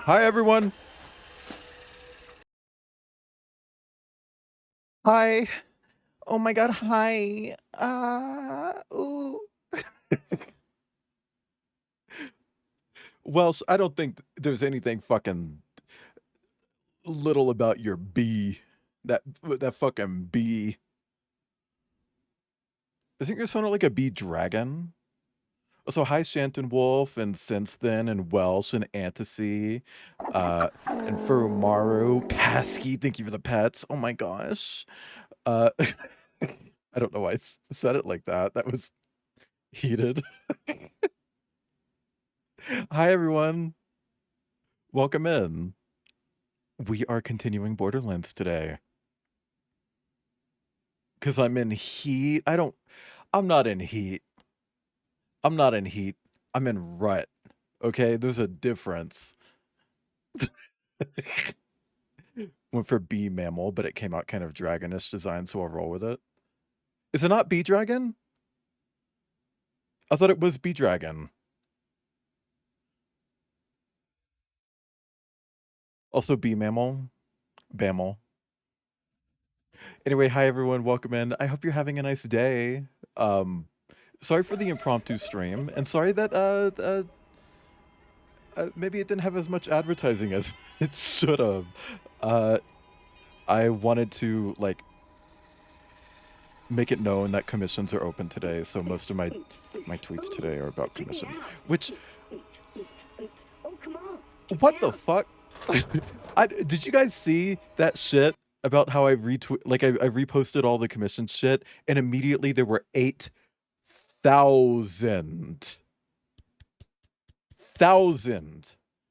Hi, everyone. Hi. Oh my god, hi. Ooh. Well, I don't think there's anything fucking little about your bee. That fucking bee. Isn't your son like a bee dragon? So hi, Shanton Wolf, and Since Then, and Welsh, and Antasy, and Furumaru, Pasky, thank you for the pets. Oh my gosh. I don't know why I said it like that. That was heated. Hi, everyone. Welcome in. We are continuing Borderlands today. Because I'm in heat. I'm not in heat. I'm not in heat. I'm in rut. Okay, there's a difference. Went for bee mammal, but it came out kind of dragonish design, so I'll roll with it. Is it not bee dragon? I thought it was bee dragon. Also bee mammal. Bammal. Anyway, hi everyone, welcome in. I hope you're having a nice day. Sorry for the impromptu stream, and sorry that maybe it didn't have as much advertising as it should have. I wanted to like make it known that commissions are open today, so most of my tweets today are about commissions. Which, what the fuck? Did you guys see that shit about how I reposted all the commission shit, and immediately there were 8,000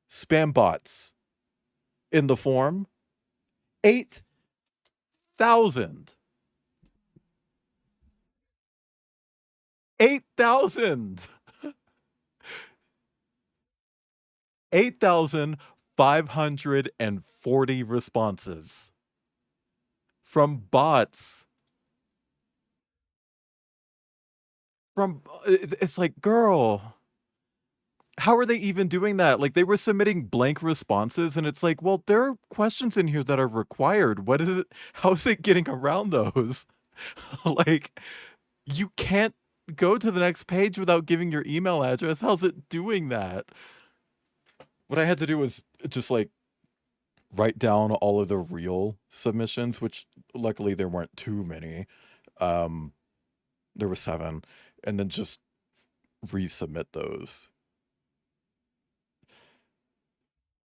spam bots in the form. 8,000. 8,000. 8,540 responses from bots. It's like, girl, how are they even doing that? Like, they were submitting blank responses, and it's like, well, there are questions in here that are required. What is it? How is it getting around those? Like, you can't go to the next page without giving your email address. How's it doing that? What I had to do was just like write down all of the real submissions, which luckily there weren't too many. There were 7, and then just resubmit those.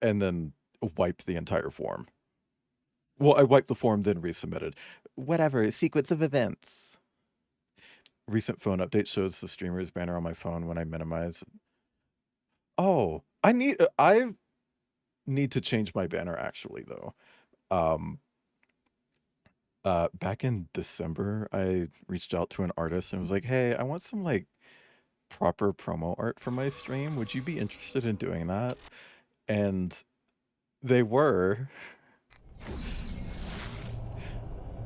And then wipe the entire form. Well, I wiped the form, then resubmitted. Whatever, sequence of events. Recent phone update shows the streamer's banner on my phone when I minimize. Oh, I need to change my banner actually though. Back in December, I reached out to an artist and was like, hey, I want some like proper promo art for my stream. Would you be interested in doing that? And they were.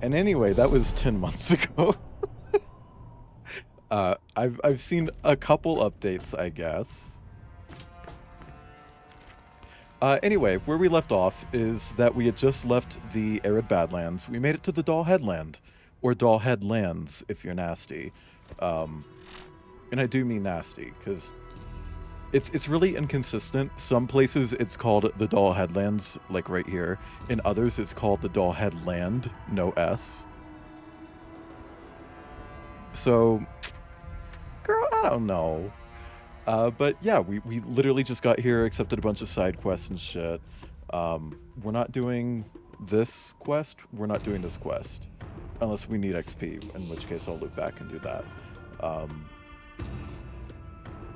And anyway, that was 10 months ago. I've seen a couple updates, I guess. Anyway, where we left off is that we had just left the arid Badlands. We made it to the Doll Headland, or Doll Headlands, if you're nasty. And I do mean nasty, because it's really inconsistent. Some places it's called the Doll Headlands, like right here. In others, it's called the Doll Headland, no S. So, girl, I don't know. But yeah, we literally just got here, accepted a bunch of side quests and shit. We're not doing this quest. We're not doing this quest. Unless we need XP, in which case I'll loop back and do that.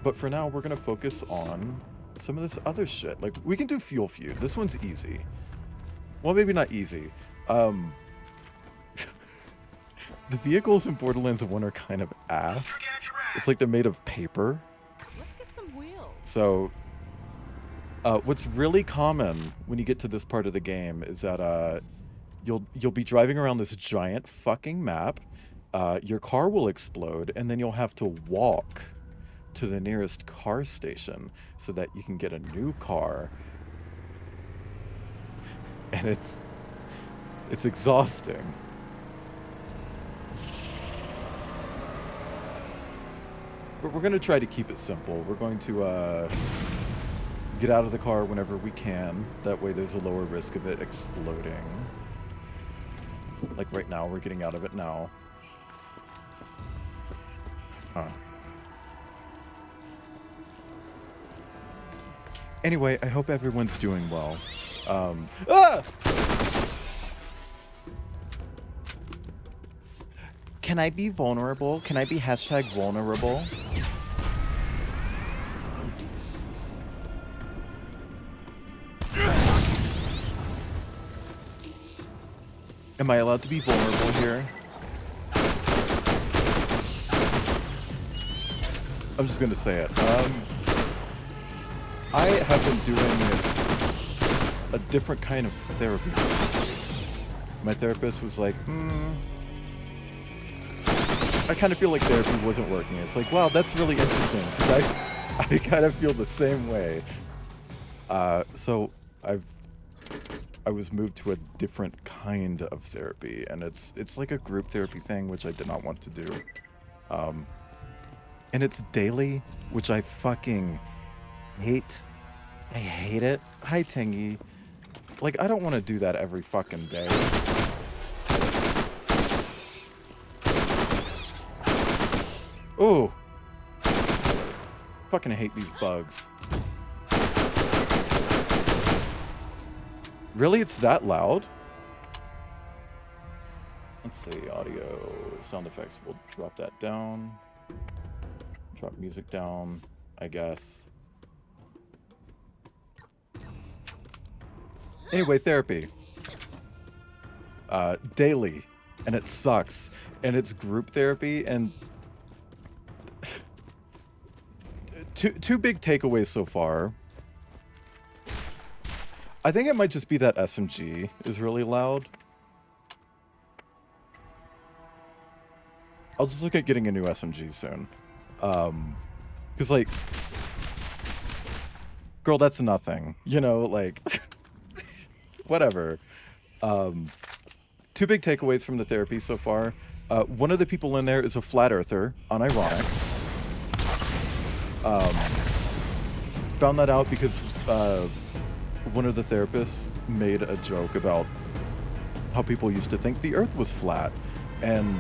But for now, we're going to focus on some of this other shit. Like, we can do Fuel Feud. This one's easy. Well, maybe not easy. The vehicles in Borderlands 1 are kind of ass. It's like they're made of paper. Let's get some wheels. So, what's really common when you get to this part of the game is that You'll be driving around this giant fucking map. Your car will explode, and then you'll have to walk to the nearest car station so that you can get a new car. And it's exhausting. But we're going to try to keep it simple. We're going to get out of the car whenever we can. That way there's a lower risk of it exploding. Like right now, we're getting out of it now. Huh. Anyway, I hope everyone's doing well. Ah! Can I be vulnerable? Can I be hashtag vulnerable? Am I allowed to be vulnerable here? I'm just gonna say it. I have been doing a different kind of therapy. My therapist was like, I kind of feel like therapy wasn't working. It's like, wow, that's really interesting, because I kind of feel the same way. So I was moved to a different kind of therapy, and it's like a group therapy thing, which I did not want to do. And it's daily, which I fucking hate. I hate it. Hi, Tengi. Like, I don't want to do that every fucking day. Oh. Fucking hate these bugs. Really? It's that loud? Let's see. Audio, sound effects. We'll drop that down. Drop music down, I guess. Anyway, therapy. Daily. And it sucks. And it's group therapy, and two big takeaways so far. I think it might just be that SMG is really loud. I'll just look at getting a new SMG soon. Because, like, girl, that's nothing. You know, like, whatever. Two big takeaways from the therapy so far. One of the people in there is a flat earther, unironic. Found that out because one of the therapists made a joke about how people used to think the earth was flat, and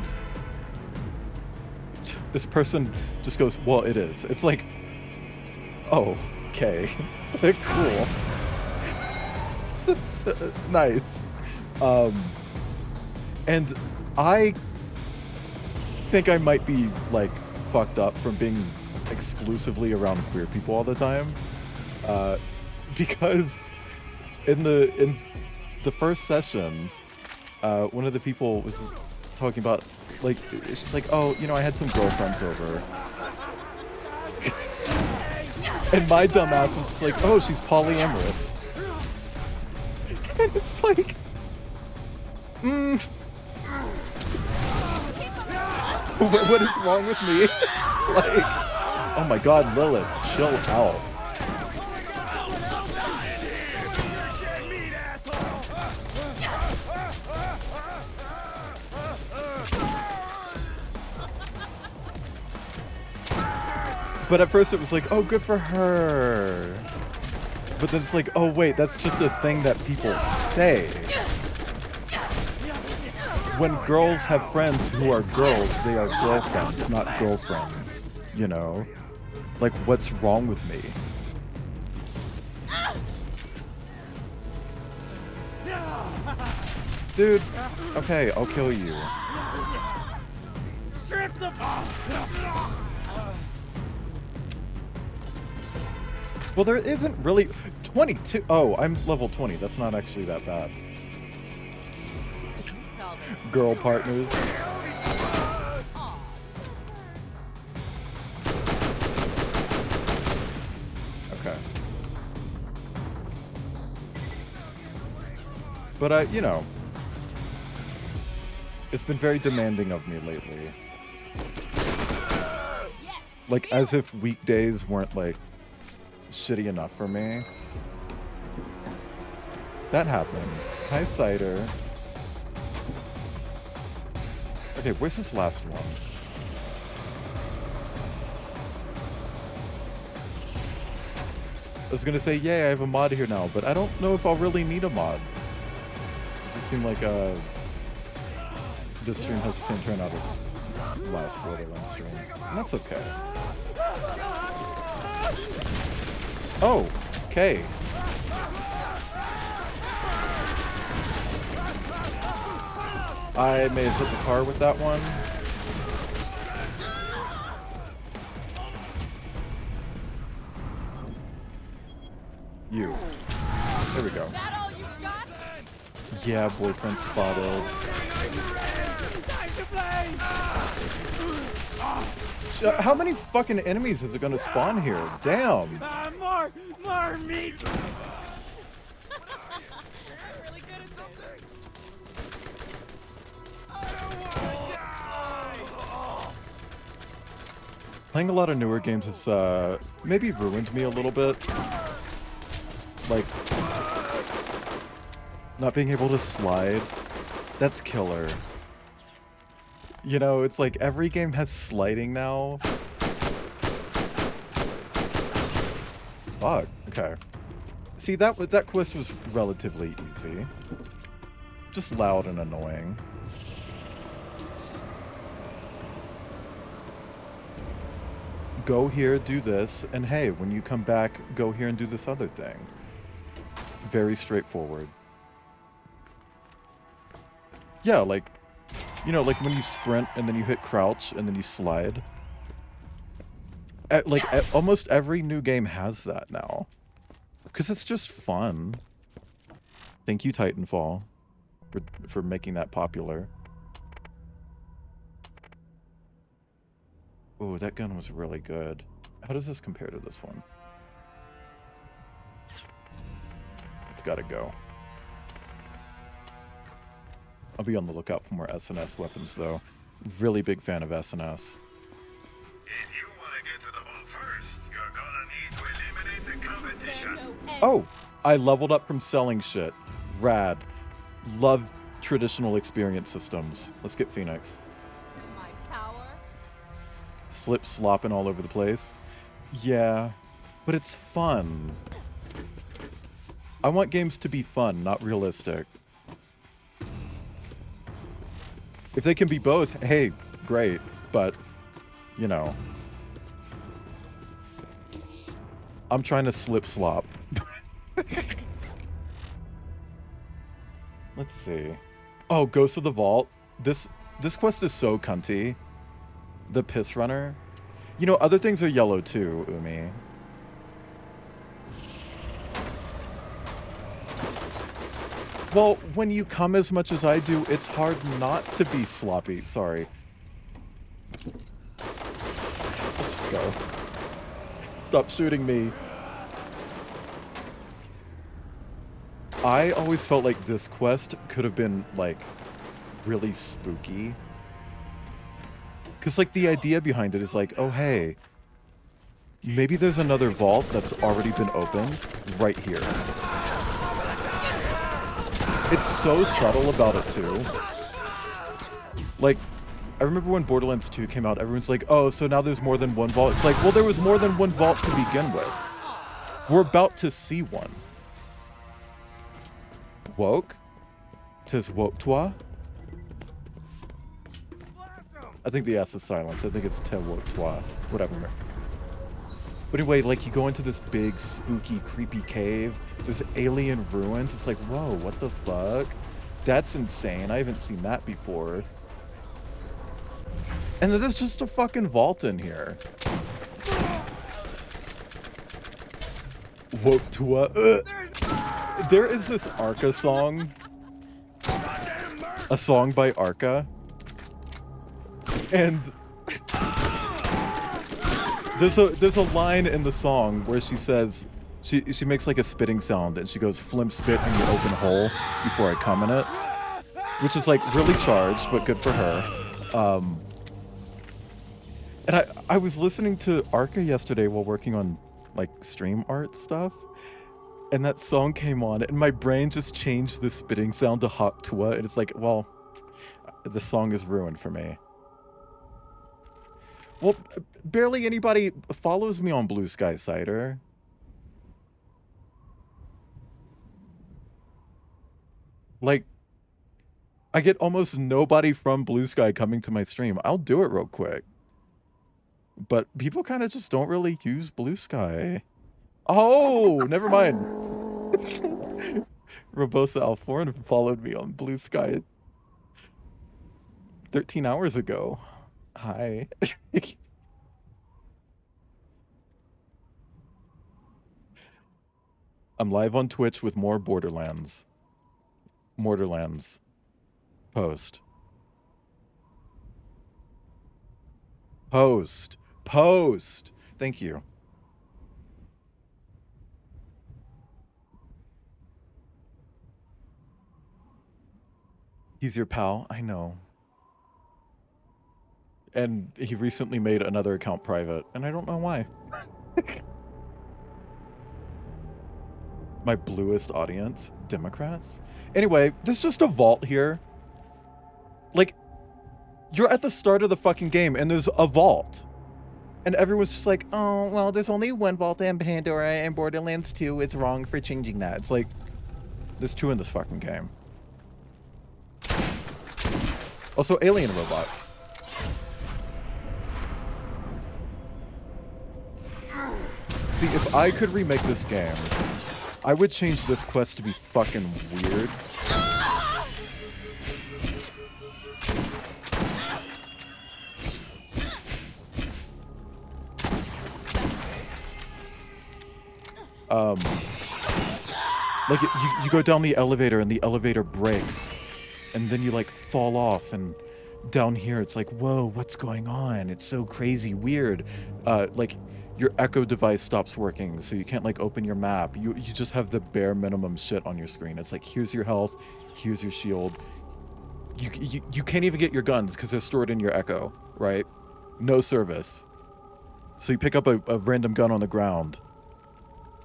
this person just goes, well, it is. It's like, oh, okay. Cool. That's nice. And I think I might be, like, fucked up from being exclusively around queer people all the time. Because in the first session, one of the people was talking about, like, it's just like, oh, you know, I had some girlfriends over. And my dumbass was just like, oh, she's polyamorous. And it's like, what is wrong with me? Like, oh my god, Lilith, chill out. But at first it was like, oh, good for her. But then it's like, oh, wait, that's just a thing that people say. When girls have friends who are girls, they are girlfriends, not girlfriends. You know? Like, what's wrong with me? Dude, okay, I'll kill you. Strip the Well, there isn't really 22. Oh, I'm level 20. That's not actually that bad. Girl partners. Okay. But you know, It's been very demanding of me lately. Yes. Like, as if weekdays weren't, like, shitty enough for me. That happened. Hi, Cider. Okay, where's this last one? I was gonna say, yay, I have a mod here now, but I don't know if I'll really need a mod. Does it seem like this stream has the same turnout as last Borderlands stream? And that's okay. Oh, okay. I may have hit the car with that one. You. There we go. That all you got? Yeah, boyfriend spotted. How many fucking enemies is it gonna spawn here? Damn. More meat. You're really good at something. Playing a lot of newer games has maybe ruined me a little bit. Like, not being able to slide. That's killer. You know, it's like every game has sliding now. Fuck. Okay. See, that quest was relatively easy. Just loud and annoying. Go here, do this, and hey, when you come back, go here and do this other thing. Very straightforward. Yeah, like, you know, like when you sprint and then you hit crouch and then you slide. Almost every new game has that now. Because it's just fun. Thank you, Titanfall, for making that popular. Oh, that gun was really good. How does this compare to this one? It's gotta go. I'll be on the lookout for more SNS weapons, though. Really big fan of SNS. If you want to get to the ball first, you're gonna need to eliminate the competition. No end. Oh! I leveled up from selling shit. Rad. Love traditional experience systems. Let's get Phoenix. To my power. Slip slopping all over the place. Yeah, but it's fun. I want games to be fun, not realistic. If they can be both, hey, great, but, you know. I'm trying to slip slop. Let's see. Oh, Ghost of the Vault. This quest is so cunty. The Piss Runner. You know, other things are yellow too, Umi. Well, when you come as much as I do, it's hard not to be sloppy. Sorry. Let's just go. Stop shooting me. I always felt like this quest could have been, like, really spooky. Because, like, the idea behind it is like, oh, hey, maybe there's another vault that's already been opened right here. It's so subtle about it, too. Like, I remember when Borderlands 2 came out, everyone's like, oh, so now there's more than one vault. It's like, well, there was more than one vault to begin with. We're about to see one. Woke? Tis woke toi? I think the S is silence. I think it's te woke toi. Whatever. But anyway, like, you go into this big, spooky, creepy cave. There's alien ruins. It's like, whoa, what the fuck? That's insane. I haven't seen that before. And then there's just a fucking vault in here. Woke toi. There is this Arca song. A song by Arca. And there's a line in the song where she says she makes like a spitting sound and she goes, "Flim spit in the open hole before I come in it." which is like really charged, but good for her. And I was listening to Arca yesterday while working on like stream art stuff, and that song came on, and my brain just changed the spitting sound to Hot Tua, and it's like, well, the song is ruined for me. Well, barely anybody follows me on Blue Sky Cider. Like, I get almost nobody from Blue Sky coming to my stream. I'll do it real quick. But people kind of just don't really use Blue Sky. Oh, never mind. Robosa Alforn followed me on Blue Sky 13 hours ago. Hi. I'm live on Twitch with more Borderlands. Borderlands. Post. Post. Post. Thank you. He's your pal, I know. And he recently made another account private, and I don't know why. My bluest audience, Democrats. Anyway, there's just a vault here. Like, you're at the start of the fucking game, and there's a vault. And everyone's just like, oh, well, there's only one vault in Pandora, and Borderlands 2 is wrong for changing that. It's like, there's 2 in this fucking game. Also, alien robots. See, if I could remake this game, I would change this quest to be fucking weird. Like, you go down the elevator and the elevator breaks, and then you, like, fall off, and down here it's like, whoa, what's going on? It's so crazy weird. Like, your echo device stops working, so you can't, like, open your map. You just have the bare minimum shit on your screen. It's like, here's your health, here's your shield. You can't even get your guns because they're stored in your echo, right? No service. So you pick up a random gun on the ground,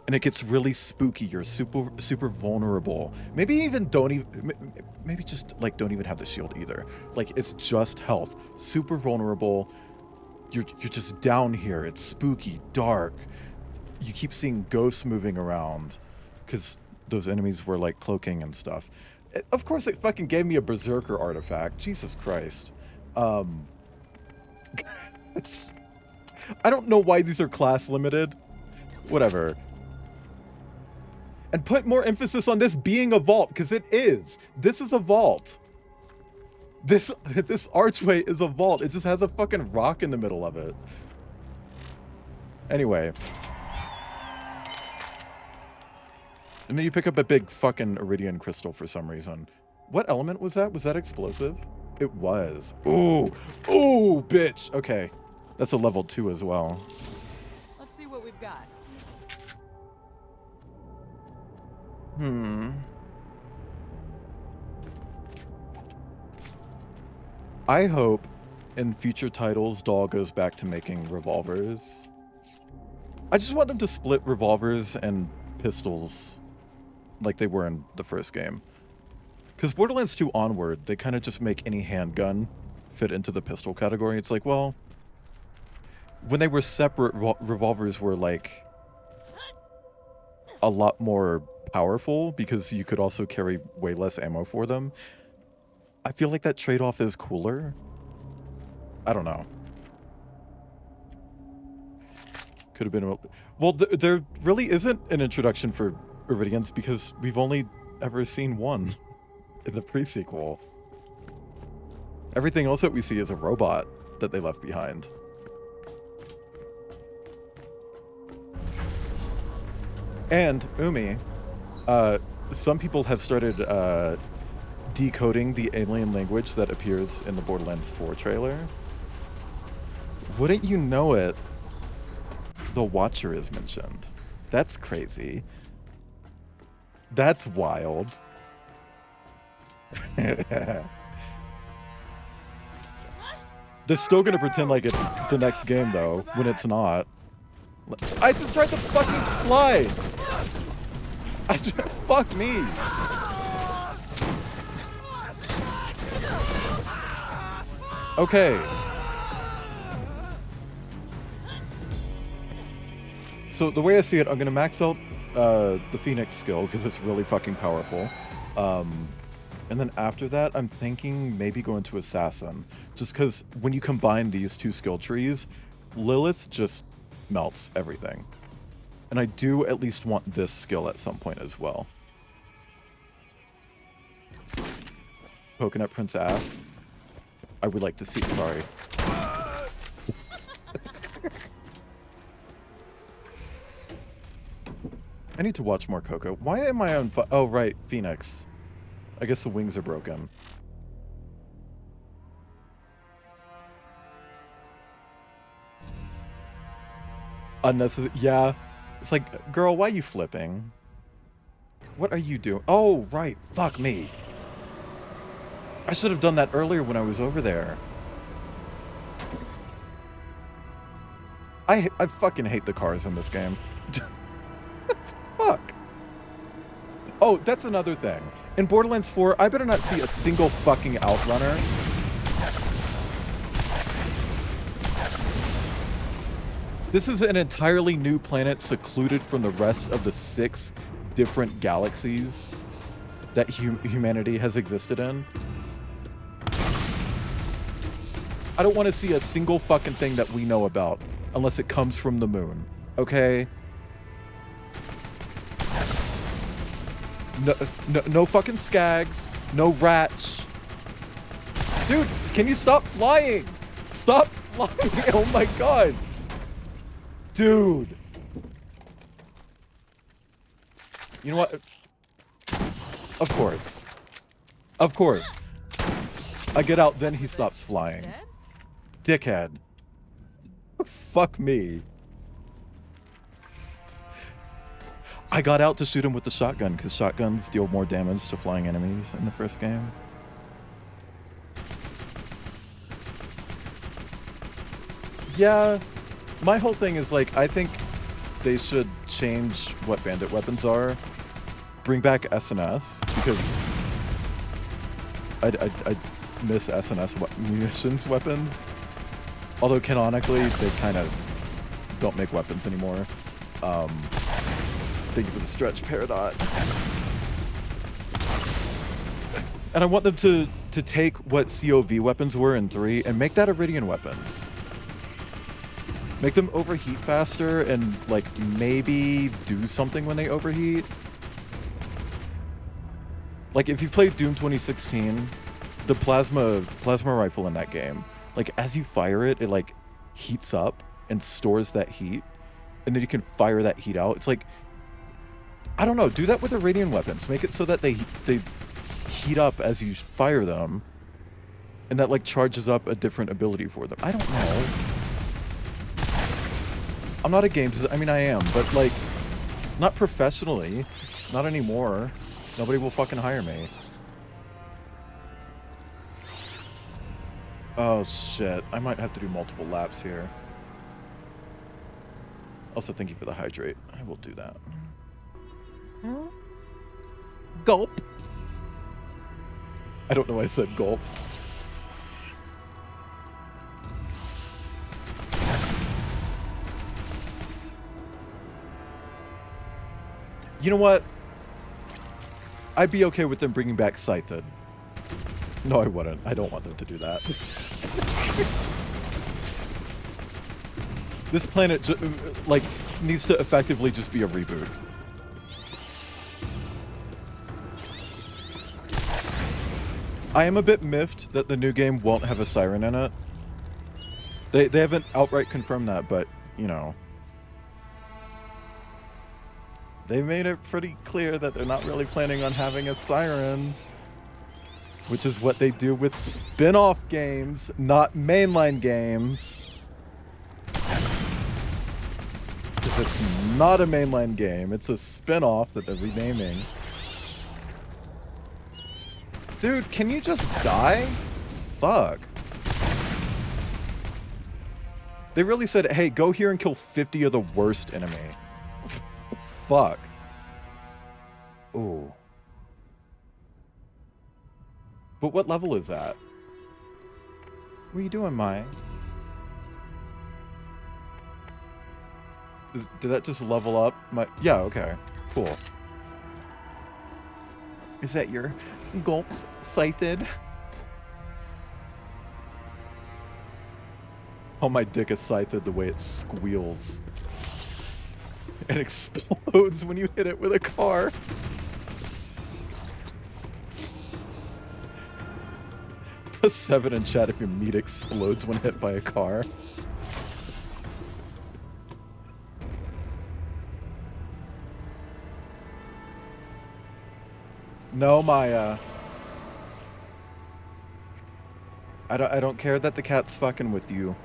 and it gets really spooky. You're super vulnerable. Maybe even maybe just like don't even have the shield either. Like, it's just health. Super vulnerable. You're just down here. It's spooky, dark. You keep seeing ghosts moving around because those enemies were like cloaking and stuff. Of course, it fucking gave me a berserker artifact. Jesus Christ. I don't know why these are class limited. Whatever. And put more emphasis on this being a vault, because it is. This is a vault. This archway is a vault. It just has a fucking rock in the middle of it. Anyway. And then you pick up a big fucking iridium crystal for some reason. What element was that? Was that explosive? It was. Ooh. Ooh, bitch. Okay. That's a level 2 as well. Let's see what we've got. I hope in future titles Dahl goes back to making revolvers. I just want them to split revolvers and pistols like they were in the first game. Because Borderlands 2 onward, they kind of just make any handgun fit into the pistol category. It's like, well, when they were separate, revolvers were like a lot more powerful because you could also carry way less ammo for them. I feel like that trade-off is cooler. I don't know. Could have been... Well, there really isn't an introduction for Iridians because we've only ever seen one in the pre-sequel. Everything else that we see is a robot that they left behind. And, Umi, some people have started decoding the alien language that appears in the Borderlands 4 trailer. Wouldn't you know it, the Watcher is mentioned. That's crazy. That's wild. They're still gonna pretend like it's the next game though, when it's not. I just tried to fucking slide. Fuck me. Okay. So the way I see it, I'm gonna max out the Phoenix skill because it's really fucking powerful. And then after that, I'm thinking maybe going to Assassin. Just because when you combine these two skill trees, Lilith just melts everything. And I do at least want this skill at some point as well. Coconut Prince ass. I would like to see, sorry. I need to watch more Coco. Why am I on oh, right, Phoenix. I guess the wings are broken. Unnecessary. Yeah. It's like, girl, why are you flipping? What are you doing? Oh, right. Fuck me. I should have done that earlier when I was over there. I fucking hate the cars in this game. Fuck. Oh, that's another thing. In Borderlands 4, I better not see a single fucking outrunner. This is an entirely new planet secluded from the rest of the 6 different galaxies that humanity has existed in. I don't want to see a single fucking thing that we know about unless it comes from the moon, okay? No fucking skags. No rats. Dude, can you stop flying? Stop flying. Oh my god. Dude. You know what? Of course. Of course. I get out, then he stops flying. Dickhead. Fuck me. I got out to shoot him with the shotgun because shotguns deal more damage to flying enemies in the first game. Yeah, my whole thing is like, I think they should change what bandit weapons are. Bring back SNS because I miss SNS munitions weapons. Although canonically, they kind of don't make weapons anymore. Thank you for the stretch, Peridot. And I want them to take what COV weapons were in 3 and make that Iridian weapons. Make them overheat faster and, like, maybe do something when they overheat. Like, if you played Doom 2016, the plasma rifle in that game, like, as you fire it, it, like, heats up and stores that heat. And then you can fire that heat out. It's like, I don't know, do that with Iranian weapons. Make it so that they heat up as you fire them. And that, like, charges up a different ability for them. I don't know. I'm not a game designer. I mean, I am, but, like, not professionally. Not anymore. Nobody will fucking hire me. Oh, shit. I might have to do multiple laps here. Also, thank you for the hydrate. I will do that. Gulp. I don't know why I said gulp. You know what? I'd be okay with them bringing back Scythed. No, I wouldn't. I don't want them to do that. This planet, like, needs to effectively just be a reboot. I am a bit miffed that the new game won't have a siren in it. They haven't outright confirmed that, but, you know. They made it pretty clear that they're not really planning on having a siren. Which is what they do with spin-off games, not mainline games. Because it's not a mainline game, it's a spin-off that they're renaming. Dude, can you just die? Fuck. They really said, hey, go here and kill 50 of the worst enemy. Fuck. Ooh. But what level is that? What are you doing, Mai? Did that just level up? Yeah, okay. Cool. Is that your gulps scythed? Oh, my dick is scythed the way it squeals. It explodes when you hit it with a car. Press 7 in chat if your meat explodes when hit by a car. No, Maya. I don't care that the cat's fucking with you.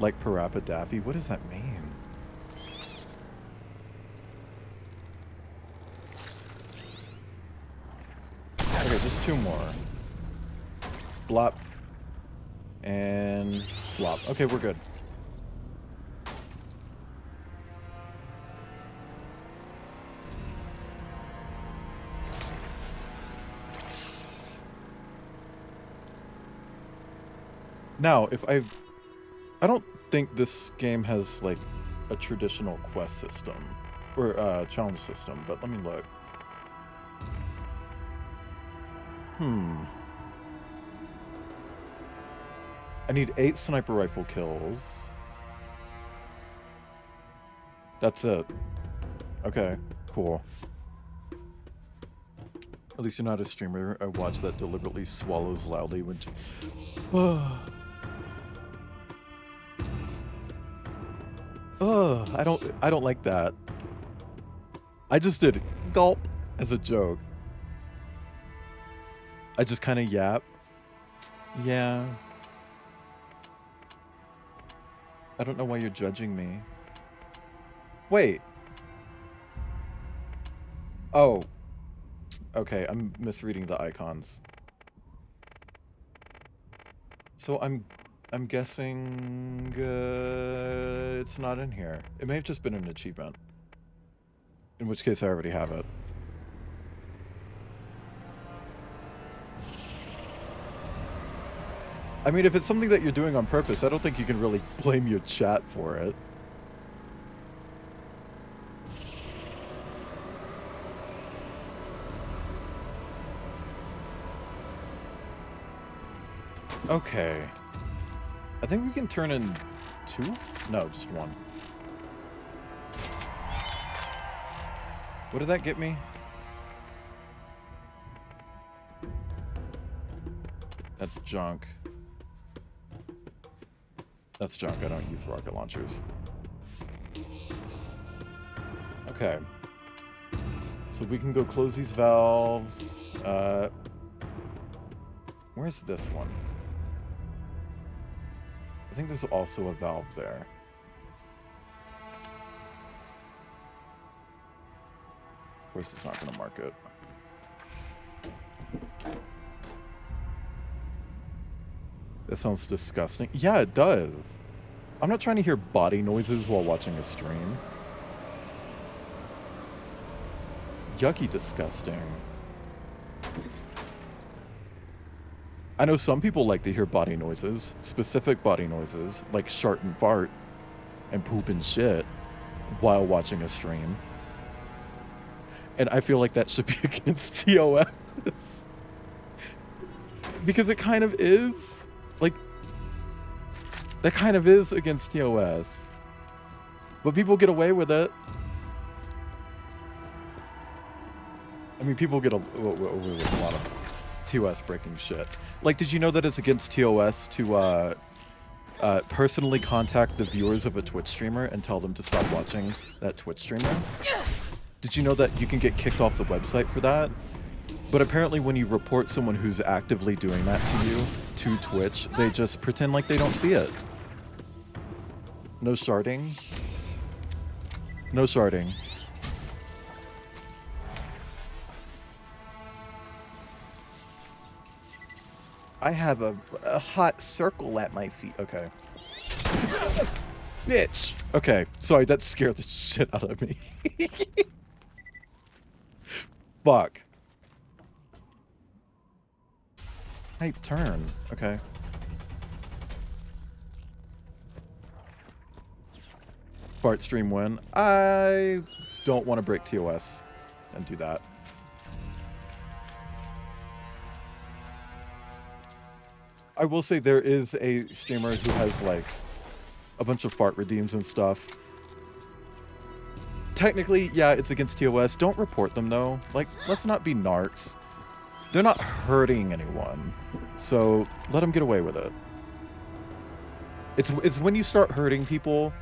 Like Parappa Daffy? What does that mean? Okay, just 2 more. Blop. And blop. Okay, we're good. Now, if I don't think this game has, like, a traditional quest system. Or, challenge system, but let me look. I need 8 sniper rifle kills. That's it. Okay, cool. At least you're not a streamer. I watch that deliberately swallows loudly when... Ugh, I don't like that. I just did gulp as a joke. I just kind of yap. Yeah. I don't know why you're judging me. Wait. Oh. Okay, I'm misreading the icons. So I'm guessing it's not in here. It may have just been an achievement. In which case I already have it. I mean, if it's something that you're doing on purpose, I don't think you can really blame your chat for it. Okay. I think we can turn in 2? No, just 1. What did that get me? That's junk. That's junk. I don't use rocket launchers. Okay. So we can go close these valves. Where's this one? I think there's also a valve there. Of course, it's not going to mark it. That sounds disgusting. Yeah, it does. I'm not trying to hear body noises while watching a stream. Yucky disgusting. I know some people like to hear body noises, specific body noises, like shart and fart, and poop and shit, while watching a stream. And I feel like that should be against TOS. Because it kind of is. Like, that kind of is against TOS. But people get away with it. I mean, people get away with a lot of TOS breaking shit. Like, did you know that it's against TOS to personally contact the viewers of a Twitch streamer and tell them to stop watching that Twitch streamer? Did you know that you can get kicked off the website for that? But apparently when you report someone who's actively doing that to you, to Twitch, they just pretend like they don't see it. No sharding. No sharding. I have a hot circle at my feet. Okay. Bitch. Okay, sorry, that scared the shit out of me. Fuck. Hey, turn. Okay. Fart stream win. I don't want to break TOS and do that. I will say there is a streamer who has like a bunch of fart redeems and stuff. Technically, yeah, it's against TOS. Don't report them though. Like, let's not be narcs. They're not hurting anyone. So let them get away with it. It's when you start hurting people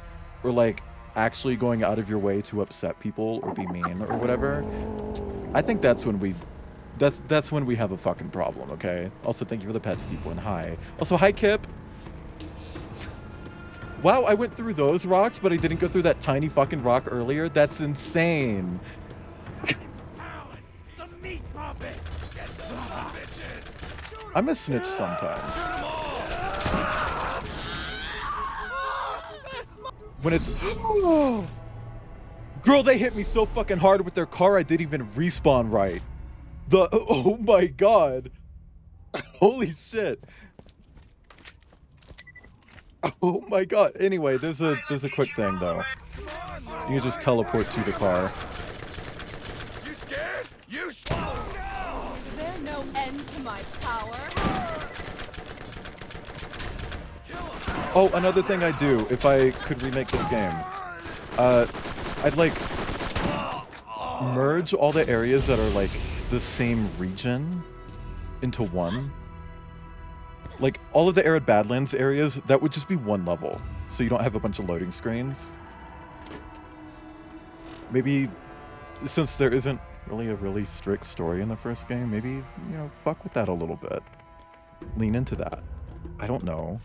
or like actually going out of your way to upset people or be mean or whatever. I think that's when we have a fucking problem, okay? Also, thank you for the pets, Deep One. Hi. Also, hi, Kip. Wow, I went through those rocks, but I didn't go through that tiny fucking rock earlier. That's insane. I'm a snitch sometimes. When it's... Girl, they hit me so fucking hard with their car, I didn't even respawn right. Oh my god. Holy shit. Oh my god. Anyway, there's a quick thing though. You can just teleport to the car. You scared? You Is there no end to my power? Oh, another thing I do, if I could remake this game, I'd like merge all the areas that are like the same region into one. Like all of the arid Badlands areas, that would just be one level, so you don't have a bunch of loading screens. Maybe since there isn't really a really strict story in the first game, maybe, you know, fuck with that a little bit. Lean into that. I don't know.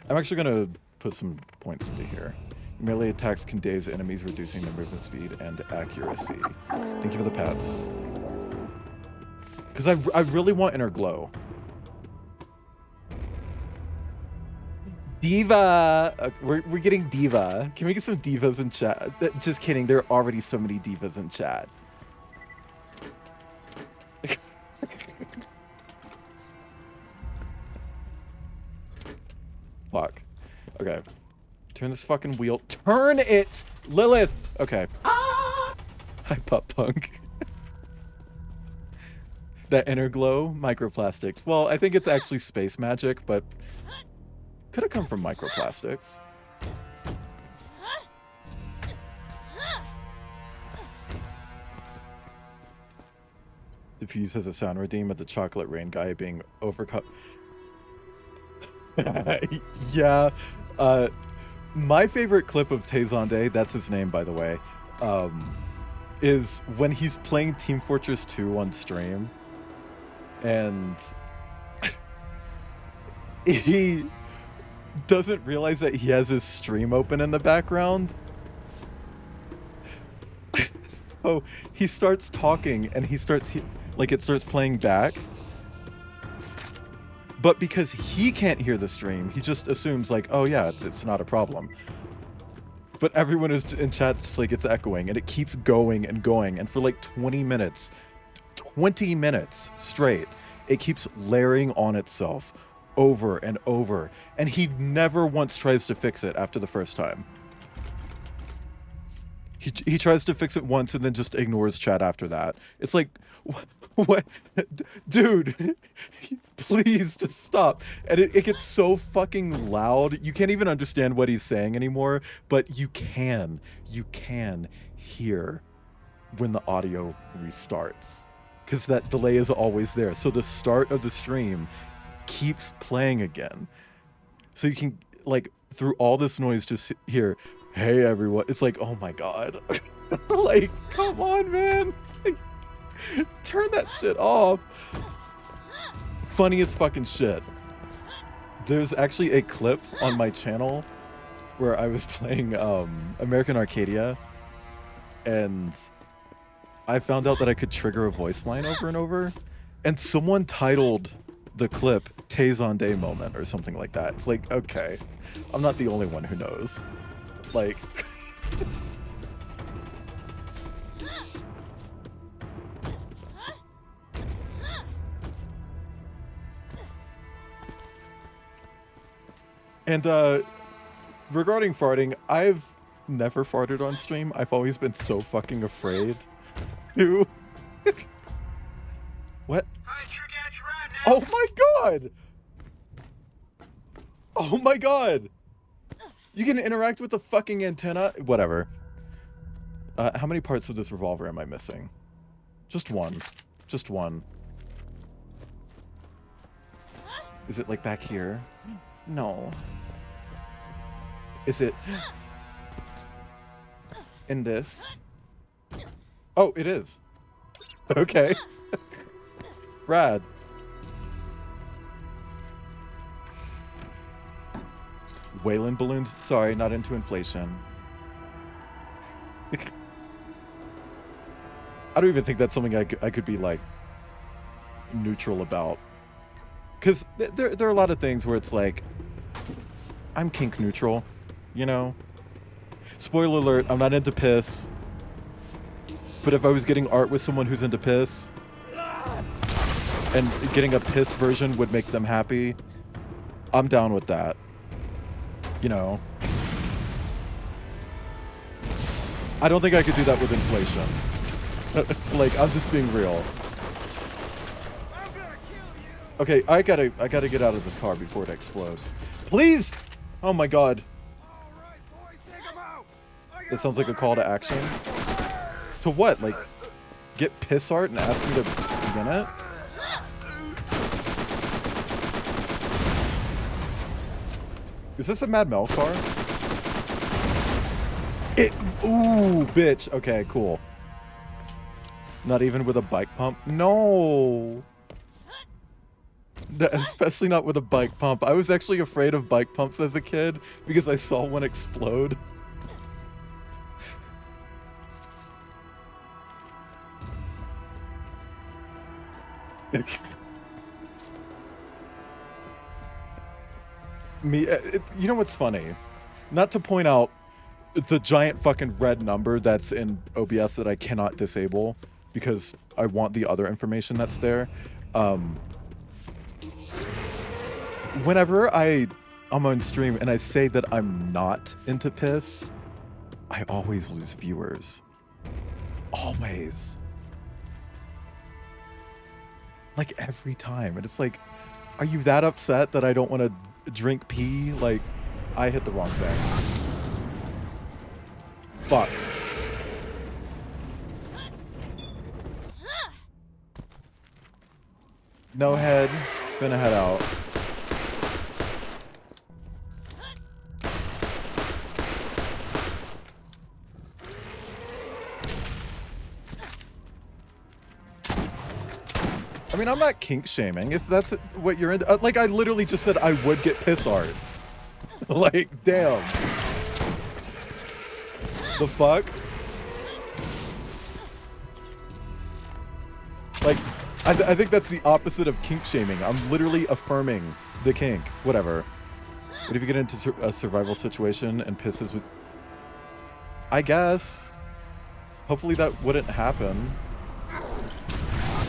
I'm actually gonna put some points into here. Melee attacks can daze enemies, reducing their movement speed and accuracy. Thank you for the pets. Because I really want Inner Glow. Diva! We're getting Diva. Can we get some Divas in chat? Just kidding, there are already so many Divas in chat. Fuck. Okay. Turn this fucking wheel. Turn it! Lilith! Okay. Hi, Pup Punk. That Inner Glow, microplastics. Well, I think it's actually space magic, but could have come from microplastics. Diffuse has a sound redeem of the chocolate rain guy being overcut. Yeah. My favorite clip of Tezonde, that's his name, by the way, is when he's playing Team Fortress 2 on stream, and he doesn't realize that he has his stream open in the background. So he starts talking, and it starts playing back. But because he can't hear the stream, he just assumes like, oh yeah, it's not a problem. But everyone is in chat just like it's echoing, and it keeps going and going, and for like 20 minutes straight, it keeps layering on itself over and over, and he never once tries to fix it after the first time. He tries to fix it once and then just ignores chat after that. It's like, what? Dude, please just stop. And it gets so fucking loud. You can't even understand what he's saying anymore, but you can hear when the audio restarts, because that delay is always there. So the start of the stream keeps playing again. So you can, like, through all this noise, just hear, hey everyone. It's like, oh my god. Like, come on, man. Turn that shit off. Funny as fucking shit. There's actually a clip on my channel where I was playing American Arcadia, and I found out that I could trigger a voice line over and over, and someone titled the clip Tazon Day moment or something like that. It's like, okay, I'm not the only one who knows. Like, and regarding farting, I've never farted on stream. I've always been so fucking afraid to. What? Oh my god! Oh my god! You can interact with the fucking antenna? Whatever. How many parts of this revolver am I missing? Just one. Just one. Is it like back here? No. Is it in this? Oh, it is. Okay. Rad. Wayland balloons? Sorry, not into inflation. I don't even think that's something I could be, like, neutral about. Because there are a lot of things where it's like, I'm kink neutral, you know? Spoiler alert, I'm not into piss. But if I was getting art with someone who's into piss, and getting a piss version would make them happy, I'm down with that. You know? I don't think I could do that with inflation. Like, I'm just being real. Okay, I gotta get out of this car before it explodes. Please! Oh my god. That sounds like a call to action. To what? Like, get piss art and ask me to begin it? Is this a Mad Mel car? Ooh, bitch. Okay, cool. Not even with a bike pump? No! Especially not with a bike pump. I was actually afraid of bike pumps as a kid because I saw one explode. You know what's funny? Not to point out the giant fucking red number that's in OBS that I cannot disable because I want the other information that's there. Whenever I'm on stream and I say that I'm not into piss, I always lose viewers. Always. Like every time. And it's like, are you that upset that I don't want to drink pee? Like, I hit the wrong thing. Fuck. No head. Finna head out. I mean, I'm not kink shaming if that's what you're into. Like, I literally just said I would get piss art. Like, damn. The fuck? Like, I think that's the opposite of kink shaming. I'm literally affirming the kink. Whatever. What if you get into a survival situation and pisses with... I guess. Hopefully that wouldn't happen.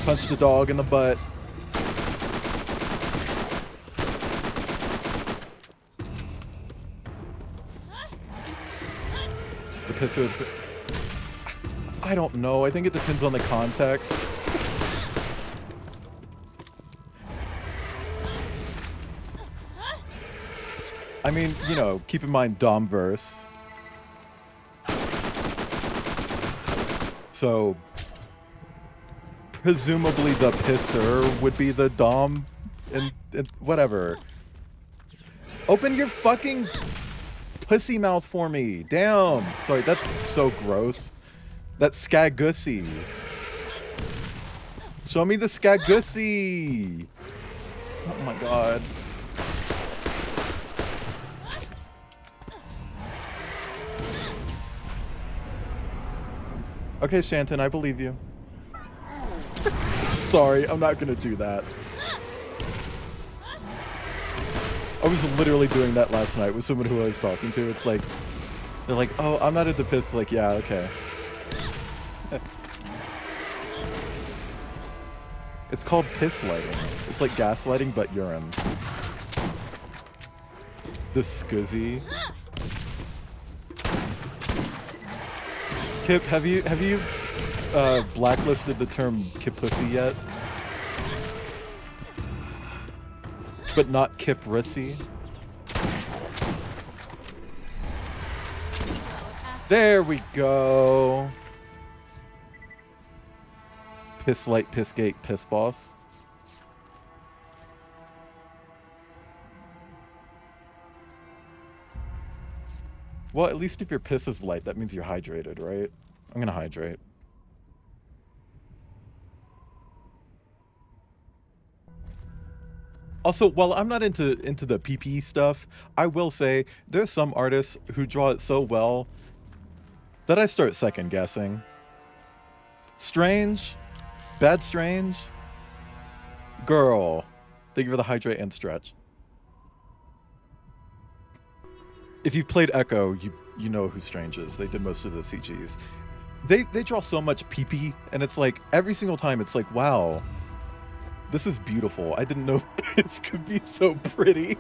Punched a dog in the butt. The pisser... I don't know. I think it depends on the context. I mean, you know, keep in mind Domverse. So, presumably the pisser would be the Dom and whatever. Open your fucking pussy mouth for me. Damn. Sorry, that's so gross. That's skagussy. Show me the skagussy. Oh my god. Okay, Shanton, I believe you. Sorry, I'm not gonna do that. I was literally doing that last night with someone who I was talking to. It's like, they're like, oh, I'm not into piss. Like, yeah, okay. It's called piss lighting. It's like gaslighting, but urine. The scuzzy. Kip, have you blacklisted the term kipussy yet? But not kiprissy? There we go. Piss light, piss gate, piss boss. Well, at least if your piss is light, that means you're hydrated, right? I'm gonna hydrate. Also, while I'm not into the PP stuff, I will say there's some artists who draw it so well that I start second guessing. Strange, Bad Strange, girl. Thank you for the hydrate and stretch. If you've played Echo, you know who Strange is. They did most of the CGs. They draw so much PP, and it's like every single time it's like, wow, this is beautiful. I didn't know this could be so pretty.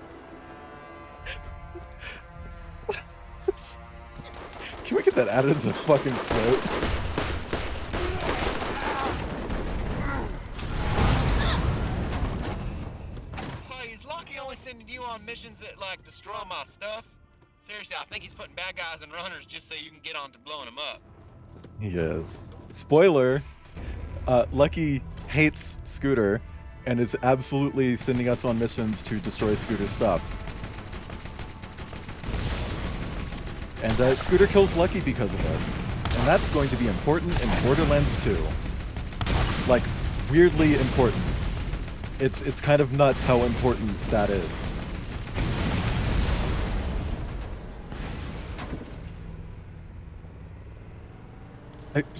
Can we get that added as a fucking quote? Hey, is Lucky only sending you on missions that, like, destroy my stuff? Seriously, I think he's putting bad guys and runners just so you can get on to blowing them up. He is. Spoiler, Lucky hates Scooter and is absolutely sending us on missions to destroy Scooter's stuff. And Scooter kills Lucky because of it. And that's going to be important in Borderlands 2. Like, weirdly important. It's kind of nuts how important that is.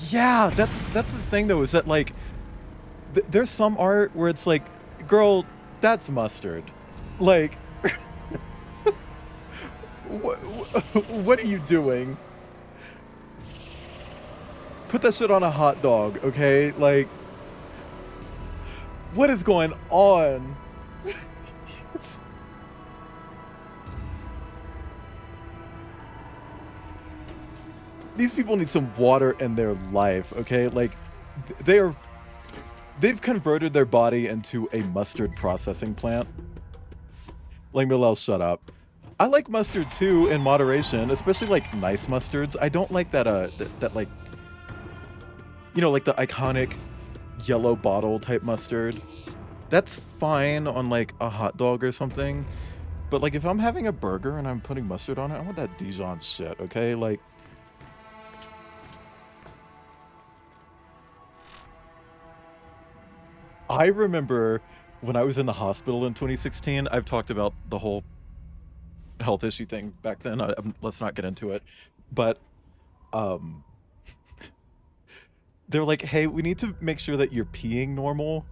Yeah, that's the thing though, is that like there's some art where it's like, girl, that's mustard. Like what are you doing? Put that shit on a hot dog, okay? Like, what is going on? These people need some water in their life, okay? Like, they've converted their body into a mustard processing plant. Like, Millel, shut up. I like mustard too in moderation, especially like nice mustards. I don't like that that like, you know, like the iconic yellow bottle type mustard. That's fine on like a hot dog or something. But like if I'm having a burger and I'm putting mustard on it, I want that Dijon shit, okay? Like, I remember when I was in the hospital in 2016, I've talked about the whole health issue thing back then. Let's not get into it. But they're like, hey, we need to make sure that you're peeing normal.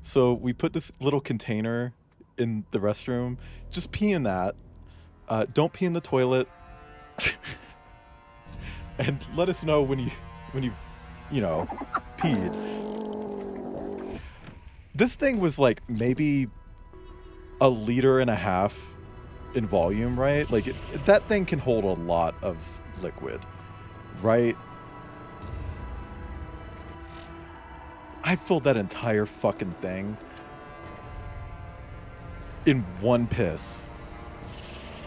So we put this little container in the restroom. Just pee in that. Don't pee in the toilet. And let us know when you've, you know, peed. This thing was like maybe 1.5 liters in volume, right? Like that thing can hold a lot of liquid, right? I filled that entire fucking thing in one piss.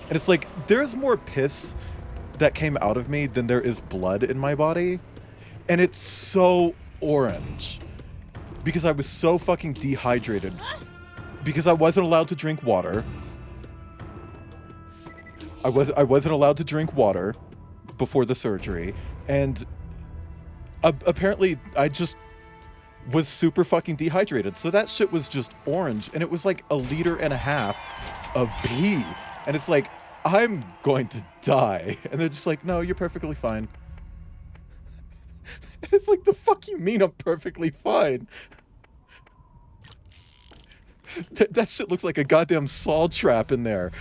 And it's like, there's more piss that came out of me than there is blood in my body. And it's so orange. Because I was so fucking dehydrated. Because I wasn't allowed to drink water. I wasn't allowed to drink water before the surgery. And apparently I just was super fucking dehydrated. So that shit was just orange. And it was like 1.5 liters of pee. And it's like, I'm going to die. And they're just like, no, you're perfectly fine. It's like, the fuck you mean I'm perfectly fine? That shit looks like a goddamn saw trap in there.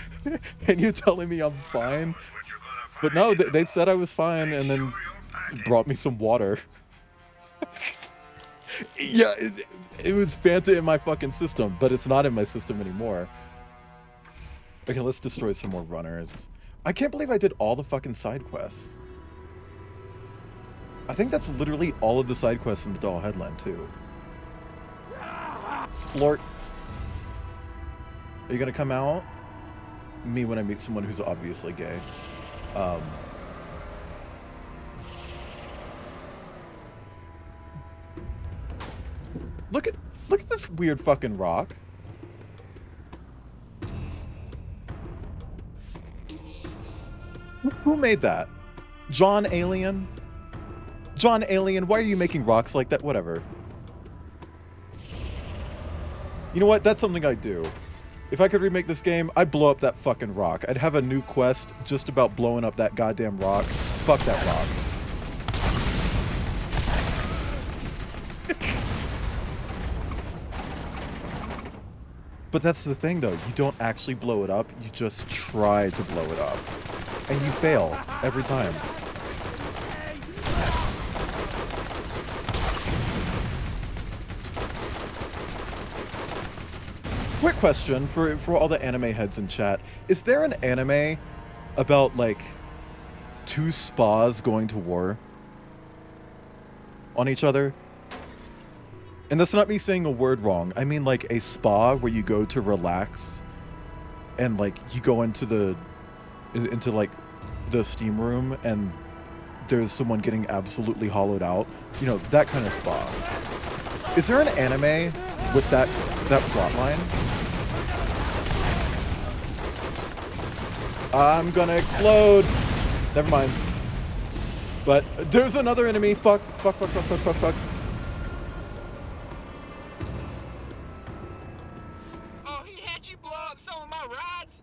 And you telling me I'm fine? What you gonna But find no, in the they said I was fine, and then brought me some water. Yeah, it was Fanta in my fucking system, but it's not in my system anymore. Okay, let's destroy some more runners. I can't believe I did all the fucking side quests. I think that's literally all of the side quests in the Doll Headland, too. Splort. Are you gonna come out? Me when I meet someone who's obviously gay. Look at this weird fucking rock. Who made that? John Alien? John Alien, why are you making rocks like that? Whatever. You know what? That's something I'd do. If I could remake this game, I'd blow up that fucking rock. I'd have a new quest just about blowing up that goddamn rock. Fuck that rock. But that's the thing, though. You don't actually blow it up. You just try to blow it up. And you fail every time. Quick question for all the anime heads in chat. Is there an anime about, like, two spas going to war on each other? And that's not me saying a word wrong. I mean, like, a spa where you go to relax and, like, you go into the steam room and there's someone getting absolutely hollowed out. You know, that kind of spa. Is there an anime with that plot line? I'm gonna explode. Never mind. But there's another enemy. Fuck. Oh, he had you blow up some of my rides?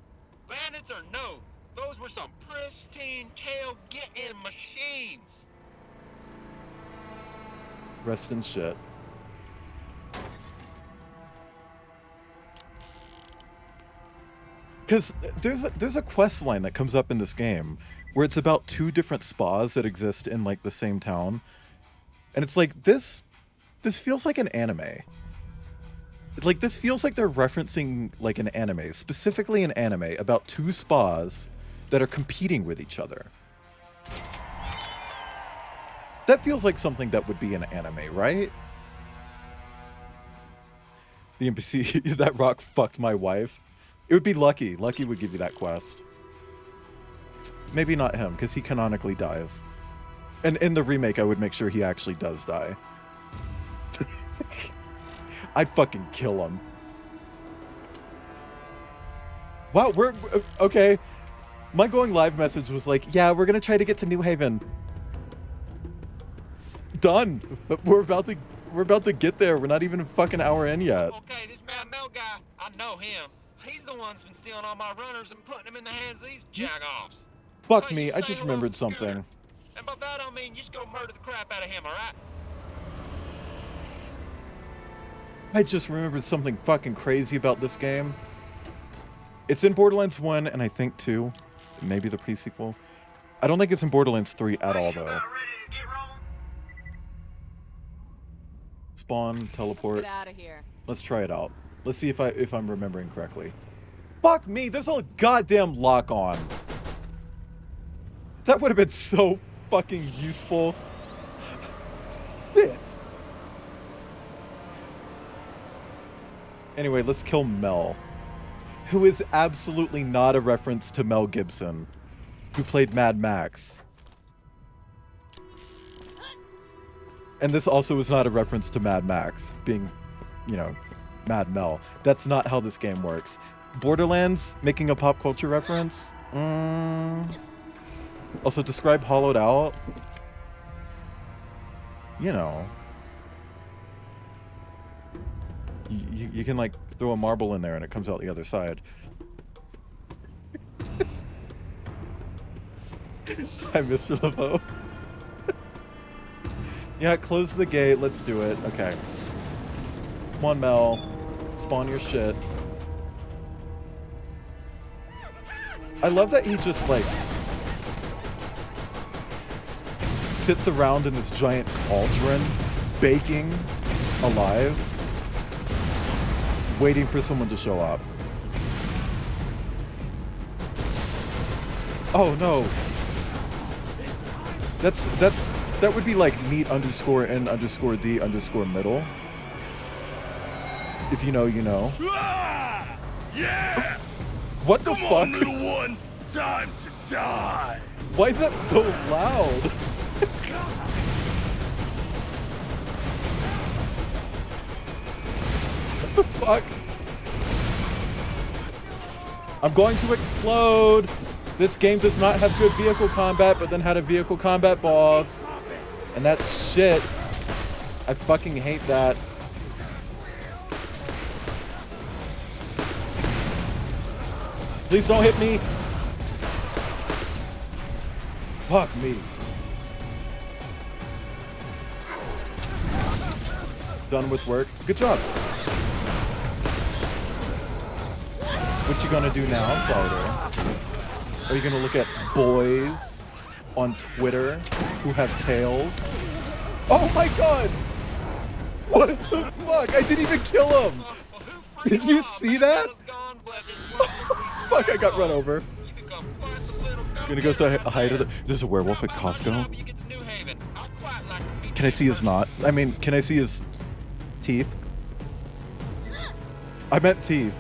Bandits or no? Those were some pristine tail-getting machines. Rest in shit. Because there's a quest line that comes up in this game where it's about two different spas that exist in, like, the same town. And it's like, this feels like an anime. It's like, this feels like they're referencing, like, an anime, specifically an anime about two spas that are competing with each other. That feels like something that would be an anime, right? The NPC, that rock fucked my wife. It would be Lucky. Lucky would give you that quest. Maybe not him, because he canonically dies. And in the remake, I would make sure he actually does die. I'd fucking kill him. Wow, we're... Okay. My going live message was like, yeah, we're gonna try to get to New Haven. Done. We're about to get there. We're not even a fucking hour in yet. Okay, this Mad Mel guy, I know him. He's the one that's been stealing all my runners and putting them in the hands of these jagoffs. Fuck Hey, me, you I say just hello remembered to Scooter. something. And by that I mean you just go murder the crap out of him, alright? I just remembered something fucking crazy about this game. It's in Borderlands 1 and I think 2. Maybe the pre-sequel. I don't think it's in Borderlands 3 at all, though. About ready to get rolling? Spawn, teleport. Get out of here. Let's try it out. Let's see if I'm remembering correctly. Fuck me, there's a goddamn lock on. That would have been so fucking useful. Shit. Anyway, let's kill Mel, who is absolutely not a reference to Mel Gibson, who played Mad Max. And this also is not a reference to Mad Max being, you know, Mad Mel. That's not how this game works. Borderlands, making a pop culture reference? Also, describe Hollowed Out. You know. You can, like, throw a marble in there and it comes out the other side. Hi, Mr. LeBeau. Yeah, close the gate. Let's do it. Okay. Come on, Mel. Spawn your shit. I love that he just, like, sits around in this giant cauldron, baking alive, waiting for someone to show up. Oh no. That would be like meat_n_the_middle. If you know, you know. Yeah! What the Come fuck? on, little one! Time to die! Why is that so loud? What the fuck? I'm going to explode! This game does not have good vehicle combat, but then had a vehicle combat boss. And that's shit. I fucking hate that. Please don't hit me. Fuck me. Done with work. Good job. What you gonna do now, Solder? Are you gonna look at boys on Twitter who have tails? Oh my god! What the fuck? I didn't even kill him! Did you see that? Fuck, I got run over. Gonna go say hi to the... Is this a werewolf at Costco? Can I see his knot? I mean, can I see his teeth? I meant teeth.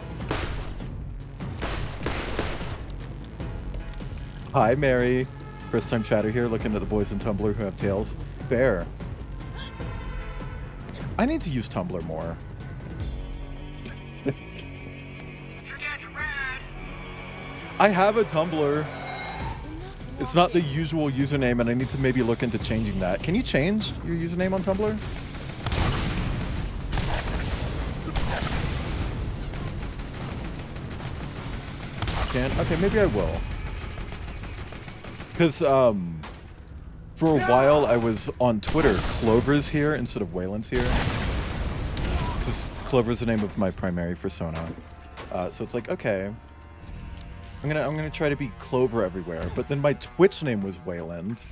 Hi, Mary. First time chatter here, looking at the boys in Tumblr who have tails. Bear. I need to use Tumblr more. I have a Tumblr. It's not the usual username, and I need to maybe look into changing that. Can you change your username on Tumblr? Can? Okay, maybe I will. Because, for a while I was on Twitter. Clover's here instead of Wayland's here. Because Clover's the name of my primary persona. So it's like, okay. I'm gonna try to be Clover everywhere, but then my Twitch name was Wayland.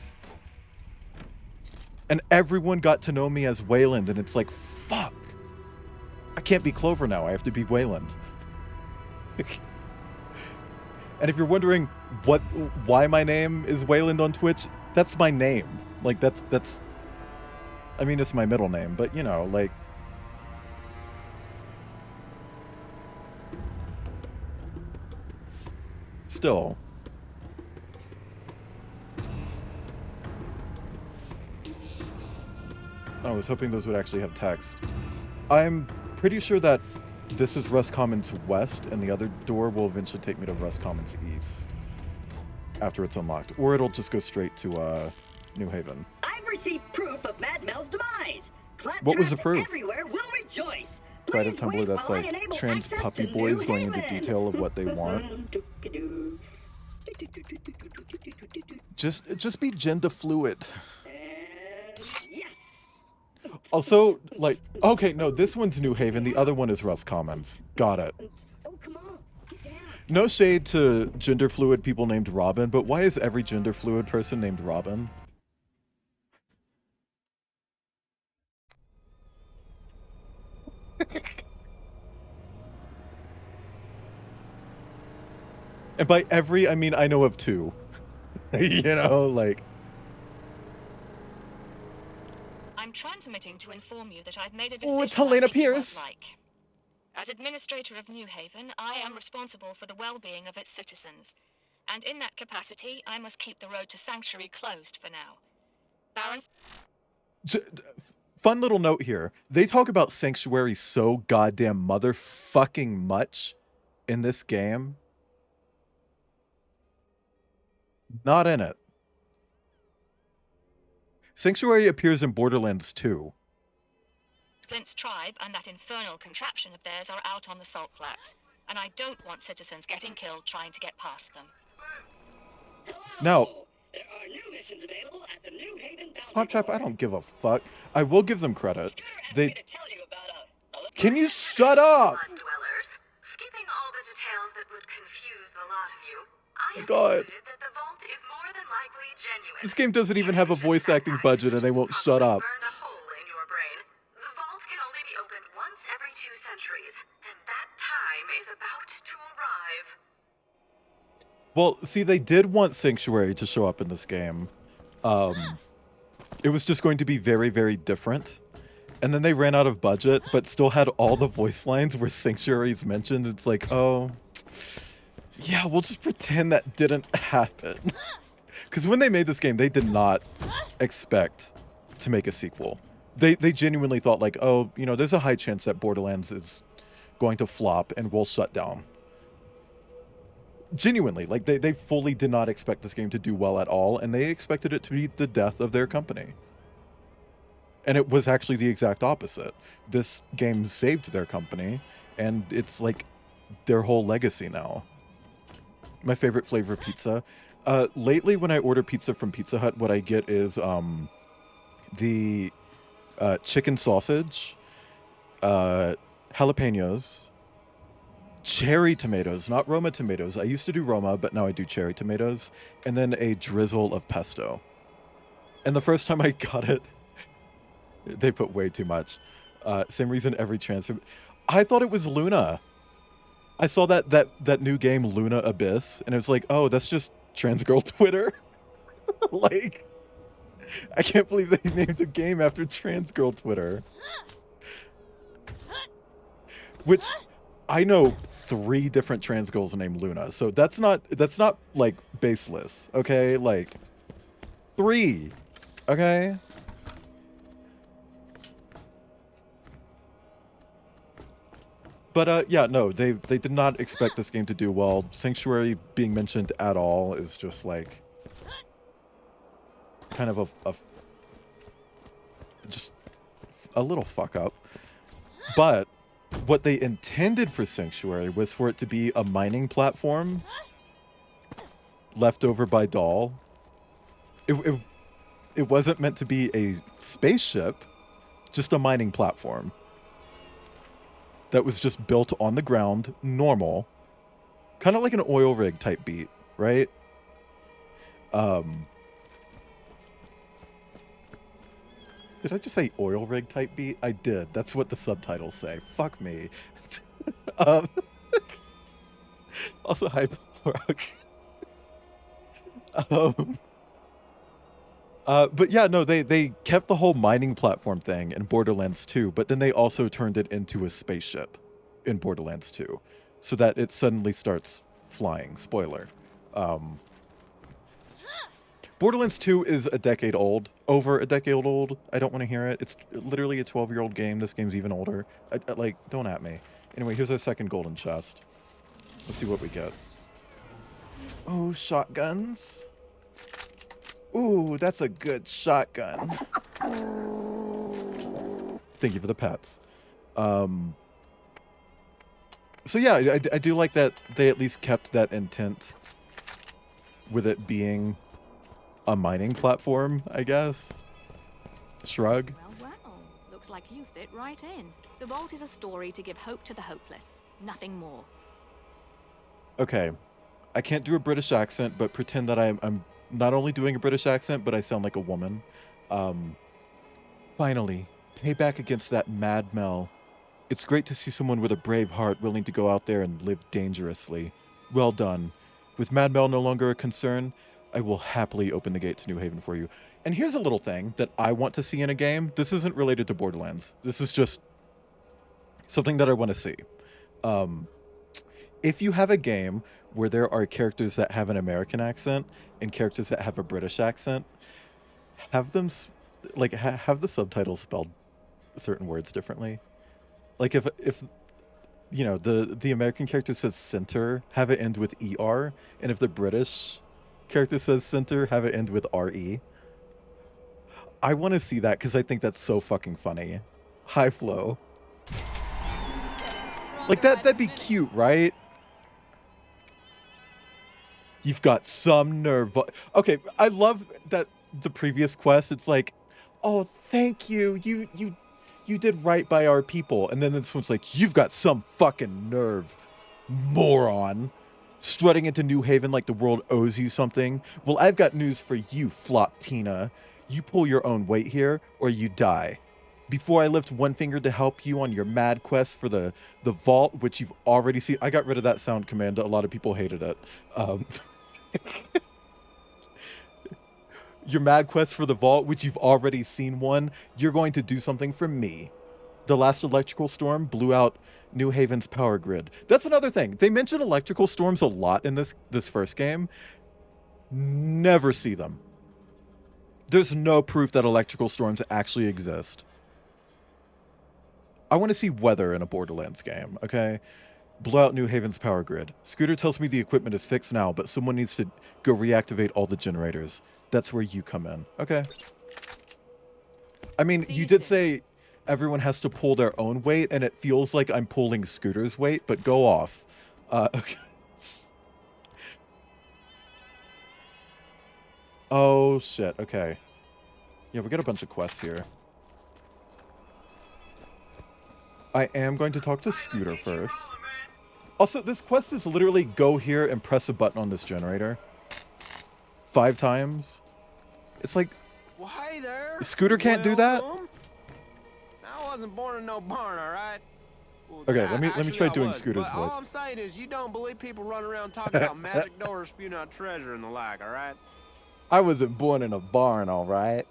And everyone got to know me as Wayland, and it's like, fuck. I can't be Clover now, I have to be Wayland. And if you're wondering why my name is Wayland on Twitch, that's my name. Like, that's I mean, it's my middle name, but you know, like, still. I was hoping those would actually have text. I'm pretty sure that this is Rust Commons West, and the other door will eventually take me to Rust Commons East after it's unlocked. Or it'll just go straight to New Haven. I've received proof of Mad Mel's demise. What was the proof? Everywhere will rejoice. Side of Tumblr that's like trans puppy boys going into detail of what they want. Just be gender fluid. Yes. Also, like, okay, no, this one's New Haven, the other one is Rust Commons. Got it. Oh, come on. Get down. No shade to gender fluid people named Robin, but why is every gender fluid person named Robin? And by every, I mean I know of two. You know, like... I'm transmitting to inform you that I've made a decision. Oh, it's Helena I think you won't Pierce. like. As administrator of New Haven, I am responsible for the well-being of its citizens. And in that capacity, I must keep the road to Sanctuary closed for now. Baron... Fun little note here. They talk about Sanctuary so goddamn motherfucking much in this game. Not in it. Sanctuary appears in Borderlands 2. Flint's tribe and that infernal contraption of theirs are out on the salt flats. And I don't want citizens getting killed trying to get past them. Now, There are new missions available at the New Haven Bounty Hotchap, I Board. don't give a fuck. I will give them credit. Scooter asked They... me to tell you about a Can you shut up? god. That the vault is more than likely genuine. This game doesn't even have a voice acting budget and they won't shut up. Burned a hole in your brain. The vault can only be opened once every 2 centuries, and that time is about to arrive. Well, see, they did want Sanctuary to show up in this game. It was just going to be very, very different. And then they ran out of budget, but still had all the voice lines where Sanctuary is mentioned. It's like, oh, yeah, we'll just pretend that didn't happen. Because when they made this game, they did not expect to make a sequel. They genuinely thought like, oh, you know, there's a high chance that Borderlands is going to flop and will shut down. Genuinely, like they fully did not expect this game to do well at all, and they expected it to be the death of their company. And it was actually the exact opposite. This game saved their company, and it's like their whole legacy now. My favorite flavor of pizza. Lately, when I order pizza from Pizza Hut, what I get is the chicken sausage, jalapenos, cherry tomatoes, not Roma tomatoes. I used to do Roma, but now I do cherry tomatoes, and then a drizzle of pesto. And the first time I got it, they put way too much. Same reason every transfer. I thought it was Luna. I saw that new game Luna Abyss, and it was like, oh, that's just trans girl Twitter. Like, I can't believe they named a game after trans girl Twitter. Which I know 3 different trans girls named Luna, so that's not like baseless, okay? Like 3, okay? But yeah, no, they did not expect this game to do well. Sanctuary being mentioned at all is just like kind of just a little fuck up. But what they intended for Sanctuary was for it to be a mining platform left over by Doll. It wasn't meant to be a spaceship, just a mining platform that was just built on the ground, normal, kind of like an oil rig type beat, right? Did I just say oil rig type beat? I did. That's what the subtitles say. Fuck me. Also, Hyperrock. But yeah, no, they kept the whole mining platform thing in Borderlands 2, but then they also turned it into a spaceship in Borderlands 2, so that it suddenly starts flying. Spoiler. Borderlands 2 is a decade old. Over a decade old. I don't want to hear it. It's literally a 12-year-old game. This game's even older. Like, don't at me. Anyway, here's our second golden chest. Let's see what we get. Oh, shotguns. Ooh, that's a good shotgun. Thank you for the pets. So yeah, I do like that they at least kept that intent with it being a mining platform, I guess. Shrug. Well, looks like you fit right in. The Vault is a story to give hope to the hopeless. Nothing more. Okay. I can't do a British accent, but pretend that I'm not only doing a British accent, but I sound like a woman. Finally, payback against that Mad Mel. It's great to see someone with a brave heart willing to go out there and live dangerously. Well done. With Mad Mel no longer a concern, I will happily open the gate to New Haven for you. And here's a little thing that I want to see in a game. This isn't related to Borderlands. This is just something that I want to see. If you have a game where there are characters that have an American accent and characters that have a British accent, have them have the subtitles spelled certain words differently. Like if you know the American character says center, have it end with ER, and if the British character says center, have it end with RE. I want to see that because I think that's so fucking funny. High flow. Like that'd be cute, right? You've got some nerve. Okay, I love that the previous quest, it's like, oh, thank you. You did right by our people. And then this one's like, you've got some fucking nerve, moron. Strutting into New Haven like the world owes you something? Well, I've got news for you, Flop Tina. You pull your own weight here, or you die. Before I lift one finger to help you on your mad quest for the vault, which you've already seen. I got rid of that sound command. A lot of people hated it. Your mad quest for the vault, which you've already seen one. You're going to do something for me. The last electrical storm blew out New Haven's power grid. That's another thing. They mention electrical storms a lot in this first game. Never see them. There's no proof that electrical storms actually exist. I want to see weather in a Borderlands game, okay? Blow out New Haven's power grid. Scooter tells me the equipment is fixed now, but someone needs to go reactivate all the generators. That's where you come in, okay? I mean, you did say everyone has to pull their own weight, and it feels like I'm pulling Scooter's weight, but go off. Okay. Oh, shit. Okay. Yeah, we got a bunch of quests here. I am going to talk to Scooter first. Also, this quest is literally go here and press a button on this generator. 5 times. It's like... Well, hey there. Scooter can't do that? I wasn't born in no barn, all right? Well, Okay, let me try doing was, Scooter's but voice. All I'm saying is you don't believe people run around talking about magic doors, spewing out treasure and the like, all right? I wasn't born in a barn, all right?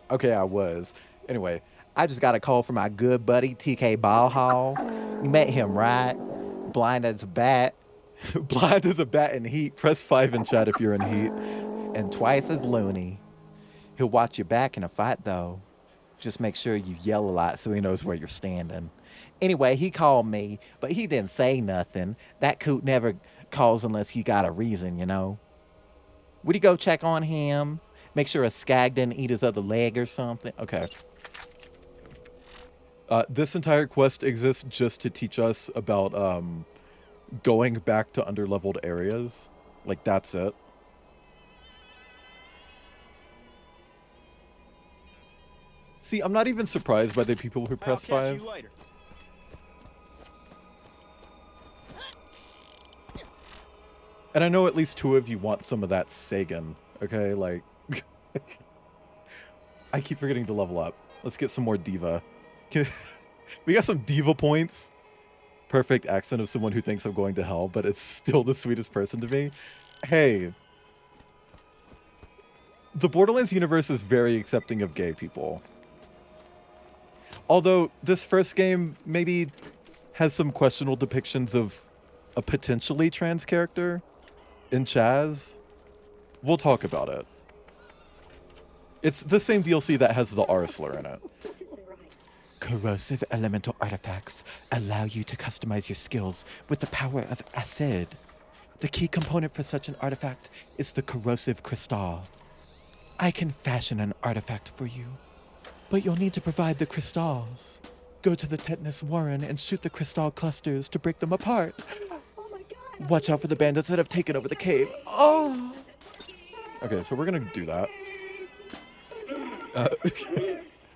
Okay, I was. Anyway, I just got a call from my good buddy, TK Ballhall. You met him, right? Blind as a bat. Blind as a bat in heat. Press 5 in chat if you're in heat. And twice as loony. He'll watch your back in a fight, though. Just make sure you yell a lot so he knows where you're standing. Anyway, he called me, but he didn't say nothing. That coot never calls unless he got a reason, you know? Would you go check on him? Make sure a skag didn't eat his other leg or something? Okay. This entire quest exists just to teach us about going back to underleveled areas. Like, that's it. See, I'm not even surprised by the people who press 5. And I know at least 2 of you want some of that Sagan, okay? Like, I keep forgetting to level up. Let's get some more diva. We got some diva points. Perfect accent of someone who thinks I'm going to hell, but it's still the sweetest person to me. Hey. The Borderlands universe is very accepting of gay people. Although this first game maybe has some questionable depictions of a potentially trans character in Chaz. We'll talk about it. It's the same DLC that has the R slur in it. Corrosive elemental artifacts allow you to customize your skills with the power of acid. The key component for such an artifact is the corrosive crystal. I can fashion an artifact for you, but you'll need to provide the crystals. Go to the Tetanus Warren and shoot the crystal clusters to break them apart. Watch out for the bandits that have taken over the cave. Oh! Okay, so we're gonna do that.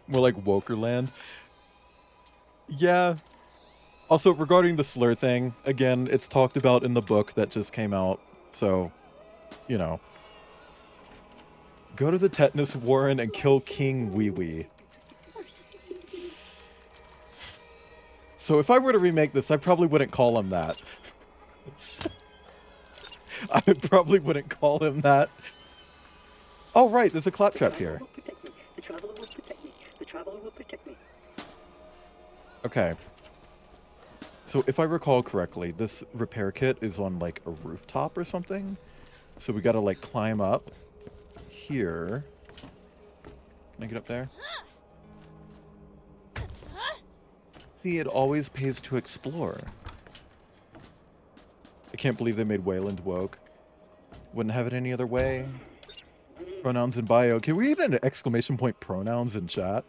More like Wokerland. Yeah. Also, regarding the slur thing, again, it's talked about in the book that just came out. So, you know. Go to the Tetanus Warren and kill King Wee Wee. So if I were to remake this, I probably wouldn't call him that. I probably wouldn't call him that. Oh, right, there's a claptrap here. The traveler will protect me. The traveler will protect me. Okay. So if I recall correctly, this repair kit is on like a rooftop or something. So we gotta like climb up here. Can I get up there? See, it always pays to explore. I can't believe they made Wayland woke. Wouldn't have it any other way. Pronouns in bio. Can we get an exclamation point pronouns in chat?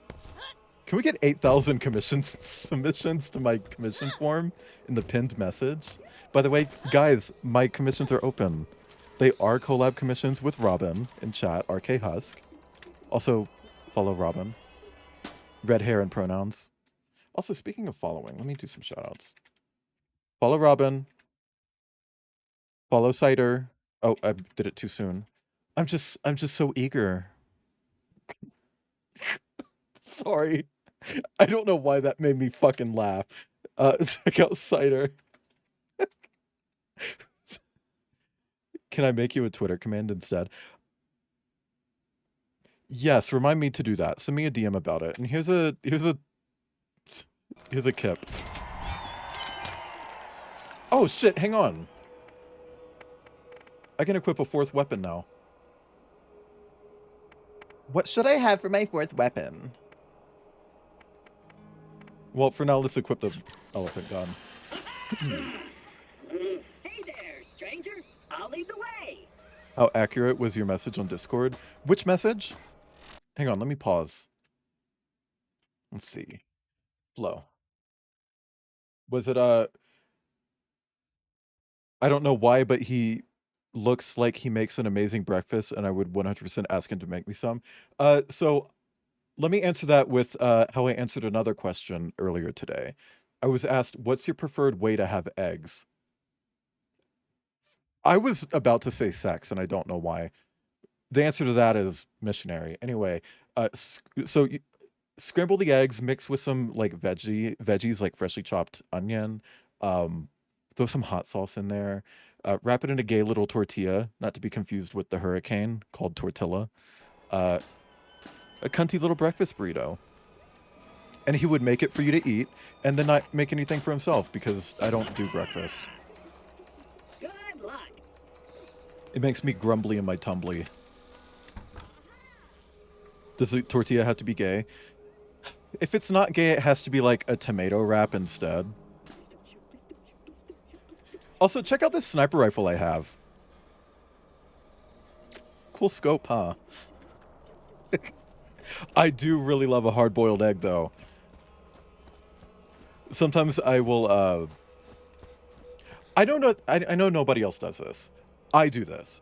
Can we get 8,000 submissions to my commission form in the pinned message? By the way, guys, my commissions are open. They are collab commissions with Robin in chat, RK Husk. Also, follow Robin. Red hair and pronouns. Also, speaking of following, let me do some shoutouts. Follow Robin. Follow Cider. Oh, I did it too soon. I'm just so eager. Sorry. I don't know why that made me fucking laugh. Check out Cider. Can I make you a Twitter command instead? Yes, remind me to do that. Send me a DM about it. And here's a kip. Oh shit, hang on. I can equip a 4th weapon now. What should I have for my 4th weapon? Well, for now, let's equip the elephant gun. Hey there, stranger. I'll lead the way. How accurate was your message on Discord? Which message? Hang on, let me pause. Let's see. Flow. Was it, I don't know why, but he looks like he makes an amazing breakfast, and I would 100% ask him to make me some. So let me answer that with how I answered another question earlier today. I was asked, what's your preferred way to have eggs? I was about to say sex, and I don't know why. The answer to that is missionary. Anyway, so you scramble the eggs, mix with some like veggies like freshly chopped onion, throw some hot sauce in there, wrap it in a gay little tortilla, not to be confused with the hurricane called tortilla, a cunty little breakfast burrito. And he would make it for you to eat, and then not make anything for himself because I don't do breakfast. Good luck. It makes me grumbly in my tumbly. Does the tortilla have to be gay? If it's not gay, it has to be like a tomato wrap instead. Also, check out this sniper rifle I have. Cool scope, huh? I do really love a hard-boiled egg, though. Sometimes I will, I don't know, I know nobody else does this. I do this.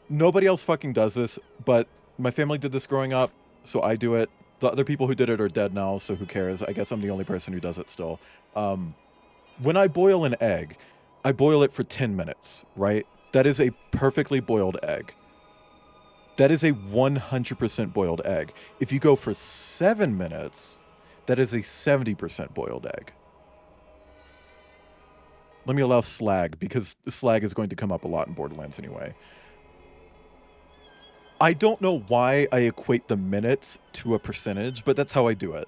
Nobody else fucking does this, but my family did this growing up, so I do it. The other people who did it are dead now, so who cares? I guess I'm the only person who does it still. When I boil an egg, I boil it for 10 minutes, right? That is a perfectly boiled egg. That is a 100% boiled egg. If you go for 7 minutes, that is a 70% boiled egg. Let me allow slag, because slag is going to come up a lot in Borderlands anyway. I don't know why I equate the minutes to a percentage, but that's how I do it.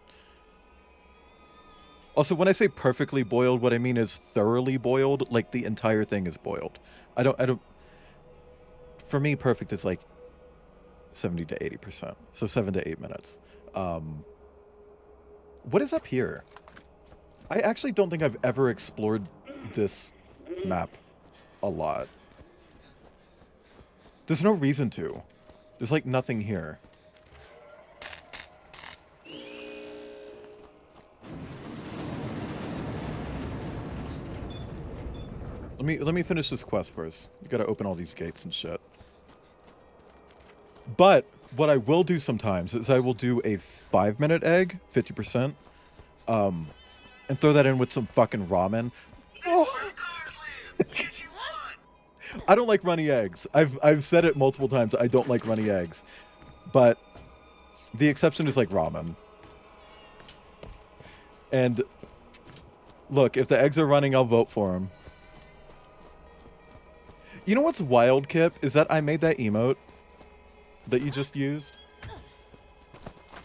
Also, when I say perfectly boiled, what I mean is thoroughly boiled, like the entire thing is boiled. I don't, for me, perfect is like 70 to 80%. So 7 to 8 minutes. What is up here? I actually don't think I've ever explored this map a lot. There's no reason to. There's like nothing here. Let me finish this quest first. You gotta open all these gates and shit. But what I will do sometimes is I will do a 5-minute egg, 50%, and throw that in with some fucking ramen. Oh. I don't like runny eggs. I've said it multiple times. I don't like runny eggs, but the exception is like ramen. And look, if the eggs are running, I'll vote for them. You know what's wild, Kip, is that I made that emote that you just used,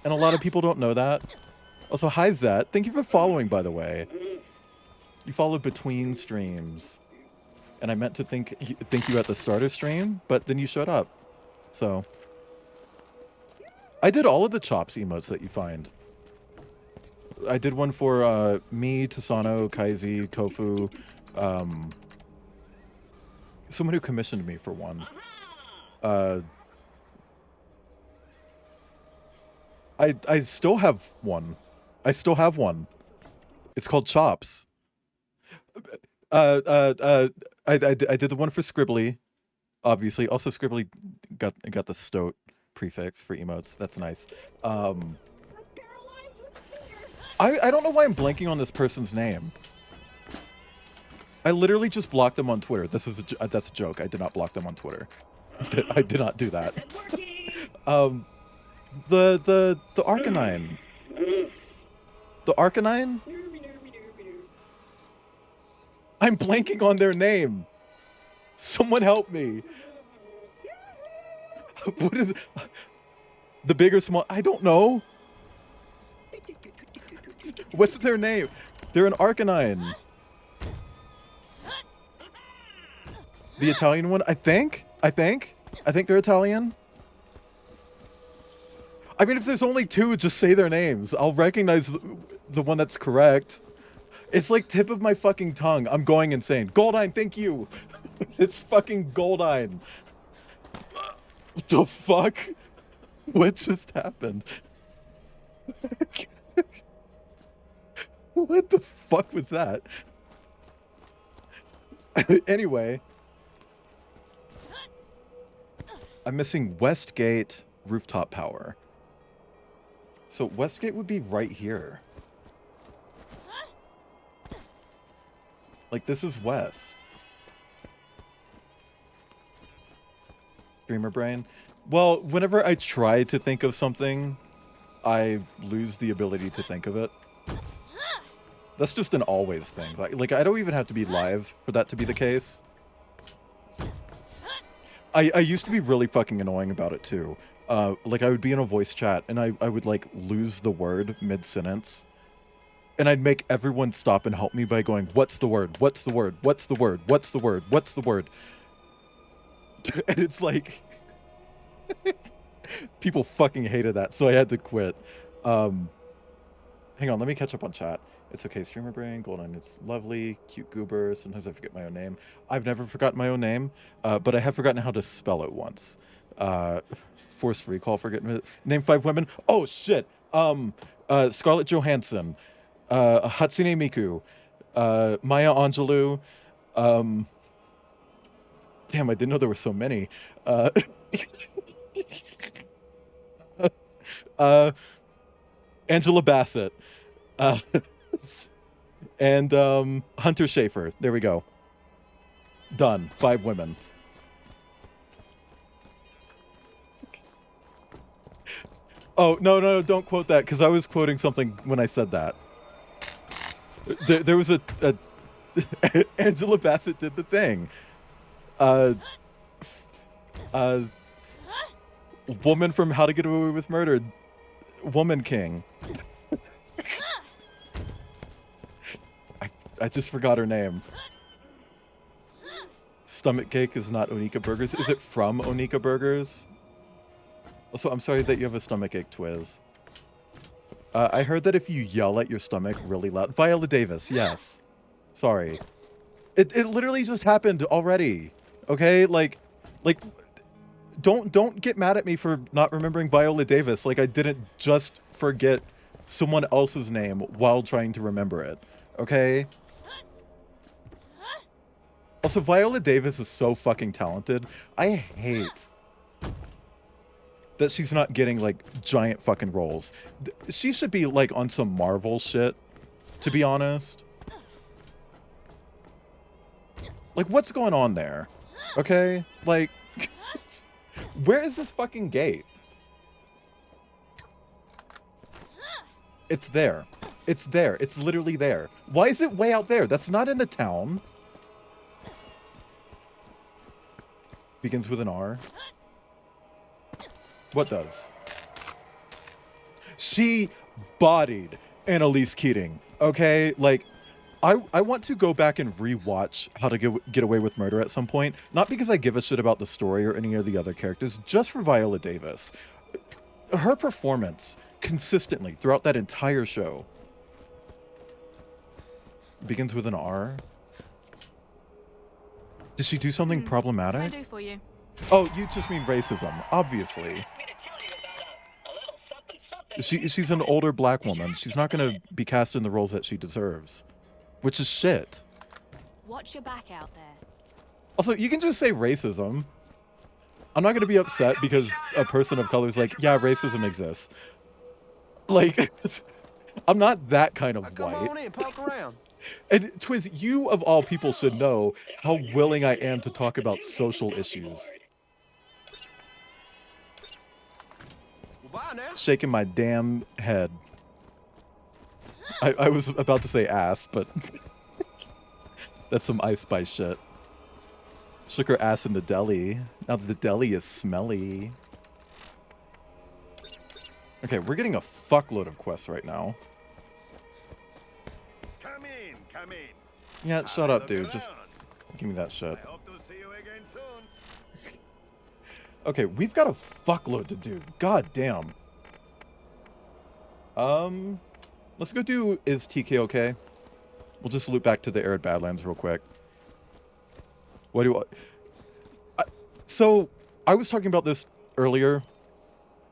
and a lot of people don't know that. Also, hi Zet. Thank you for following, by the way. You followed between streams. And I meant to thank you at the start of stream, but then you showed up. So I did all of the Chops emotes that you find. I did one for me, Tasano, Kaizi, Kofu, someone who commissioned me for one. I still have one. It's called Chops. I did the one for Scribbly, obviously. Also, Scribbly got the stoat prefix for emotes. That's nice. I don't know why I'm blanking on this person's name. I literally just blocked them on Twitter. This is that's a joke. I did not block them on Twitter. I did not do that. The Arcanine. The Arcanine? I'm blanking on their name. Someone help me. What is the big or small? I don't know. What's their name? They're an Arcanine. The Italian one? I think they're Italian. I mean, if there's only two, just say their names. I'll recognize the one that's correct. It's like tip of my fucking tongue. I'm going insane. Goldine, thank you. It's fucking Goldine. What the fuck? What just happened? What the fuck was that? Anyway. I'm missing Westgate rooftop power. So Westgate would be right here. Like, this is west. Dreamer brain. Well, whenever I try to think of something, I lose the ability to think of it. That's just an always thing. Like I don't even have to be live for that to be the case. I used to be really fucking annoying about it too. Like I would be in a voice chat and I would like lose the word mid-sentence. And I'd make everyone stop and help me by going, what's the word? What's the word? What's the word? What's the word? What's the word? And it's like... people fucking hated that, so I had to quit. Hang on, let me catch up on chat. It's okay, streamer brain, Golden, it's lovely, cute goober. Sometimes I forget my own name. I've never forgotten my own name, but I have forgotten how to spell it once. Forced recall, forgetting name 5 women. Oh shit. Scarlett Johansson, Hatsune Miku, Maya Angelou. Damn, I didn't know there were so many. Angela Bassett. And Hunter Schafer. There we go. Done. 5 women. Oh, no, don't quote that, because I was quoting something when I said that. There was a Angela Bassett did the thing. Woman from How to Get Away with Murder. Woman King. I just forgot her name. Stomach Cake is not Onika Burgers. Is it from Onika Burgers? Also, I'm sorry that you have a stomachache, Twiz. I heard that if you yell at your stomach really loud... Viola Davis, yes. Sorry. It literally just happened already. Okay? Like, don't get mad at me for not remembering Viola Davis. Like, I didn't just forget someone else's name while trying to remember it. Okay? Also, Viola Davis is so fucking talented. I hate that she's not getting, like, giant fucking roles. She should be, like, on some Marvel shit, to be honest. Like, what's going on there? Okay? Like, where is this fucking gate? It's there. It's there. It's literally there. Why is it way out there? That's not in the town. Begins with an R. What does? She bodied Annalise Keating. Okay? Like, I want to go back and rewatch How to Get Away with Murder at some point. Not because I give a shit about the story or any of the other characters, just for Viola Davis. Her performance consistently throughout that entire show. Begins with an R. Did she do something problematic? What can I do for you? Oh, you just mean racism, obviously. She's an older black woman. She's not going to be cast in the roles that she deserves. Which is shit. Watch your back out there. Also, you can just say racism. I'm not going to be upset because a person of color is like, yeah, racism exists. Like, I'm not that kind of Come white. on in, poke around. And Twiz, you of all people should know how willing I am to talk about social issues. Well, bye now. Shaking my damn head. I was about to say ass, but that's some Ice Spice shit. Shook her ass in the deli. Now the deli is smelly. Okay, we're getting a fuckload of quests right now. Come in, come in. Yeah, shut Have up, a look dude. Just around. give me that shit. I hope to see you again soon. Okay, we've got a fuckload to do. God damn. Let's go do Is TK Okay? We'll just loop back to the Arid Badlands real quick. What do so, I was talking about this earlier,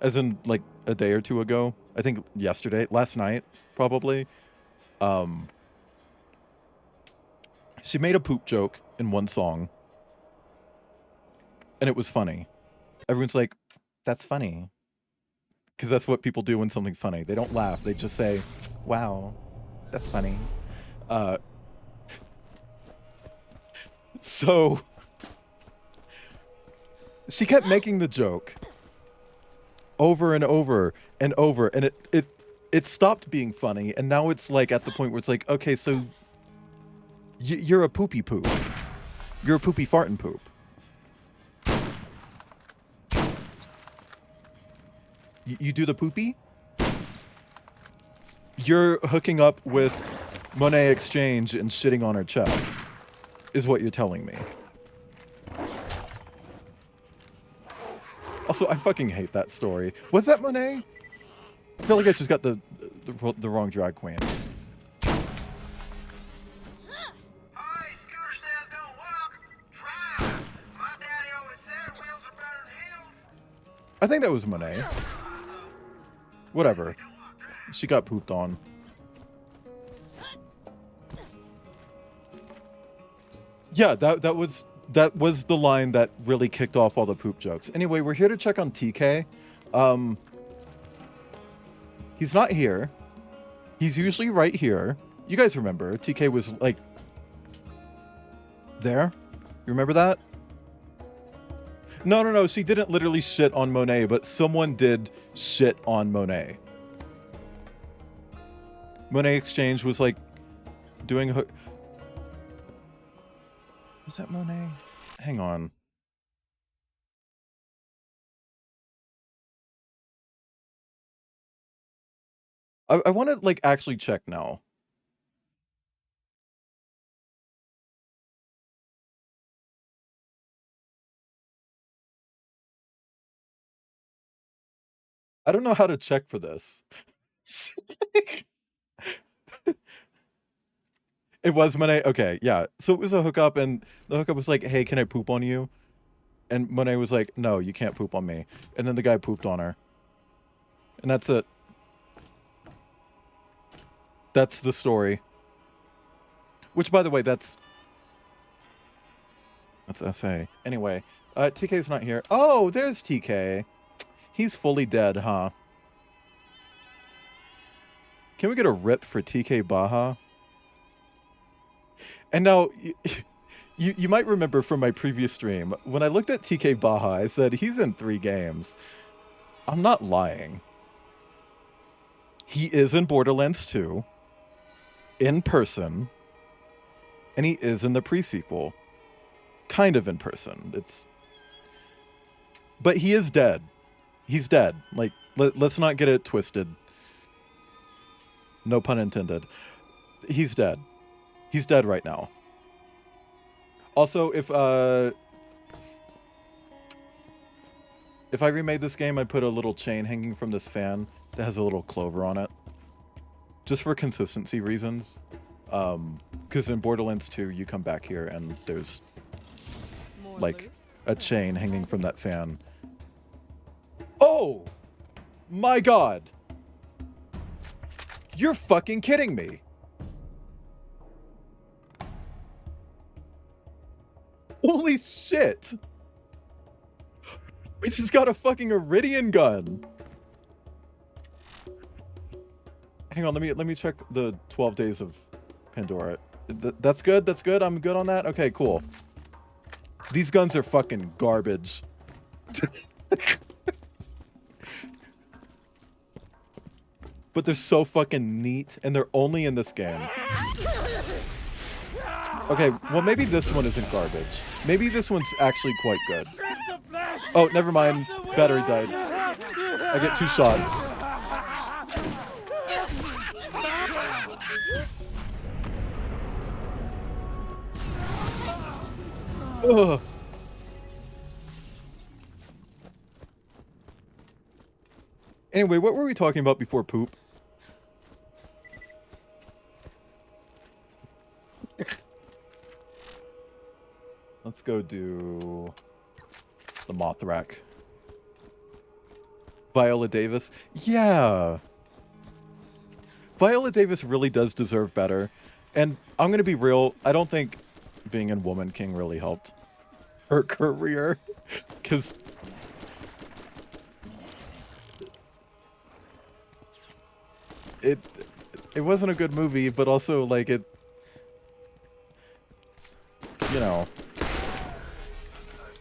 as in, like, a day or two ago. I think yesterday, last night, probably. She made a poop joke in one song, and it was funny. Everyone's like, that's funny. Because that's what people do when something's funny. They don't laugh. They just say, wow, that's funny. So, she kept making the joke over and over and over, and it stopped being funny, and now it's like at the point where it's like, okay, so you're a poopy poop. You're a poopy fartin' poop. You do the poopy? You're hooking up with Monet Exchange and shitting on her chest, is what you're telling me. Also, I fucking hate that story. Was that Monet? I feel like I just got the wrong drag queen. Hi, Scooter says don't walk. Try. My daddy always said wheels are better than heels. I think that was Monet. Whatever. She got pooped on. Yeah, that was the line that really kicked off all the poop jokes. Anyway, we're here to check on TK. He's not here. He's usually right here. You guys remember, TK was like there? You remember that? No, she didn't literally shit on Monet, but someone did shit on Monet. Monet Exchange was like doing her... Was that Monet? Hang on. I want to like actually check now. I don't know how to check for this. It was Monet? Okay, yeah. So it was a hookup, and the hookup was like, hey, can I poop on you? And Monet was like, no, you can't poop on me. And then the guy pooped on her. And that's it. That's the story. Which, by the way, that's SA. Anyway, TK's not here. Oh, there's TK. He's fully dead, huh? Can we get a rip for TK Baja? And now, you might remember from my previous stream, when I looked at TK Baja, I said, he's in 3 games. I'm not lying. He is in Borderlands 2, in person, and he is in the pre-sequel. Kind of in person. But he is dead. He's dead. Like, let's not get it twisted. No pun intended. He's dead. He's dead right now. Also, if I remade this game, I'd put a little chain hanging from this fan that has a little clover on it. Just for consistency reasons. Because in Borderlands 2, you come back here and there's like a chain hanging from that fan. Oh! My god! You're fucking kidding me! Holy shit! We just got a fucking Iridian gun! Hang on, let me check the 12 days of Pandora. That's good. That's good. I'm good on that. Okay, cool. These guns are fucking garbage. But they're so fucking neat, and they're only in this game. Okay, well maybe this one isn't garbage. Maybe this one's actually quite good. Oh, never mind. Battery died. I get 2 shots. Ugh. Anyway, what were we talking about before poop? Let's go do the moth rack. Viola Davis. Yeah. Viola Davis really does deserve better. And I'm going to be real. I don't think being in Woman King really helped her career. Because it wasn't a good movie, but also, like, it... You know...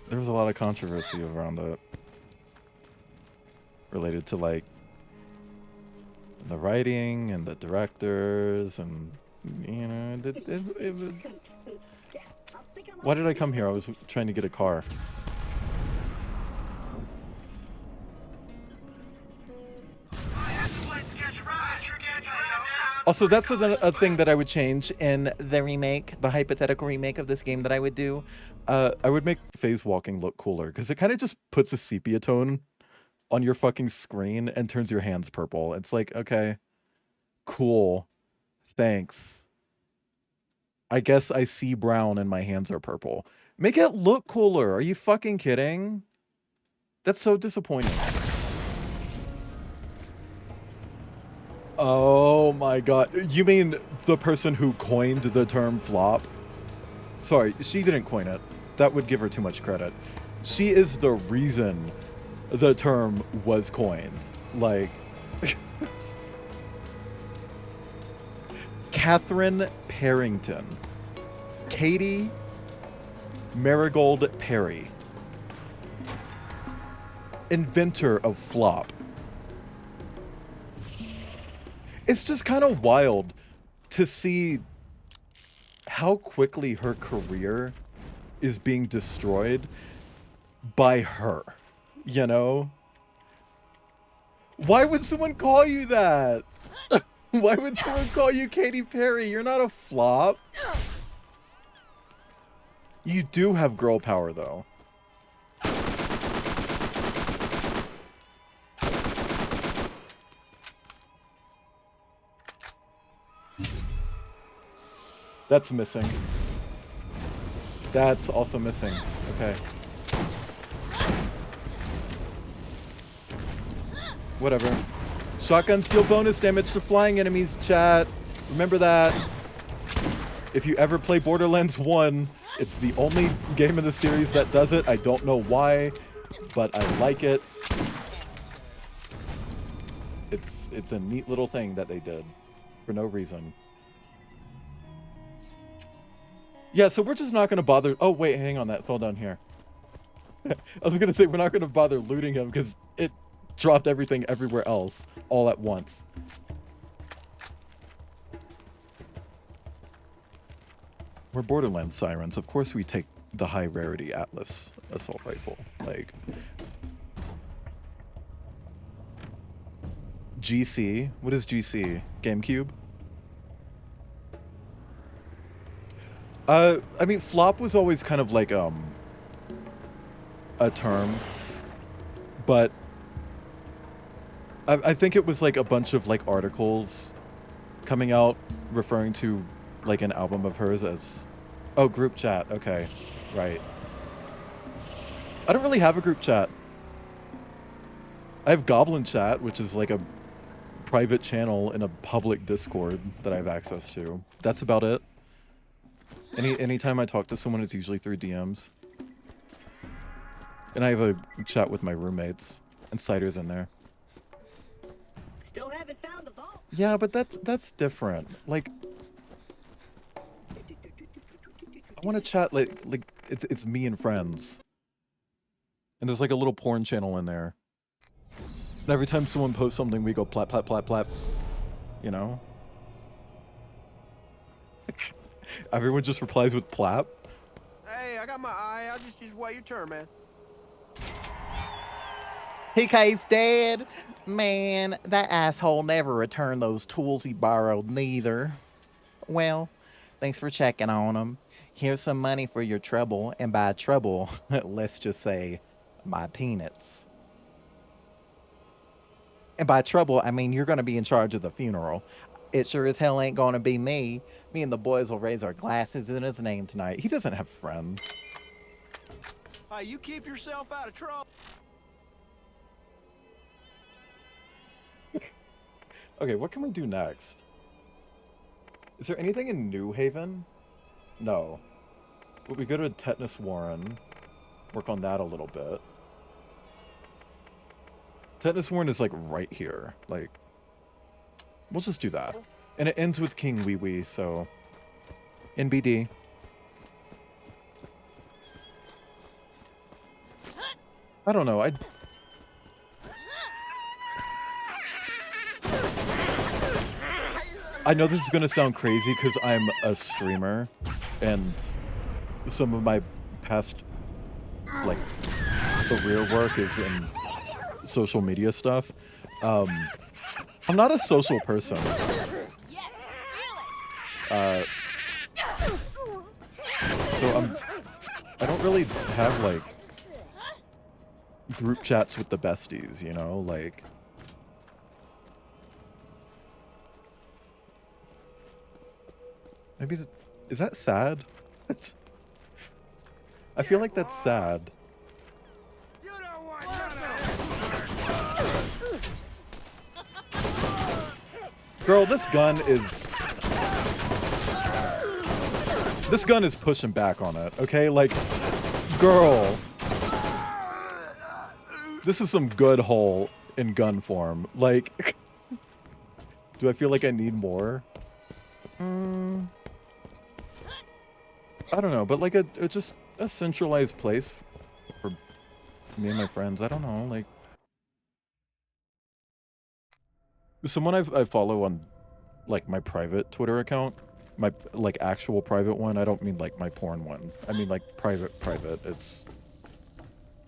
There was a lot of controversy around it. Related to, like, the writing and the directors and, you know, it was... Why did I come here? I was trying to get a car. Also, that's a thing that I would change in the remake, the hypothetical remake of this game that I would do. I would make phase walking look cooler, because it kind of just puts a sepia tone on your fucking screen and turns your hands purple. It's like, okay, cool, thanks. I guess I see brown and my hands are purple. Make it look cooler. Are you fucking kidding? That's so disappointing. Oh my god. You mean the person who coined the term flop? Sorry, she didn't coin it. That would give her too much credit. She is the reason the term was coined. Like... Catherine Parrington. Katie Marigold Perry. Inventor of flop. It's just kind of wild to see how quickly her career is being destroyed by her, you know? Why would someone call you that? Why would someone call you Katy Perry? You're not a flop. You do have girl power, though. That's missing. That's also missing. Okay. Whatever. Shotguns deal bonus damage to flying enemies, chat. Remember that. If you ever play Borderlands 1, it's the only game in the series that does it. I don't know why, but I like it. It's a neat little thing that they did for no reason. Yeah, so we're just not going to bother... Oh, wait, hang on, that fell down here. I was going to say we're not going to bother looting him because it dropped everything everywhere else all at once. We're Borderlands sirens. Of course we take the high rarity Atlas assault rifle. Like... GC? What is GC? GameCube? I mean, flop was always kind of like, a term, but I think it was like a bunch of like articles coming out referring to like an album of hers as, oh, group chat. Okay. Right. I don't really have a group chat. I have Goblin Chat, which is like a private channel in a public Discord that I have access to. That's about it. Anytime I talk to someone, it's usually through DMs. And I have a chat with my roommates, and Cider's in there. Still haven't found the vault. Yeah, but that's different. Like, I want to chat like it's me and friends. And there's like a little porn channel in there. And every time someone posts something, we go plap, plap, plap, plap. You know? Everyone just replies with plap. Hey, I got my eye. I'll just wait your turn, man. TK's dead. Man, that asshole never returned those tools he borrowed neither. Well, thanks for checking on him. Here's some money for your trouble, and by trouble, let's just say my peanuts. And by trouble, I mean you're going to be in charge of the funeral. It sure as hell ain't going to be me. Me and the boys will raise our glasses in his name tonight. He doesn't have friends. Hey, you keep yourself out of trouble. Okay, what can we do next? Is there anything in New Haven? No. But we go to Tetanus Warren. Work on that a little bit. Tetanus Warren is like right here. Like, we'll just do that. And it ends with King Wee Wee, so... NBD. I don't know, I know this is gonna sound crazy because I'm a streamer, and some of my past, like, career work is in social media stuff. I'm not a social person. So I don't really have, like, group chats with the besties, you know, like... Maybe, is that sad? I feel like that's sad. Girl, this gun is pushing back on it, okay? Like, girl. This is some good hole in gun form. Like, do I feel like I need more? I don't know, but like just a centralized place for me and my friends. I don't know, like... Someone I follow on, like, my private Twitter account, my, like, actual private one. I don't mean, like, my porn one. I mean, like, private. It's...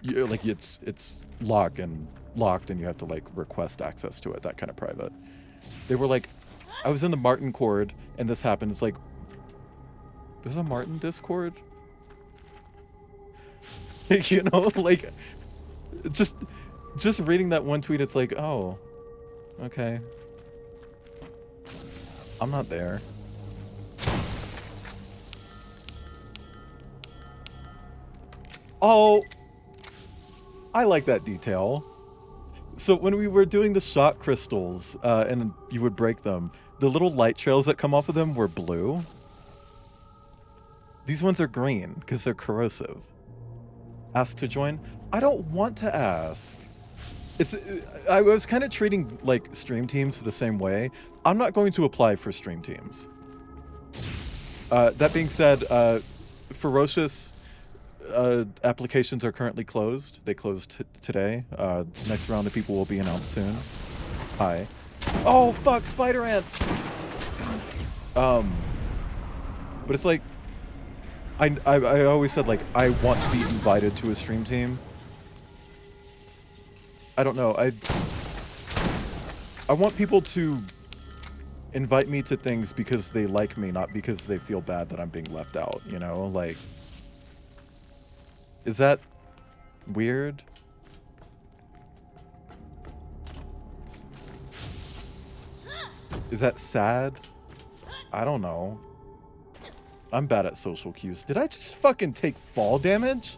like, it's locked and you have to, like, request access to it, that kind of private. They were like, I was in the Martin Cord, and this happened. It's like, there's a Martin Discord? You know, like, just reading that one tweet, it's like, oh, okay. I'm not there. Oh, I like that detail. So when we were doing the shot crystals, and you would break them, the little light trails that come off of them were blue. These ones are green because they're corrosive. Ask to join? I don't want to ask. I was kind of treating, like, stream teams the same way. I'm not going to apply for stream teams. That being said, Ferocious applications are currently closed. They closed today. Next round of people will be announced soon. Hi. Oh, fuck, spider ants! But it's like, I always said, like, I want to be invited to a stream team. I don't know, I want people to invite me to things because they like me, not because they feel bad that I'm being left out, you know? Like, is that weird? Is that sad? I don't know. I'm bad at social cues. Did I just fucking take fall damage?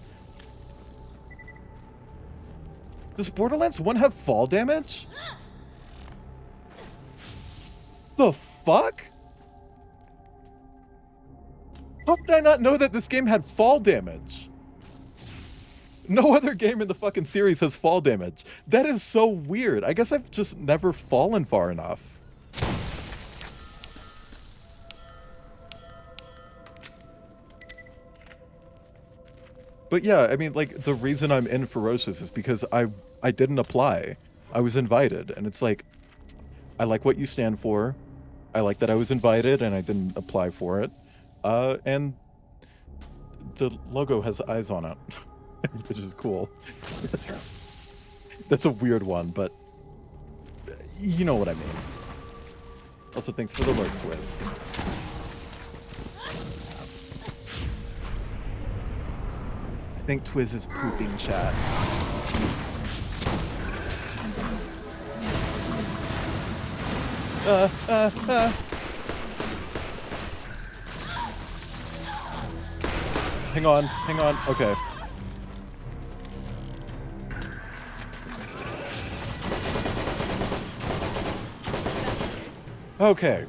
Does Borderlands 1 have fall damage? The fuck? How did I not know that this game had fall damage? No other game in the fucking series has fall damage. That is so weird. I guess I've just never fallen far enough. But yeah, I mean, like, the reason I'm in Ferocious is because I didn't apply. I was invited, and it's like, I like what you stand for. I like that I was invited and I didn't apply for it. And the logo has eyes on it, which is cool. That's a weird one, but you know what I mean. Also, thanks for the lurk quiz. I think Twiz is pooping, chat. Hang on, hang on. Okay. Okay.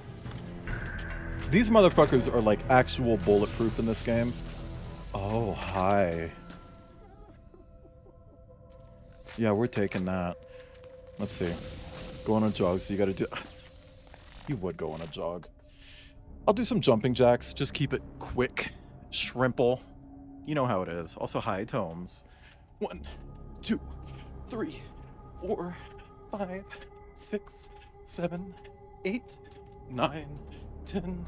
These motherfuckers are like actual bulletproof in this game. Oh, hi. Yeah, we're taking that. Let's see. Go on a jog, so you gotta do... You would go on a jog. I'll do some jumping jacks. Just keep it quick. Shrimple. You know how it is. Also, hi, Tomes. 1, 2, 3, 4, 5, 6, 7, 8, 9, 10,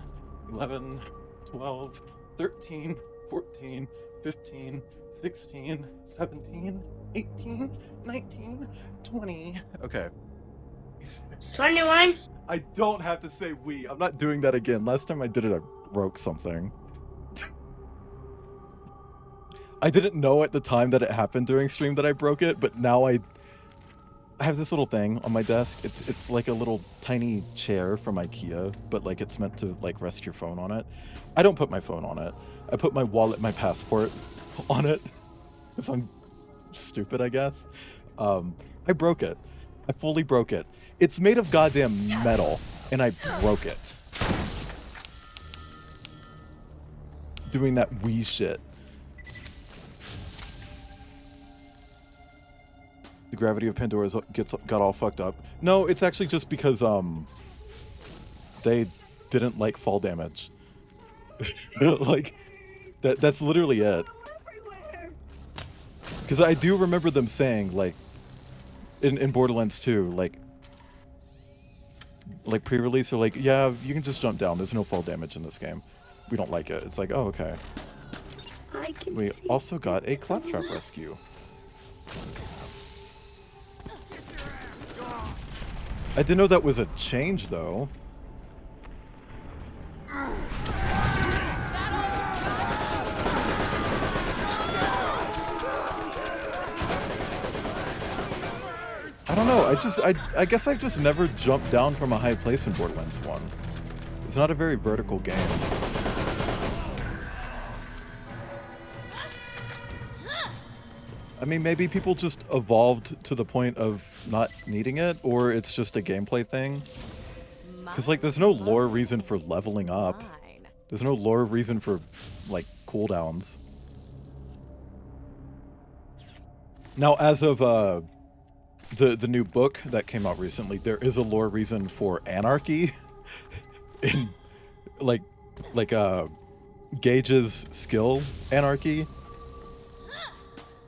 11, 12, 13, 14, 15, 16, 17, 18, 19, 20. Okay. 21. I don't have to say we. I'm not doing that again. Last time I did it, I broke something. I didn't know at the time that it happened during stream that I broke it, but now I have this little thing on my desk. It's like a little tiny chair from IKEA, but like it's meant to like rest your phone on it. I don't put my phone on it. I put my wallet, my passport on it. Because I'm stupid, I guess. I broke it. I fully broke it. It's made of goddamn metal, and I broke it. Doing that Wii shit. The gravity of Pandora's got all fucked up. No, it's actually just because they didn't like fall damage. Like that's literally it. Because I do remember them saying like in Borderlands 2, like pre-release, they're like, yeah, you can just jump down. There's no fall damage in this game. We don't like it. It's like, oh, okay. We also got a claptrap rescue. I didn't know that was a change, though. I don't know. I guess I just never jumped down from a high place in Borderlands 1. It's not a very vertical game. I mean, maybe people just evolved to the point of not needing it, or it's just a gameplay thing. Because, like, there's no lore reason for leveling up. There's no lore reason for, like, cooldowns. Now, as of, the new book that came out recently, there is a lore reason for anarchy. In, like, Gage's skill anarchy.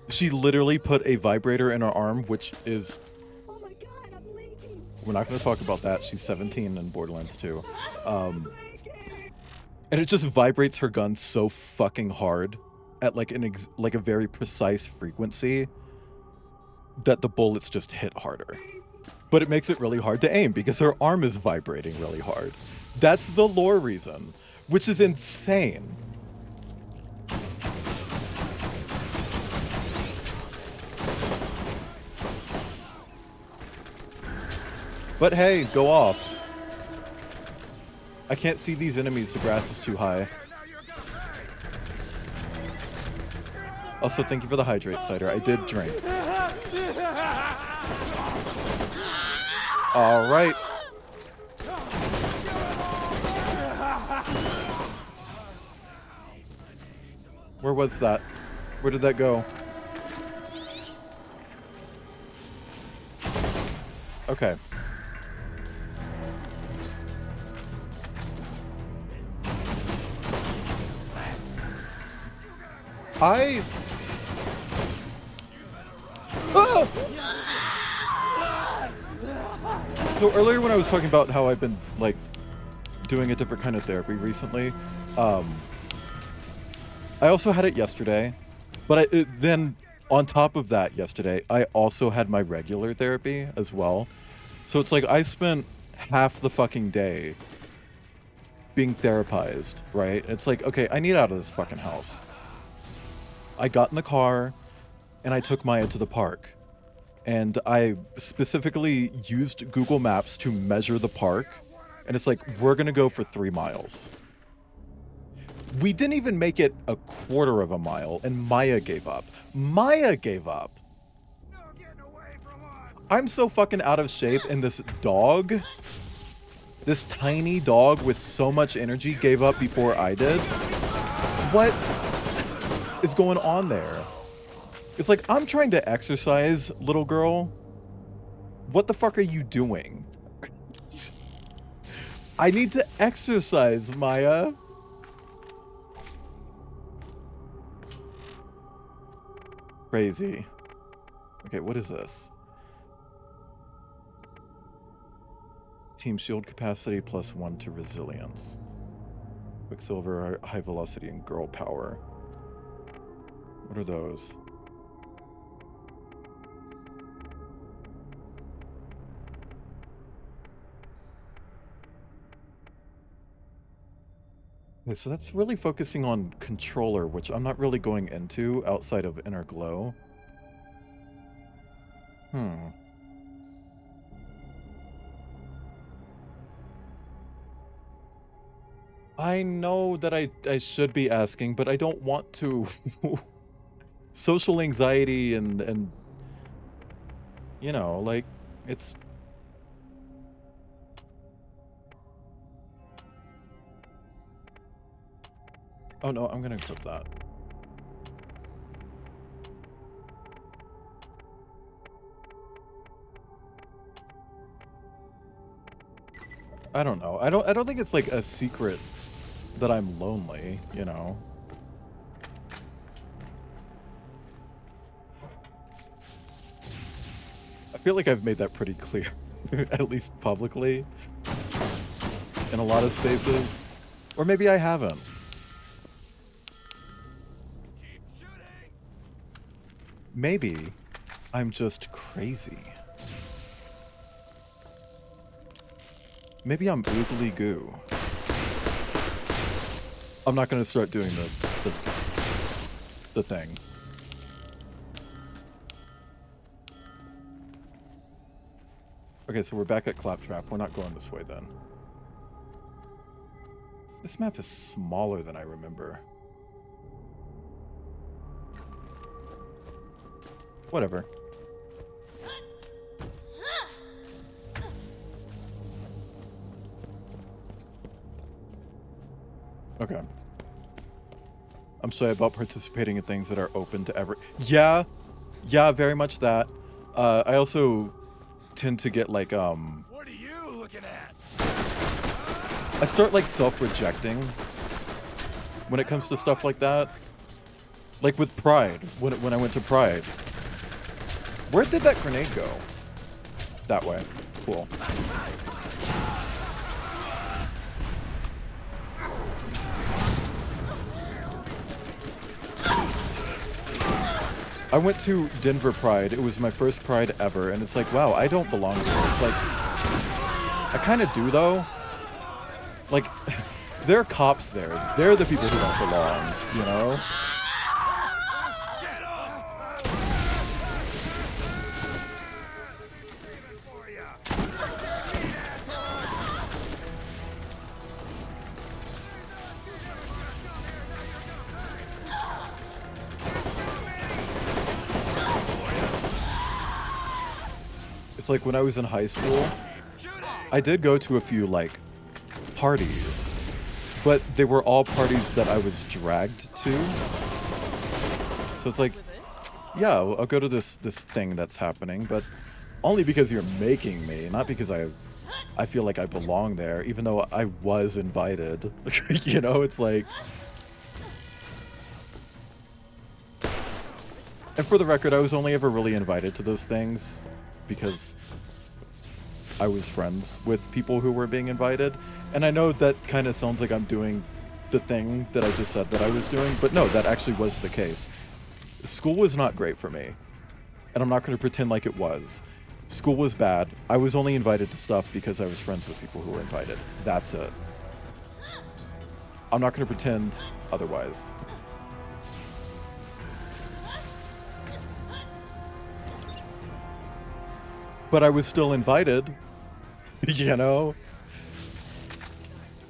She literally put a vibrator in her arm, which is... Oh my god, I'm leaking. We're not going to talk about that. She's 17 in Borderlands 2. And it just vibrates her gun so fucking hard at like a very precise frequency that the bullets just hit harder. But it makes it really hard to aim because her arm is vibrating really hard. That's the lore reason, which is insane. But hey, go off. I can't see these enemies, the grass is too high. Also, thank you for the hydrate, Cider. I did drink. Alright. Where was that? Where did that go? Okay. So earlier when I was talking about how I've been like doing a different kind of therapy recently, I also had it yesterday, but then on top of that yesterday, I also had my regular therapy as well. So it's like I spent half the fucking day being therapized, right? It's like, okay, I need out of this fucking house. I got in the car and I took Maya to the park. And I specifically used Google Maps to measure the park. And it's like, we're going to go for 3 miles. We didn't even make it a quarter of a mile, and Maya gave up. Maya gave up. I'm so fucking out of shape, and this dog, this tiny dog with so much energy, gave up before I did. What is going on there? It's like, I'm trying to exercise, little girl. What the fuck are you doing? I need to exercise, Maya. Crazy. Okay, what is this? Team shield capacity +1 to resilience. Quicksilver, high velocity, and girl power. What are those? Okay, so that's really focusing on controller, which I'm not really going into outside of Inner Glow. I know that I should be asking, but I don't want to. Social anxiety and you know, like, it's... Oh no, I'm gonna equip that. I don't know. I don't think it's like a secret that I'm lonely, you know. I feel like I've made that pretty clear, at least publicly, in a lot of spaces. Or maybe I haven't. Maybe I'm just crazy. Maybe I'm oogly goo. I'm not gonna start doing the thing. Okay, so we're back at Claptrap. We're not going this way then. This map is smaller than I remember. Whatever. Okay. I'm sorry about participating in things that are open to every... Yeah, very much that. I also tend to get like, What are you looking at? I start like self-rejecting when it comes to stuff like that. Like with Pride, when I went to Pride. Where did that grenade go? That way. Cool. I went to Denver Pride. It was my first Pride ever, and it's like, wow, I don't belong here. It's like, I kind of do though. Like, there are cops there. They're the people who don't belong, you know? It's like when I was in high school, I did go to a few, like, parties, but they were all parties that I was dragged to. So it's like, yeah, I'll go to this thing that's happening, but only because you're making me, not because I feel like I belong there, even though I was invited. You know, it's like... And for the record, I was only ever really invited to those things because I was friends with people who were being invited. And I know that kind of sounds like I'm doing the thing that I just said that I was doing, but no, that actually was the case. School was not great for me, and I'm not going to pretend like it was. School was bad. I was only invited to stuff because I was friends with people who were invited. That's it. I'm not going to pretend otherwise. But I was still invited, you know?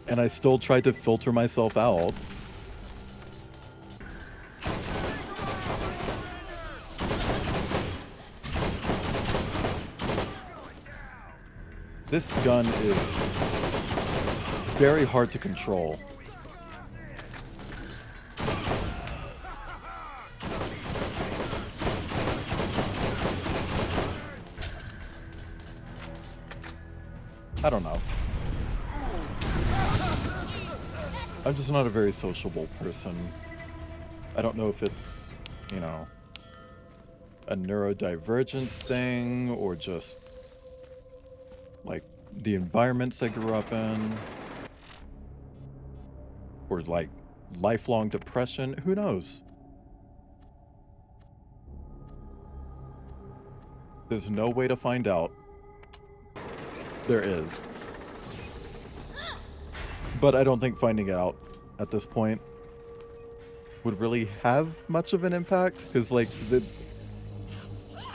And I still tried to filter myself out. This gun is very hard to control. I don't know. I'm just not a very sociable person. I don't know if it's, you know, a neurodivergence thing or just like the environments I grew up in, or like lifelong depression. Who knows? There's no way to find out. There is. But I don't think finding it out at this point would really have much of an impact, because like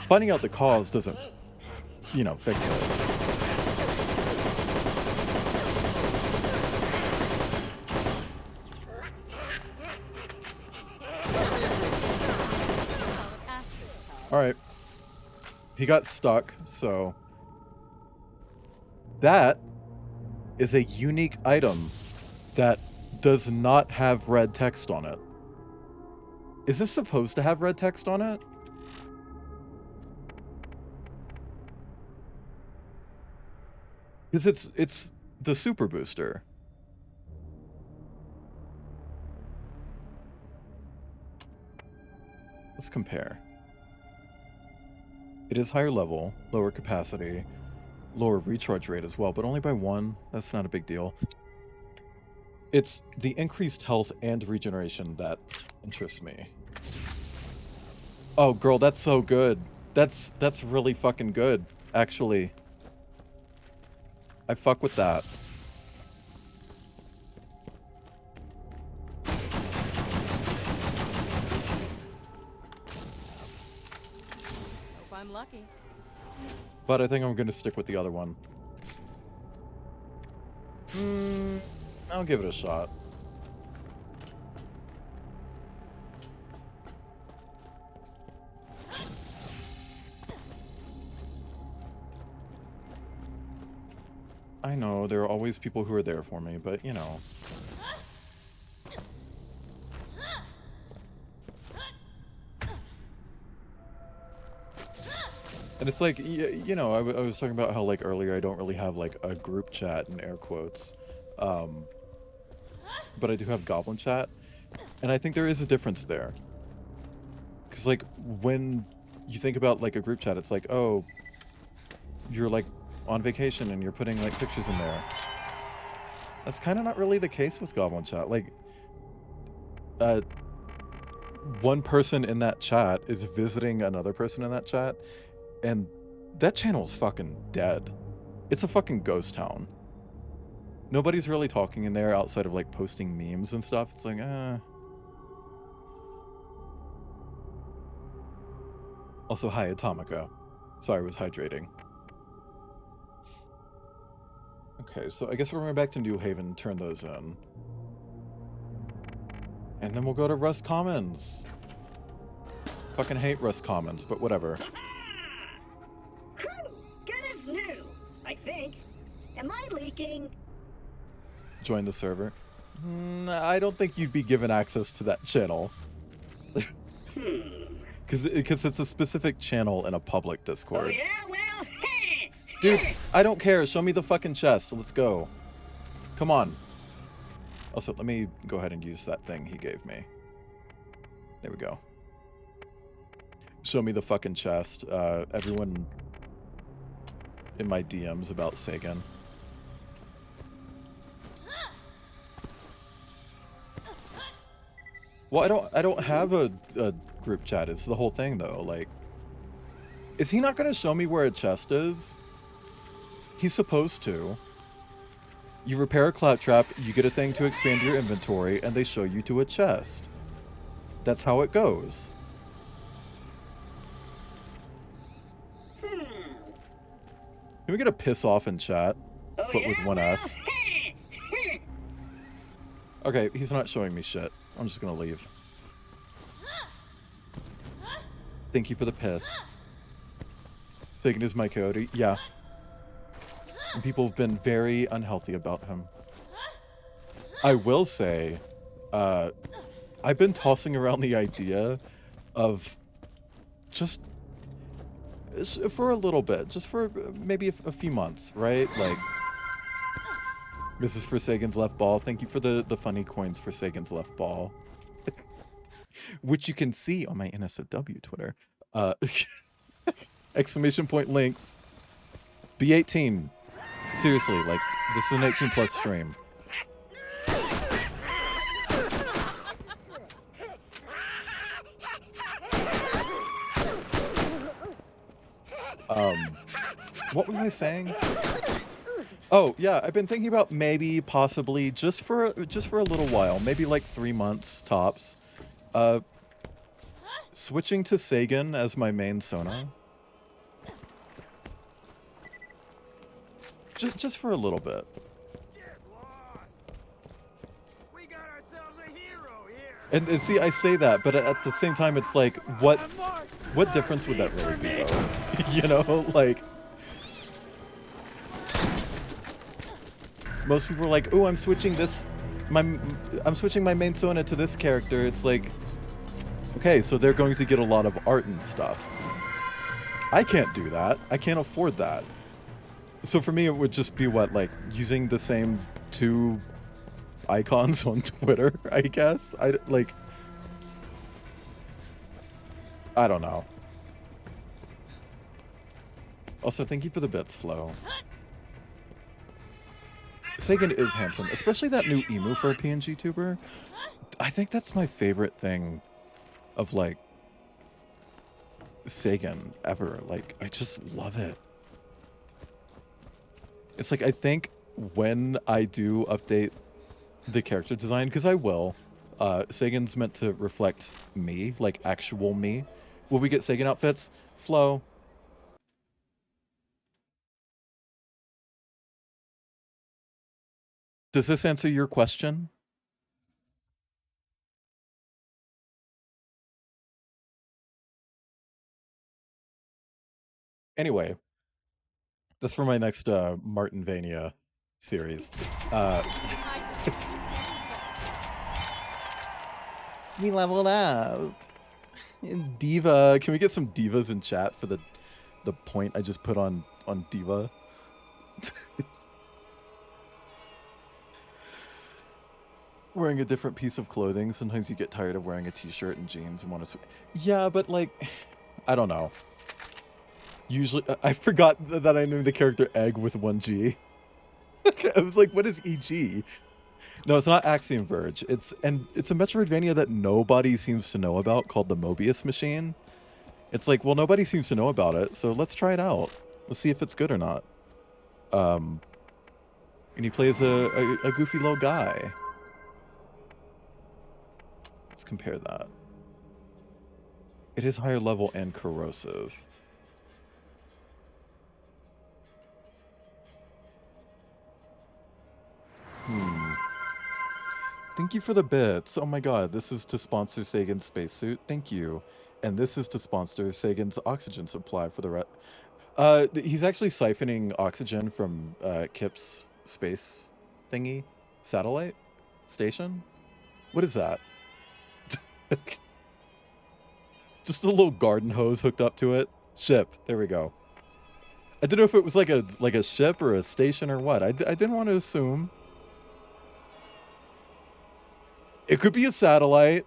finding out the cause doesn't, you know, fix it. Alright. He got stuck, so... That is a unique item that does not have red text on it. Is this supposed to have red text on it? Because it's the super booster. Let's compare. It is higher level, lower capacity, lower recharge rate as well, but only by 1. That's not a big deal. It's the increased health and regeneration that interests me. Oh, girl, that's so good. That's really fucking good, actually. I fuck with that. Hope I'm lucky. But I think I'm going to stick with the other one. I'll give it a shot. I know, there are always people who are there for me, but, you know. And it's like, you know, I was talking about how, like, earlier I don't really have, like, a group chat in air quotes. But I do have Goblin chat. And I think there is a difference there. Because, like, when you think about, like, a group chat, it's like, oh, you're, like, on vacation and you're putting, like, pictures in there. That's kind of not really the case with Goblin chat. Like, one person in that chat is visiting another person in that chat. And that channel is fucking dead. It's a fucking ghost town. Nobody's really talking in there outside of, like, posting memes and stuff. It's like, Also, hi, Atomica. Sorry, I was hydrating. Okay, so I guess we're going back to New Haven and turn those in. And then we'll go to Rust Commons. Fucking hate Rust Commons, but whatever. Good as new, I think. Am I leaking? Join the server. I don't think you'd be given access to that channel. Because it's a specific channel in a public Discord. Oh yeah, well, Dude, I don't care. Show me the fucking chest. Let's go. Come on. Also, let me go ahead and use that thing he gave me. There we go. show me the fucking chest. Everyone in my DMs about Sagan. Well, I don't have a group chat. It's the whole thing though. Like, is he not gonna show me where a chest is? He's supposed to. You repair a claptrap, you get a thing to expand your inventory, and they show you to a chest. That's how it goes. Can we get a piss off in chat? But with one S. Okay, he's not showing me shit. I'm just gonna leave. Thank you for the piss. Sagan is my coyote. Yeah. And people have been very unhealthy about him. I will say, I've been tossing around the idea of just for a little bit, just for maybe a few months, right? Like, this is for Sagan's left ball. Thank you for the funny coins for Sagan's left ball. Which you can see on my NSFW Twitter. Exclamation point links. B18. Seriously, like, this is an 18+ stream. What was I saying? Oh, yeah, I've been thinking about maybe, possibly, just for a little while, maybe like 3 months tops, switching to Sagan as my main Sona. Just for a little bit. We got ourselves a hero here. And see, I say that, but at the same time, it's like, what difference would that really be, though? You know, like, most people are like, "Oh, I'm switching my main Sona to this character." It's like, okay, so they're going to get a lot of art and stuff. I can't do that. I can't afford that. So for me, it would just be what, like, using the same 2 icons on Twitter, I guess. I don't know. Also, thank you for the bits, Flo. Sagan is handsome, especially that new emu for a PNG tuber. I think that's my favorite thing of, like, Sagan ever. Like, I just love it. It's like, I think when I do update the character design, because I will, Sagan's meant to reflect me, like actual me. Will we get Sagan outfits? Flo. Does this answer your question? Anyway, that's for my next Martin Vania series. We leveled up. Diva. Can we get some divas in chat for the point I just put on Diva? Wearing a different piece of clothing. Sometimes you get tired of wearing a t-shirt and jeans and want to yeah, but like, I don't know. Usually, I forgot that I named the character Egg with 1 G. I was like, what is EG? No, it's not Axiom Verge. It's a Metroidvania that nobody seems to know about called the Mobius Machine. It's like, well, nobody seems to know about it, so let's try it out. Let's see if it's good or not. And he plays a goofy little guy. Let's compare that. It is higher level and corrosive. Thank you for the bits. Oh my god, this is to sponsor Sagan's spacesuit. Thank you. And this is to sponsor Sagan's oxygen supply for the he's actually siphoning oxygen from Kip's space thingy satellite station. What is that? Just a little garden hose hooked up to it. Ship. There we go. I didn't know if it was like a ship or a station or what. I didn't want to assume. It could be a satellite.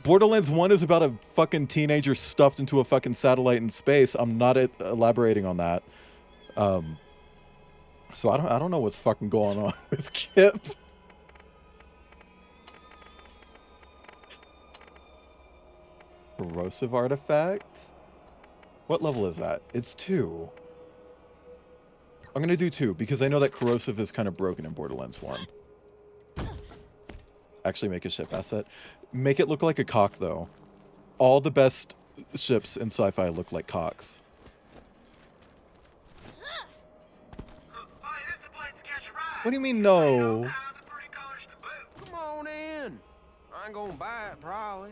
Borderlands 1 is about a fucking teenager stuffed into a fucking satellite in space. I'm not elaborating on that. So I don't know what's fucking going on with Kip. Corrosive artifact? What level is that? It's 2. I'm gonna do 2 because I know that corrosive is kind of broken in Borderlands 1. Actually make a ship asset. Make it look like a cock though. All the best ships in sci-fi look like cocks. What do you mean no? Come on in. I ain't gonna buy it, probably.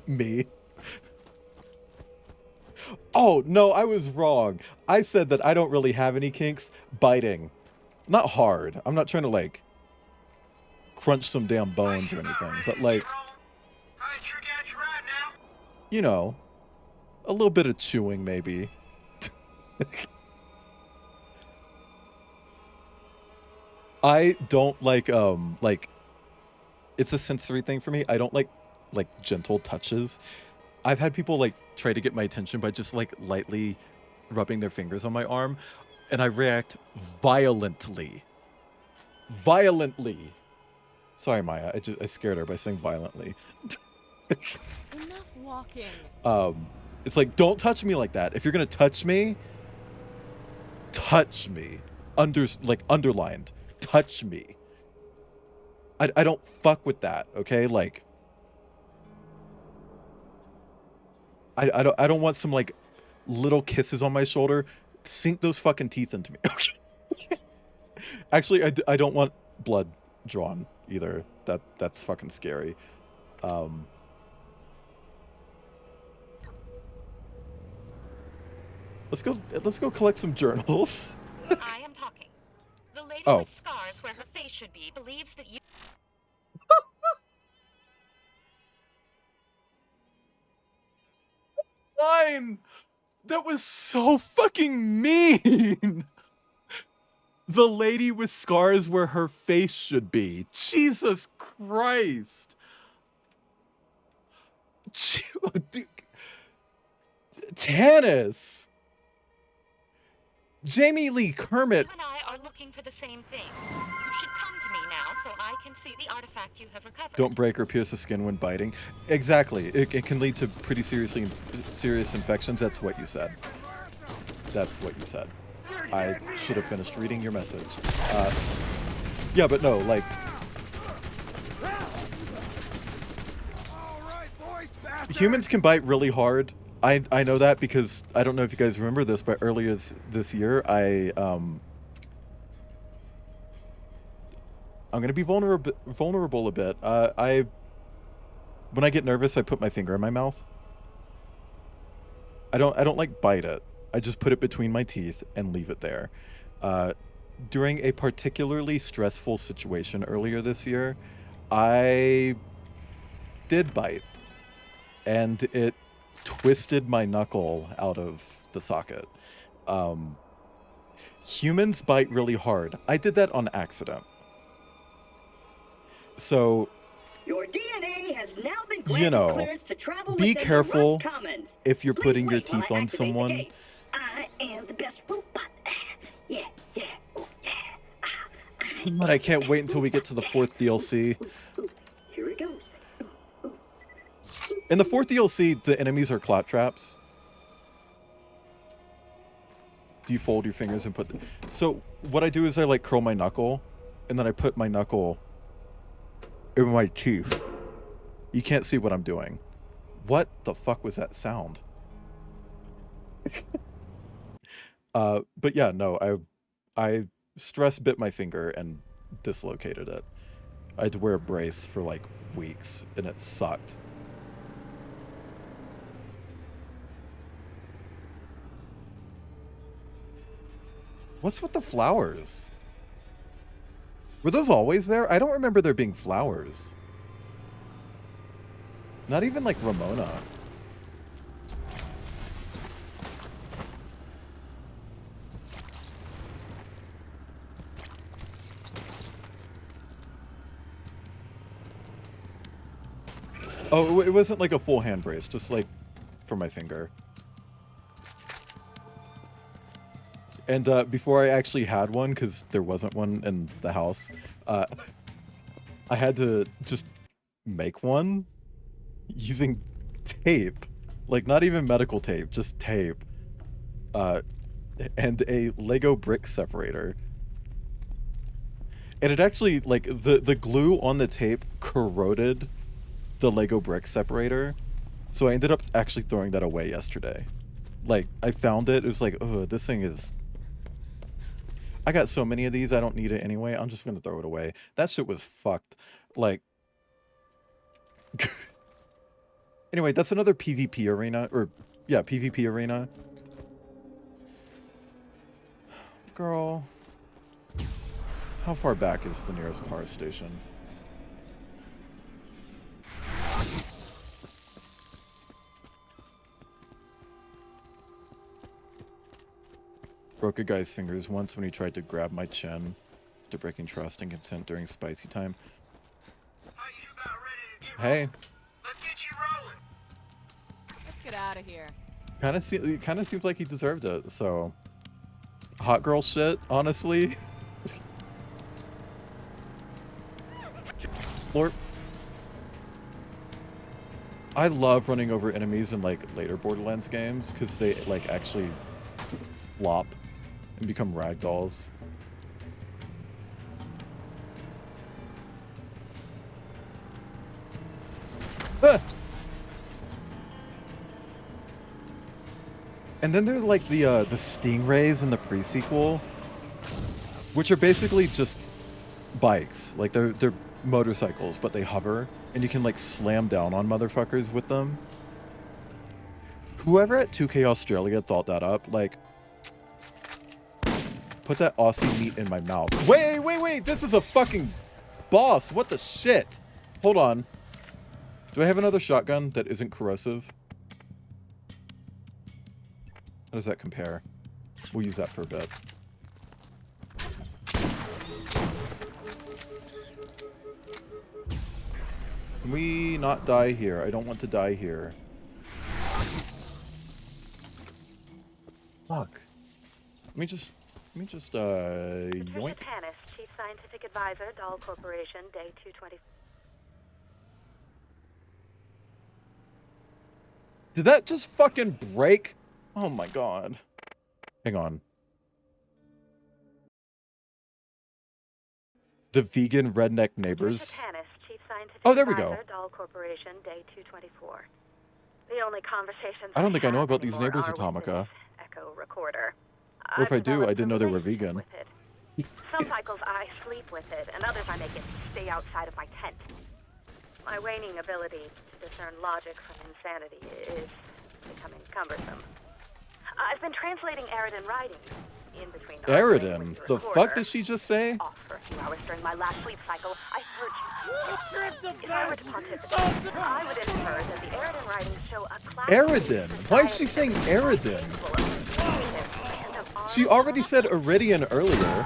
Me. Oh, no, I was wrong. I said that I don't really have any kinks. Biting. Not hard. I'm not trying to, like, crunch some damn bones or anything. But, like, you know, a little bit of chewing, maybe. I don't like, it's a sensory thing for me. I don't like gentle touches. I've had people like try to get my attention by just like lightly rubbing their fingers on my arm, and I react violently. Violently. Sorry, Maya. I scared her by saying violently. Enough walking. It's like, don't touch me like that. If you're gonna touch me. Underlined. Touch me. I don't fuck with that. Okay, like. I don't want some like little kisses on my shoulder. Sink those fucking teeth into me. Okay. Actually, I don't want blood drawn either. That's fucking scary. Let's go collect some journals. I am talking. The lady Oh. with scars where her face should be believes that you. Line! That was so fucking mean! The lady with scars where her face should be. Jesus Christ! Dude. Tannis! Jamie Lee Kermit. You and I are looking for the same thing. You should come to me now so I can see the artifact you have recovered. Don't break or pierce the skin when biting. Exactly. It can lead to pretty serious infections. That's what you said. That's what you said. I should have finished reading your message. Yeah, but no, like... Humans can bite really hard. I know that because I don't know if you guys remember this, but earlier this year, I'm gonna be vulnerable a bit. When I get nervous, I put my finger in my mouth. I don't like bite it. I just put it between my teeth and leave it there. During a particularly stressful situation earlier this year, I did bite, and it twisted my knuckle out of the socket. Humans bite really hard. I did that on accident. So, your DNA has now been you know, clearance to travel be within the careful Rust Commons. if you're Please putting your wait while teeth I on activate the someone. gate. I am the best robot. Yeah, yeah, oh yeah. But I can't wait until we get to the 4th DLC. Here it goes. In the 4th DLC, the enemies are claptraps. Do you fold your fingers and put... So, what I do is I, like, curl my knuckle, and then I put my knuckle in my teeth. You can't see what I'm doing. What the fuck was that sound? But yeah, no, I stress bit my finger and dislocated it. I had to wear a brace for, like, weeks, and it sucked. What's with the flowers? Were those always there? I don't remember there being flowers. Not even like Ramona. Oh, it wasn't like a full hand brace, just like for my finger. And before I actually had one, because there wasn't one in the house, I had to just make one using tape. Like, not even medical tape, just tape. And a Lego brick separator. And it actually, like, the glue on the tape corroded the Lego brick separator. So I ended up actually throwing that away yesterday. Like, I found it. It was like, oh, this thing is... I got so many of these, I don't need it anyway. I'm just going to throw it away. That shit was fucked. Like... Anyway, that's another PvP arena. Or, yeah, PvP arena. Girl... How far back is the nearest car station? Broke a guy's fingers once when he tried to grab my chin to breaking trust and consent during spicy time. Hey. Let's get you rolling. Let's get out of here. Kind of seems like he deserved it, so... Hot girl shit, honestly. Lord. I love running over enemies in, like, later Borderlands games, because they, like, actually flop and become ragdolls. Ah! And then there's, like, the Stingrays in the pre-sequel, which are basically just bikes. Like, they're motorcycles, but they hover, and you can, like, slam down on motherfuckers with them. Whoever at 2K Australia thought that up, like, put that Aussie meat in my mouth. Wait, this is a fucking boss. What the shit? Hold on. Do I have another shotgun that isn't corrosive? How does that compare? We'll use that for a bit. Can we not die here? I don't want to die here. Fuck. Let me just, yoink. Panis, Chief Scientific Advisor, Dahl Corporation, Day 220. Did that just fucking break? Oh my god. Hang on. The vegan redneck neighbors. Oh, there we go. Dahl Corporation, Day 224. The only conversations I don't think I know about these neighbors, Atomica. Echo recorder. Or if I do, I didn't know they were vegan. Some cycles I sleep with it, and others I make it stay outside of my tent. My waning ability to discern logic from insanity is becoming cumbersome. I've been translating Eridan writings in between. Eridan? The fuck did she just say? Off for a few hours during my last sleep cycle, I heard you. If I were to participate, I would infer that the Eridan writings show a class. Eridan? Why is she saying Eridan? She already said Iridian earlier.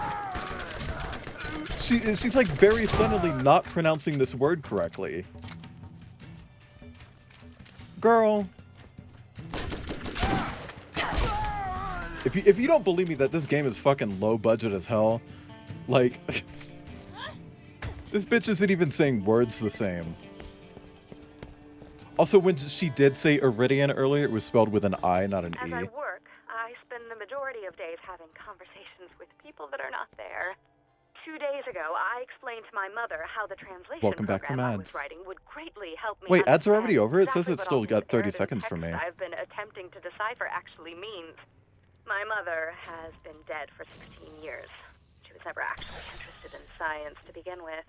She's like very subtly not pronouncing this word correctly. Girl. If you don't believe me that this game is fucking low budget as hell, like, this bitch isn't even saying words the same. Also, when she did say Iridian earlier, it was spelled with an I, not an E. As I work, I spend the majority of days having conversations with people that are not there. 2 days ago, I explained to my mother how the translation Welcome back from program I was ads. writing would greatly help me. Wait, ads are already over? It exactly says it's what still all got these 30 Eridan seconds for me. texts I've been attempting to decipher actually means. My mother has been dead for 16 years. She was never actually interested in science to begin with.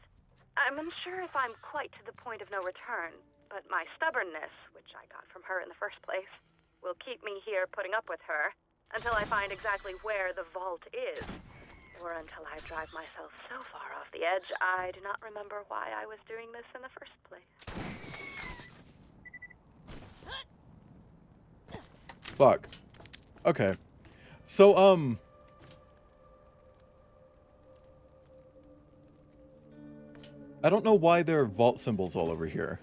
I'm unsure if I'm quite to the point of no return, but my stubbornness, which I got from her in the first place, will keep me here putting up with her until I find exactly where the vault is. Or until I drive myself so far off the edge, I do not remember why I was doing this in the first place. Fuck. Okay. So, I don't know why there are vault symbols all over here.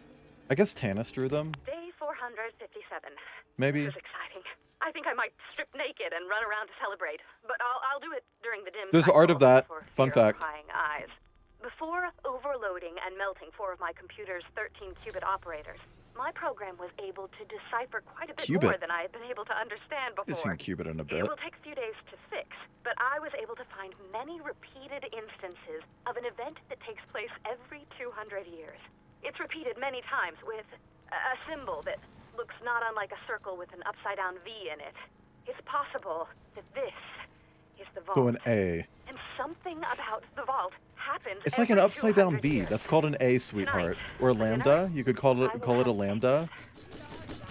I guess Tanis drew them. Day 457. Maybe. This is exciting. I think I might strip naked and run around to celebrate, but I'll do it during the dim There's cycle art of that. for Fun fear of fact. prying eyes. Before overloading and melting 4 of my computer's 13-qubit operators, my program was able to decipher quite a bit more than I had been able to understand before. I've seen qubit in a bit. It will take a few days to fix, but I was able to find many repeated instances of an event that takes place every 200 years. It's repeated many times with a symbol that looks not unlike a circle with an upside-down V in it. It's possible that this is the vault. So an A. And something about the vault happens. It's like an every upside-down 200 V. years. That's called an A, sweetheart. Or a lambda. You could call it a lambda.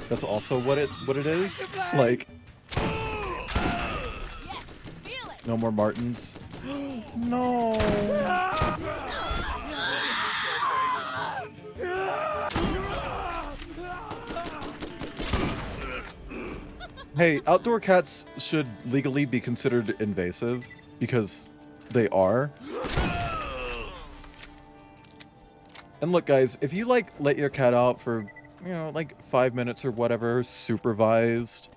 That's also what it is. Like, no more Martins. No. Hey, outdoor cats should legally be considered invasive because they are. And look, guys, if you like let your cat out for, you know, like 5 minutes or whatever, supervised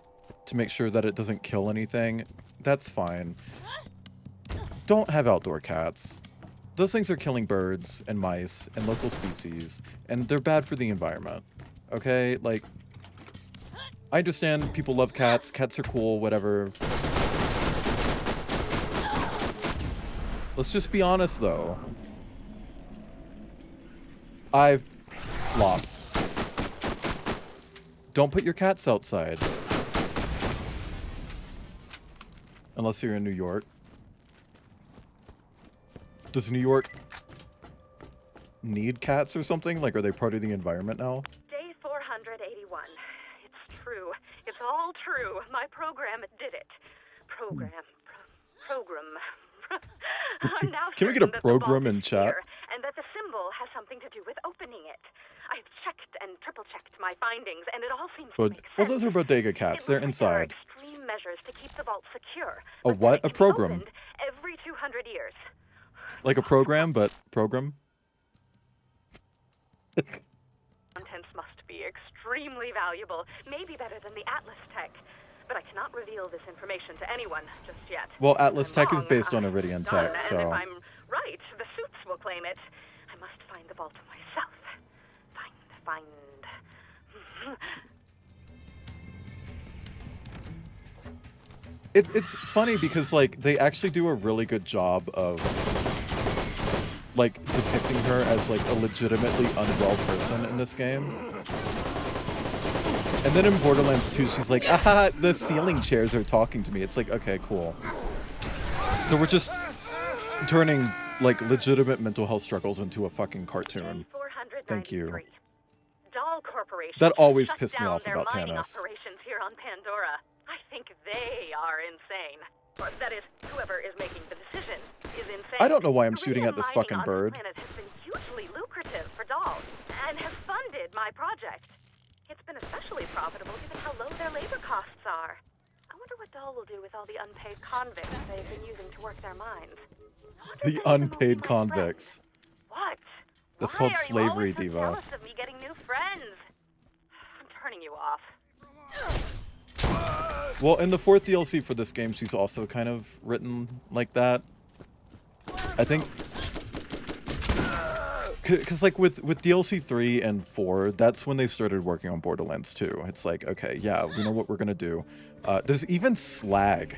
to make sure that it doesn't kill anything, that's fine. Don't have outdoor cats. Those things are killing birds and mice and local species, and they're bad for the environment. Okay? Like, I understand people love cats. Cats are cool, whatever. Let's just be honest, though. Flop. Don't put your cats outside. Unless you're in New York. Does New York need cats or something? Like, are they part of the environment now? Day 481. It's true. It's all true. My program did it. Program. I'm now Can we get a certain that the program vault in is chat? here, and that the symbol has something to do with opening it. I've checked and triple-checked my findings, and it all seems to make sense. Well, those are bodega cats. They're inside. Extreme measures to keep the vault secure. A what? A program. Every 200 years. Like a program, but program? Contents must be extremely valuable, maybe better than the Atlas tech. But I cannot reveal this information to anyone just yet. Well, Atlas Tech is wrong, based on Iridian done, Tech, and so... if I'm right, the suits will claim it. I must find the vault myself. Find. It's funny because, like, they actually do a really good job of, like, depicting her as, like, a legitimately unwell person in this game. And then in Borderlands 2, she's like, aha, the ceiling chairs are talking to me. It's like, okay, cool. So we're just turning, like, legitimate mental health struggles into a fucking cartoon. Thank you. Doll Corporation That always shut pissed me down off their about mining Tanis. operations here on Pandora. I think they are insane. Or that is, whoever is making the decision is insane. I don't know why I'm shooting Iridium at this mining fucking on bird. This planet has been hugely lucrative for dolls and has funded my project. It's been especially profitable given how low their labor costs are. I wonder what Doll will do with all the unpaid convicts they've been using to work their mines. The unpaid convicts. What? That's Why called are you slavery, always so Diva. jealous of me getting new friends? I'm turning you off. Well, in the 4th DLC for this game, she's also kind of written like that. I think... Because, like, with DLC 3 and 4, that's when they started working on Borderlands 2. It's like, okay, yeah, we know what we're gonna do. There's even Slag.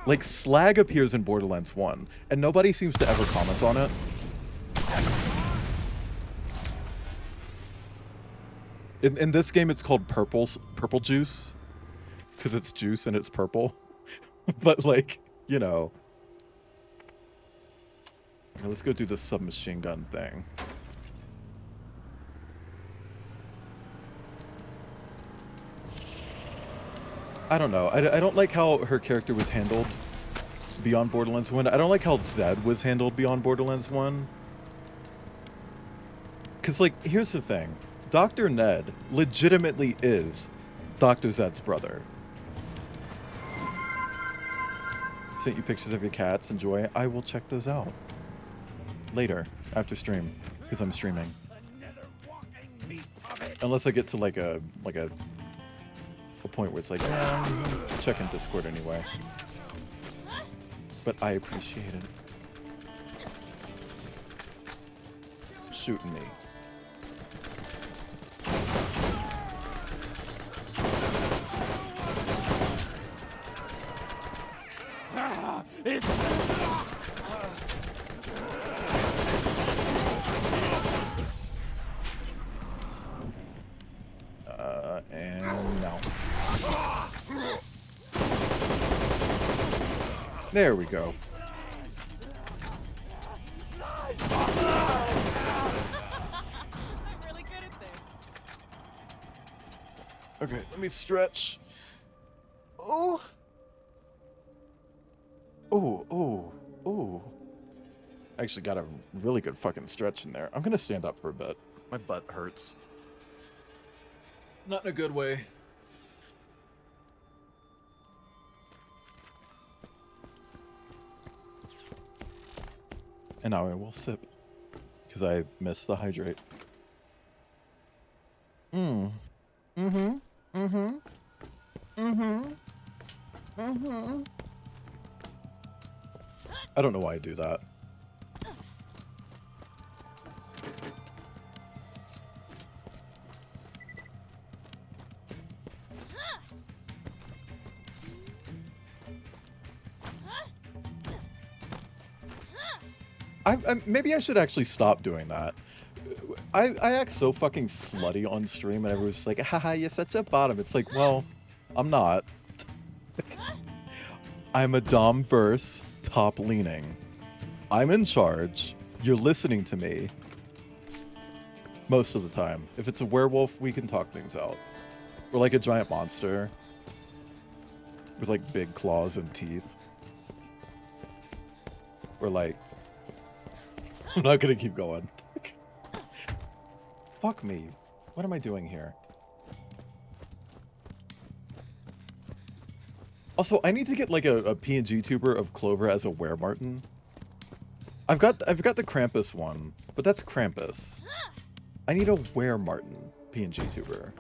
Like, Slag appears in Borderlands 1, and nobody seems to ever comment on it. In this game, it's called Purple Juice. Because it's juice and it's purple. But, like, you know. Now let's go do the submachine gun thing. I don't know. I don't like how her character was handled beyond Borderlands 1. I don't like how Zed was handled beyond Borderlands 1. Because, like, here's the thing. Dr. Ned legitimately is Dr. Zed's brother. Sent you pictures of your cats. Enjoy. I will check those out later after stream because I'm streaming. Another walking meat puppet. Unless I get to like a point where it's like, yeah, I'm checking Discord anyway. But I appreciate it. Shooting me. And no. There we go. I'm really good at this. Okay, let me stretch. Oh. Oh, oh, oh. I actually got a really good fucking stretch in there. I'm gonna stand up for a bit. My butt hurts. Not in a good way. And now I will sip. Because I missed the hydrate. Mm. Mm-hmm. Mm-hmm. Mm-hmm. Mm-hmm. I don't know why I do that. Maybe I should actually stop doing that. I act so fucking slutty on stream and everyone's just like, haha, you're such a bottom. It's like, well, I'm not. I'm a dom verse, top leaning. I'm in charge. You're listening to me. Most of the time. If it's a werewolf, we can talk things out. Or like a giant monster. With like big claws and teeth. Or like... I'm not gonna keep going. Fuck me. What am I doing here? Also, I need to get like a PNG tuber of Clover as a Weremartin. I've got the Krampus one, but that's Krampus. I need a Weremartin PNG tuber.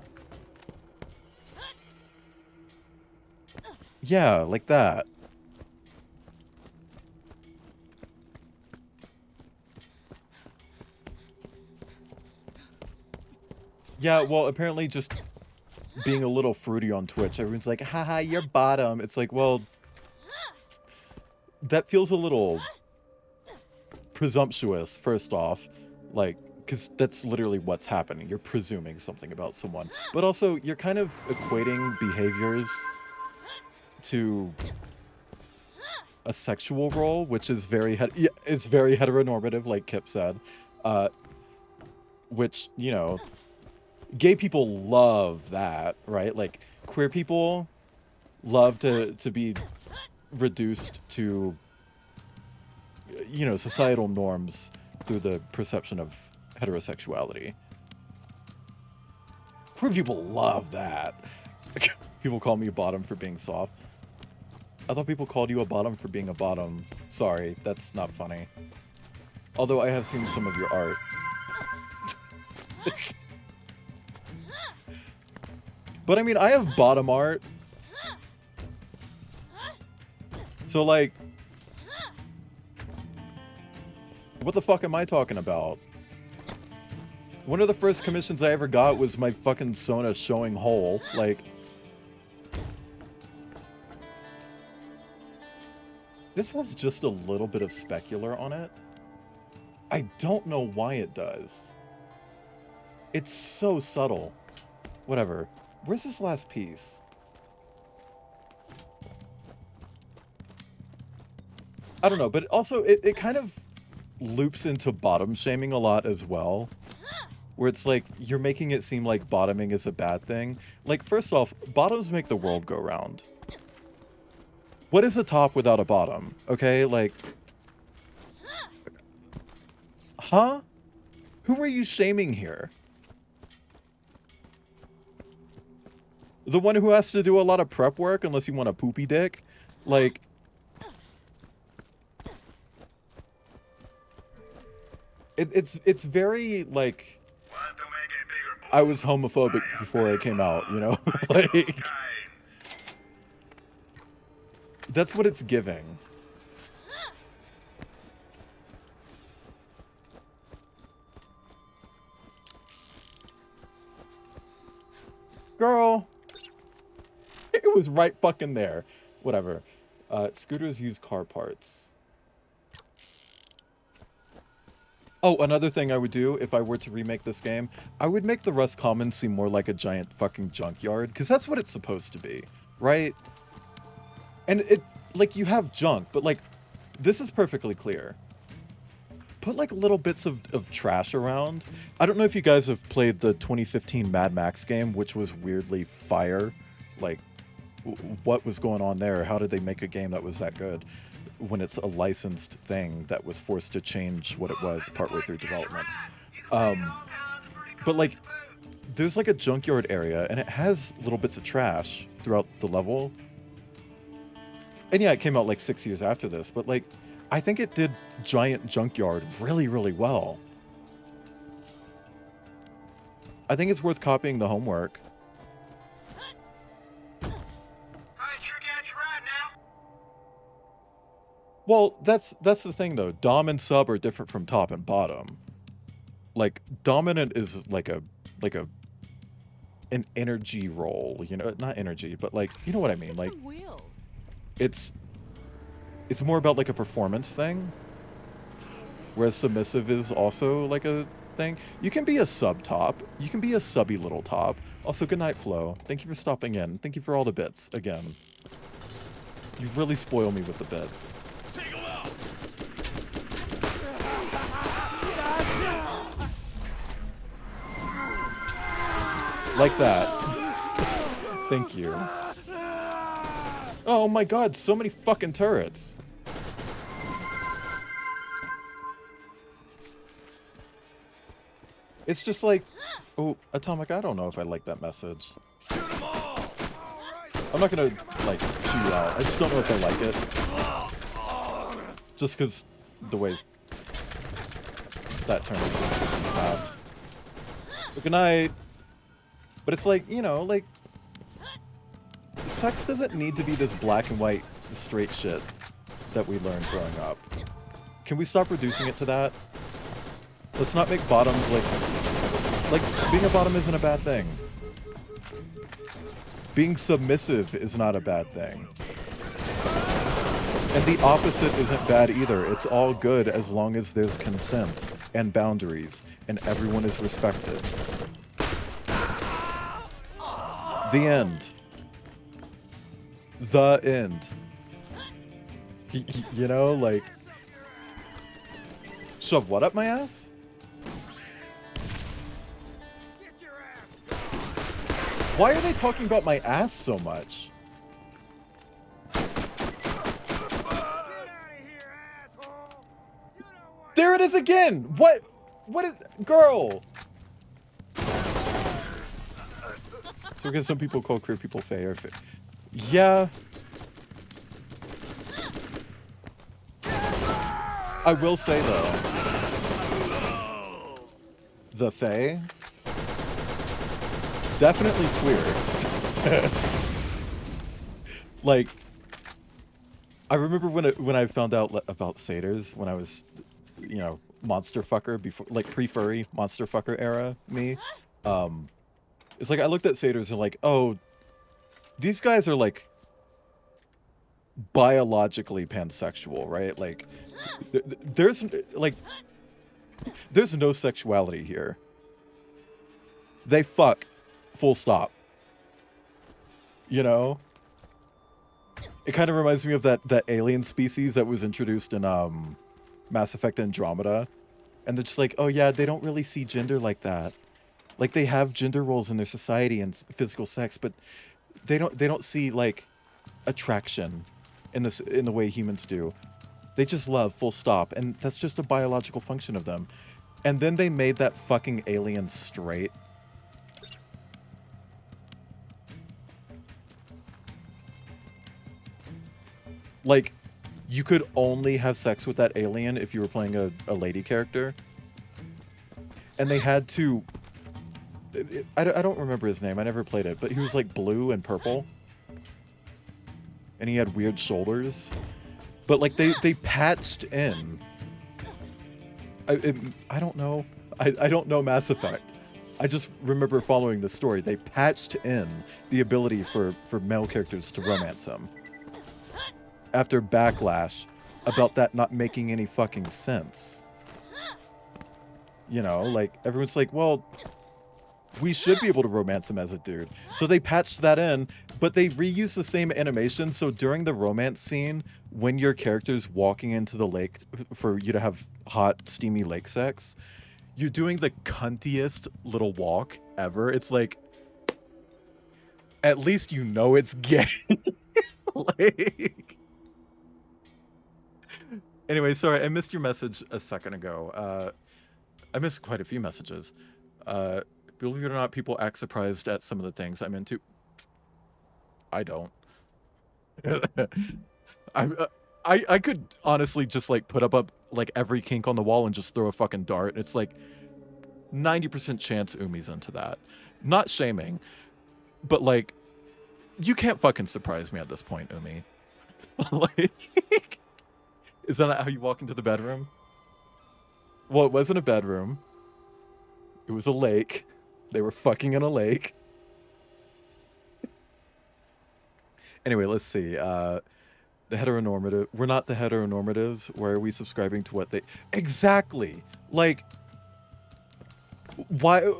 Yeah, like that. Yeah, well, apparently just being a little fruity on Twitch, everyone's like, haha, you're bottom. It's like, well, that feels a little presumptuous, first off. Like, because that's literally what's happening. You're presuming something about someone. But also, you're kind of equating behaviors to a sexual role, which is very, it's very heteronormative, like Kip said. Which, you know... Gay people love that, right? Like, queer people love to be reduced to, you know, societal norms through the perception of heterosexuality. Queer people love that. People call me a bottom for being soft. I thought people called you a bottom for being a bottom. Sorry, that's not funny. Although I have seen some of your art. But I mean, I have bottom art. So like, what the fuck am I talking about? One of the first commissions I ever got was my fucking Sona showing hole. Like, this has just a little bit of specular on it. I don't know why it does. It's so subtle. Whatever. Where's this last piece? I don't know, but also it kind of loops into bottom shaming a lot as well. Where it's like, you're making it seem like bottoming is a bad thing. Like, first off, bottoms make the world go round. What is a top without a bottom? Okay, like... Huh? Who are you shaming here? The one who has to do a lot of prep work unless you want a poopy dick? Like... It's very, like... I was homophobic before it came out, you know? Like, that's what it's giving. Girl. It was right fucking there. Whatever. Scooters use car parts. Oh, another thing I would do if I were to remake this game, I would make the Rust Commons seem more like a giant fucking junkyard, because that's what it's supposed to be, right? And it, like, you have junk, but, like, this is perfectly clear. Put, like, little bits of trash around. I don't know if you guys have played the 2015 Mad Max game, which was weirdly fire. Like, what was going on there? How did they make a game that was that good when it's a licensed thing that was forced to change what it was partway through development? But, like, there's, like, a junkyard area, and it has little bits of trash throughout the level. And yeah, it came out, like, 6 years after this, but, like, I think it did Giant Junkyard really, really well. I think it's worth copying the homework. Well, that's the thing though. Dom and sub are different from top and bottom. Like, dominant is like an energy role, you know, not energy, but like, you know what I mean? Like, it's more about like a performance thing. Whereas submissive is also like a thing. You can be a sub top. You can be a subby little top. Also, good night, Flo. Thank you for stopping in. Thank you for all the bits again. You really spoil me with the bits. Like that. Thank you. Oh my god, so many fucking turrets. It's just like, oh, Atomic, I don't know if I like that message. I'm not gonna, like, chew you out. I just don't know if I like it. Just because the way that turned out in the past. But good night. But it's like, you know, like, sex doesn't need to be this black and white straight shit that we learned growing up. Can we stop reducing it to that? Let's not make bottoms like being a bottom isn't a bad thing. Being submissive is not a bad thing. And the opposite isn't bad either. It's all good as long as there's consent and boundaries and everyone is respected. The end. The end. You know, like... Shove what up my ass? Why are they talking about my ass so much? There it is again! What is... Girl! So because some people call queer people fey or fey. Yeah. I will say though, the fey, definitely queer. Like, I remember when I found out about satyrs when I was, you know, monster fucker before, like pre-furry monster fucker era me. It's like I looked at satyrs and like, oh, these guys are like biologically pansexual, right? Like, there's no sexuality here. They fuck, full stop. You know? It kind of reminds me of that alien species that was introduced in Mass Effect Andromeda. And they're just like, oh yeah, they don't really see gender like that. Like, they have gender roles in their society and physical sex, but they don't see like attraction in the way humans do. They just love, full stop, and that's just a biological function of them. And then they made that fucking alien straight. Like, you could only have sex with that alien if you were playing a lady character. And they had to I don't remember his name. I never played it, but he was like blue and purple, and he had weird shoulders. But like they patched in. I don't know. I don't know Mass Effect. I just remember following the story. They patched in the ability for male characters to romance him after backlash about that not making any fucking sense. You know, like everyone's like, well, we should be able to romance him as a dude. So they patched that in, but they reused the same animation. So during the romance scene, when your character's walking into the lake for you to have hot, steamy lake sex, you're doing the cuntiest little walk ever. It's like, at least you know it's gay. Like, anyway, sorry, I missed your message a second ago. I missed quite a few messages. Believe it or not, people act surprised at some of the things I'm into. I don't. I could honestly just like put up like every kink on the wall and just throw a fucking dart. It's like 90% chance Umi's into that. Not shaming, but like you can't fucking surprise me at this point, Umi. Like, is that not how you walk into the bedroom? Well, it wasn't a bedroom. It was a lake. They were fucking in a lake. Anyway, let's see. The heteronormative. We're not the heteronormatives. Why are we subscribing to what they... Exactly. Like, why...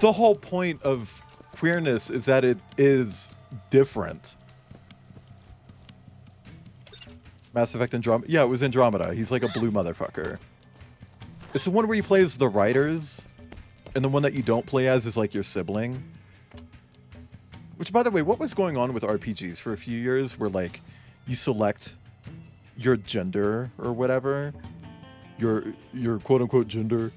The whole point of queerness is that it is different. Mass Effect Andromeda. Yeah, it was Andromeda. He's like a blue motherfucker. It's the one where you play as the writers, and the one that you don't play as is like your sibling. Which, by the way, what was going on with RPGs for a few years where like you select your gender or whatever, your quote unquote gender,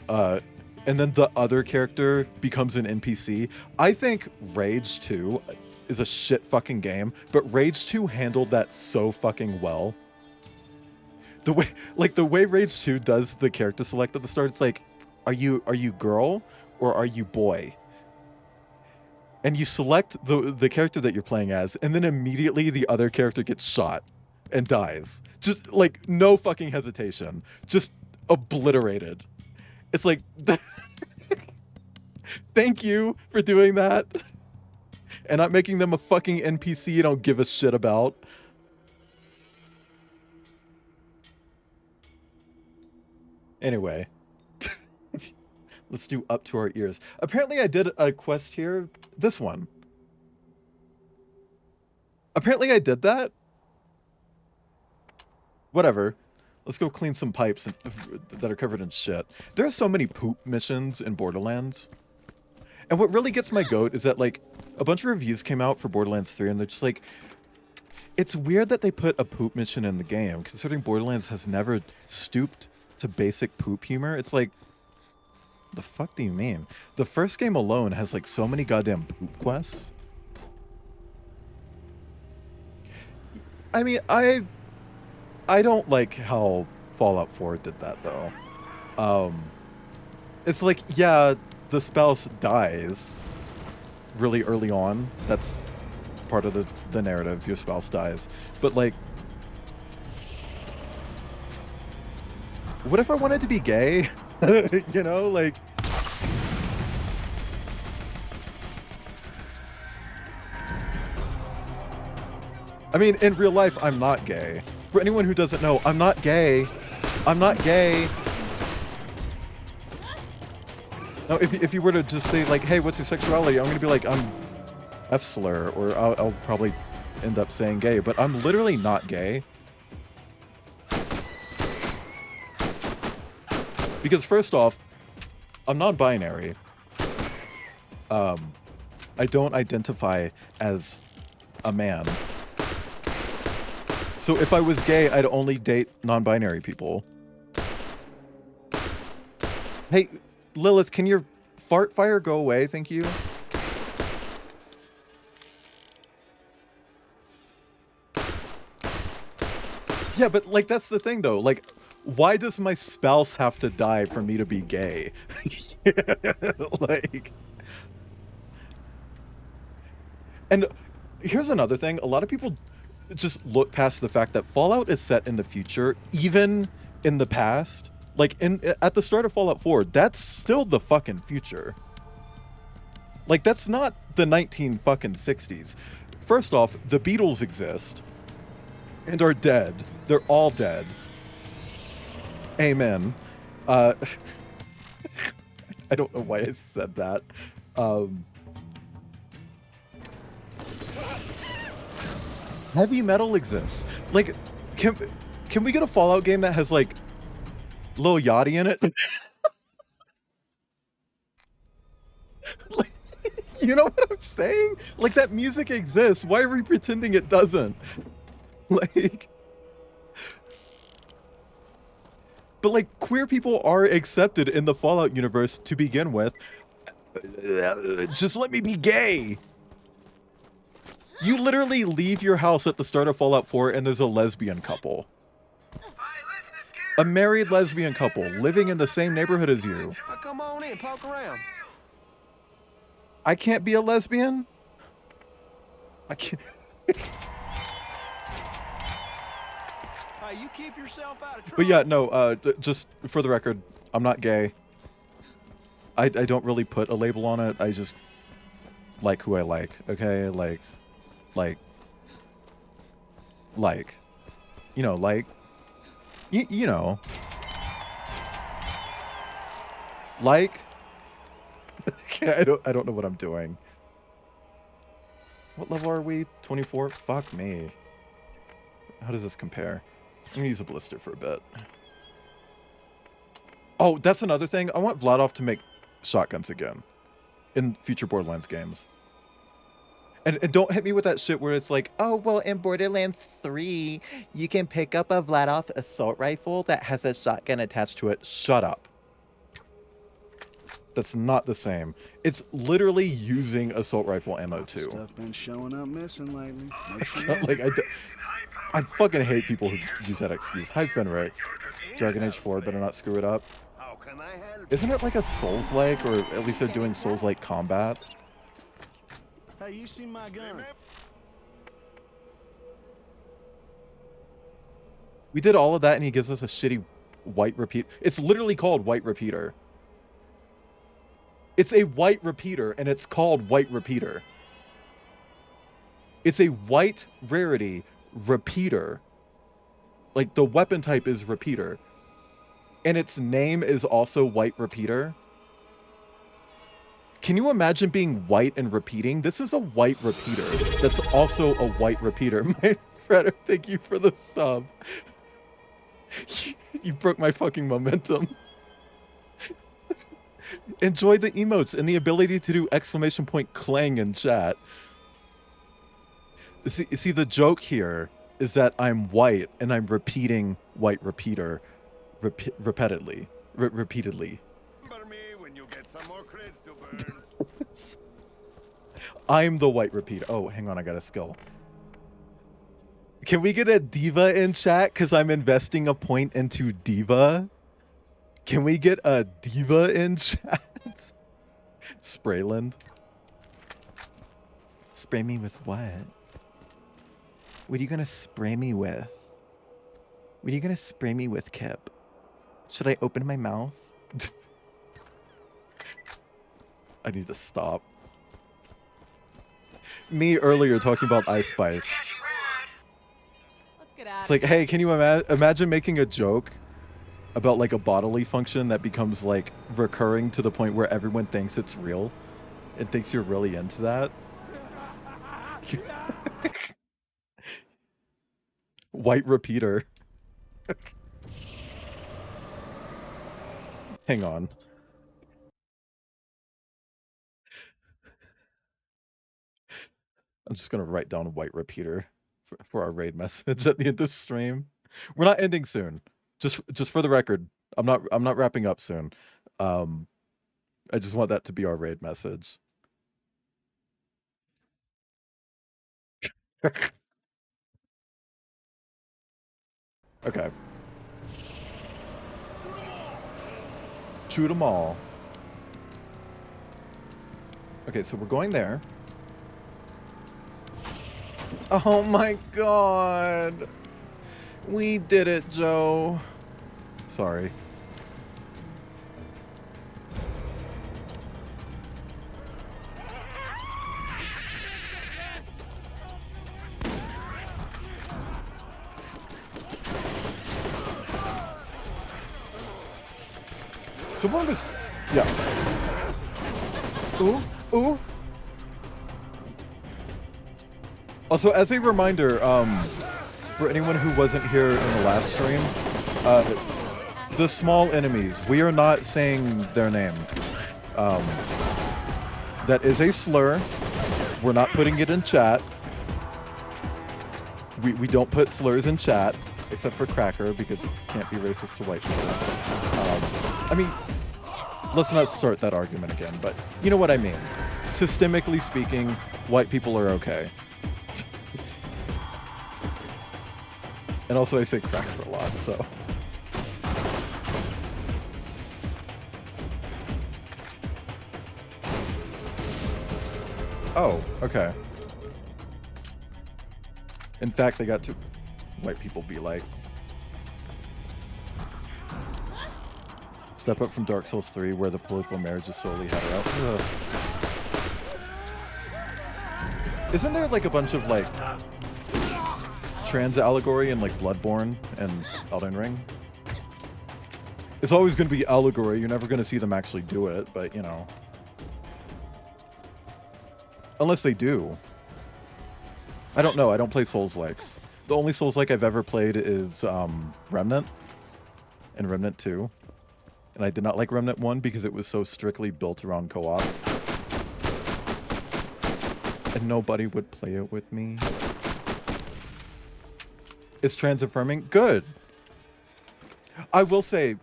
and then the other character becomes an NPC. I think Rage 2 is a shit fucking game, but Rage 2 handled that so fucking well. The way Rage 2 does the character select at the start, it's like, are you girl or are you boy? And you select the character that you're playing as, and then immediately the other character gets shot and dies. Just like no fucking hesitation. Just obliterated. It's like, thank you for doing that. And not making them a fucking NPC you don't give a shit about. Anyway. Let's do Up to Our Ears. Apparently I did a quest here. This one. Apparently I did that. Whatever. Let's go clean some pipes that are covered in shit. There are so many poop missions in Borderlands. And what really gets my goat is that, like, a bunch of reviews came out for Borderlands 3, and they're just like, it's weird that they put a poop mission in the game, considering Borderlands has never stooped to basic poop humor. It's like, the fuck do you mean? The first game alone has, like, so many goddamn poop quests. I mean, I don't like how Fallout 4 did that, though. It's like, yeah, the spouse dies really early on. That's part of the narrative. Your spouse dies. But, like, what if I wanted to be gay? You know, like... I mean, in real life, I'm not gay. For anyone who doesn't know, I'm not gay. I'm not gay. Now, if you were to just say, like, hey, what's your sexuality? I'm going to be like, I'm F-slur, or I'll probably end up saying gay, but I'm literally not gay. Because first off, I'm non-binary. I don't identify as a man. So if I was gay, I'd only date non-binary people. Hey, Lilith, can your fart fire go away? Thank you. Yeah, but, like, that's the thing, though. Like, why does my spouse have to die for me to be gay? Like, And here's another thing. A lot of people just look past the fact that Fallout is set in the future, even in the past. Like, at the start of Fallout 4, that's still the fucking future. Like, that's not the 1960s. First off, the Beatles exist and are dead. They're all dead. Amen. I don't know why I said that. Heavy metal exists. Like, can we get a Fallout game that has like Lil Yachty in it? Like, you know what I'm saying? Like, that music exists. Why are we pretending it doesn't? Like, but like, queer people are accepted in the Fallout universe to begin with. Just let me be gay. You literally leave your house at the start of Fallout 4 and there's a lesbian couple. A married lesbian couple living in the same neighborhood as you. Well, come on in, poke around. I can't be a lesbian? I can't. Hey, you keep yourself out of trouble. But yeah, no, just for the record, I'm not gay. I don't really put a label on it. I just like who I like, okay? Like, you know, like, you know, like, I don't know what I'm doing. What level are we? 24? Fuck me. How does this compare? I'm gonna use a blister for a bit. Oh, that's another thing. I want Vladov to make shotguns again in future Borderlands games. And don't hit me with that shit where it's like, oh, well, in Borderlands 3, you can pick up a Vladov assault rifle that has a shotgun attached to it. Shut up. That's not the same. It's literally using assault rifle ammo too. Stuff been showing up missing lately. Like, I fucking hate people who use that excuse. Hi, Fenrix. Dragon Age 4 better not screw it up. Isn't it like a Souls-like, or at least they're doing Souls-like combat? Hey, you see my gun? We did all of that and he gives us a shitty white repeat. It's literally called White Repeater. It's a white repeater and it's called White Repeater. It's a white rarity repeater. Like, the weapon type is repeater. And its name is also White Repeater. Can you imagine being white and repeating? This is a white repeater. That's also a white repeater. My Fredder, thank you for the sub. You broke my fucking momentum. Enjoy the emotes and the ability to do exclamation point clang in chat. See, the joke here is that I'm white and I'm repeating White Repeater repeatedly. I'm the White Repeater. Oh, hang on, I got a skill. Can we get a diva in chat? Because I'm investing a point into diva. Can we get a diva in chat? Sprayland. Spray me with what? What are you gonna spray me with? What are you gonna spray me with, Kip? Should I open my mouth? I need to stop. Me earlier talking about Ice Spice. Let's get out. It's like, hey, can you imagine making a joke about like a bodily function that becomes like recurring to the point where everyone thinks it's real and thinks you're really into that? White Repeater. Hang on. I'm just gonna write down White Repeater for our raid message at the end of the stream. We're not ending soon. Just for the record, I'm not wrapping up soon. I just want that to be our raid message. Okay. Shoot them all. Okay, so we're going there. Oh my god. We did it, Joe. Sorry. Someone was... Yeah. Ooh, ooh. Also, as a reminder, for anyone who wasn't here in the last stream, the small enemies, we are not saying their name. That is a slur. We're not putting it in chat. We don't put slurs in chat, except for Cracker, because it can't be racist to white people. I mean, let's not start that argument again, but you know what I mean. Systemically speaking, white people are okay. And also I say Cracker a lot, so. Oh, okay. In fact, they got to white people be like. Step up from Dark Souls 3, where the political marriage is solely had out. Ugh. Isn't there like a bunch of like trans allegory in like Bloodborne and Elden Ring? It's always going to be allegory. You're never going to see them actually do it, but you know. Unless they do. I don't know. I don't play Souls-likes. The only Souls-like I've ever played is Remnant and Remnant 2. And I did not like Remnant 1 because it was so strictly built around co-op. And nobody would play it with me. It's trans-affirming? Good! I will say,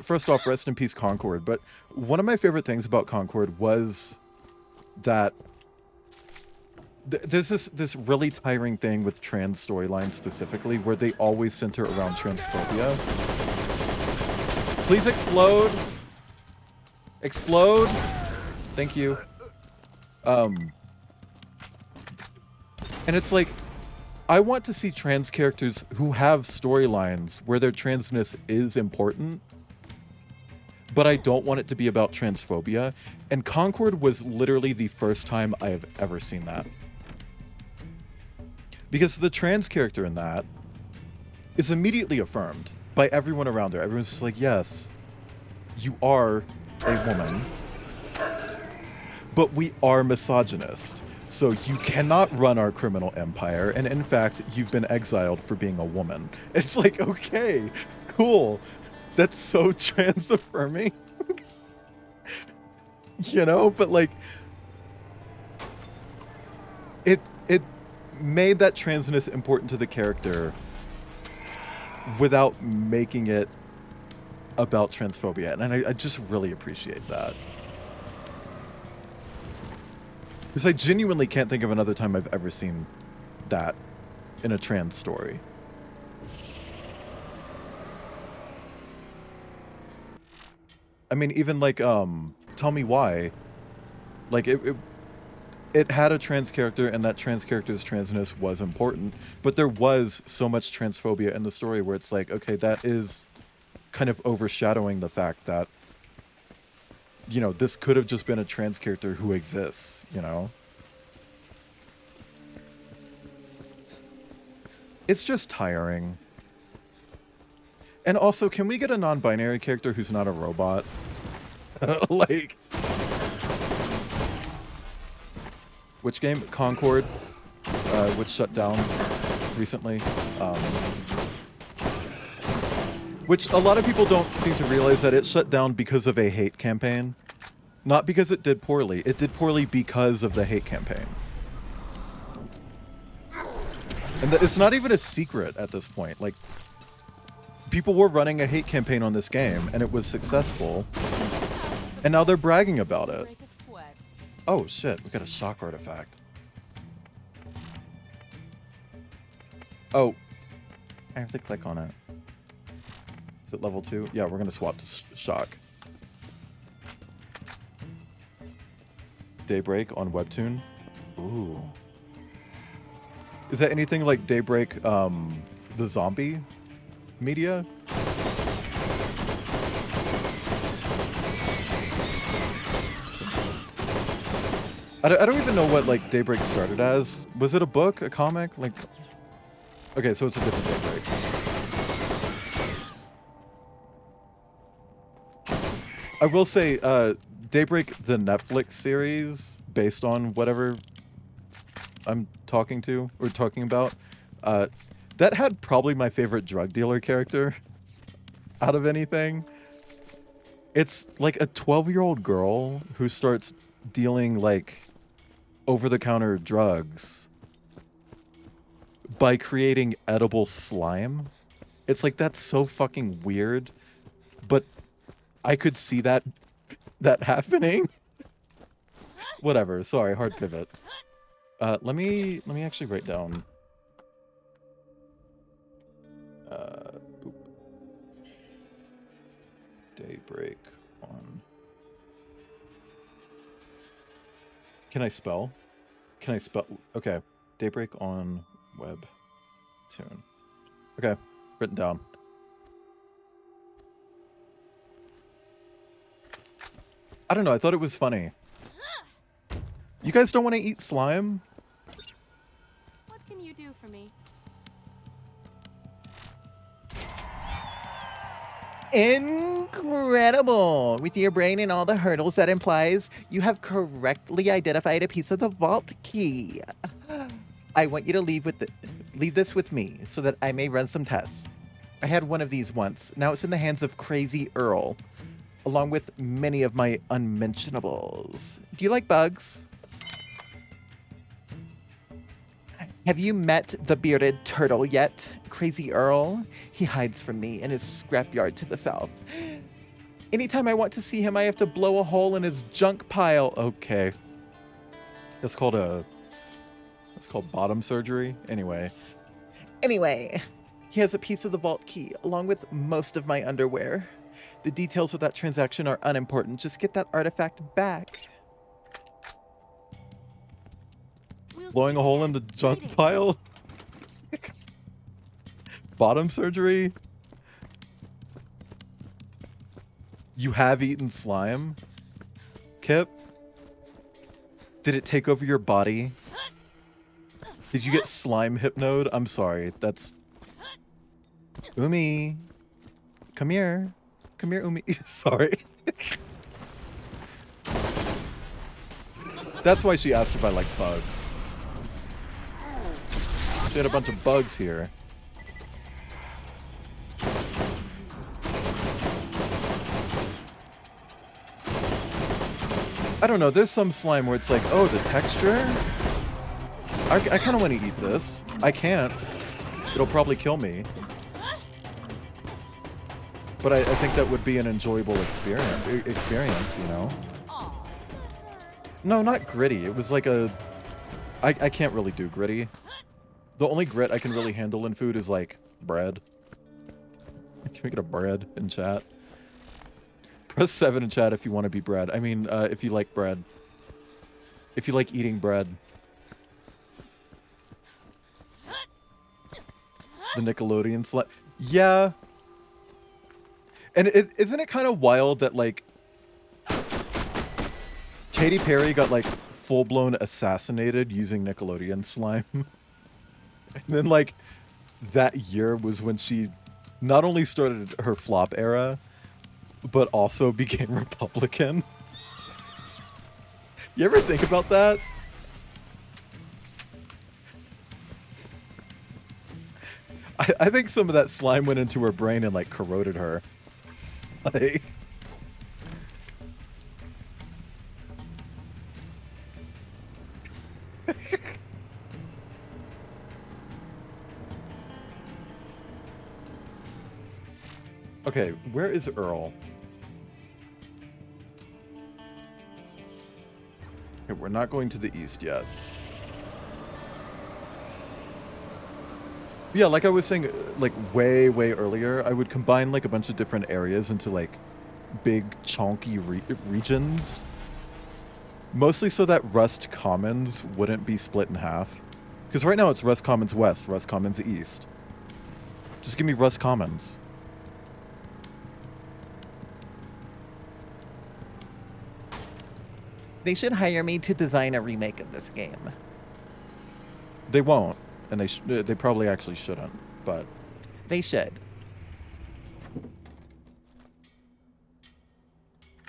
first off, rest in peace Concord, but one of my favorite things about Concord was that there's this really tiring thing with trans storylines specifically, where they always center around transphobia. Please explode! Explode! Thank you. And it's like, I want to see trans characters who have storylines where their transness is important, but I don't want it to be about transphobia. And Concord was literally the first time I have ever seen that. Because the trans character in that is immediately affirmed by everyone around her. Everyone's just like, yes, you are a woman, but we are misogynist. So you cannot run our criminal empire, and in fact, you've been exiled for being a woman. It's like, okay, cool. That's so trans-affirming. You know, but like, it made that transness important to the character without making it about transphobia, and I just really appreciate that. Because I genuinely can't think of another time I've ever seen that in a trans story. I mean, even like, Tell Me Why, like, it had a trans character, and that trans character's transness was important, but there was so much transphobia in the story where it's like, okay, that is kind of overshadowing the fact that, you know, this could have just been a trans character who exists, you know? It's just tiring. And also, can we get a non-binary character who's not a robot? Like... Which game? Concord, which shut down recently. Which a lot of people don't seem to realize that it shut down because of a hate campaign. Not because it did poorly. It did poorly because of the hate campaign. And it's not even a secret at this point. Like, people were running a hate campaign on this game, and it was successful. And now they're bragging about it. Oh shit, we got a shock artifact. Oh, I have to click on it. Is it level 2? Yeah, we're gonna swap to shock. Daybreak on Webtoon. Ooh. Is that anything like Daybreak, the zombie media? I don't even know what like Daybreak started as. Was it a book, a comic? Like, okay, so it's a different Daybreak. I will say, Daybreak, the Netflix series, based on whatever I'm talking about, that had probably my favorite drug dealer character out of anything. It's like a 12-year-old girl who starts dealing like over-the-counter drugs by creating edible slime. It's like, that's so fucking weird, but I could see that happening. Whatever. Sorry, hard pivot. Let me actually write down. Boop. Daybreak on. Can I spell? Can I spell? Okay. Daybreak on Webtoon. Okay. Written down. I don't know. I thought it was funny. You guys don't want to eat slime? What can you do for me? Incredible! With your brain and all the hurdles that implies, you have correctly identified a piece of the vault key. I want you to leave this with me so that I may run some tests. I had one of these once. Now it's in the hands of Crazy Earl, along with many of my unmentionables. Do you like bugs? Have you met the bearded turtle yet? Crazy Earl? He hides from me in his scrapyard to the south. Anytime I want to see him, I have to blow a hole in his junk pile. Okay. That's called bottom surgery. Anyway, he has a piece of the vault key, along with most of my underwear. The details of that transaction are unimportant. Just get that artifact back. Blowing a hole in the junk pile? Bottom surgery? You have eaten slime? Kip? Did it take over your body? Did you get slime hypnoed? I'm sorry. That's... Umi. Come here. Come here, Umi. Sorry. That's why she asked if I like bugs. She had a bunch of bugs here. I don't know, there's some slime where it's like, oh, the texture? I kind of want to eat this. I can't. It'll probably kill me. But I think that would be an enjoyable experience, you know? No, not gritty. It was like a... I can't really do gritty. The only grit I can really handle in food is like bread. Can we get a bread in chat? Press 7 in chat if you want to be bread. I mean, if you like bread. If you like eating bread. The Nickelodeon slime. Yeah. And isn't it kind of wild that, like, Katy Perry got, like, full-blown assassinated using Nickelodeon slime? And then, like, that year was when she not only started her flop era, but also became Republican. You ever think about that? I think some of that slime went into her brain and, like, corroded her. Like... Okay, where is Earl? Okay, we're not going to the east yet. Yeah, like I was saying, like, way earlier, I would combine, like, a bunch of different areas into, like, big, chunky regions. Mostly so that Rust Commons wouldn't be split in half. Because right now it's Rust Commons West, Rust Commons East. Just give me Rust Commons. They should hire me to design a remake of this game. They won't, and they probably actually shouldn't, but they should.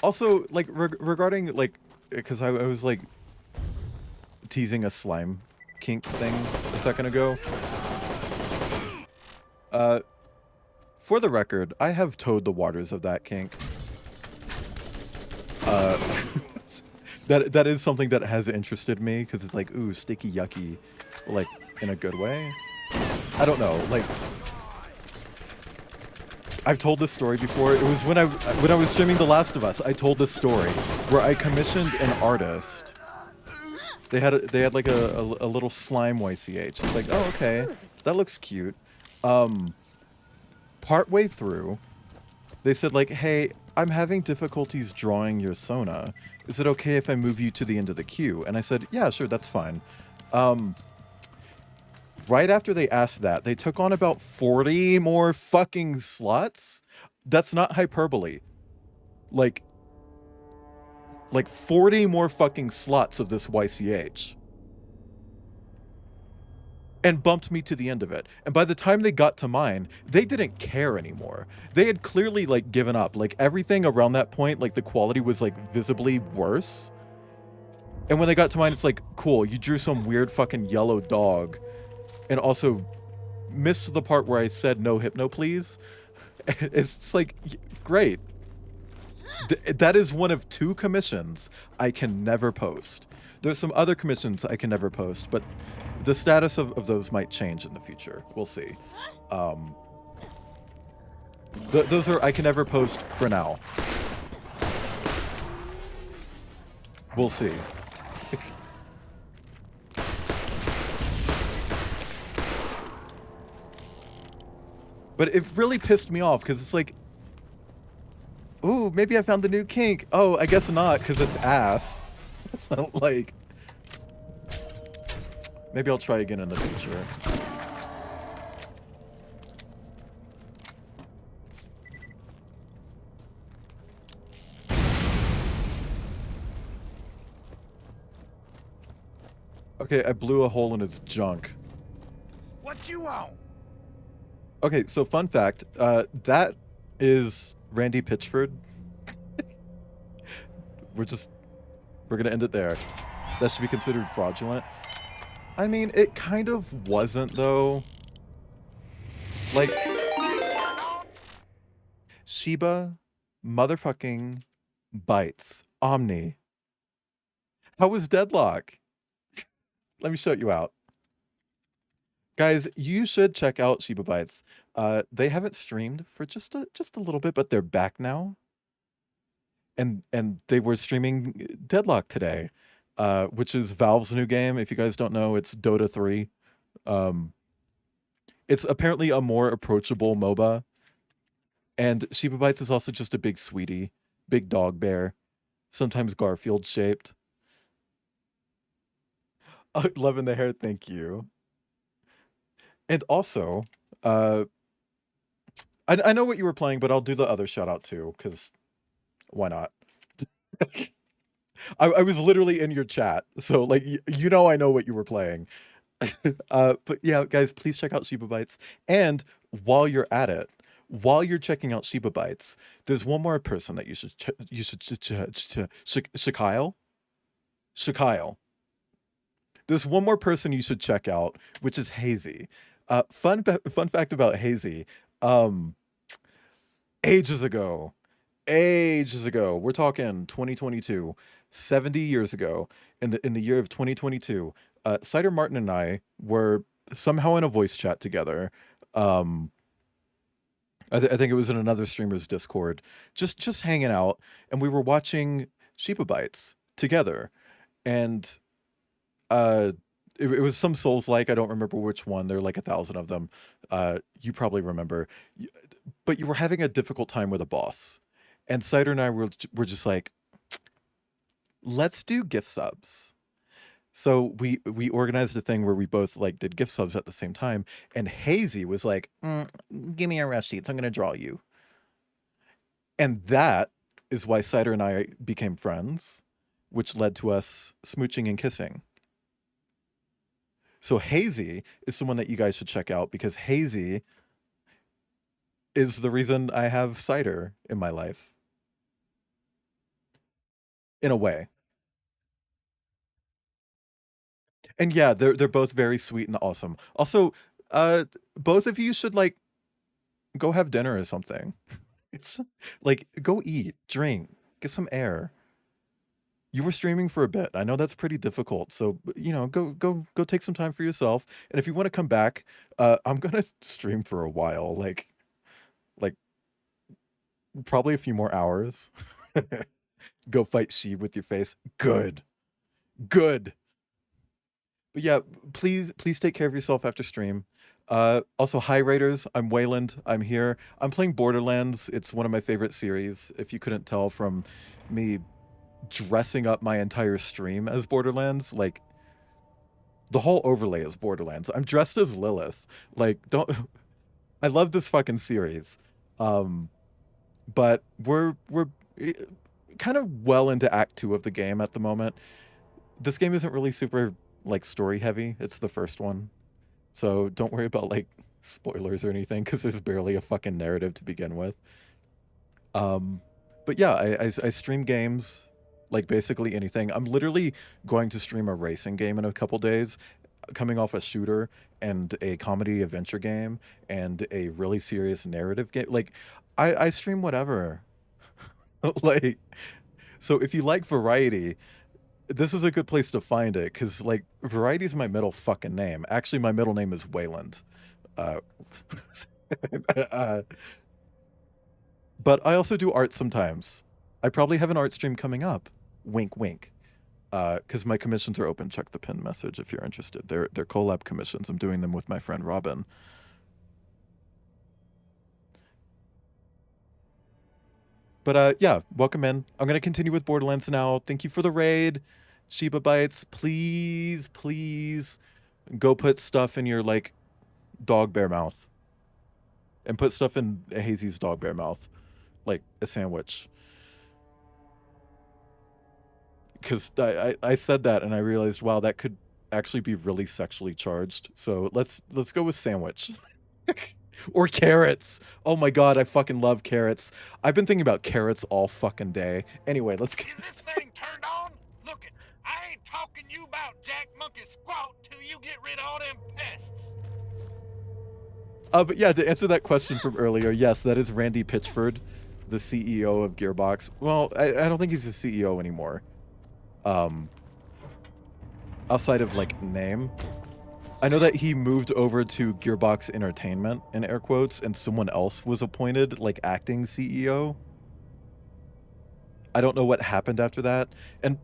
Also, like regarding like, because I was like teasing a slime kink thing a second ago. For the record, I have towed the waters of that kink. That is something that has interested me because it's like, ooh, sticky, yucky, like in a good way. I don't know, like I've told this story before. It was when I was streaming The Last of Us. I told this story where I commissioned an artist. They had like a little slime YCH. It's like, oh, okay, that looks cute. Partway through, they said like, hey, I'm having difficulties drawing your Sona. Is it okay if I move you to the end of the queue? And I said, yeah, sure, that's fine. Right after they asked that, they took on about 40 more fucking slots. That's not hyperbole. Like 40 more fucking slots of this YCH. And bumped me to the end of it. And by the time they got to mine, they didn't care anymore. They had clearly like given up. Like everything around that point, like the quality was like visibly worse. And when they got to mine, it's like, cool, you drew some weird fucking yellow dog. And also missed the part where I said no hypno please. It's like, great. That is one of 2 commissions I can never post. There's some other commissions I can never post, but the status of those might change in the future. We'll see. Those are I can never post for now. We'll see. But it really pissed me off because it's like, ooh, maybe I found the new kink. Oh, I guess not because it's ass. It's not like... Maybe I'll try again in the future. Okay, I blew a hole in his junk. What you want? Okay, so fun fact, that is Randy Pitchford. We're gonna end it there. That should be considered fraudulent. I mean, it kind of wasn't though. Like, Sheba motherfucking bites Omni. How was Deadlock? Let me show you out. Guys, you should check out Sheba Bites. They haven't streamed for just a little bit, but they're back now. And they were streaming Deadlock today, which is Valve's new game. If you guys don't know, it's Dota 3. It's apparently a more approachable MOBA. And Sheba Bites is also just a big sweetie, big dog bear, sometimes Garfield shaped. Loving the hair, thank you. And also, I know what you were playing, but I'll do the other shout out too, because why not? I was literally in your chat, so like you know I know what you were playing. But yeah, guys, please check out Sheba Bites. And while you're at it, while you're checking out Sheba Bites, there's one more person that you should Shakyle. There's one more person you should check out, which is Hazy. Fun fact about Hazy. Ages ago, we're talking 2022, 70 years ago, in the year of 2022, Cider Martin and I were somehow in a voice chat together. I think it was in another streamer's Discord, just hanging out, and we were watching Sheba Bites together, and it was some Souls-like. I don't remember which one. There are like 1,000 of them. You probably remember, but you were having a difficult time with a boss, and Cider and I were just like, let's do gift subs. So we organized a thing where we both like did gift subs at the same time, and Hazy was like, "Give me your rush sheets. I'm gonna draw you." And that is why Cider and I became friends, which led to us smooching and kissing. So Hazy is someone that you guys should check out because Hazy is the reason I have Cider in my life. In a way. And yeah, they're both very sweet and awesome. Also, both of you should like go have dinner or something. It's like go eat, drink, get some air. You were streaming for a bit. I know that's pretty difficult. So, you know, go take some time for yourself. And if you want to come back, I'm gonna stream for a while, like probably a few more hours. Go fight Sheeb with your face. Good. Good. But yeah, please take care of yourself after stream. Also, hi Raiders, I'm Wayland. I'm here. I'm playing Borderlands. It's one of my favorite series. If you couldn't tell from me dressing up my entire stream as Borderlands, like the whole overlay is Borderlands. I'm dressed as Lilith. Like, don't I love this fucking series. But we're kind of well into Act 2 of the game at the moment. This game isn't really super like story heavy. It's the first one. So don't worry about like spoilers or anything because there's barely a fucking narrative to begin with. But yeah, I stream games, like basically anything. I'm literally going to stream a racing game in a couple days, coming off a shooter and a comedy adventure game and a really serious narrative game. Like I stream whatever. Like, so if you like variety, this is a good place to find it because like variety is my middle fucking name. Actually, my middle name is Wayland. But I also do art sometimes. I probably have an art stream coming up. Wink, wink. Because my commissions are open. Check the pin message if you're interested. They're collab commissions. I'm doing them with my friend Robin. But yeah, welcome in. I'm gonna continue with Borderlands now. Thank you for the raid, Sheba Bites. Please, please, go put stuff in your like dog bear mouth, and put stuff in Hazy's dog bear mouth, like a sandwich. Because I said that and I realized, wow, that could actually be really sexually charged. So let's go with sandwich. Or carrots. Oh my god, I fucking love carrots. I've been thinking about carrots all fucking day. Anyway, let's get... Is this thing turned on? Look it, I ain't talking you about Jack Monkey Squat till you get rid of all them pests. But yeah, to answer that question from earlier, yes, that is Randy Pitchford, the CEO of Gearbox. Well, I don't think he's the CEO anymore. Outside of like name. I know that he moved over to Gearbox Entertainment, in air quotes, and someone else was appointed, like, acting CEO. I don't know what happened after that. And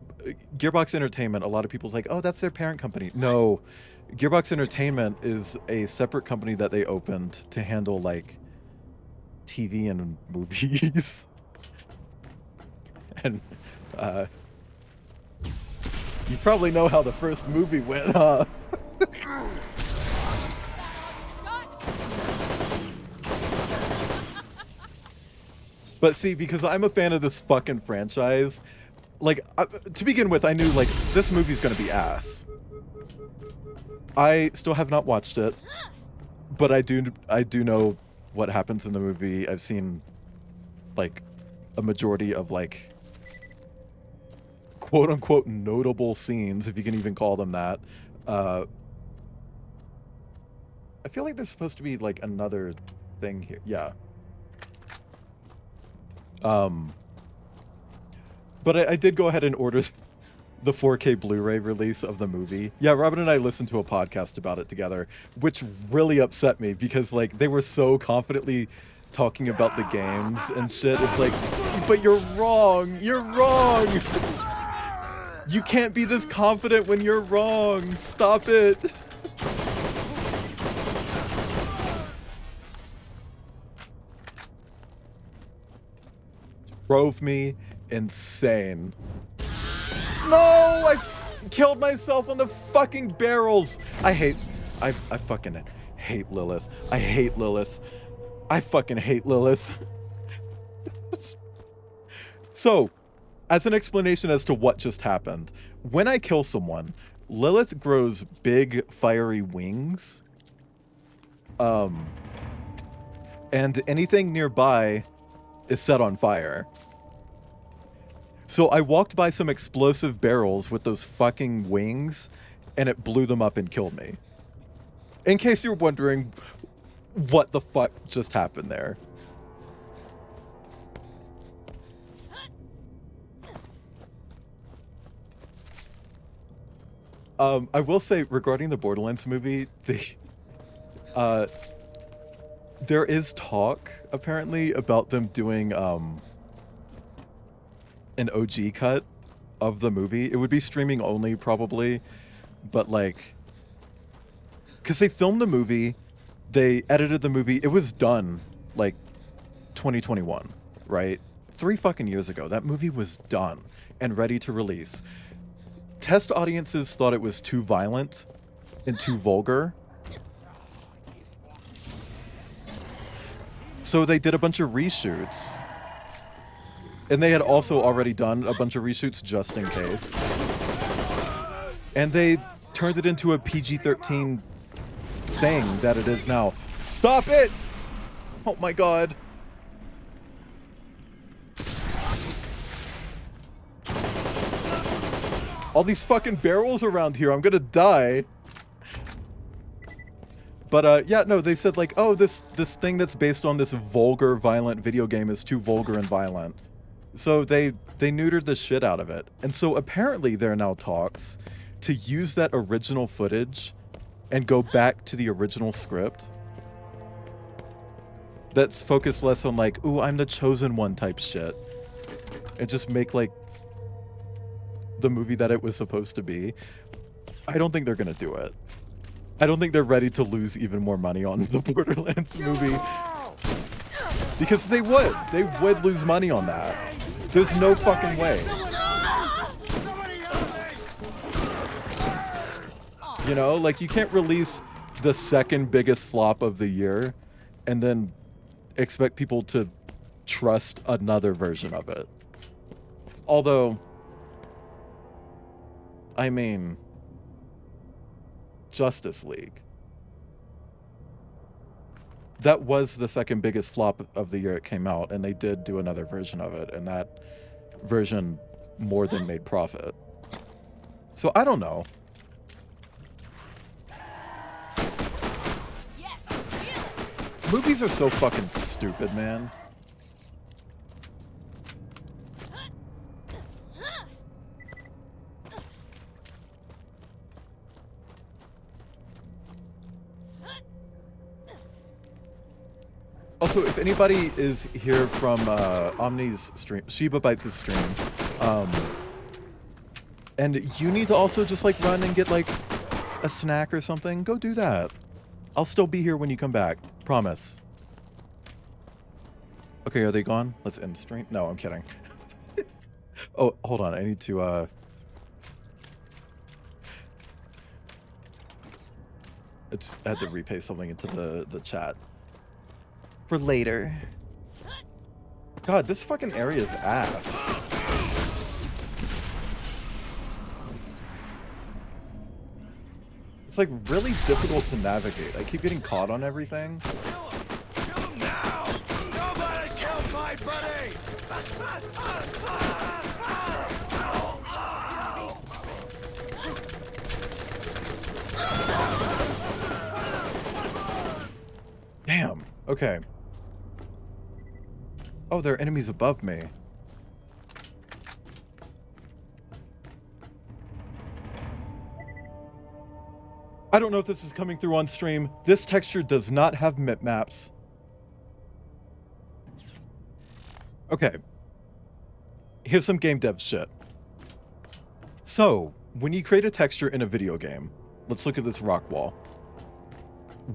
Gearbox Entertainment, a lot of people's like, oh, that's their parent company. No. Gearbox Entertainment is a separate company that they opened to handle, like, TV and movies. And, you probably know how the first movie went, huh? But see, because I'm a fan of this fucking franchise, like, to begin with, I knew, like, this movie's gonna be ass. I still have not watched it, but I do know what happens in the movie. I've seen, like, a majority of, like, quote-unquote notable scenes, if you can even call them that. I feel like there's supposed to be, like, another thing here. Yeah. But I did go ahead and order the 4K Blu-ray release of the movie. Yeah, Robin and I listened to a podcast about it together, which really upset me because, like, they were so confidently talking about the games and shit. It's like, but you're wrong. You're wrong. You can't be this confident when you're wrong. Stop it. Drove me insane. No, killed myself on the fucking barrels. I fucking hate Lilith. I hate Lilith. I fucking hate Lilith. So, as an explanation as to what just happened, when I kill someone, Lilith grows big fiery wings. And anything nearby is set on fire. So I walked by some explosive barrels with those fucking wings, and it blew them up and killed me. In case you're wondering what the fuck just happened there. I will say, regarding the Borderlands movie, there is talk, apparently, about them doing an OG cut of the movie. It would be streaming only, probably, but like, because they filmed the movie, they edited the movie, it was done like 2021, right? 3 fucking years ago. That movie was done and ready to release. Test audiences thought it was too violent and too vulgar. So they did a bunch of reshoots. And they had also already done a bunch of reshoots just in case. And they turned it into a PG-13 thing that it is now. Stop it! Oh my god. All these fucking barrels around here, I'm gonna die. But yeah, no, they said like, oh, this thing that's based on this vulgar, violent video game is too vulgar and violent. So they neutered the shit out of it. And so apparently there are now talks to use that original footage and go back to the original script. That's focused less on like, ooh, I'm the chosen one type shit. And just make like the movie that it was supposed to be. I don't think they're gonna do it. I don't think they're ready to lose even more money on the Borderlands movie. Because they would lose money on that. There's no fucking way. You know, like you can't release the second biggest flop of the year and then expect people to trust another version of it. Although, I mean, Justice League. That was the second biggest flop of the year it came out, and they did do another version of it, and that version more than made profit. So I don't know. Movies are so fucking stupid, man. Also, if anybody is here from Omni's stream, Sheba Bites' stream, and you need to also just like run and get like a snack or something, go do that. I'll still be here when you come back. Promise. Okay, are they gone? Let's end stream. No, I'm kidding. Oh, hold on. I need to I had to repaste something into the chat. For later. God, this fucking area is ass. It's like really difficult to navigate. I keep getting caught on everything. Kill him now! Nobody killed my buddy! Damn. Okay. Oh, there are enemies above me. I don't know if this is coming through on stream. This texture does not have maps. Okay. Here's some game dev shit. So, when you create a texture in a video game, let's look at this rock wall.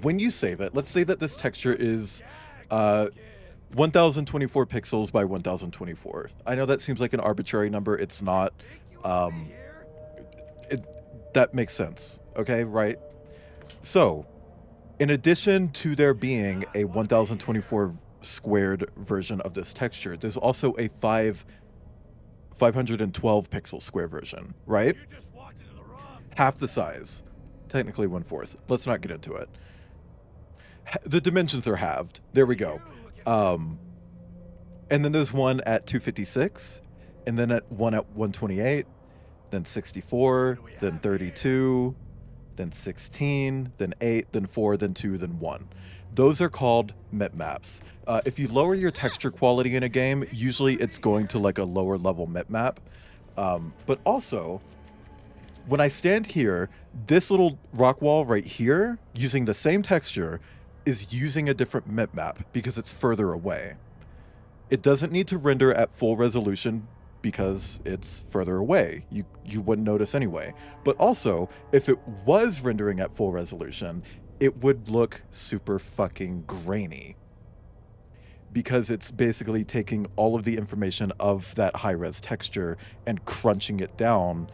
When you save it, let's say that this texture is 1024 pixels by 1024. I know that seems like an arbitrary number. It's not. that makes sense. Okay, right? So, in addition to there being a 1024 squared version of this texture, there's also a 512 pixel square version, right? Half the size. Technically 1/4. Let's not get into it. The dimensions are halved. There we go. And then there's one at 256, and then one at 128, then 64, then 32, then 16, then 8, then 4, then 2, then 1. Those are called mipmaps. If you lower your texture quality in a game, usually it's going to like a lower level mipmap. But also, when I stand here, this little rock wall right here, using the same texture, is using a different mipmap because it's further away. It doesn't need to render at full resolution because it's further away. You wouldn't notice anyway. But also, if it was rendering at full resolution, it would look super fucking grainy. Because it's basically taking all of the information of that high-res texture and crunching it down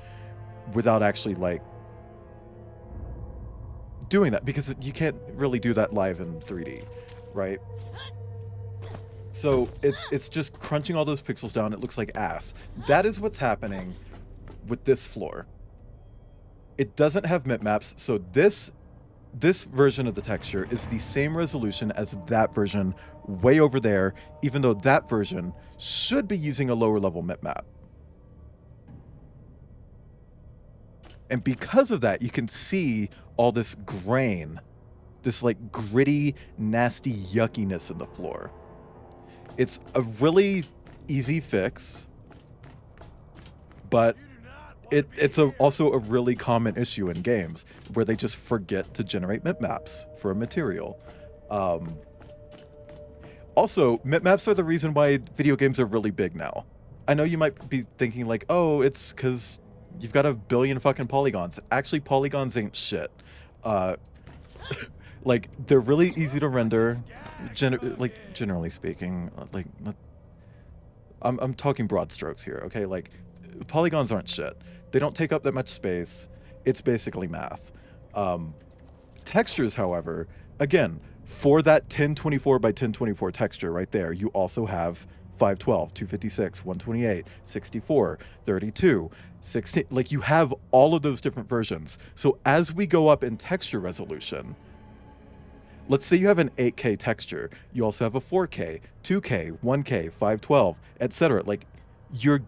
without actually, like, doing that. Because you can't really do that live in 3D, right? So it's just crunching all those pixels down. It looks like ass. That is what's happening with this floor. It doesn't have mipmaps, so this version of the texture is the same resolution as that version way over there, even though that version should be using a lower level mipmap. And because of that, you can see all this grain, this like gritty, nasty yuckiness in the floor. It's a really easy fix, but it's also a really common issue in games where they just forget to generate mipmaps for a material. Also, mipmaps are the reason why video games are really big now. I know you might be thinking like, oh, it's because you've got a billion fucking polygons. Actually, polygons ain't shit. Like, they're really easy to render, generally speaking. Like, I'm talking broad strokes here, okay? Like, polygons aren't shit. They don't take up that much space. It's basically math. Textures, however, again, for that 1024 by 1024 texture right there, you also have 512, 256, 128, 64, 32, 16. Like, you have all of those different versions. So as we go up in texture resolution, let's say you have an 8K texture, you also have a 4K, 2K, 1K, 512, etc. Like, you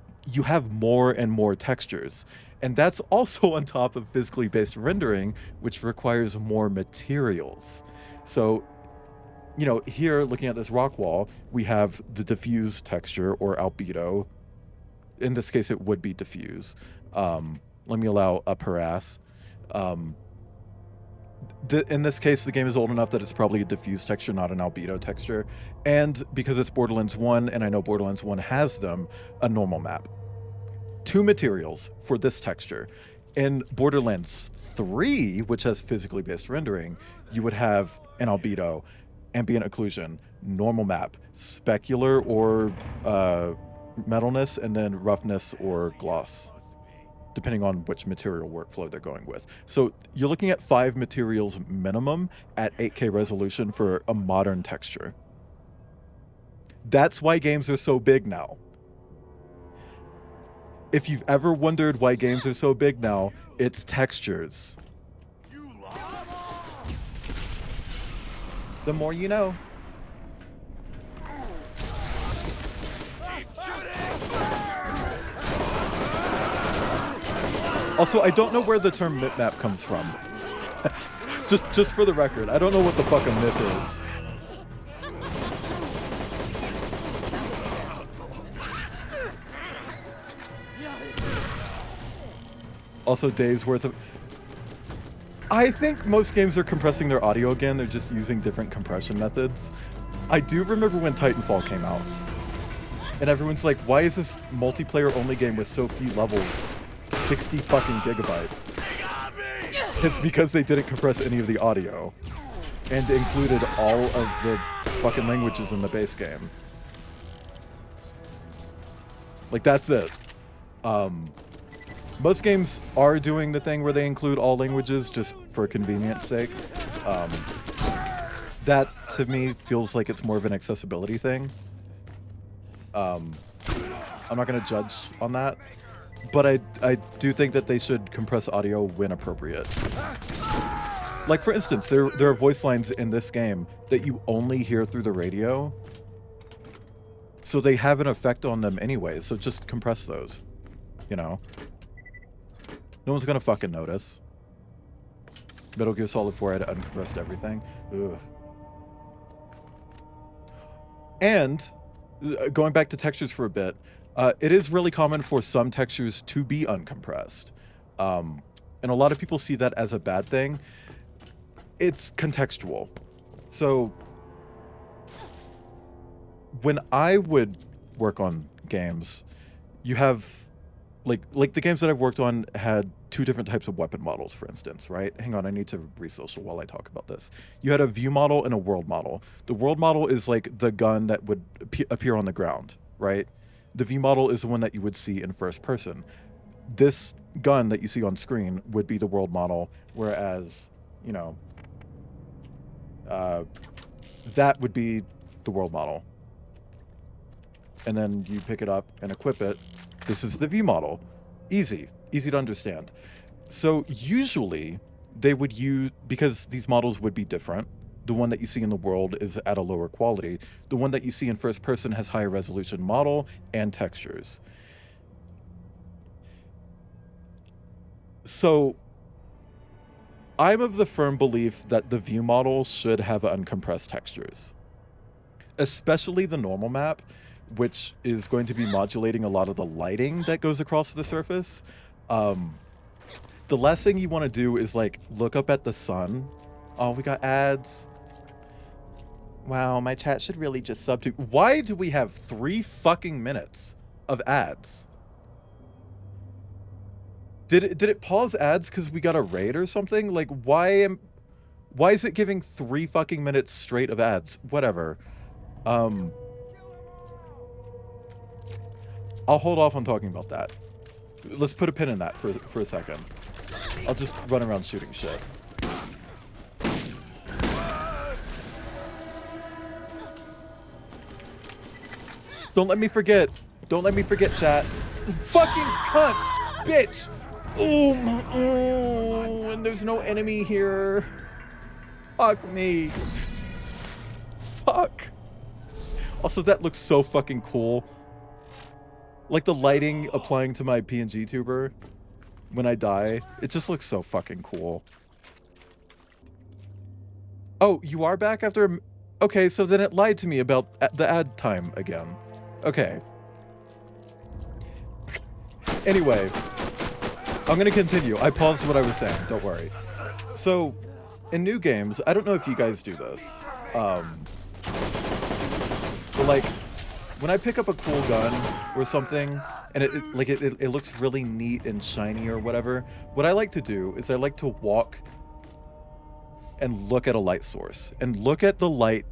have more and more textures. And that's also on top of physically based rendering, which requires more materials. So, you know, here, looking at this rock wall, we have the diffuse texture or albedo. In this case, it would be diffuse. Let me allow up her ass. In this case, the game is old enough that it's probably a diffuse texture, not an albedo texture. And because it's Borderlands 1, and I know Borderlands 1 has them, a normal map. 2 materials for this texture. In Borderlands 3, which has physically based rendering, you would have an albedo, ambient occlusion, normal map, specular or metalness, and then roughness or gloss, depending on which material workflow they're going with. So you're looking at 5 materials minimum at 8K resolution for a modern texture. That's why games are so big now. If you've ever wondered why games are so big now, it's textures. The more you know. Also, I don't know where the term mipmap comes from. just for the record, I don't know what the fuck a mip is. Also, days worth of... I think most games are compressing their audio again. They're just using different compression methods. I do remember when Titanfall came out. And everyone's like, why is this multiplayer only game with so few levels 60 fucking gigabytes? It's because they didn't compress any of the audio. And included all of the fucking languages in the base game. Like, that's it. Most games are doing the thing where they include all languages just for convenience sake. That to me feels like it's more of an accessibility thing. I'm not gonna judge on that, but I do think that they should compress audio when appropriate. Like for instance, there are voice lines in this game that you only hear through the radio, so they have an effect on them anyway. So just compress those, you know. No one's gonna fucking notice. Metal Gear Solid 4 had uncompressed everything. Ugh. And going back to textures for a bit, it is really common for some textures to be uncompressed. And a lot of people see that as a bad thing. It's contextual. So when I would work on games, you have like the games that I've worked on had two different types of weapon models, for instance, right? Hang on, I need to re-social while I talk about this. You had a view model and a world model. The world model is like the gun that would appear on the ground, right? The view model is the one that you would see in first person. This gun that you see on screen would be the world model, whereas, you know, that would be the world model. And then you pick it up and equip it. This is the view model. Easy to understand. So usually they would use, because these models would be different, the one that you see in the world is at a lower quality. The one that you see in first person has higher resolution model and textures. So I'm of the firm belief that the view model should have uncompressed textures, especially the normal map, which is going to be modulating a lot of the lighting that goes across the surface. The last thing you want to do is like look up at the sun. Oh, we got ads. Wow, my chat should really just sub to. Why do we have 3 fucking minutes of ads? Did it pause ads because we got a raid or something? Like why is it giving 3 fucking minutes straight of ads? Whatever. I'll hold off on talking about that. Let's put a pin in that for a second. I'll just run around shooting shit. Don't let me forget. Don't let me forget, chat. Fucking cunt, bitch. Oh, and there's no enemy here. Fuck me. Fuck. Also, that looks so fucking cool. Like the lighting applying to my PNG tuber when I die. It just looks so fucking cool. Oh, you are back after... Okay, so then it lied to me about the ad time again. Okay. Anyway, I'm gonna continue. I paused what I was saying, don't worry. So, in new games, I don't know if you guys do this. But like, when I pick up a cool gun or something, and it looks really neat and shiny or whatever, what I like to do is I like to walk and look at a light source and look at the light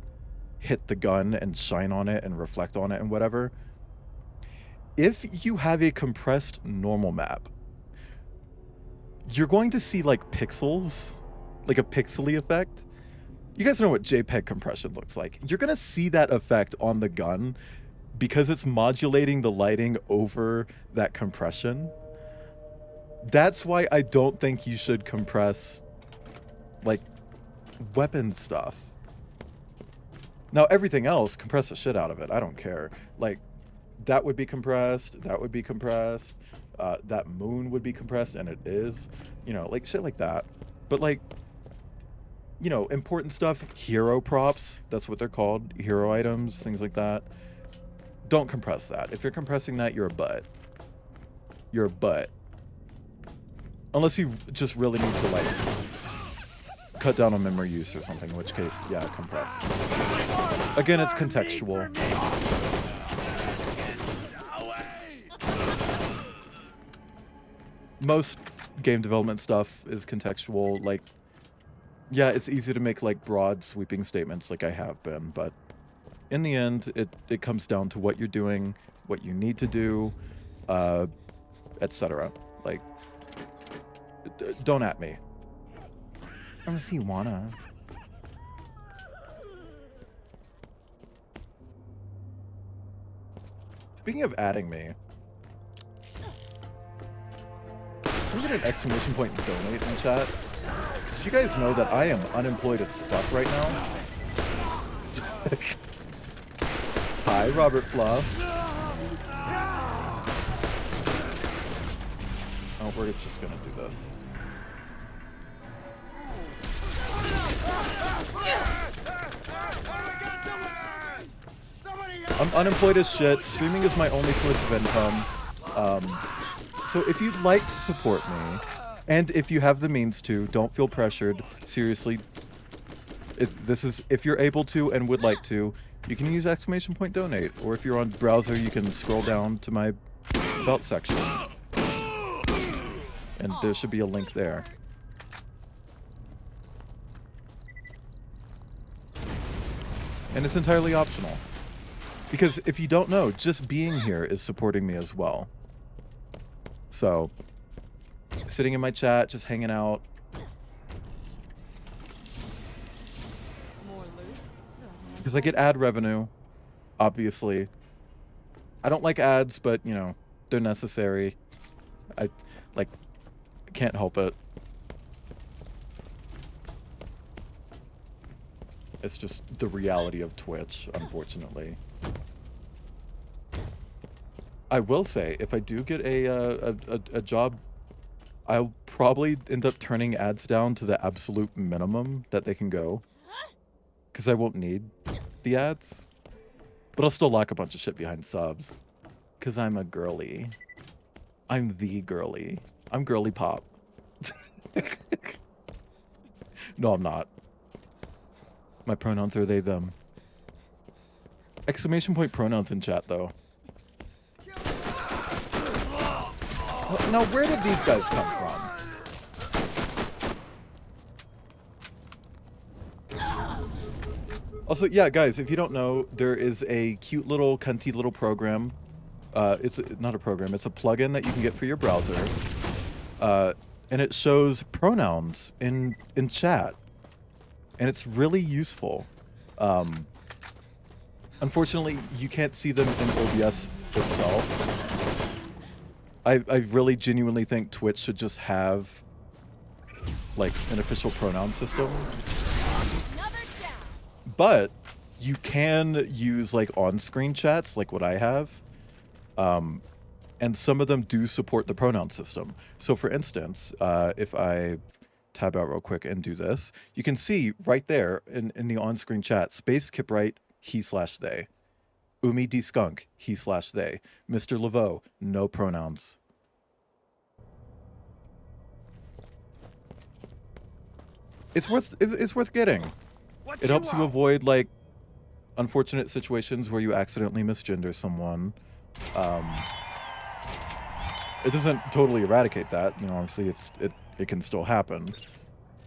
hit the gun and shine on it and reflect on it and whatever. If you have a compressed normal map, you're going to see like pixels, like a pixely effect. You guys know what JPEG compression looks like. You're gonna see that effect on the gun because it's modulating the lighting over that compression. That's why I don't think you should compress like weapon stuff. Now everything else, compress the shit out of it. I don't care. Like that would be compressed, that would be compressed, that moon would be compressed, and it is, you know, like shit like that. But like, you know, important stuff, hero props, that's what they're called, hero items, things like that. Don't compress that. If you're compressing that, you're a butt. You're a butt. Unless you just really need to like cut down on memory use or something, in which case, yeah, compress. Again, it's contextual. Most game development stuff is contextual. Like, yeah, it's easy to make like broad sweeping statements like I have been, but in the end, it comes down to what you're doing, what you need to do, etc. Like, don't at me. Unless you wanna. Speaking of adding me, can we get an exclamation point donate in chat? Did you guys know that I am unemployed as fuck right now? Hi, Robert Fluff. Oh, we're just gonna do this. I'm unemployed as shit. Streaming is my only source of income. So if you'd like to support me, and if you have the means to, don't feel pressured. Seriously, if you're able to and would like to, you can use exclamation point donate. Or if you're on browser, you can scroll down to my about section. And there should be a link there. And it's entirely optional. Because if you don't know, just being here is supporting me as well. So, sitting in my chat, just hanging out. Because I get ad revenue, obviously. I don't like ads, but, you know, they're necessary. I can't help it. It's just the reality of Twitch, unfortunately. I will say, if I do get a job, I'll probably end up turning ads down to the absolute minimum that they can go. Because I won't need the ads. But I'll still lock a bunch of shit behind subs. Because I'm a girly. I'm the girly. I'm girly pop. No, I'm not. My pronouns are they, them. Exclamation point pronouns in chat, though. Now, where did these guys come from? Also, yeah, guys, if you don't know, there is a cute little, cunty little program. It's not a program, it's a plugin that you can get for your browser. And it shows pronouns in chat. And it's really useful. Unfortunately, you can't see them in OBS itself. I really genuinely think Twitch should just have, like, an official pronoun system. But you can use, like, on-screen chats, like what I have. And some of them do support the pronoun system. So, for instance, if I tab out real quick and do this, you can see right there in the on-screen chat, space Kipright, he/they. Umi D Skunk, he/they. Mr. Laveau, no pronouns. It's worth getting. It helps you avoid, like, unfortunate situations where you accidentally misgender someone. It doesn't totally eradicate that, you know, obviously it can still happen.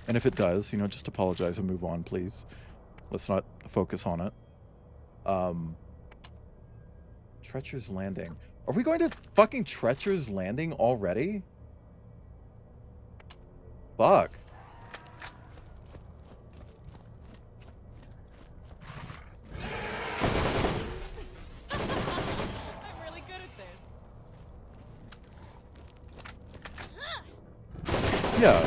And if it does, you know, just apologize and move on, please. Let's not focus on it. Treacher's Landing. Are we going to fucking Treacher's Landing already? Fuck. I'm really good at this. Yeah.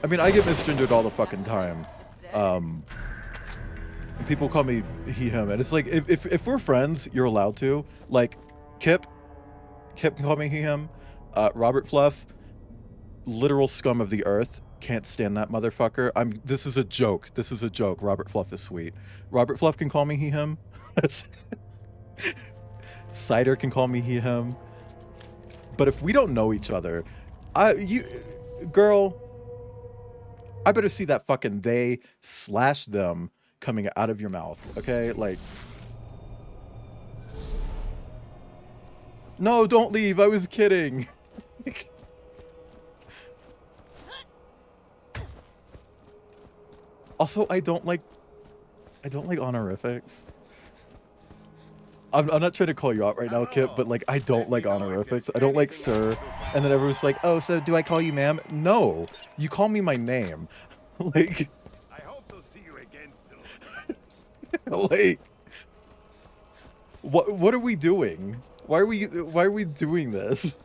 I mean, I get misgendered all the fucking time. People call me he, him, and it's like, if we're friends, you're allowed to. Like, Kip can call me he, him. Robert Fluff, literal scum of the earth. Can't stand that motherfucker. This is a joke. This is a joke. Robert Fluff is sweet. Robert Fluff can call me he, him. Cider can call me he, him. But if we don't know each other, girl, I better see that fucking they/them coming out of your mouth, okay? Like, no, don't leave. I was kidding. Also, I don't like honorifics. I'm not trying to call you out right now, Kip, but like I don't like honorifics. I don't like sir. And then everyone's like, oh, so do I call you ma'am? No, you call me my name. Like, I hope to see you again soon. like, what are we doing? Why are we doing this?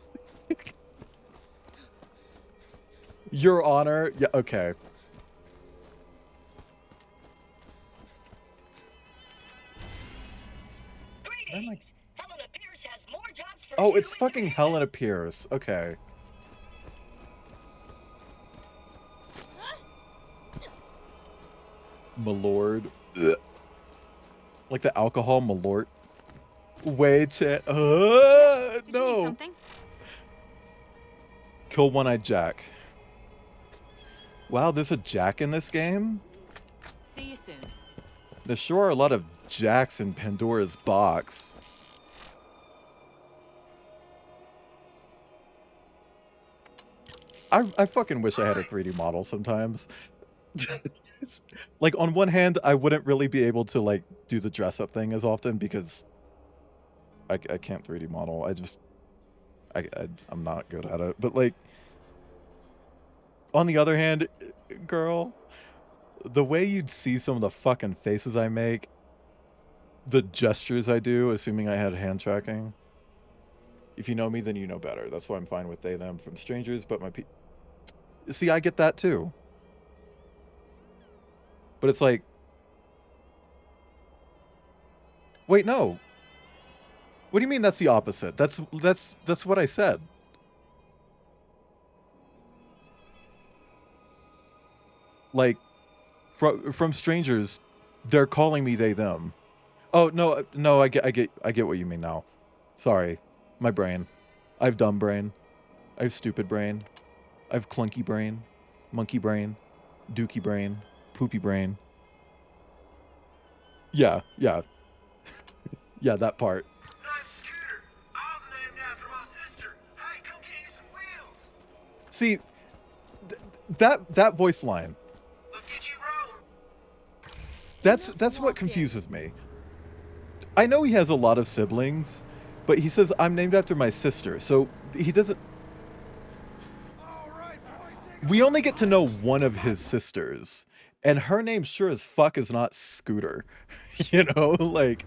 Your Honor. Yeah. Okay. Greetings. Helena Pierce has more jobs for Oh, you it's in fucking New Haven. Helena Pierce. Okay. Malord. Ugh. Like the alcohol, Malort. Wait, chat. Did you need No. something? Kill One-Eyed Jack. Wow, there's a Jack in this game? See you soon. There sure are a lot of Jacks in Pandora's box. I fucking wish I had a 3D model sometimes. Like, on one hand, I wouldn't really be able to, like, do the dress-up thing as often because I can't 3D model. I'm not good at it. But, like, on the other hand, girl, the way you'd see some of the fucking faces I make, the gestures I do, assuming I had hand tracking. If you know me, then you know better. That's why I'm fine with they, them from strangers, but my see, I get that too. But it's like, wait, no. What do you mean that's the opposite? That's what I said. Like, from strangers, they're calling me they, them. Oh, no, I get what you mean now. Sorry. My brain. I have dumb brain. I have stupid brain. I have clunky brain. Monkey brain. Dookie brain. Poopy brain. Yeah. Yeah, that part. Nice scooter. I was named after my sister. Hey, come get you some wheels. See, that voice line. Look at you rolling. That's what confuses me. I know he has a lot of siblings, but he says I'm named after my sister, so he doesn't. We only get to know one of his sisters, and her name sure as fuck is not Scooter. You know, like,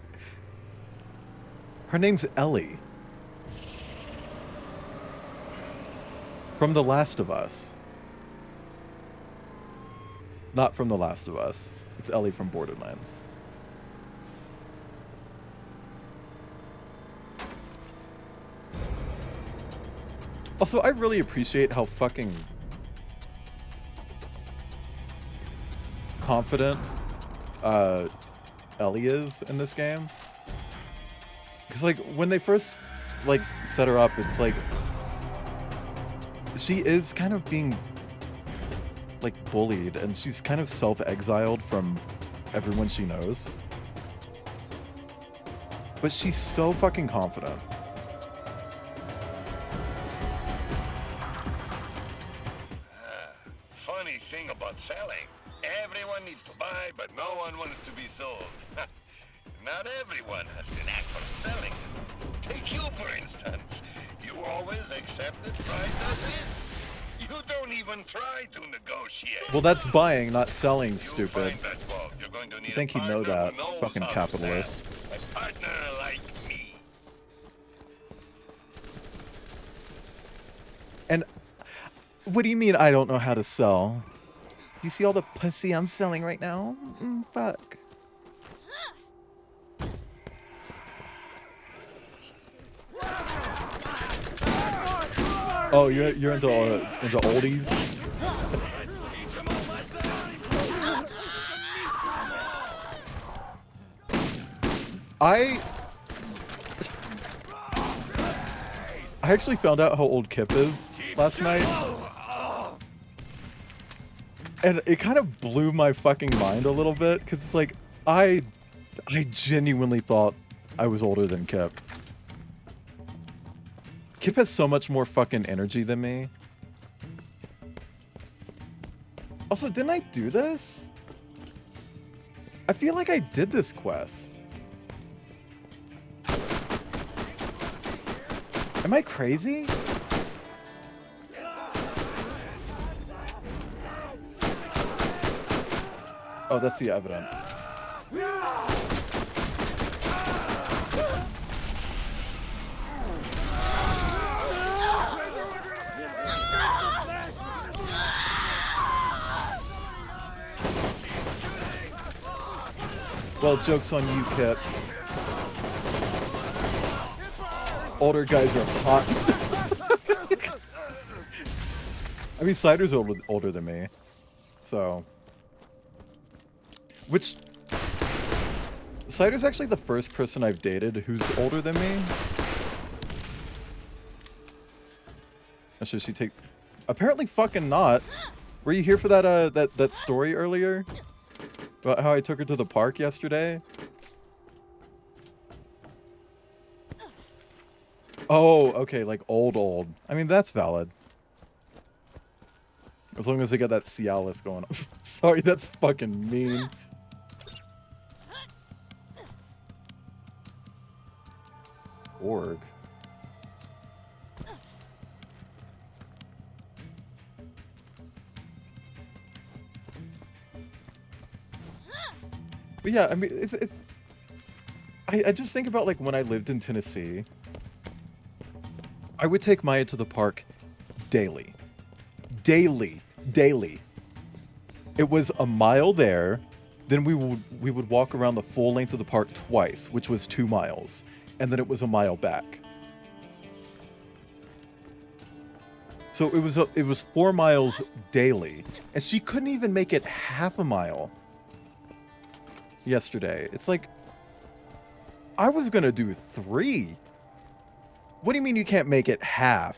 her name's Ellie. From The Last of Us. Not from The Last of Us. It's Ellie from Borderlands. Also, I really appreciate how fucking confident Ellie is in this game. Because, like, when they first, like, set her up, it's like she is kind of being, like, bullied, and she's kind of self-exiled from everyone she knows. But she's so fucking confident. Funny thing about selling. Everyone needs to buy, but no one wants to be sold. Not everyone has the knack for selling. Take you, for instance. You always accept the price as is. You don't even try to negotiate. Well, that's buying, not selling, stupid. Find that vault. You're going to need You think a he'd know partner that, who knows fucking how to capitalist. sell. A partner like me. And what do you mean I don't know how to sell? You see all the pussy I'm selling right now? Fuck. Oh, you're into oldies? I actually found out how old Kip is last night. And it kind of blew my fucking mind a little bit, because it's like, I genuinely thought I was older than Kip. Kip has so much more fucking energy than me. Also, didn't I do this? I feel like I did this quest. Am I crazy? Oh, that's the evidence. Well, joke's on you, Kip. Older guys are hot. I mean, Cider's older than me. So... Which... Cider's actually the first person I've dated who's older than me. Or should she take... Apparently fucking not. Were you here for that, that story earlier? About how I took her to the park yesterday? Oh, okay, like old. I mean, that's valid. As long as they got that Cialis going on. Sorry, that's fucking mean. Org. But yeah, I mean, it's I just think about, like, when I lived in Tennessee, I would take Maya to the park daily. Daily. It was a mile there, then we would walk around the full length of the park twice, which was 2 miles, and then it was a mile back. So it was 4 miles daily, and she couldn't even make it half a mile yesterday. It's like, I was gonna do 3. What do you mean you can't make it half?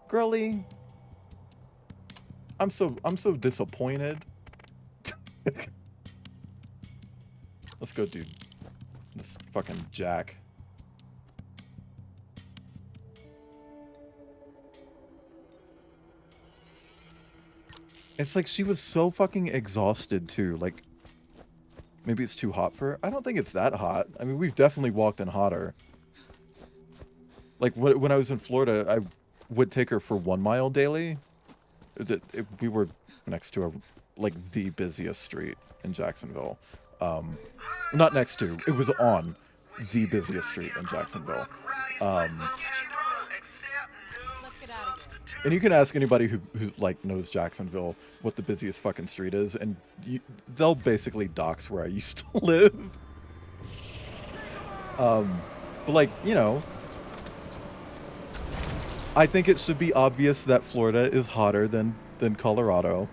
Girlie, I'm so disappointed. Let's go, dude. This fucking Jack. It's like she was so fucking exhausted too. Like, maybe it's too hot for her. I don't think it's that hot. I mean, we've definitely walked in hotter. Like, when I was in Florida, I would take her for 1 mile daily. We were next to like the busiest street in Jacksonville. Not next to, it was on the busiest street in Jacksonville. And you can ask anybody who like knows Jacksonville what the busiest fucking street is, and they'll basically dox where I used to live. But like, you know, I think it should be obvious that Florida is hotter than Colorado.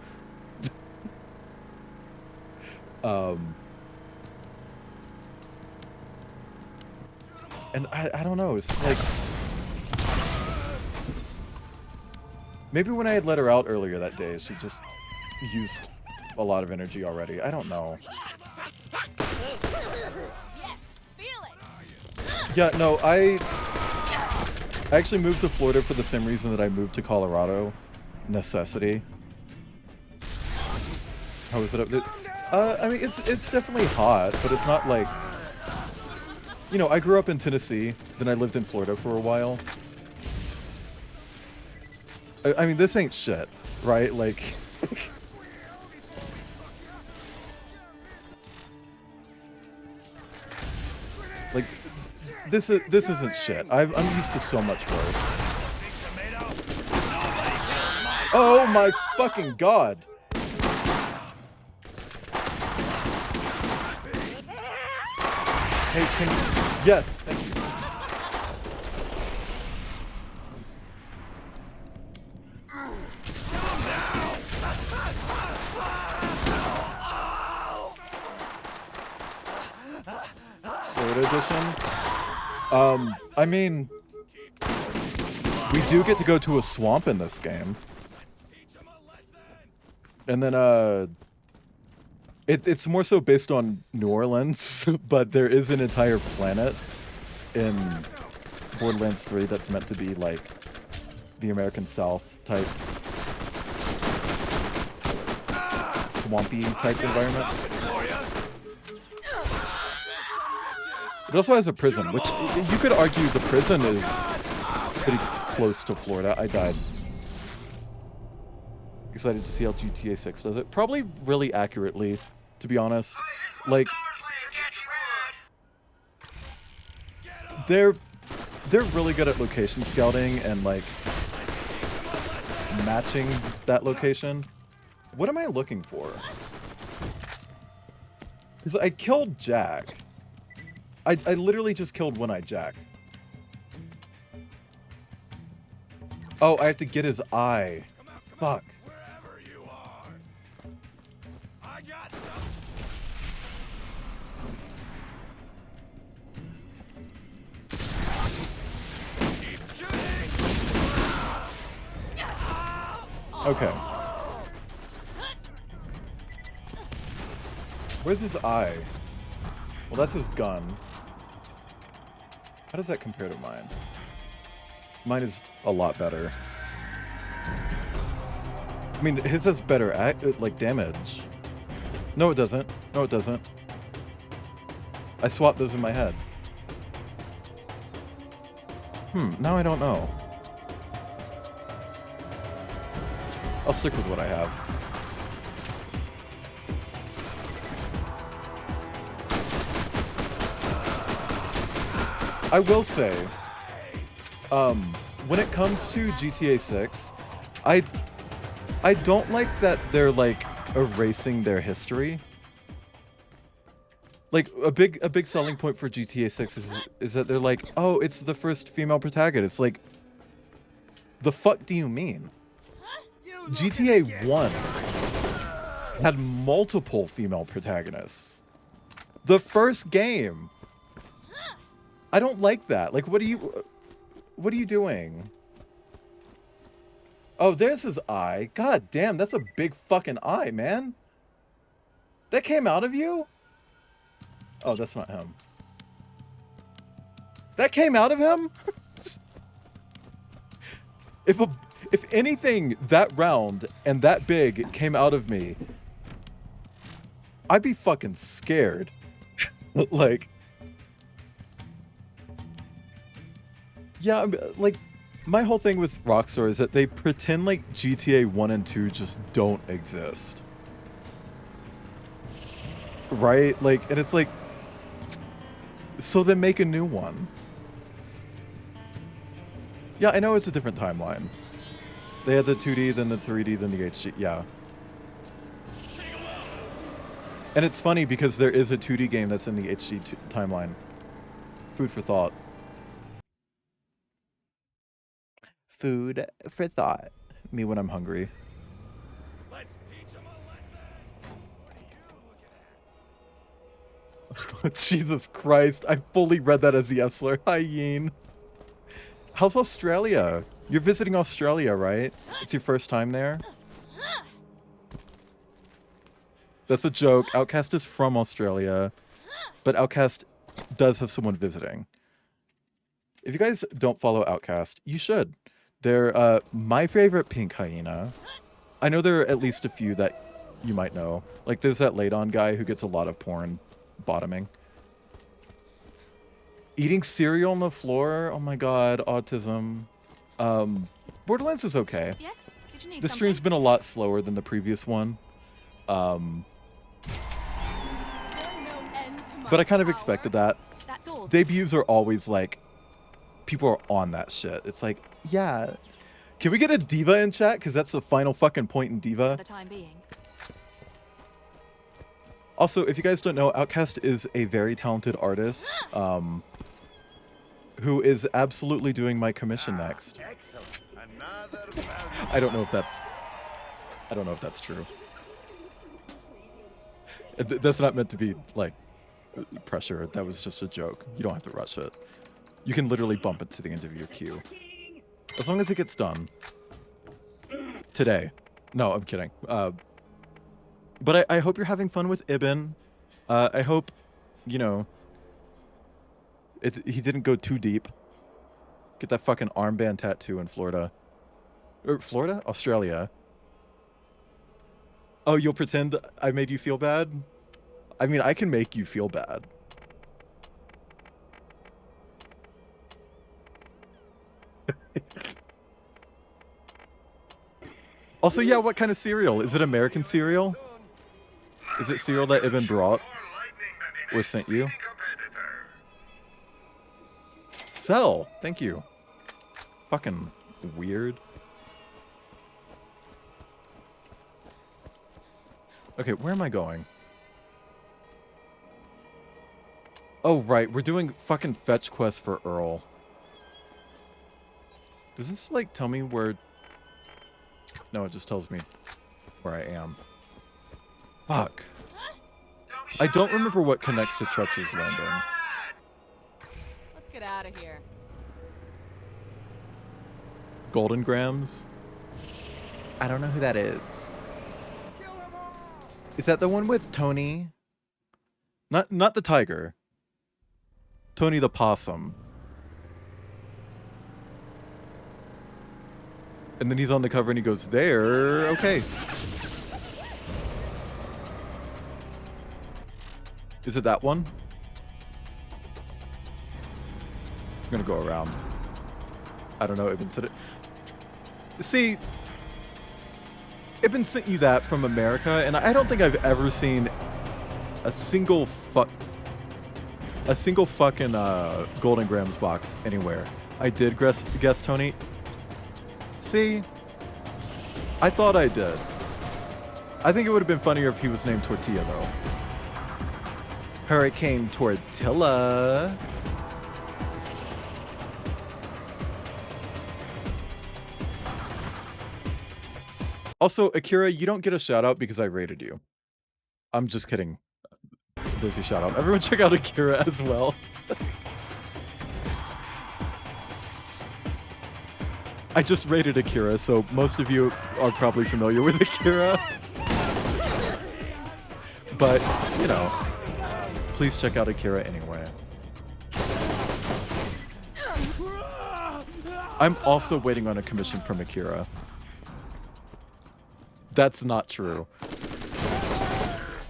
And I don't know, it's like, maybe when I had let her out earlier that day, she just used a lot of energy already. I don't know. Yeah, no, I actually moved to Florida for the same reason that I moved to Colorado. Necessity. How is it up there? I mean, it's definitely hot, but it's not like... You know, I grew up in Tennessee, then I lived in Florida for a while. I mean, this ain't shit, right? Like... like, this isn't shit. I'm used to so much worse. Oh my fucking god! Hey, can you... Yes, thank you. Florida edition. I mean, we do get to go to a swamp in this game. And then, it's more so based on New Orleans, but there is an entire planet in Borderlands 3 that's meant to be like the American South type swampy type environment. It also has a prison, which you could argue the prison is pretty close to Florida. I died. Excited to see how GTA 6 does it. Probably really accurately, to be honest. Like, they're really good at location scouting and like matching that location. What am I looking for? Because I killed Jack. I literally just killed One-Eyed Jack. Oh, I have to get his eye. Fuck. Okay. Where's his eye? Well, that's his gun. How does that compare to mine? Mine is a lot better. I mean, his has better like damage. No, it doesn't. No, it doesn't. I swapped those in my head. Now I don't know. I'll stick with what I have. I will say, when it comes to GTA 6, I don't like that they're like erasing their history. Like a big selling point for GTA 6 is that they're like, oh, it's the first female protagonist. Like, the fuck do you mean? GTA 1 had multiple female protagonists. The first game. I don't like that. Like, what are you doing? Oh, there's his eye. God damn, that's a big fucking eye, man. That came out of you? Oh, that's not him. That came out of him? If anything that round and that big came out of me, I'd be fucking scared. Like, yeah, like, my whole thing with Rockstar is that they pretend like GTA 1 and 2 just don't exist. Right? Like, and it's like, so then make a new one. Yeah, I know it's a different timeline. They had the 2D, then the 3D, then the HD. Yeah. And it's funny because there is a 2D game that's in the HD timeline. Food for thought. Food for thought. Me when I'm hungry. Let's teach them a lesson. Jesus Christ. I fully read that as the F-slur. Hyene. How's Australia? You're visiting Australia, right? It's your first time there? That's a joke. Outcast is from Australia. But Outcast does have someone visiting. If you guys don't follow Outcast, you should. They're my favorite pink hyena. I know there are at least a few that you might know. Like, there's that Ladon guy who gets a lot of porn bottoming. Eating cereal on the floor? Oh my god, autism. Borderlands is okay. Yes? Did you need The stream's been a lot slower than the previous one. But I kind of expected that. That's all. Debuts are always like, people are on that shit. It's like, yeah. Can we get a diva in chat? Because that's the final fucking point in diva. For the time being. Also, if you guys don't know, Outcast is a very talented artist. Who is absolutely doing my commission next. Excellent. I don't know if that's true. That's not meant to be like pressure. That was just a joke. You don't have to rush it. You can literally bump it to the end of your queue. As long as it gets done. Today. No, I'm kidding. But I hope you're having fun with Ibn. I hope, you know, he didn't go too deep. Get that fucking armband tattoo in Florida. Florida? Australia. Oh, you'll pretend I made you feel bad? I mean, I can make you feel bad. Also, yeah, what kind of cereal? Is it American cereal? Is it cereal that Ibn brought? Or sent you? Sell. Thank you. Fucking weird. Okay, where am I going? Oh, right. We're doing fucking fetch quest for Earl. Does this, like, tell me where... No, it just tells me where I am. Fuck. I don't remember what connects to Treacher's Landing. Let's get out of here. Golden Grams? I don't know who that is. Is that the one with Tony? Not the tiger. Tony the possum. And then he's on the cover and he goes, there, okay. Is it that one? I'm gonna go around. I don't know, Ibn said it. See, Ibn sent you that from America, and I don't think I've ever seen a single fucking Golden Grams box anywhere. I did guess Tony. See, I thought I did. I think it would have been funnier if he was named Tortilla, though. Hurricane Tortilla. Also, Akira, you don't get a shout out because I rated you. I'm just kidding. There's your shout out. Everyone check out Akira as well. I just rated Akira, so most of you are probably familiar with Akira. But, you know, please check out Akira anyway. I'm also waiting on a commission from Akira. That's not true.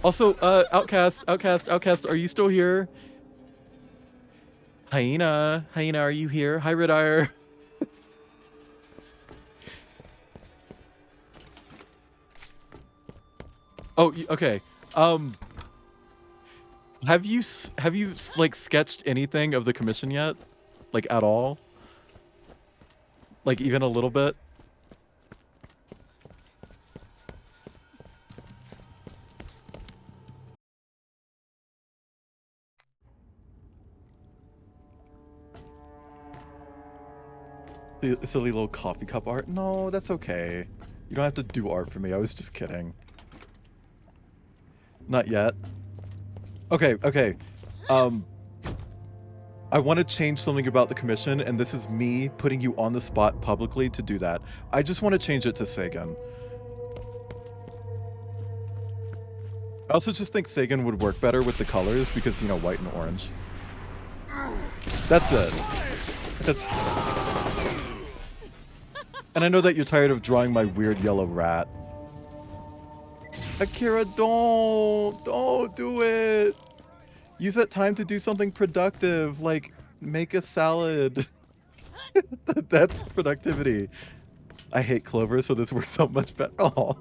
Also, Outcast, are you still here? Hyena, are you here? Hi, Redire. Oh, okay. Have you like sketched anything of the commission yet? Like at all? Like even a little bit? The silly little coffee cup art? No, that's okay. You don't have to do art for me. I was just kidding. Not yet. Okay. I want to change something about the commission, and this is me putting you on the spot publicly to do that. I just want to change it to Sagan. I also just think Sagan would work better with the colors because, you know, white and orange. That's it. And I know that you're tired of drawing my weird yellow rat. Akira, don't do it. Use that time to do something productive, like make a salad. That's productivity. I hate Clover, so this works out much better. Oh,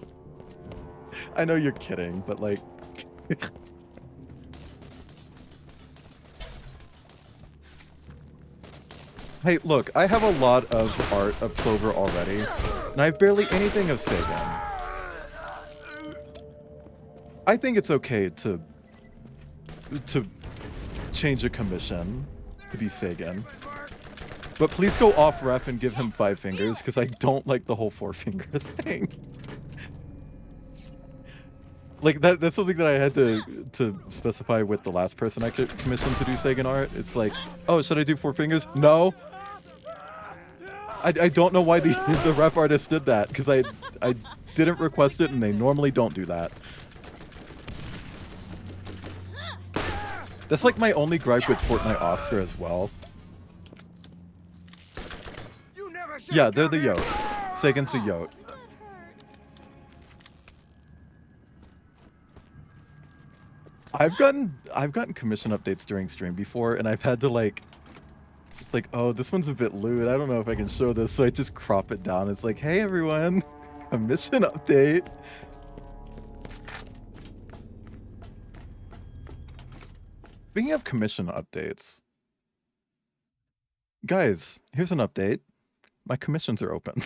I know you're kidding, but like... Hey, look, I have a lot of art of Clover already, and I have barely anything of Sagan. I think it's okay to change a commission to be Sagan. But please go off ref and give him 5 fingers, because I don't like the whole 4-finger thing. Like, that's something that I had to specify with the last person I commissioned to do Sagan art. It's like, oh, should I do 4 fingers? No! I don't know why the ref artist did that, because I didn't request it, and they normally don't do that. That's like my only gripe with Fortnite Oscar as well. Yeah, they're the Yote. Sagan's the Yote. I've gotten commission updates during stream before, and I've had to like, it's like, oh, this one's a bit lewd. I don't know if I can show this, so I just crop it down. It's like, hey everyone. A mission update. Speaking of commission updates, guys, here's an update. My commissions are open.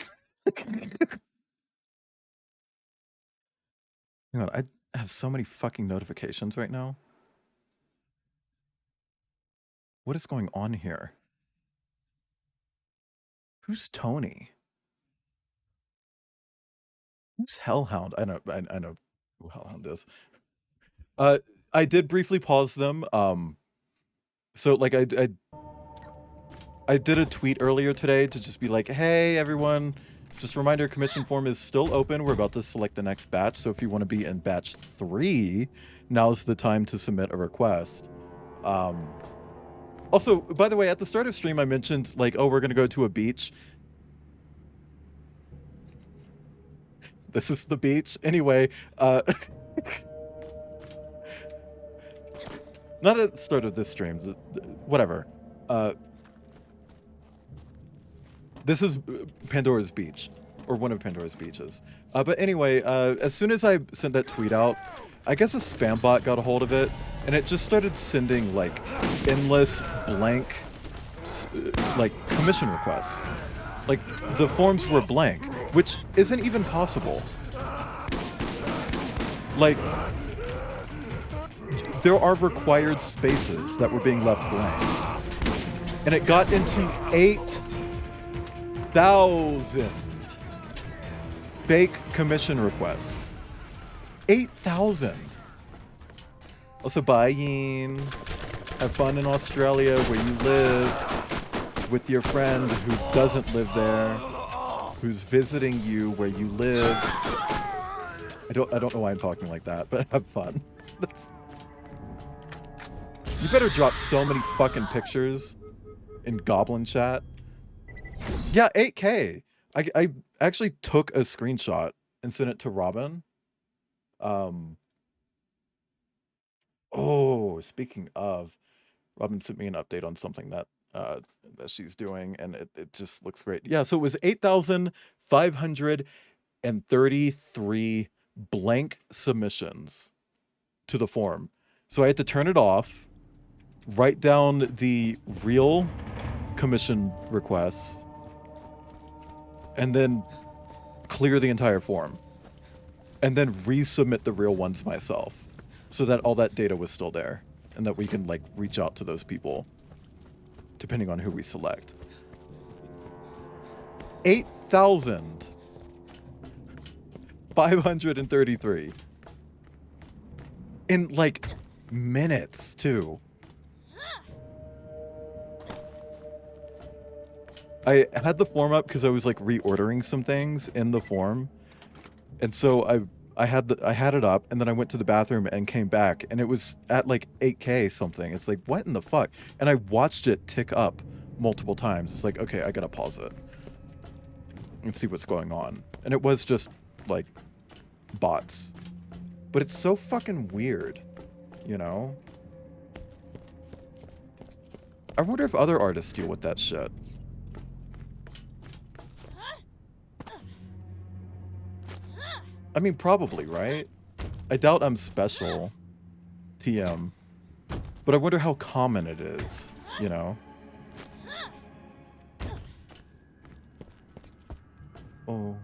Hang on, I have so many fucking notifications right now. What is going on here? Who's Tony? Who's Hellhound? I know who Hellhound is. I did briefly pause them. So like I did a tweet earlier today to just be like, hey everyone, just a reminder, commission form is still open. We're about to select the next batch. So if you want to be in batch 3, now's the time to submit a request. Also, by the way, at the start of stream, I mentioned like, oh, we're going to go to a beach. This is the beach. Anyway, not at the start of this stream, whatever. This is Pandora's Beach, or one of Pandora's beaches. But anyway, as soon as I sent that tweet out, I guess a spam bot got a hold of it, and it just started sending like endless blank like commission requests. Like the forms were blank, which isn't even possible. Like there are required spaces that were being left blank. And it got into 8,000 fake commission requests. 8,000. Also, buying. Have fun in Australia where you live with your friend who doesn't live there, who's visiting you where you live. I don't know why I'm talking like that, but have fun. You better drop so many fucking pictures in Goblin chat. Yeah, 8K. I actually took a screenshot and sent it to Robin. Oh, speaking of, Robin sent me an update on something that that she's doing, and it just looks great. Yeah, so it was 8,533 blank submissions to the form. So I had to turn it off, write down the real commission requests, and then clear the entire form. And then resubmit the real ones myself, so that all that data was still there, and that we can like reach out to those people, depending on who we select. 8,533 in like minutes too. I had the form up because I was like reordering some things in the form, and so I had it up, and then I went to the bathroom and came back, and it was at like 8K something. It's like, what in the fuck? And I watched it tick up multiple times. It's like, okay, I gotta pause it and see what's going on. And it was just like bots, but it's so fucking weird, you know? I wonder if other artists deal with that shit. I mean, probably, right? I doubt I'm special, TM, but I wonder how common it is, you know? Oh,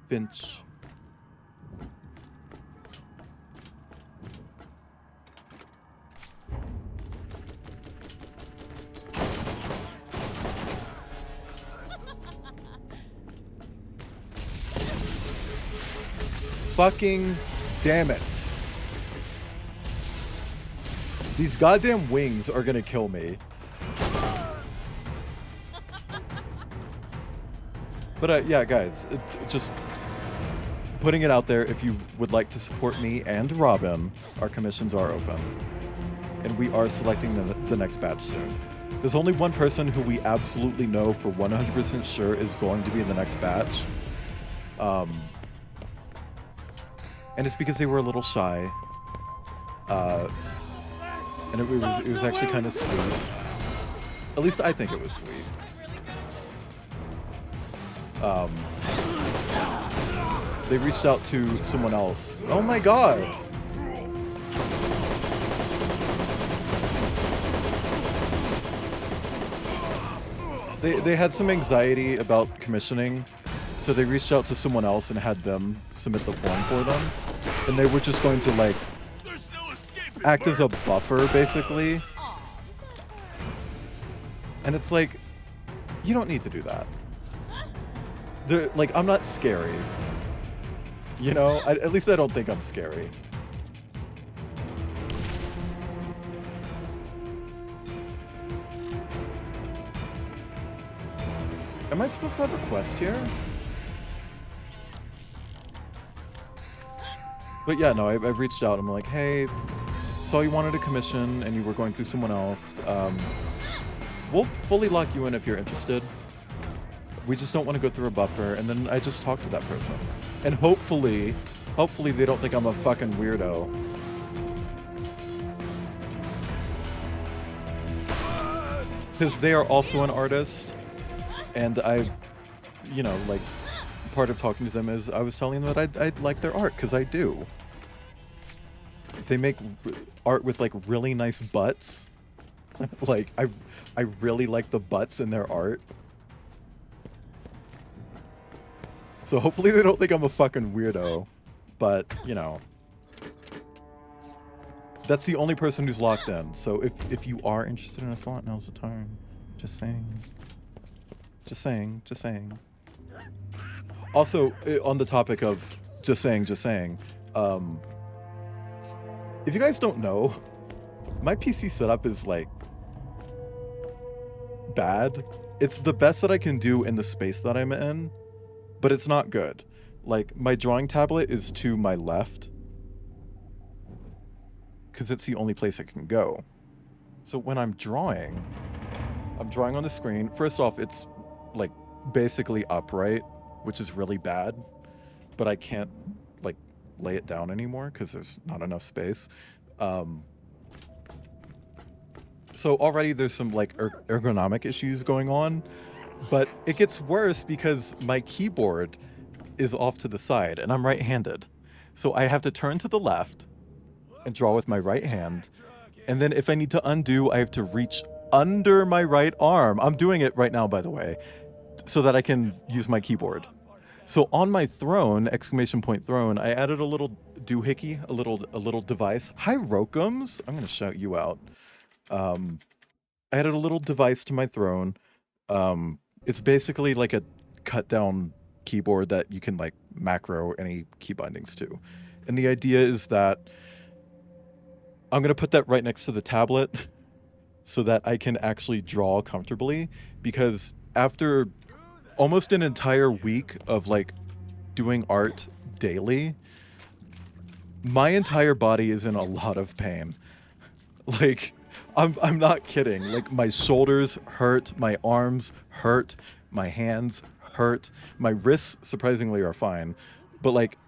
Finch. Fucking damn it. These goddamn wings are gonna kill me. But yeah, guys, just putting it out there, if you would like to support me and Robin, our commissions are open. And we are selecting the next batch soon. There's only one person who we absolutely know for 100% sure is going to be in the next batch. And it's because they were a little shy. And it was actually kind of sweet. At least I think it was sweet. They reached out to someone else. Oh my god! They had some anxiety about commissioning, so they reached out to someone else and had them submit the form for them. And they were just going to, like, act as a buffer, basically. And it's like, you don't need to do that. Like, I'm not scary. You know? At least I don't think I'm scary. Am I supposed to have a quest here? But yeah, no, I reached out. I'm like, hey, saw you wanted a commission and you were going through someone else. We'll fully lock you in if you're interested. We just don't want to go through a buffer. And then I just talked to that person. And hopefully they don't think I'm a fucking weirdo. Because they are also an artist. And I, you know, like, part of talking to them is I was telling them that I'd like their art, because I do. They make art with, like, really nice butts. Like, I really like the butts in their art. So hopefully they don't think I'm a fucking weirdo. But, you know. That's the only person who's locked in. So if you are interested in a slot, now's the time. Just saying. Just saying. Just saying. Also, on the topic of just saying, if you guys don't know, my PC setup is, like, bad. It's the best that I can do in the space that I'm in, but it's not good. Like, my drawing tablet is to my left, because it's the only place it can go. So when I'm drawing on the screen. First off, it's, like, basically upright, which is really bad, but I can't, like, lay it down anymore because there's not enough space. So already there's some, like, ergonomic issues going on, but it gets worse because my keyboard is off to the side and I'm right-handed. So I have to turn to the left and draw with my right hand. And then if I need to undo, I have to reach under my right arm. I'm doing it right now, by the way, so that I can use my keyboard. So on my throne, exclamation point throne, I added a little doohickey, a little device. Hi, Rokums. I'm gonna shout you out. I added a little device to my throne. It's basically like a cut down keyboard that you can, like, macro any key bindings to. And the idea is that I'm gonna put that right next to the tablet so that I can actually draw comfortably, because after almost an entire week of, like, doing art daily, my entire body is in a lot of pain. Like, I'm not kidding. Like, my shoulders hurt, my arms hurt, my hands hurt, my wrists surprisingly are fine, but, like,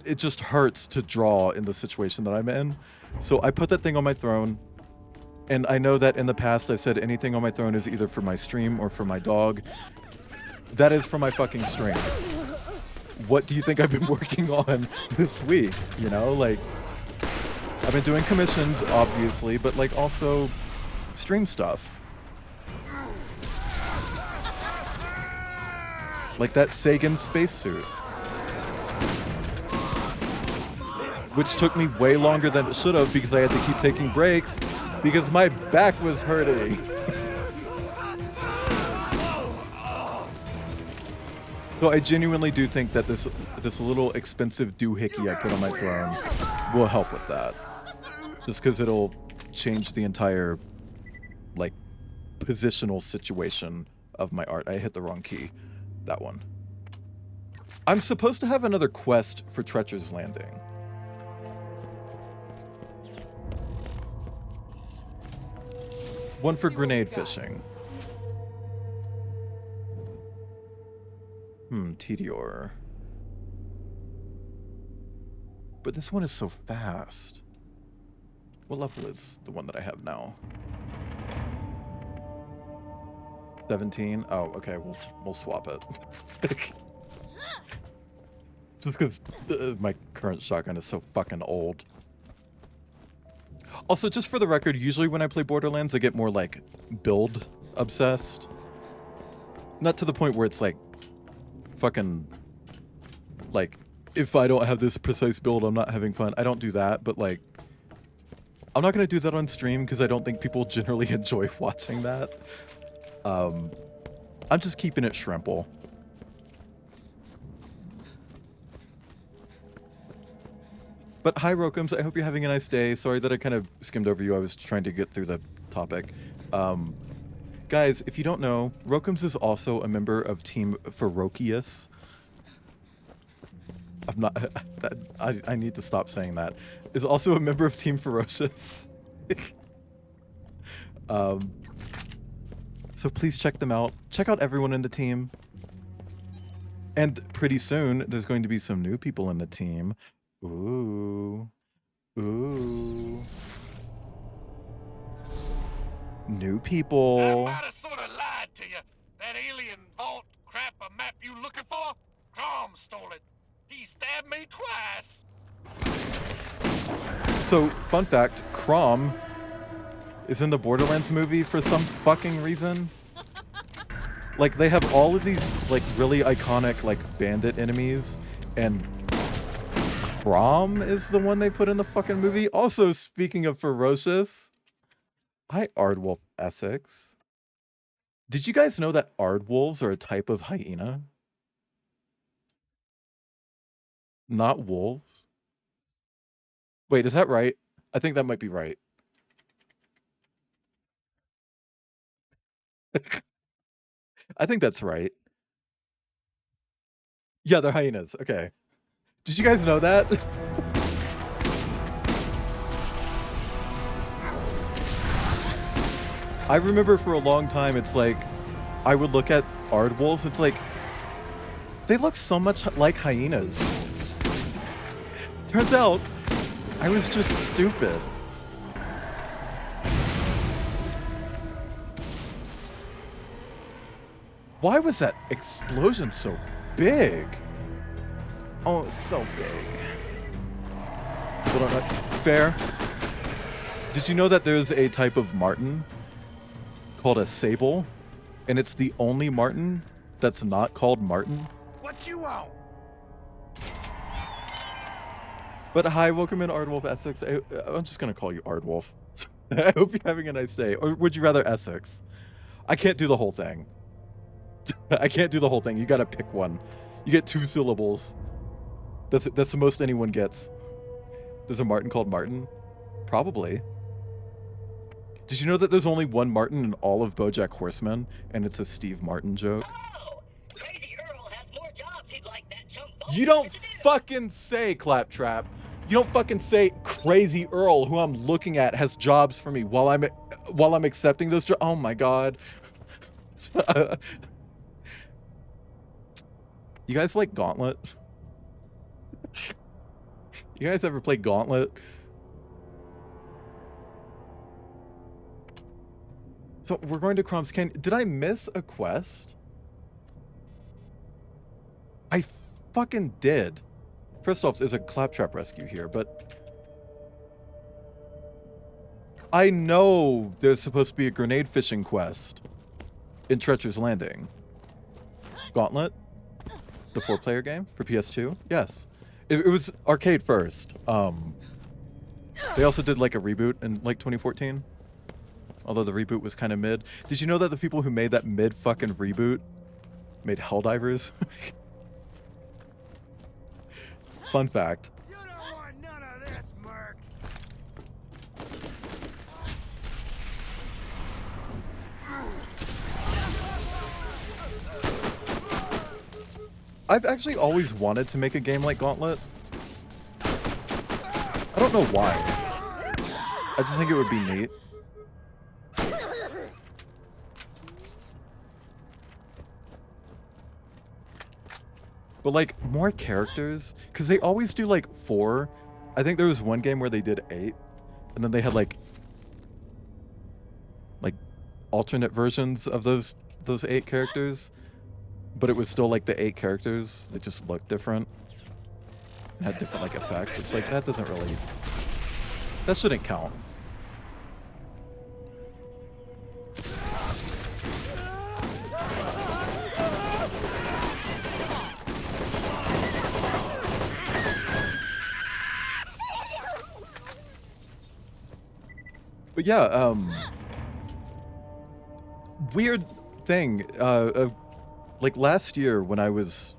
it just hurts to draw in the situation that I'm in. So I put that thing on my throne. And I know that in the past I've said anything on my throne is either for my stream or for my dog. That is for my fucking stream. What do you think I've been working on this week? You know, like, I've been doing commissions, obviously, but, like, also stream stuff. Like that Sagan spacesuit. Which took me way longer than it should have because I had to keep taking breaks. Because my back was hurting. So I genuinely do think that this little expensive doohickey I put on my throne will help with that. Just because it'll change the entire, like, positional situation of my art. I hit the wrong key. That one. I'm supposed to have another quest for Treacher's Landing. One for grenade fishing. Tedior. But this one is so fast. What level is the one that I have now? 17? Oh, okay, we'll swap it. Just because my current shotgun is so fucking old. Also, just for the record, usually when I play Borderlands, I get more, like, build obsessed. Not to the point where it's, like, fucking, like, if I don't have this precise build, I'm not having fun. I don't do that, but, like, I'm not going to do that on stream because I don't think people generally enjoy watching that. I'm just keeping it shrimple. But hi, Rokums. I hope you're having a nice day. Sorry that I kind of skimmed over you. I was trying to get through the topic. Guys, if you don't know, Rokums is also a member of Team Ferocious. I'm not... I need to stop saying that. Is also a member of Team Ferocious. So please check them out. Check out everyone in the team. And pretty soon, there's going to be some new people in the team. Ooh. Ooh. New people. I might have sort of lied to you. That alien vault crap a map you looking for? Crom stole it. He stabbed me twice. So, fun fact, Crom is in the Borderlands movie for some fucking reason. Like, they have all of these, like, really iconic, like, bandit enemies, and Crom is the one they put in the fucking movie. Also, speaking of ferocious, hi, Aardwolf Essex. Did you guys know that aardwolves are a type of hyena? Not wolves? Wait, is that right? I think that might be right. I think that's right. Yeah, they're hyenas. Okay. Did you guys know that? I remember for a long time, it's like, I would look at aardwolves, it's like, they look so much like hyenas. Turns out, I was just stupid. Why was that explosion so big? Oh, it's so big. Hold on, fair. Did you know that there's a type of marten called a sable? And it's the only marten that's not called marten? What you want? But hi, welcome in Aardwolf Essex. I'm just gonna call you Aardwolf. I hope you're having a nice day. Or would you rather Essex? I can't do the whole thing. I can't do the whole thing. You gotta pick one. You get 2 syllables. That's the most anyone gets. There's a marten called Martin? Probably. Did you know that there's only one Martin in all of BoJack Horseman, and it's a Steve Martin joke? Oh, Crazy Earl has more jobs he'd like that chump. You don't fucking say, Claptrap. You don't fucking say Crazy Earl, who I'm looking at, has jobs for me while I'm accepting those jobs. Oh my god. You guys like Gauntlet? You guys ever play Gauntlet? So we're going to Crom's Canyon. Did I miss a quest? I fucking did. First off, there's a Claptrap rescue here, but I know there's supposed to be a grenade fishing quest in Treacher's Landing. Gauntlet? The 4-player game for PS2? Yes. It was arcade first. They also did like a reboot in like 2014. Although the reboot was kind of mid. Did you know that the people who made that mid fucking reboot made Helldivers? Fun fact. You don't want none of this, Merc. I've actually always wanted to make a game like Gauntlet. I don't know why. I just think it would be neat. But like more characters, because they always do like 4. I think there was one game where they did 8, and then they had like alternate versions of those 8 characters, but it was still like the 8 characters. They just looked different. and had different like effects. It's like that doesn't really, that shouldn't count. But yeah, weird thing, like last year when I was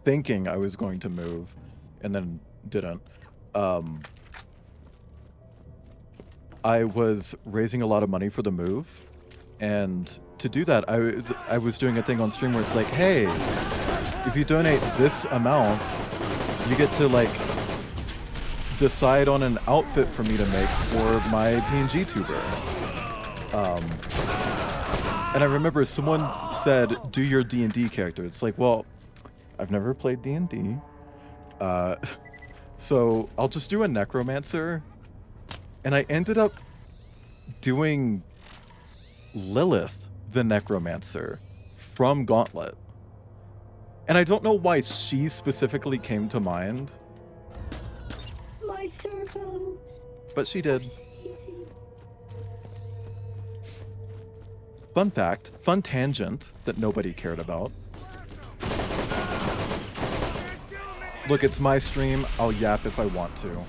thinking I was going to move and then didn't, I was raising a lot of money for the move, and to do that I was doing a thing on stream where it's like, hey, if you donate this amount you get to like decide on an outfit for me to make for my PNG tuber. And I remember someone said, do your D&D character. It's like, well, I've never played D&D. So I'll just do a necromancer. And I ended up doing Lilith the necromancer from Gauntlet. And I don't know why she specifically came to mind. My servos. But she did. Fun fact, fun tangent that nobody cared about. Look, it's my stream. I'll yap if I want to.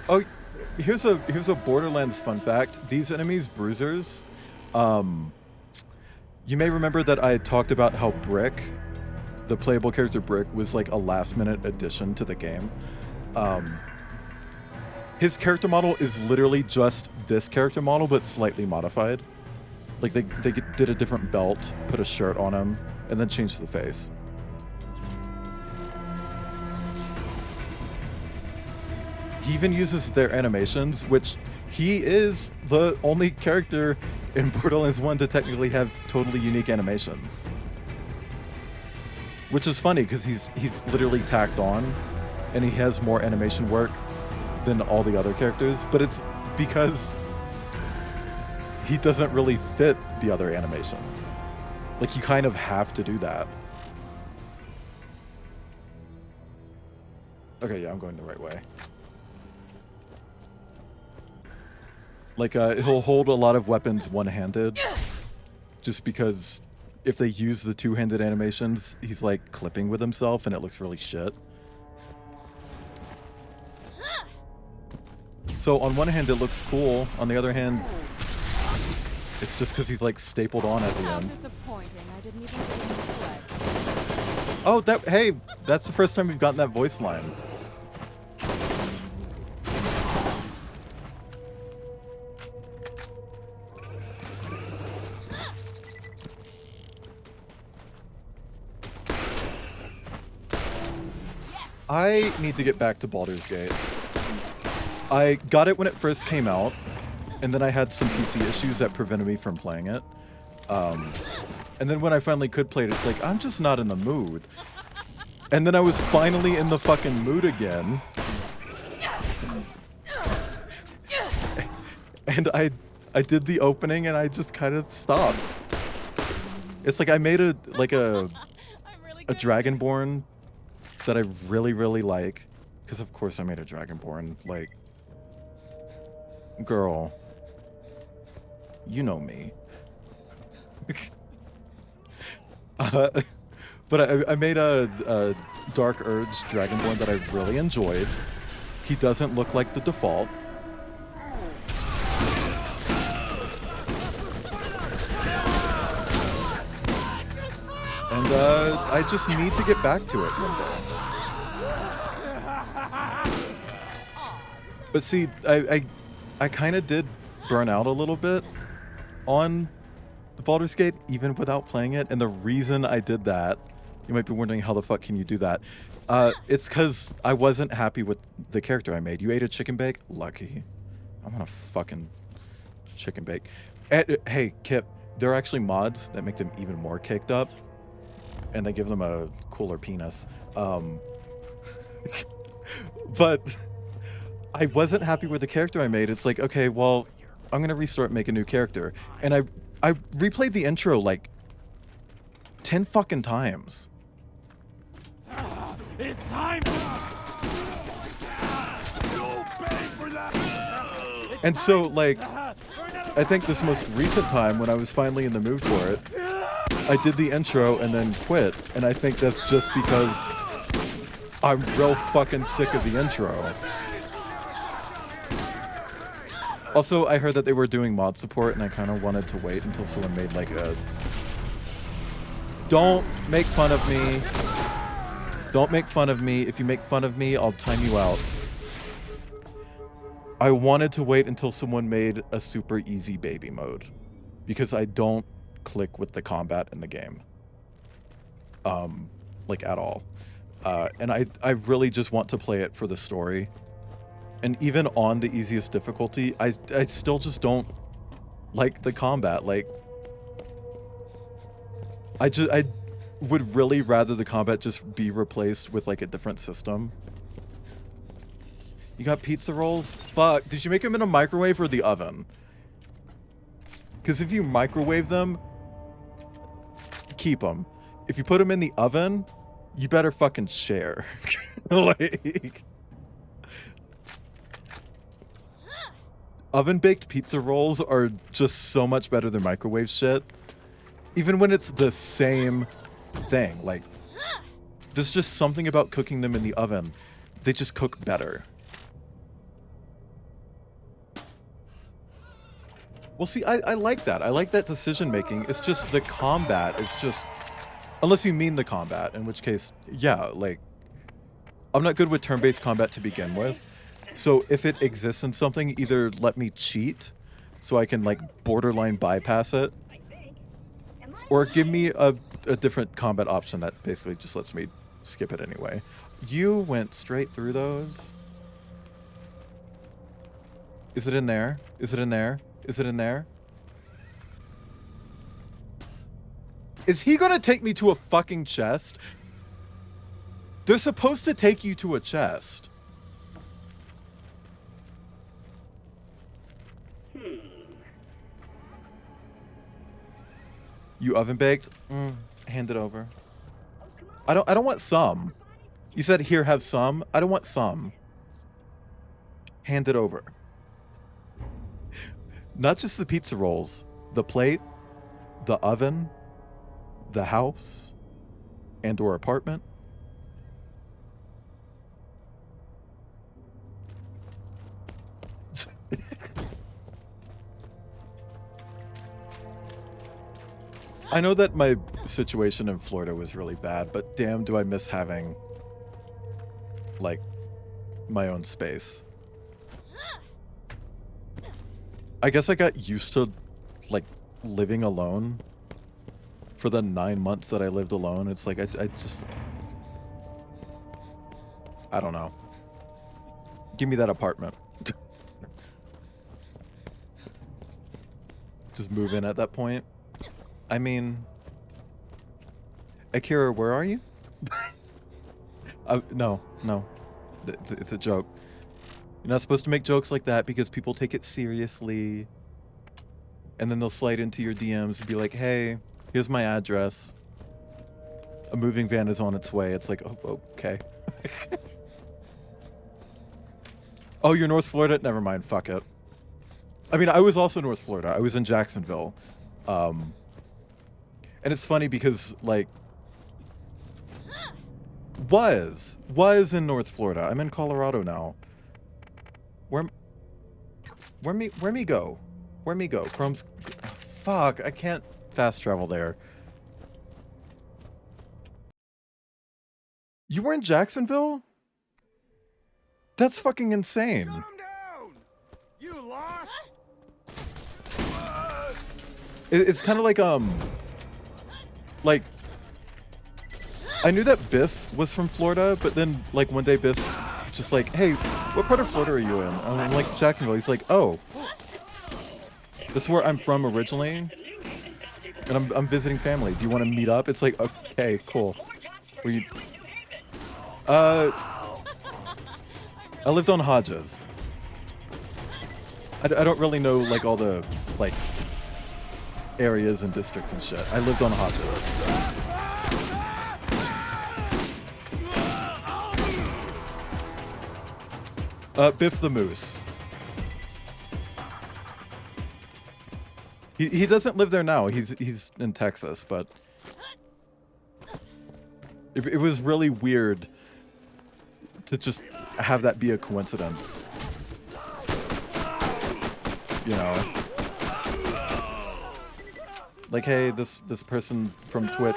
Oh, here's a Borderlands fun fact. These enemies, bruisers, you may remember that I talked about how Brick, the playable character Brick, was like a last-minute addition to the game. His character model is literally just this character model, but slightly modified. Like they did a different belt, put a shirt on him, and then changed the face. He even uses their animations, which he is the only character in Borderlands 1 to technically have totally unique animations. Which is funny, because he's literally tacked on, and he has more animation work than all the other characters, but it's because he doesn't really fit the other animations. Like, you kind of have to do that. Okay, yeah, I'm going the right way. Like, he'll hold a lot of weapons one-handed, just because if they use the two-handed animations, he's like clipping with himself and it looks really shit. So on one hand it looks cool, on the other hand, it's just because he's like stapled on at the end. Disappointing. I didn't even sweat. Oh, hey, that's the first time we've gotten that voice line. I need to get back to Baldur's Gate. I got it when it first came out, and then I had some PC issues that prevented me from playing it. And then when I finally could play it, it's like, I'm just not in the mood. And then I was finally in the fucking mood again. And I did the opening and I just kind of stopped. It's like I made a Dragonborn that I really, really like. Because of course I made a Dragonborn. Like, girl, you know me. But I made a Dark Urge Dragonborn that I really enjoyed. He doesn't look like the default. And I just need to get back to it one day. But see, I kind of did burn out a little bit on the Baldur's Gate, even without playing it. And the reason I did that, you might be wondering how the fuck can you do that? It's because I wasn't happy with the character I made. You ate a chicken bake? Lucky. I want a fucking chicken bake. And, hey, Kip, there are actually mods that make them even more caked up. And they give them a cooler penis. But I wasn't happy with the character I made. It's like, okay, well, I'm gonna restart, make a new character, and I replayed the intro like 10 fucking times. It's time. And so, like, I think this most recent time when I was finally in the mood for it, I did the intro and then quit. And I think that's just because I'm real fucking sick of the intro. Also, I heard that they were doing mod support, and I kind of wanted to wait until someone made like a... Don't make fun of me. Don't make fun of me. If you make fun of me, I'll time you out. I wanted to wait until someone made a super easy baby mode, because I don't click with the combat in the game. Like at all. And I really just want to play it for the story. And even on the easiest difficulty, I still just don't like the combat. Like, I would really rather the combat just be replaced with like a different system. You got pizza rolls? Fuck, did you make them in a microwave or the oven? Because if you microwave them, keep them. If you put them in the oven, you better fucking share. Like... Oven-baked pizza rolls are just so much better than microwave shit. Even when it's the same thing. Like, there's just something about cooking them in the oven. They just cook better. Well, see, I like that. I like that decision making. It's just the combat. It's just... Unless you mean the combat, in which case, yeah, like... I'm not good with turn-based combat to begin with. So if it exists in something, either let me cheat so I can like borderline bypass it, or give me a different combat option that basically just lets me skip it anyway. You went straight through those. Is it in there? Is it in there? Is it in there? Is he gonna take me to a fucking chest? They're supposed to take you to a chest. You oven baked? Hand it over. I don't want some. You said here, have some. I don't want some. Hand it over. Not just the pizza rolls, the plate, the oven, the house, and or apartment. I know that my situation in Florida was really bad, but damn do I miss having, like, my own space. I guess I got used to, like, living alone for the 9 months that I lived alone. It's like, I just... I don't know. Give me that apartment. Just move in at that point. I mean, Akira, where are you? No. It's a joke. You're not supposed to make jokes like that because people take it seriously. And then they'll slide into your DMs and be like, hey, here's my address. A moving van is on its way. It's like, oh, okay. Oh, you're North Florida? Never mind, fuck it. I mean, I was also North Florida. I was in Jacksonville. And it's funny because, like, was in North Florida. I'm in Colorado now. Where me go? Chrome's... Fuck, I can't fast travel there. You were in Jacksonville? That's fucking insane. Calm down! You lost? It's kind of like, I knew that Biff was from Florida, but then, like, one day Biff's just like, hey, what part of Florida are you in? And I'm like, Jacksonville. He's like, oh. This is where I'm from originally. And I'm visiting family. Do you want to meet up? It's like, okay, cool. Were you... I lived on Hodges. I don't really know like all the like areas and districts and shit. I lived on a hospital. Biff the Moose. He doesn't live there now. He's in Texas, but it was really weird to just have that be a coincidence. You know, like, hey, this person from Twitch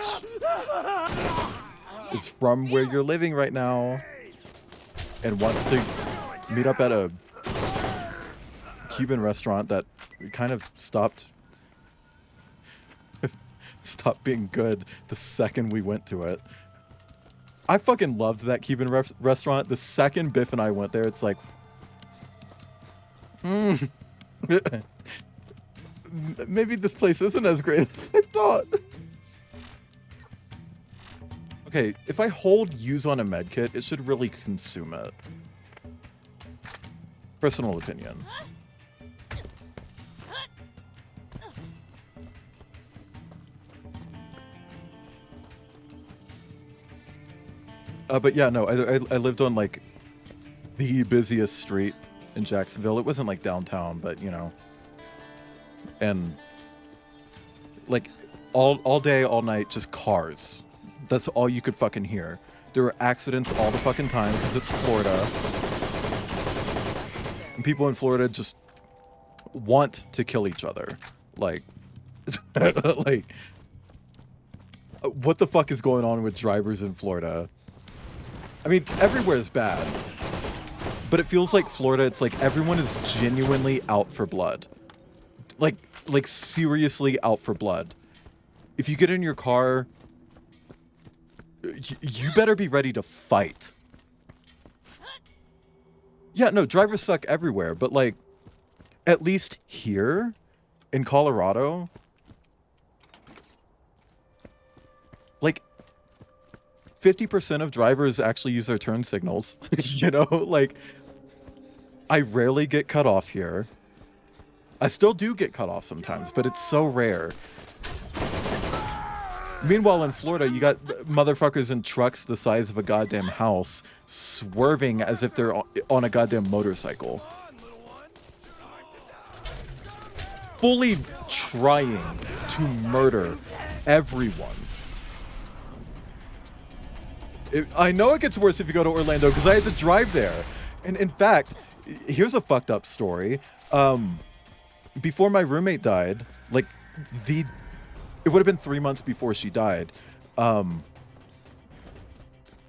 is from where you're living right now and wants to meet up at a Cuban restaurant that kind of stopped being good the second we went to it. I fucking loved that Cuban restaurant. The second Biff and I went there, it's like, maybe this place isn't as great as I thought. Okay, if I hold use on a medkit, it should really consume it. Personal opinion. But yeah, no, I lived on like the busiest street in Jacksonville. It wasn't like downtown, but you know, and like all day, all night, just cars. That's all you could fucking hear. There were accidents all the fucking time because it's Florida. And people in Florida just want to kill each other. Like, like, what the fuck is going on with drivers in Florida? I mean, everywhere is bad. But it feels like Florida, it's like everyone is genuinely out for blood. Like seriously out for blood. If you get in your car, you better be ready to fight. Yeah, no, drivers suck everywhere, but like, at least here in Colorado, like 50% of drivers actually use their turn signals. You know, like, I rarely get cut off here. I still do get cut off sometimes, but it's so rare. Meanwhile, in Florida, you got motherfuckers in trucks the size of a goddamn house swerving as if they're on a goddamn motorcycle. Fully trying to murder everyone. I know it gets worse if you go to Orlando because I had to drive there. And in fact, here's a fucked up story. Before my roommate died, like it would have been 3 months before she died.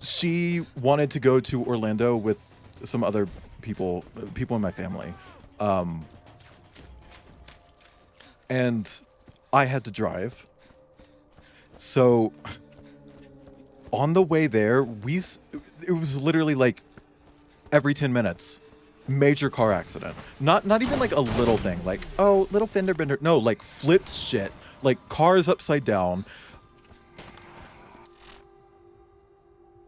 She wanted to go to Orlando with some other people in my family. And I had to drive. So on the way there, it was literally like every 10 minutes, major car accident. Not even like a little thing, like, oh, little fender bender. No, like flipped shit, like cars upside down.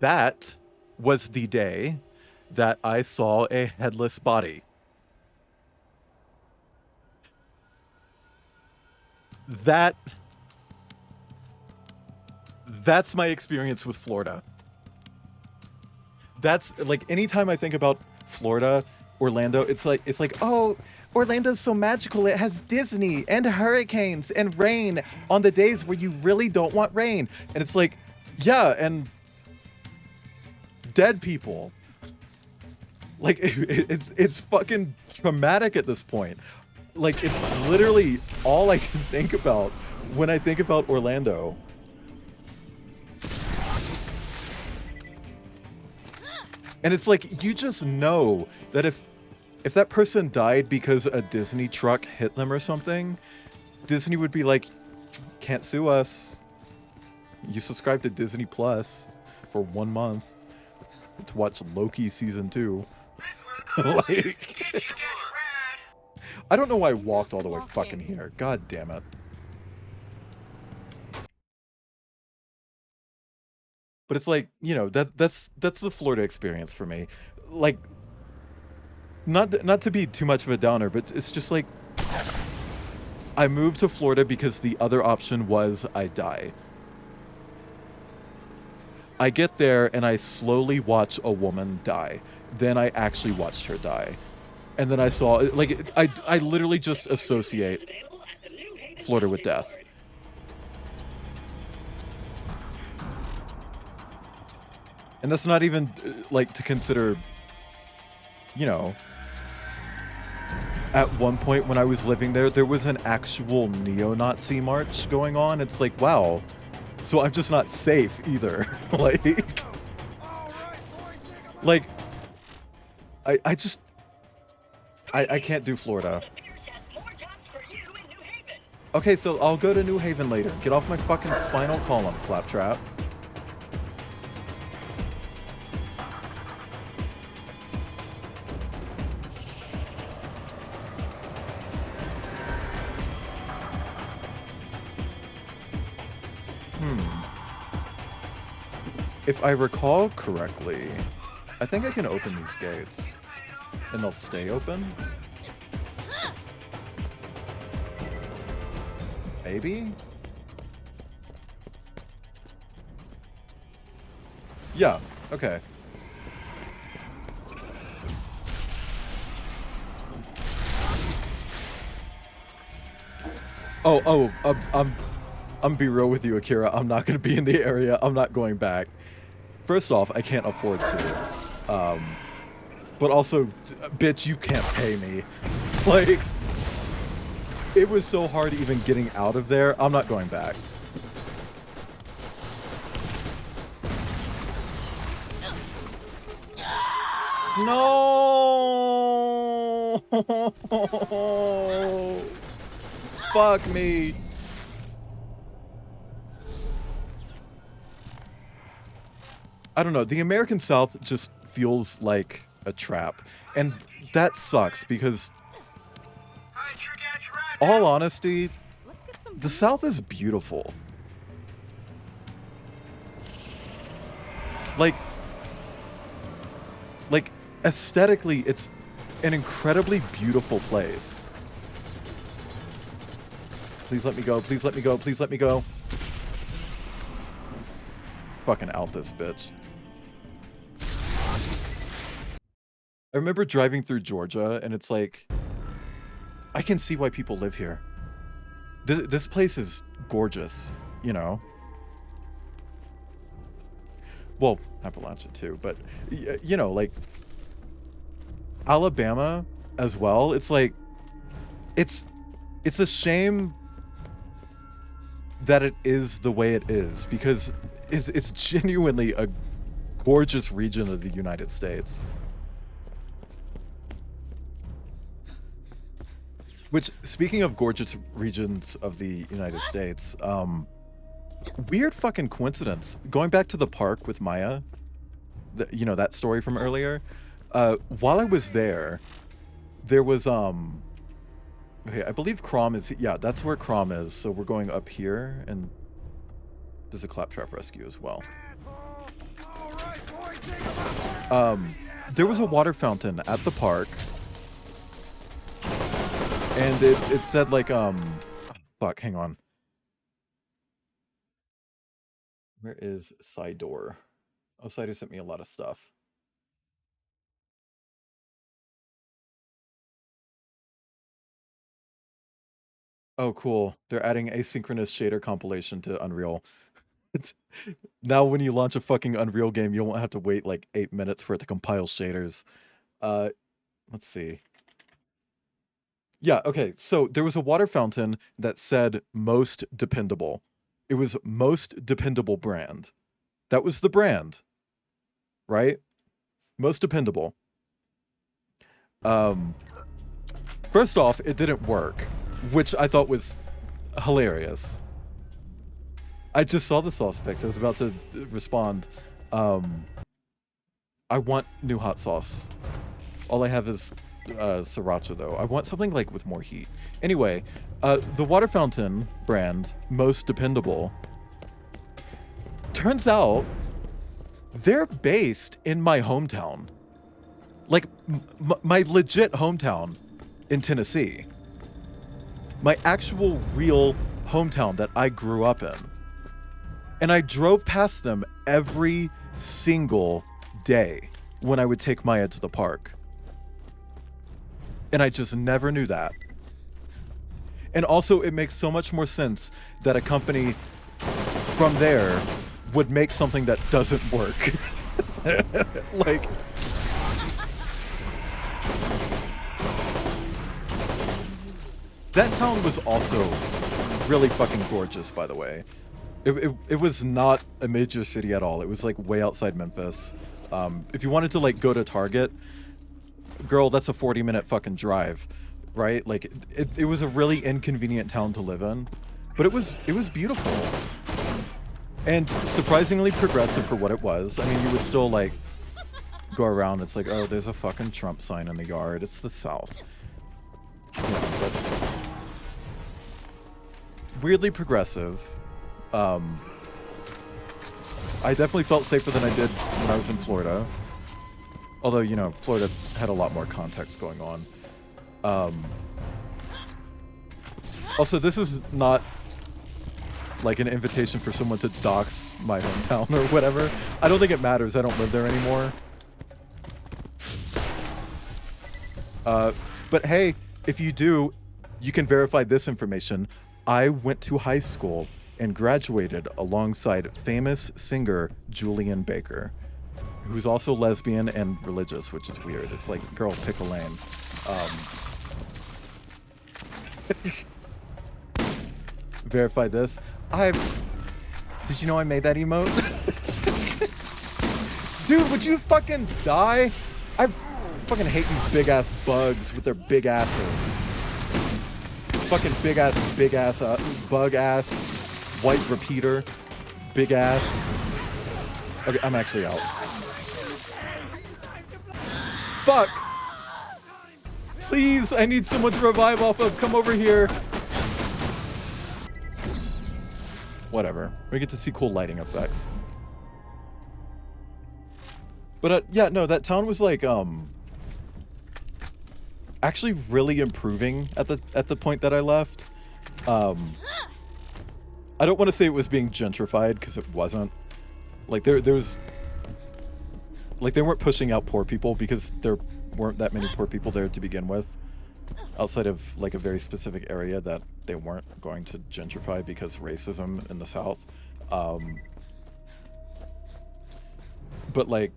That was the day that I saw a headless body. That's my experience with Florida. That's like, anytime I think about Florida, Orlando, it's like, oh, Orlando's so magical. It has Disney and hurricanes and rain on the days where you really don't want rain. And it's like, yeah, and dead people. Like, it's fucking traumatic at this point. Like, it's literally all I can think about when I think about Orlando. And it's like, you just know that if that person died because a Disney truck hit them or something, Disney would be like, can't sue us. You subscribe to Disney Plus for 1 month to watch Loki season 2. Like, I don't know why I walked all the way fucking here. God damn it. But it's like, you know, that's the Florida experience for me. Like, not to be too much of a downer, but it's just like I moved to Florida because the other option was I die. I get there and I slowly watch a woman die. Then I actually watched her die. And then I saw, like, I literally just associate Florida with death. And that's not even, like, to consider, you know, at one point when I was living there, there was an actual neo-Nazi march going on. It's like, wow. So I'm just not safe either. like, I can't do Florida. Okay, so I'll go to New Haven later. Get off my fucking spinal column, Claptrap. If I recall correctly, I think I can open these gates. And they'll stay open? Maybe? Yeah, okay. I'm be real with you, Akira. I'm not gonna be in the area. I'm not going back. First off, I can't afford to. But also, bitch, you can't pay me. Like, it was so hard even getting out of there. I'm not going back. No! Fuck me. I don't know. The American South just feels like a trap. And that sucks because, all honesty, the South is beautiful. Like aesthetically, it's an incredibly beautiful place. Please let me go. Please let me go. Please let me go. Fucking out this bitch. I remember driving through Georgia, and it's like, I can see why people live here. This place is gorgeous, you know? Well, Appalachia too, but, you know, like, Alabama as well. It's like, it's a shame that it is the way it is, because it's genuinely a gorgeous region of the United States. Which, speaking of gorgeous regions of the United States, weird fucking coincidence. Going back to the park with Maya, you know, that story from earlier, while I was there, there was, okay, I believe Crom is, yeah, that's where Crom is, so we're going up here, and there's a Claptrap rescue as well. There was a water fountain at the park, and it said, like, fuck, hang on. Where is Sidor? Oh, Sidor sent me a lot of stuff. Oh, cool. They're adding asynchronous shader compilation to Unreal. Now when you launch a fucking Unreal game, you won't have to wait like 8 minutes for it to compile shaders. Let's see. Yeah, okay, so there was a water fountain that said most dependable. It was most dependable brand. That was the brand, right? Most dependable. First off, it didn't work, which I thought was hilarious. I just saw the sauce specs. I was about to respond. I want new hot sauce. All I have is sriracha, though. I want something like with more heat. Anyway, the water fountain brand, most dependable, turns out they're based in my hometown. Like, my legit hometown in Tennessee. My actual real hometown that I grew up in. And I drove past them every single day when I would take Maya to the park. And I just never knew that. And also, it makes so much more sense that a company from there would make something that doesn't work. Like... That town was also really fucking gorgeous, by the way. It was not a major city at all. It was like way outside Memphis. If you wanted to like go to Target, girl, that's a 40-minute fucking drive, right? Like it was a really inconvenient town to live in, but it was beautiful and surprisingly progressive for what it was. I mean, you would still like go around. It's like, oh, there's a fucking Trump sign in the yard. It's the South. You know, but weirdly progressive. I definitely felt safer than I did when I was in Florida. Although, you know, Florida had a lot more context going on. Also, this is not like an invitation for someone to dox my hometown or whatever. I don't think it matters. I don't live there anymore. But hey, if you do, you can verify this information. I went to high school and graduated alongside famous singer Julian Baker, who's also lesbian and religious, which is weird. It's like, girl, pick a lane. Verify this. Did you know I made that emote? Dude, would you fucking die? I fucking hate these big ass bugs with their big asses. Fucking big ass bug ass, white repeater, big ass. Okay, I'm actually out. Fuck! Please, I need someone to revive off of. Come over here. Whatever. We get to see cool lighting effects. But yeah, no, that town was like actually really improving at the point that I left. I don't want to say it was being gentrified because it wasn't. Like there was like they weren't pushing out poor people because there weren't that many poor people there to begin with, outside of like a very specific area that they weren't going to gentrify because racism in the South. But like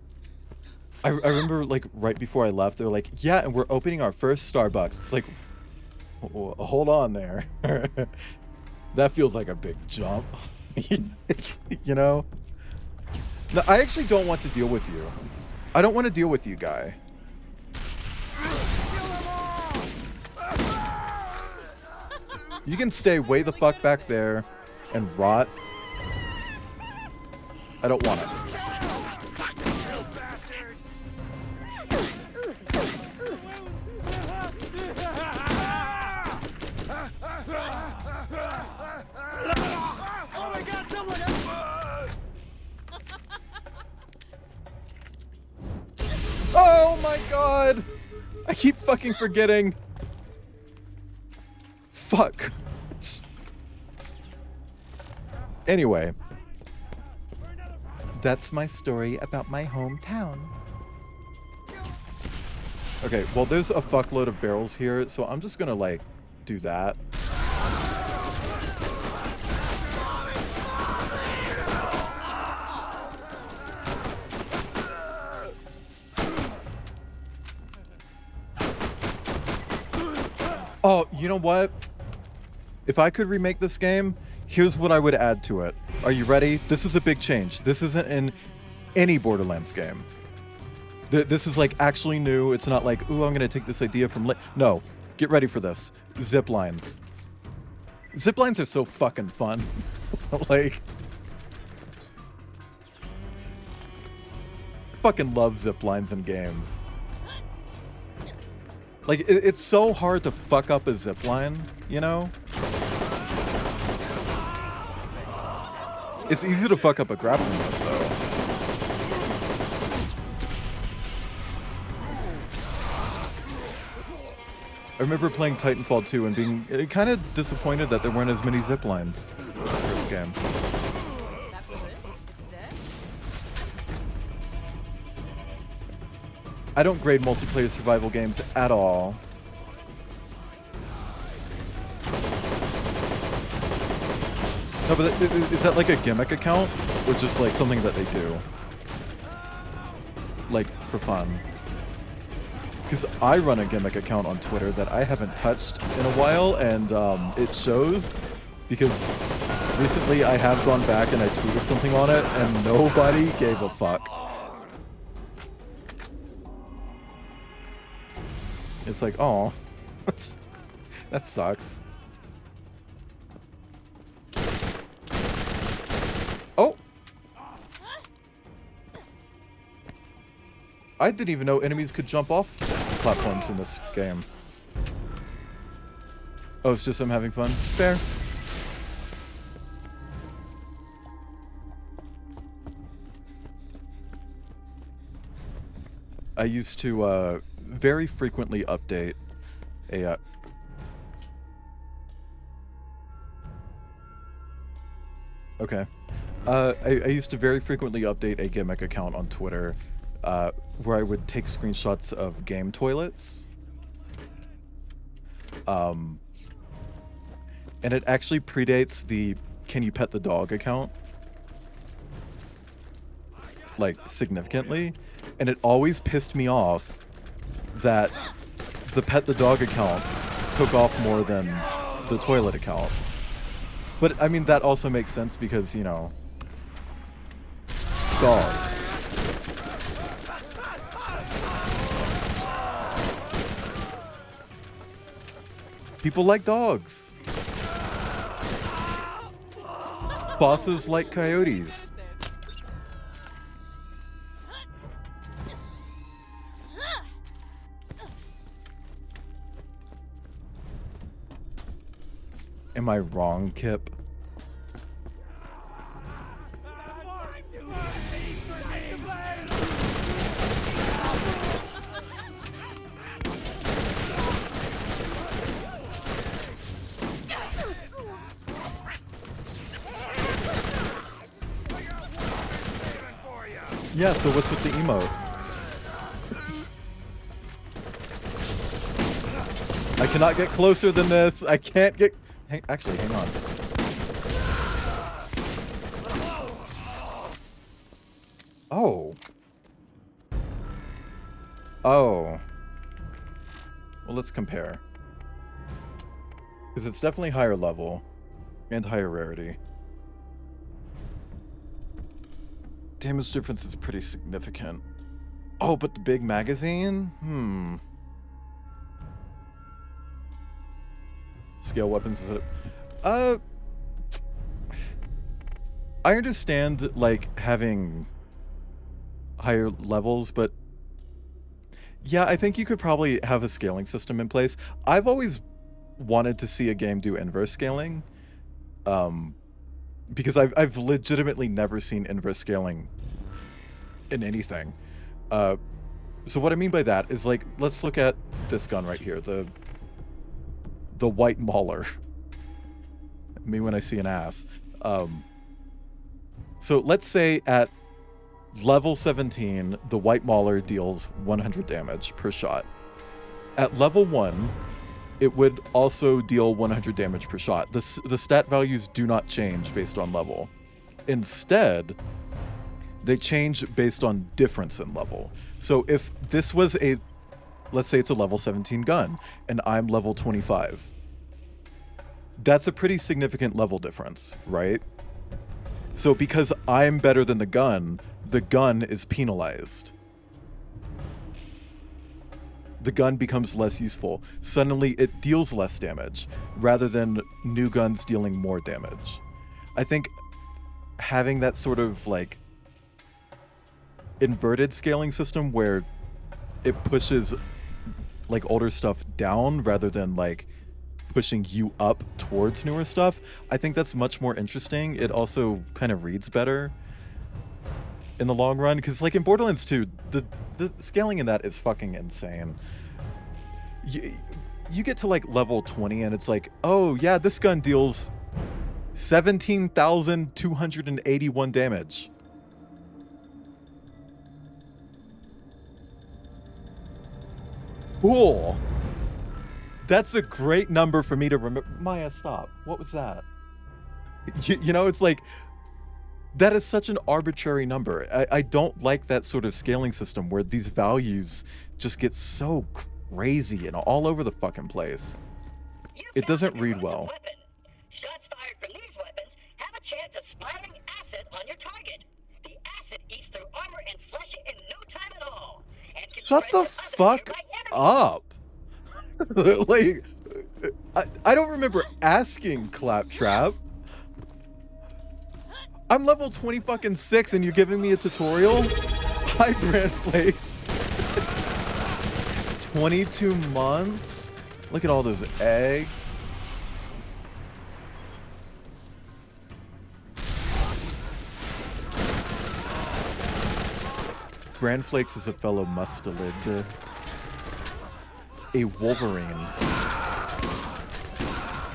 I remember like right before I left, they were like, yeah, and we're opening our first Starbucks. It's like, hold on there. That feels like a big jump. You know? No, I actually don't want to deal with you. I don't want to deal with you, guy. You can stay way the fuck back there and rot. I don't want it. Oh my god! I keep fucking forgetting. Fuck. Anyway. That's my story about my hometown. Okay, well there's a fuckload of barrels here, so I'm just gonna like do that. Oh, you know what? If I could remake this game, here's what I would add to it. Are you ready? This is a big change. This isn't in any Borderlands game. This is like actually new. It's not like, ooh, I'm gonna take this idea from no, get ready for this. Zip lines. Zip lines are so fucking fun. Like, fucking love zip lines in games. Like, it's so hard to fuck up a zipline, you know? It's easy to fuck up a grappling hook, though. I remember playing Titanfall 2 and being kind of disappointed that there weren't as many zip lines in the first game. That was it? It's dead? I don't grade multiplayer survival games at all. No, but is that like a gimmick account? Or just like something that they do? Like, for fun? Because I run a gimmick account on Twitter that I haven't touched in a while, and it shows. Because recently I have gone back and I tweeted something on it, and nobody gave a fuck. It's like, oh, that sucks. Oh! I didn't even know enemies could jump off platforms in this game. Oh, it's just I'm having fun? Fair. I used to very frequently update a okay. I used to very frequently update a gimmick account on Twitter where I would take screenshots of game toilets. And it actually predates the Can You Pet the Dog account? Like, significantly. And it always pissed me off that the Pet the Dog account took off more than the toilet account. But, I mean, that also makes sense because, you know, dogs. People like dogs. Bosses like coyotes. Am I wrong, Kip? Yeah, so what's with the emote? I cannot get closer than this. I can't get... Actually, hang on. Oh. Oh. Well, let's compare. Because it's definitely higher level and higher rarity. Damage difference is pretty significant. Oh, but the big magazine? Scale weapons is it? I understand, like, having higher levels, but yeah, I think you could probably have a scaling system in place. I've always wanted to see a game do inverse scaling, because I've legitimately never seen inverse scaling in anything. So what I mean by that is, like, let's look at this gun right here, the white mauler. Me when I see an ass. So let's say at level 17, the white mauler deals 100 damage per shot. At level 1, it would also deal 100 damage per shot. The stat values do not change based on level. Instead, they change based on difference in level. So if this was a, let's say it's a level 17 gun, and I'm level 25. That's a pretty significant level difference, right? So because I'm better than the gun is penalized. The gun becomes less useful. Suddenly it deals less damage, rather than new guns dealing more damage. I think having that sort of, like, inverted scaling system where it pushes, like, older stuff down rather than, like, pushing you up towards newer stuff, I think that's much more interesting. It also kind of reads better in the long run, because, like, in Borderlands 2, the scaling in that is fucking insane. you get to like level 20 and it's like, oh yeah, this gun deals 17,281 damage. Cool. That's a great number for me to remember. Maya, stop. What was that? You know, it's like, that is such an arbitrary number. I don't like that sort of scaling system where these values just get so crazy and all over the fucking place. It doesn't read well. Shots fired from these weapons have a chance of splattering acid on your target. The acid eats through armor and flesh it in no time at all. And can Shut the fuck up. Like, I don't remember asking Claptrap. I'm level 20 fucking 6 and you're giving me a tutorial? Hi, Brand Flake. 22 months? Look at all those eggs. Brand Flakes is a fellow mustelid. A Wolverine.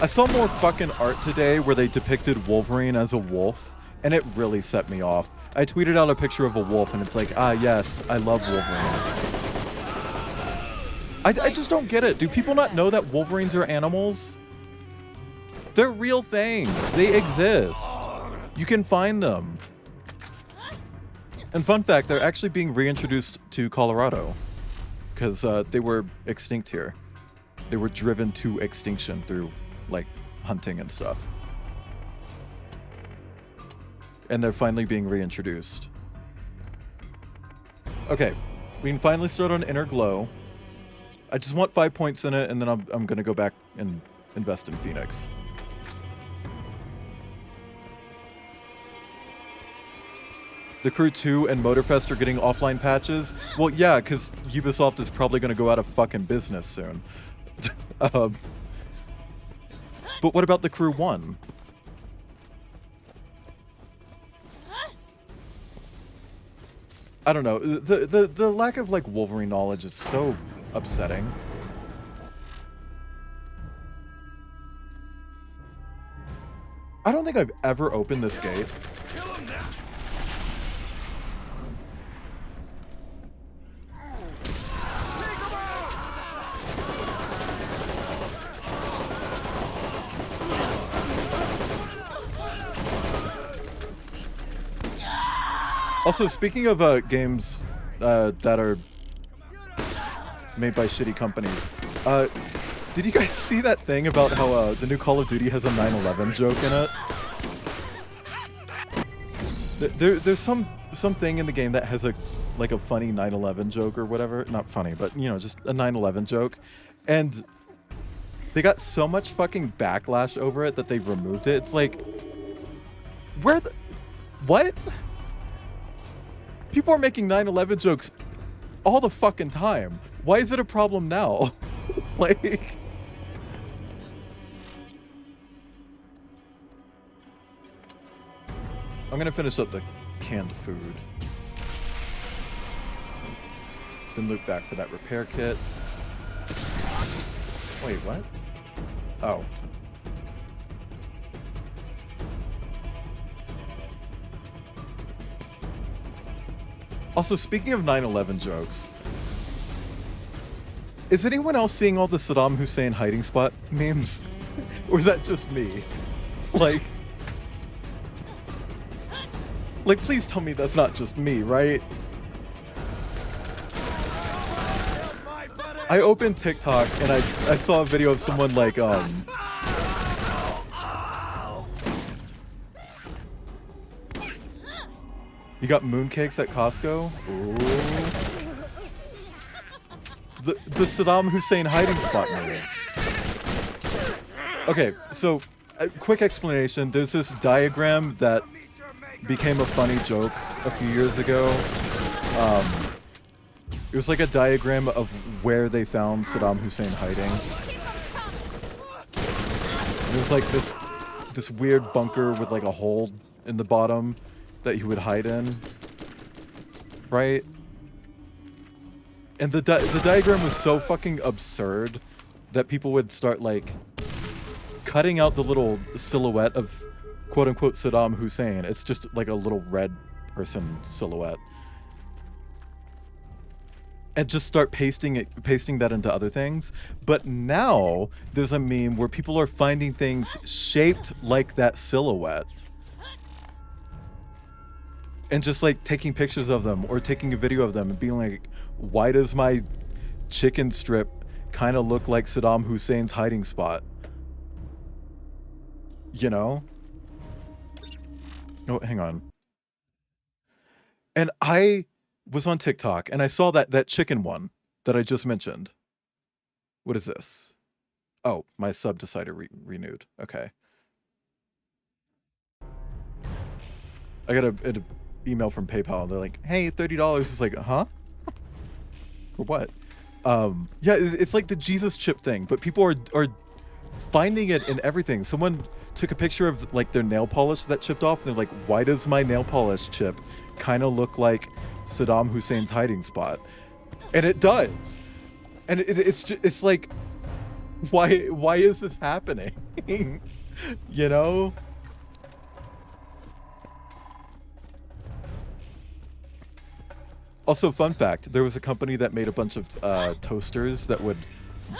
I saw more fucking art today where they depicted Wolverine as a wolf. And it really set me off. I tweeted out a picture of a wolf and it's like, ah, yes, I love Wolverines. I just don't get it. Do people not know that Wolverines are animals? They're real things. They exist. You can find them. And fun fact, they're actually being reintroduced to Colorado. Because they were extinct here. They were driven to extinction through, like, hunting and stuff. And they're finally being reintroduced. Okay, we can finally start on Inner Glow. I just want 5 points in it, and then I'm gonna go back and invest in Phoenix. The Crew 2 and Motorfest are getting offline patches. Well, yeah, because Ubisoft is probably gonna go out of fucking business soon. But what about the Crew 1? I don't know. The lack of like Wolverine knowledge is so upsetting. I don't think I've ever opened this gate. Also, speaking of games that are made by shitty companies, did you guys see that thing about how the new Call of Duty has a 9/11 joke in it? There's something in the game that has a funny 9/11 joke or whatever. Not funny, but you know, just a 9/11 joke. And they got so much fucking backlash over it that they removed it. It's like, what? People are making 9/11 jokes all the fucking time. Why is it a problem now? Like... I'm gonna finish up the canned food. Then loop back for that repair kit. Wait, what? Oh. Also, speaking of 9/11 jokes, is anyone else seeing all the Saddam Hussein hiding spot memes? Or is that just me? Like, please tell me that's not just me, right? I opened TikTok and I saw a video of someone like, you got mooncakes at Costco? Ooh. The Saddam Hussein hiding spot memes. Okay, so a quick explanation. There's this diagram that became a funny joke a few years ago. It was like a diagram of where they found Saddam Hussein hiding. It was like this weird bunker with like a hole in the bottom that he would hide in, right? And the diagram was so fucking absurd that people would start like cutting out the little silhouette of quote unquote Saddam Hussein. It's just like a little red person silhouette. And just start pasting that into other things. But now there's a meme where people are finding things shaped like that silhouette and just like taking pictures of them or taking a video of them and being like, why does my chicken strip kind of look like Saddam Hussein's hiding spot? You know? Oh, hang on. And I was on TikTok and I saw that chicken one that I just mentioned. What is this? Oh, my sub decided renewed. Okay. I got an email from PayPal. They're like, hey, $30. It's like, huh? For what? Yeah, it's like the Jesus chip thing, but people are finding it in everything. Someone took a picture of like their nail polish that chipped off. And they're like, why does my nail polish chip kind of look like Saddam Hussein's hiding spot? And it does. And it's like, why is this happening? You know? Also, fun fact, there was a company that made a bunch of toasters that would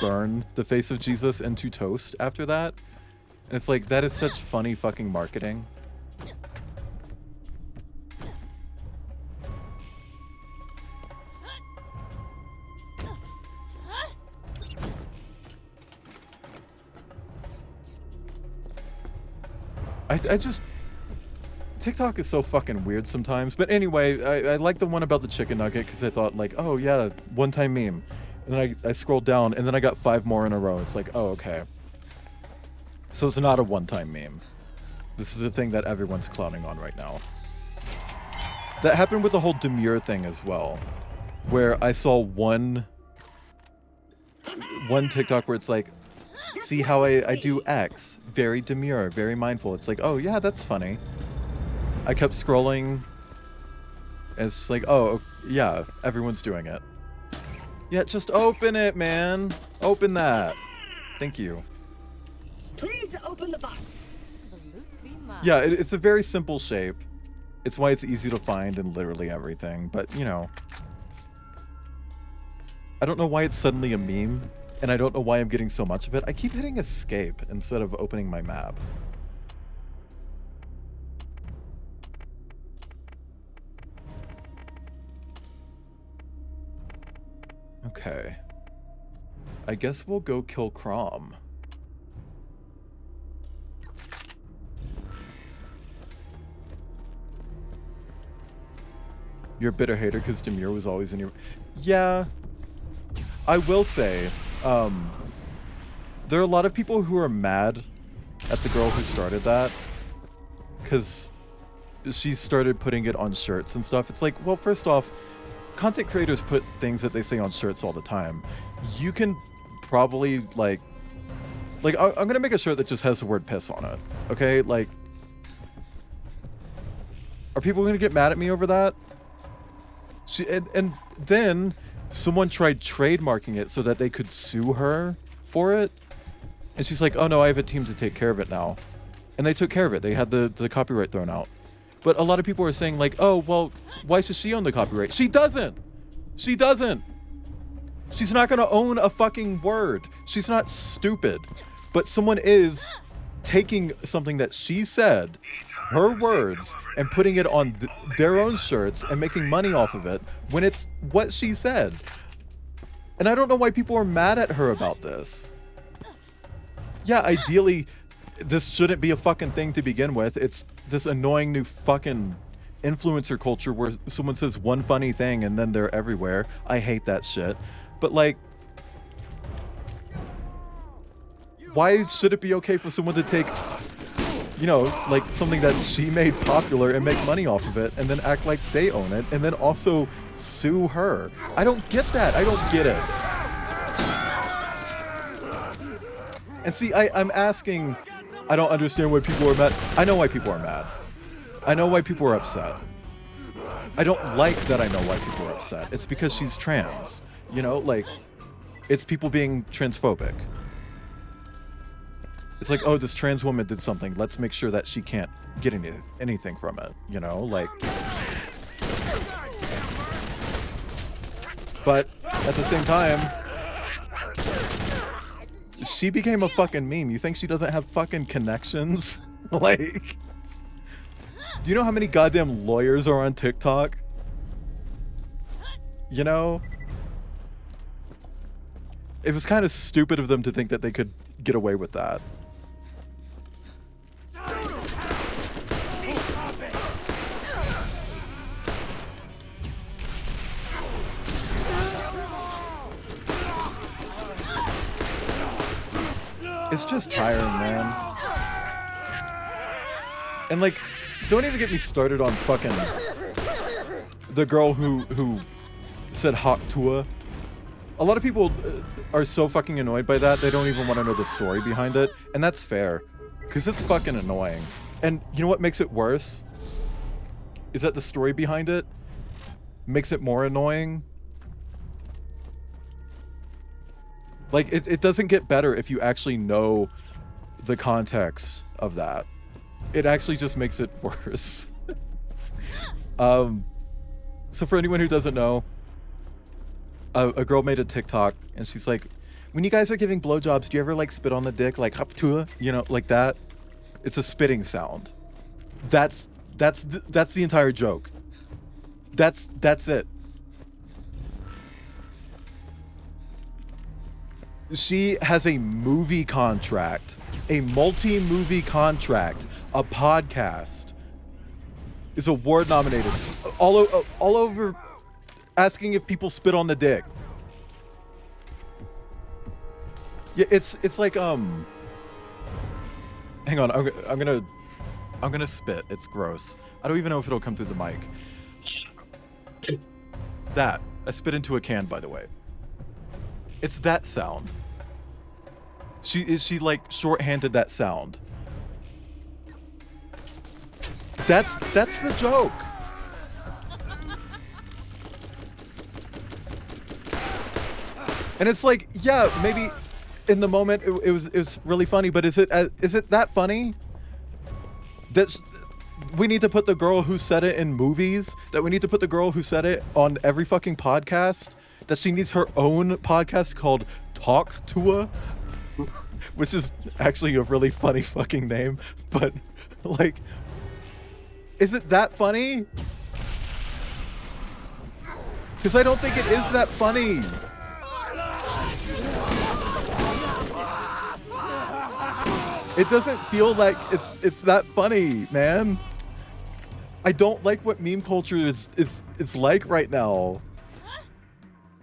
burn the face of Jesus into toast after that. And it's like, that is such funny fucking marketing. I just... TikTok is so fucking weird sometimes. But anyway, I like the one about the chicken nugget because I thought like, oh yeah, one-time meme. And then I scrolled down and then I got 5 more in a row. It's like, oh, okay. So it's not a one-time meme. This is a thing that everyone's clowning on right now. That happened with the whole demure thing as well. Where I saw one TikTok where it's like, see how I do X. Very demure, very mindful. It's like, oh yeah, that's funny. I kept scrolling. And it's like, oh yeah, everyone's doing it. Yeah, just open it, man. Open that. Thank you. Please open the box. Yeah, it's a very simple shape. It's why it's easy to find in literally everything. But, you know. I don't know why it's suddenly a meme. And I don't know why I'm getting so much of it. I keep hitting escape instead of opening my map. Okay. I guess we'll go kill Crom. You're a bitter hater because Demure was always in your... Yeah. I will say, there are a lot of people who are mad at the girl who started that. Because she started putting it on shirts and stuff. It's like, well, first off, content creators put things that they say on shirts all the time. You can probably, like I'm going to make a shirt that just has the word piss on it. Okay? Like, are people going to get mad at me over that? And then someone tried trademarking it so that they could sue her for it. And she's like, oh no, I have a team to take care of it now. And they took care of it. They had the copyright thrown out. But a lot of people are saying like, oh, well, why should she own the copyright? She doesn't. She doesn't. She's not going to own a fucking word. She's not stupid. But someone is taking something that she said, her words, and putting it on their own shirts and making money off of it when it's what she said. And I don't know why people are mad at her about this. Yeah, ideally, this shouldn't be a fucking thing to begin with. It's this annoying new fucking influencer culture where someone says one funny thing and then they're everywhere. I hate that shit. But like, why should it be okay for someone to take, you know, like something that she made popular and make money off of it and then act like they own it and then also sue her? I don't get that. I don't get it. And see, I'm asking, I don't understand why people are mad. I know why people are mad. I know why people are upset. I don't like that I know why people are upset. It's because she's trans. You know, like, It's people being transphobic. It's like, oh, this trans woman did something. Let's make sure that she can't get anything from it, you know? Like... But at the same time, she became a fucking meme. You think she doesn't have fucking connections? Like, do you know how many goddamn lawyers are on TikTok? You know? It was kind of stupid of them to think that they could get away with that. It's just tiring, man. And like, don't even get me started on fucking the girl who said hot tua. A lot of people are so fucking annoyed by that, they don't even want to know the story behind it. And that's fair, because it's fucking annoying. And you know what makes it worse? Is that the story behind it makes it more annoying. Like, it doesn't get better if you actually know the context of that. It actually just makes it worse. So for anyone who doesn't know, a girl made a TikTok, and she's like, when you guys are giving blowjobs, do you ever, like, spit on the dick? Like, haptua? You know, like that? It's a spitting sound. That's the entire joke. That's it. She has a movie contract, a multi-movie contract, a podcast, is award nominated, all over, asking if people spit on the dick. Yeah, it's like hang on, I'm gonna spit. It's gross. I don't even know if it'll come through the mic. That I spit into a can, by the way. It's that sound. She like shorthanded that sound. That's the joke. And it's like, yeah, maybe in the moment it was really funny, but is it that funny? That we need to put the girl who said it in movies? That we need to put the girl who said it on every fucking podcast? That she needs her own podcast called Talk Tua, which is actually a really funny fucking name, but like, is it that funny? Because I don't think it is that funny. It doesn't feel like it's that funny, man. I don't like what meme culture is like right now.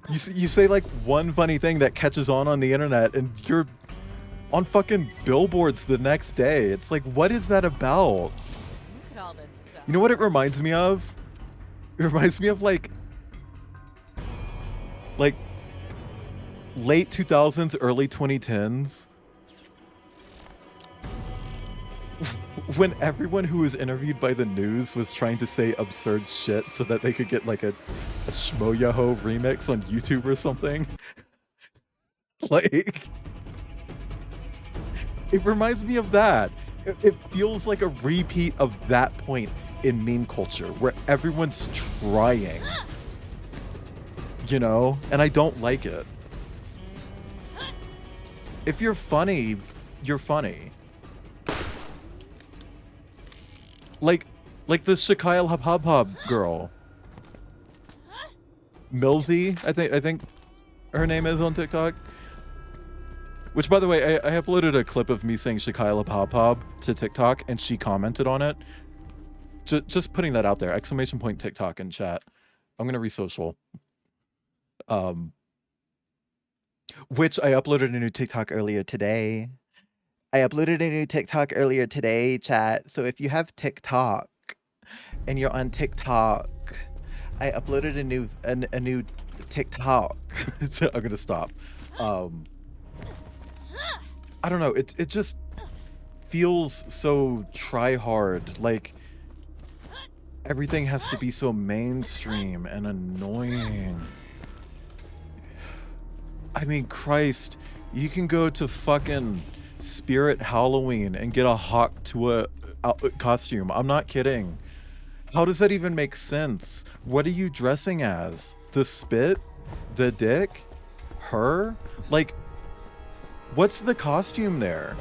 You say like one funny thing that catches on the internet, and you're on fucking billboards the next day. It's like, what is that about? Look at all this stuff. You know what it reminds me of? It reminds me of like late 2000s, early 2010s. When everyone who was interviewed by the news was trying to say absurd shit so that they could get like a Shmoyaho remix on YouTube or something. Like, it reminds me of that. It feels like a repeat of that point in meme culture where everyone's trying, you know, and I don't like it. If you're funny, you're funny. Like the Shakyle Hub Hub Hub girl. Millsy, I think her name is on TikTok. Which, by the way, I uploaded a clip of me saying Shakyle Hub Hub to TikTok, and she commented on it. Just putting that out there. Exclamation point TikTok in chat. I'm gonna re-social. Which I uploaded a new TikTok earlier today. Chat. So if you have TikTok and you're on TikTok, I uploaded a new TikTok. So I'm gonna stop. I don't know. It just feels so try hard. Like everything has to be so mainstream and annoying. I mean, Christ, you can go to fucking Spirit Halloween and get a Hawk Tuah costume. I'm not kidding. How does that even make sense? What are you dressing as? The spit? The dick? Her? Like, what's the costume there?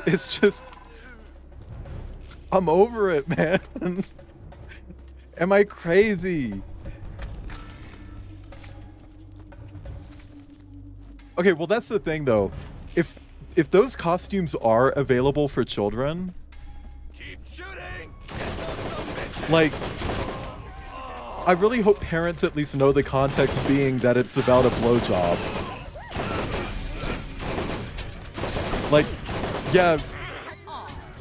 It's just, I'm over it, man. Am I crazy? Okay, well, that's the thing though. If those costumes are available for children, Keep shooting. like, I really hope parents at least know the context being that it's about a blowjob. Like, yeah,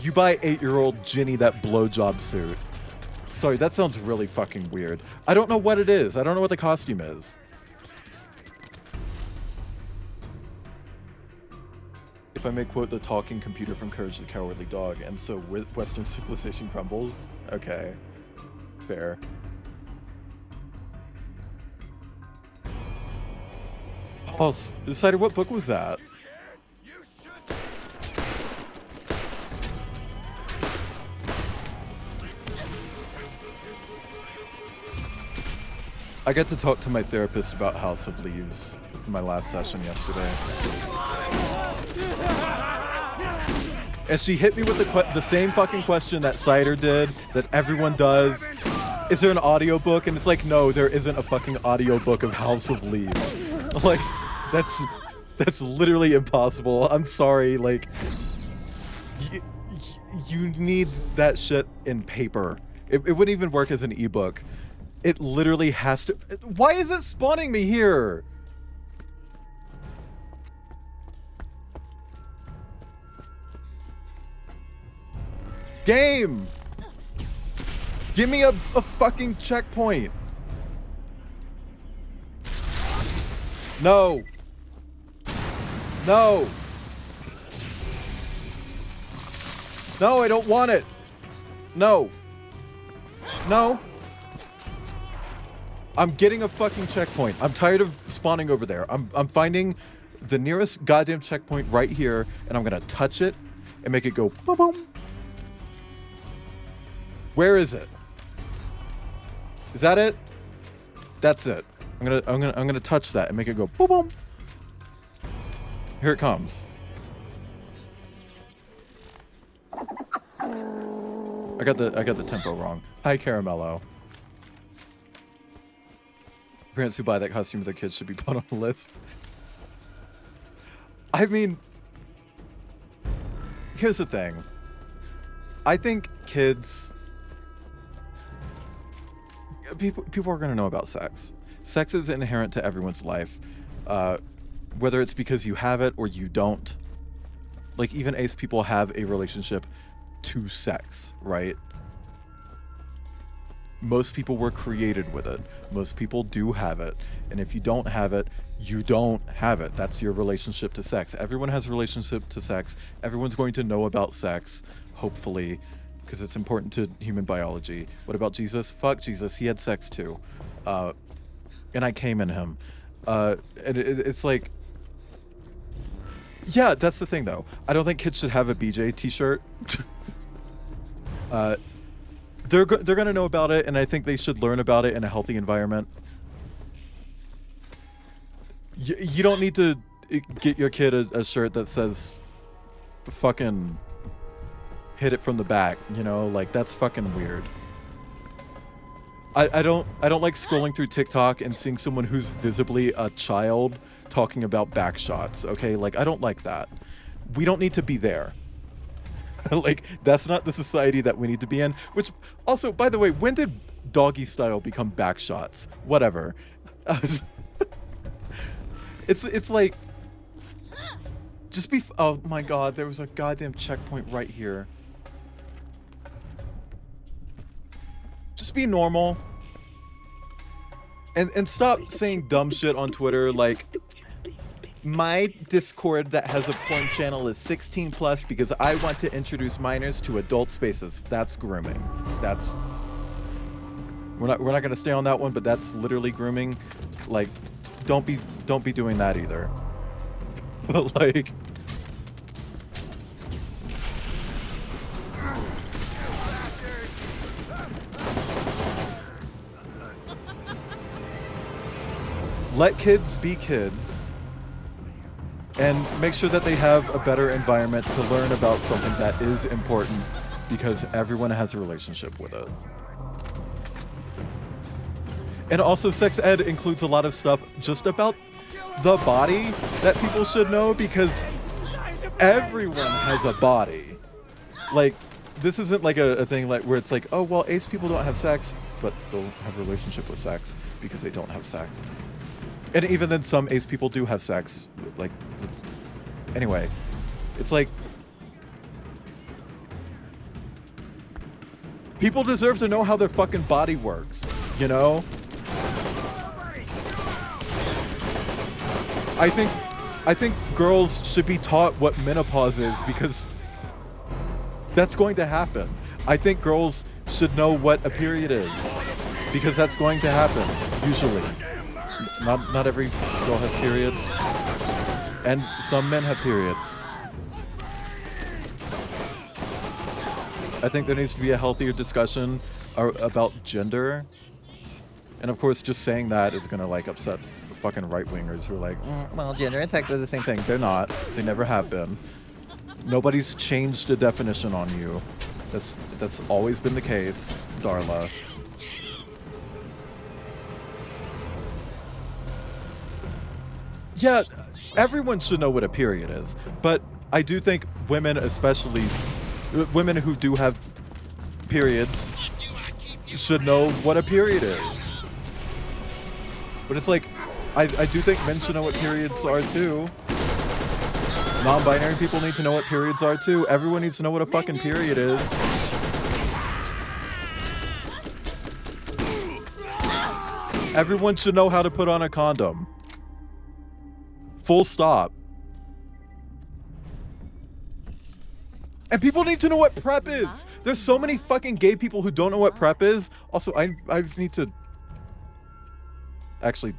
you buy 8-year-old Ginny that blowjob suit. Sorry, that sounds really fucking weird. I don't know what it is. I don't know what the costume is. If I may quote the talking computer from Courage the Cowardly Dog, and so Western civilization crumbles. Okay, fair. Oh, Cider, what book was that? I got to talk to my therapist about House of Leaves in my last session yesterday. And she hit me with the same fucking question that Cider did, that everyone does. Is there an audiobook? And it's like, no, there isn't a fucking audiobook of House of Leaves. Like, that's literally impossible. I'm sorry, like, you need that shit in paper. It wouldn't even work as an ebook. It literally has to. Why is it spawning me here? Game! Give me a fucking checkpoint. No. No. No, I don't want it. No. No. I'm getting a fucking checkpoint. I'm tired of spawning over there. I'm finding the nearest goddamn checkpoint right here, and I'm gonna touch it and make it go boom boom. Where is it? Is that it? That's it. I'm gonna touch that and make it go boom boom. Here it comes. I got the tempo wrong. Hi, Caramello. Parents who buy that costume with their kids should be put on a list. I mean, here's the thing. I think kids, people are gonna know about sex. Sex is inherent to everyone's life, whether it's because you have it or you don't. Like, even ace people have a relationship to sex, right? Most people were created with it. Most people do have it. And if you don't have it, you don't have it. That's your relationship to sex. Everyone has a relationship to sex. Everyone's going to know about sex, hopefully, because it's important to human biology. What about Jesus? Fuck Jesus. He had sex too. And I came in him. And it's like, yeah, that's the thing though. I don't think kids should have a BJ t-shirt. They're gonna know about it, and I think they should learn about it in a healthy environment. You don't need to get your kid a shirt that says fucking hit it from the back, you know, like that's fucking weird. I don't like scrolling through TikTok and seeing someone who's visibly a child talking about back shots, okay? Like, I don't like that. We don't need to be there. Like, that's not the society that we need to be in. Which, also, by the way, when did doggy style become back shots? Whatever. It's like, just be. Oh my god, there was a goddamn checkpoint right here. Just be normal. And stop saying dumb shit on Twitter like, My Discord that has a porn channel is 16 plus because I want to introduce minors to adult spaces. That's grooming. That's we're not gonna stay on that one, but that's literally grooming. Like, don't be doing that either. But like, let kids be kids. And make sure that they have a better environment to learn about something that is important because everyone has a relationship with it. And also sex ed includes a lot of stuff just about the body that people should know because everyone has a body. Like, this isn't like a thing like where it's like, oh, well, ace people don't have sex, but still have a relationship with sex because they don't have sex. And even then, some ace people do have sex. Like, anyway, it's like people deserve to know how their fucking body works, you know? I think girls should be taught what menopause is because that's going to happen. I think girls should know what a period is because that's going to happen, usually. Not every girl has periods, and some men have periods. I think there needs to be a healthier discussion about gender, and of course, just saying that is gonna like upset the fucking right-wingers who are like, well, gender and sex are the same thing. They're not. They never have been. Nobody's changed the definition on you. That's always been the case, Darla. Yeah, everyone should know what a period is, but I do think women, especially women who do have periods, should know what a period is. But it's like, I do think men should know what periods are too. Non-binary people need to know what periods are too. Everyone needs to know what a fucking period is. Everyone should know how to put on a condom. Full stop. And people need to know what PrEP is. There's so many fucking gay people who don't know what PrEP is. Also, I need to... Actually,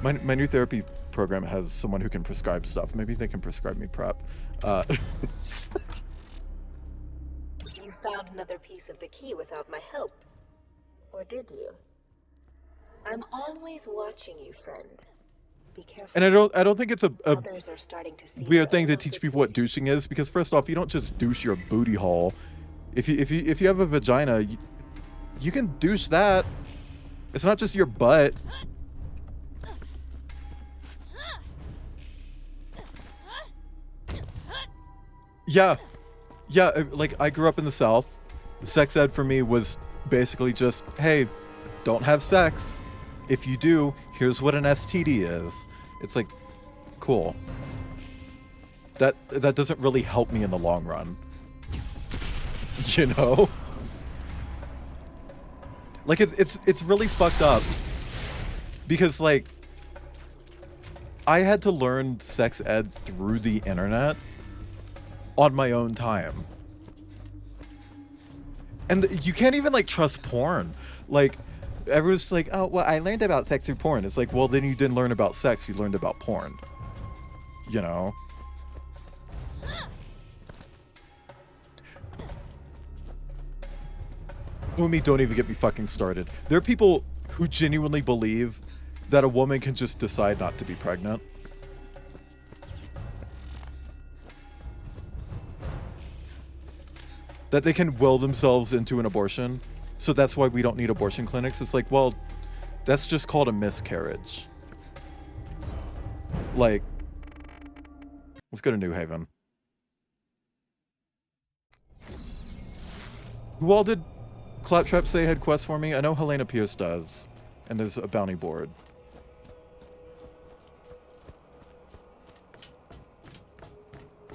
my new therapy program has someone who can prescribe stuff. Maybe they can prescribe me PrEP. You found another piece of the key without my help. Or did you? I'm always watching you, friend. Be careful. And I don't think it's a Others are starting to see weird thing to teach people what douching is, because first off, you don't just douche your booty hole. If you have a vagina, you can douche that. It's not just your butt. Yeah, like I grew up in the South. Sex ed for me was basically just, hey, don't have sex. If you do, here's what an STD is. It's like, cool. That doesn't really help me in the long run. You know? Like it's really fucked up. Because like I had to learn sex ed through the internet on my own time. And you can't even like trust porn. Like everyone's like, oh, well, I learned about sex through porn. It's like, well, then you didn't learn about sex. You learned about porn. You know? Umi, don't even get me fucking started. There are people who genuinely believe that a woman can just decide not to be pregnant. That they can will themselves into an abortion. So that's why we don't need abortion clinics. It's like, well, that's just called a miscarriage. Like, let's go to New Haven. Who all did Claptrap say had quests for me? I know Helena Pierce does. And there's a bounty board.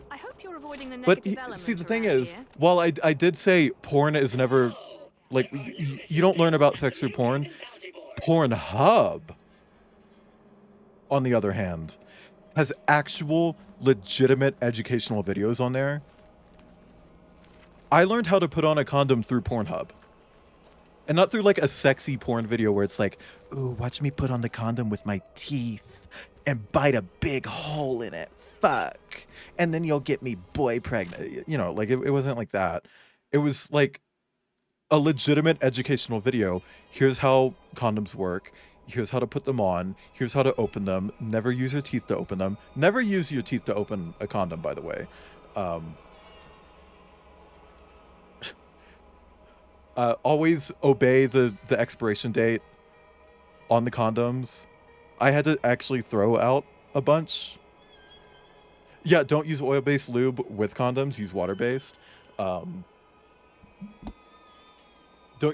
I hope you're avoiding the But negative element see, the thing around is, here. while I did say porn is never, like, you don't learn about sex through porn. Pornhub, on the other hand, has actual legitimate educational videos on there. I learned how to put on a condom through Pornhub. And not through like a sexy porn video where it's like, ooh, watch me put on the condom with my teeth and bite a big hole in it. Fuck. And then you'll get me boy pregnant. You know, like it wasn't like that. It was like a legitimate educational video. Here's how condoms work. Here's how to put them on. Here's how to open them. Never use your teeth to open them. Never use your teeth to open a condom, by the way. Always obey the expiration date on the condoms. I had to actually throw out a bunch. Yeah, don't use oil-based lube with condoms. Use water-based. Don't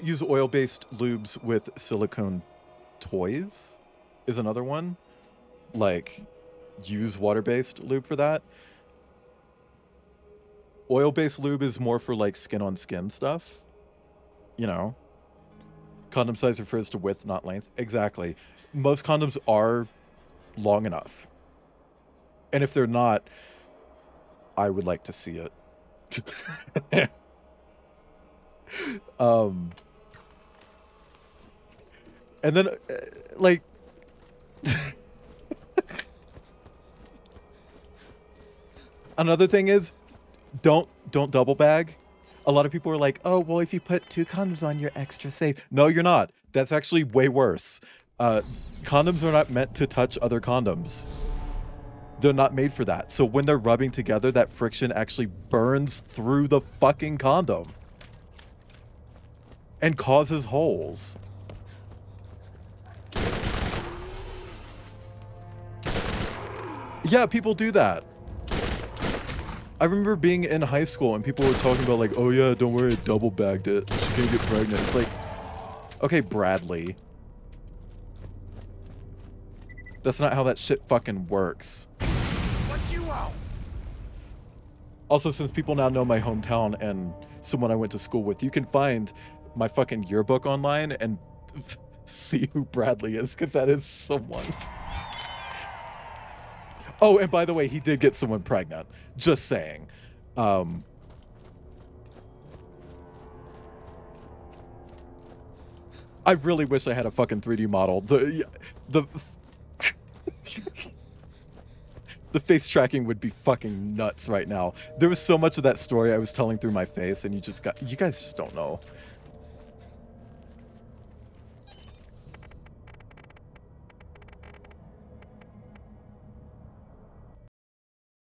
use oil-based lubes with silicone toys is another one. Like, use water-based lube for that. Oil-based lube is more for like skin-on-skin stuff. You know, condom size refers to width, not length. Exactly. Most condoms are long enough. And if they're not, I would like to see it. And then, like... Another thing is, don't double bag. A lot of people are like, oh, well, if you put 2 condoms on, you're extra safe. No, you're not. That's actually way worse. Condoms are not meant to touch other condoms. They're not made for that. So when they're rubbing together, that friction actually burns through the fucking condom and causes holes. Yeah, people do that. I remember being in high school and people were talking about like, oh yeah, don't worry, I double bagged it. She can't get pregnant. It's like, okay, Bradley. That's not how that shit fucking works. What you want? Also, since people now know my hometown and someone I went to school with, you can find my fucking yearbook online and see who Bradley is, because that is someone. Oh, and by the way, he did get someone pregnant. Just saying. I really wish I had a fucking 3D model. The face tracking would be fucking nuts right now. There was so much of that story I was telling through my face, and you guys just don't know.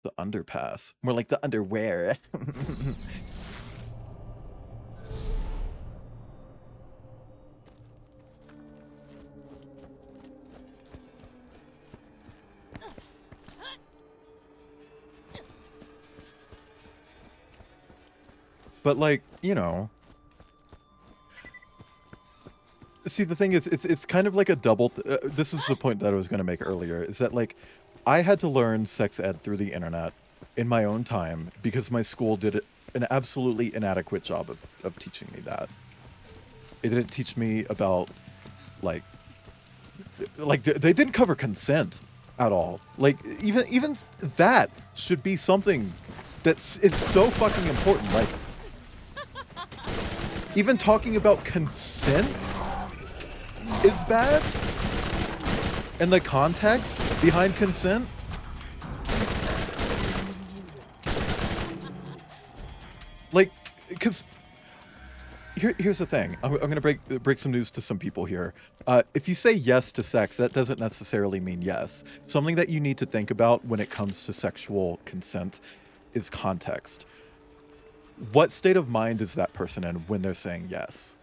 The underpass. More like the underwear. But like, you know. See, the thing is, it's kind of like a double... this is the point that I was going to make earlier, is that like, I had to learn sex ed through the internet in my own time because my school did an absolutely inadequate job of teaching me that. It didn't teach me about, like they didn't cover consent at all. Like, even that should be something it's so fucking important. Like, even talking about consent is bad. And the context behind consent. Like, because here's the thing. I'm gonna break some news to some people here. If you say yes to sex, that doesn't necessarily mean yes. Something that you need to think about when it comes to sexual consent is context. What state of mind is that person in when they're saying yes?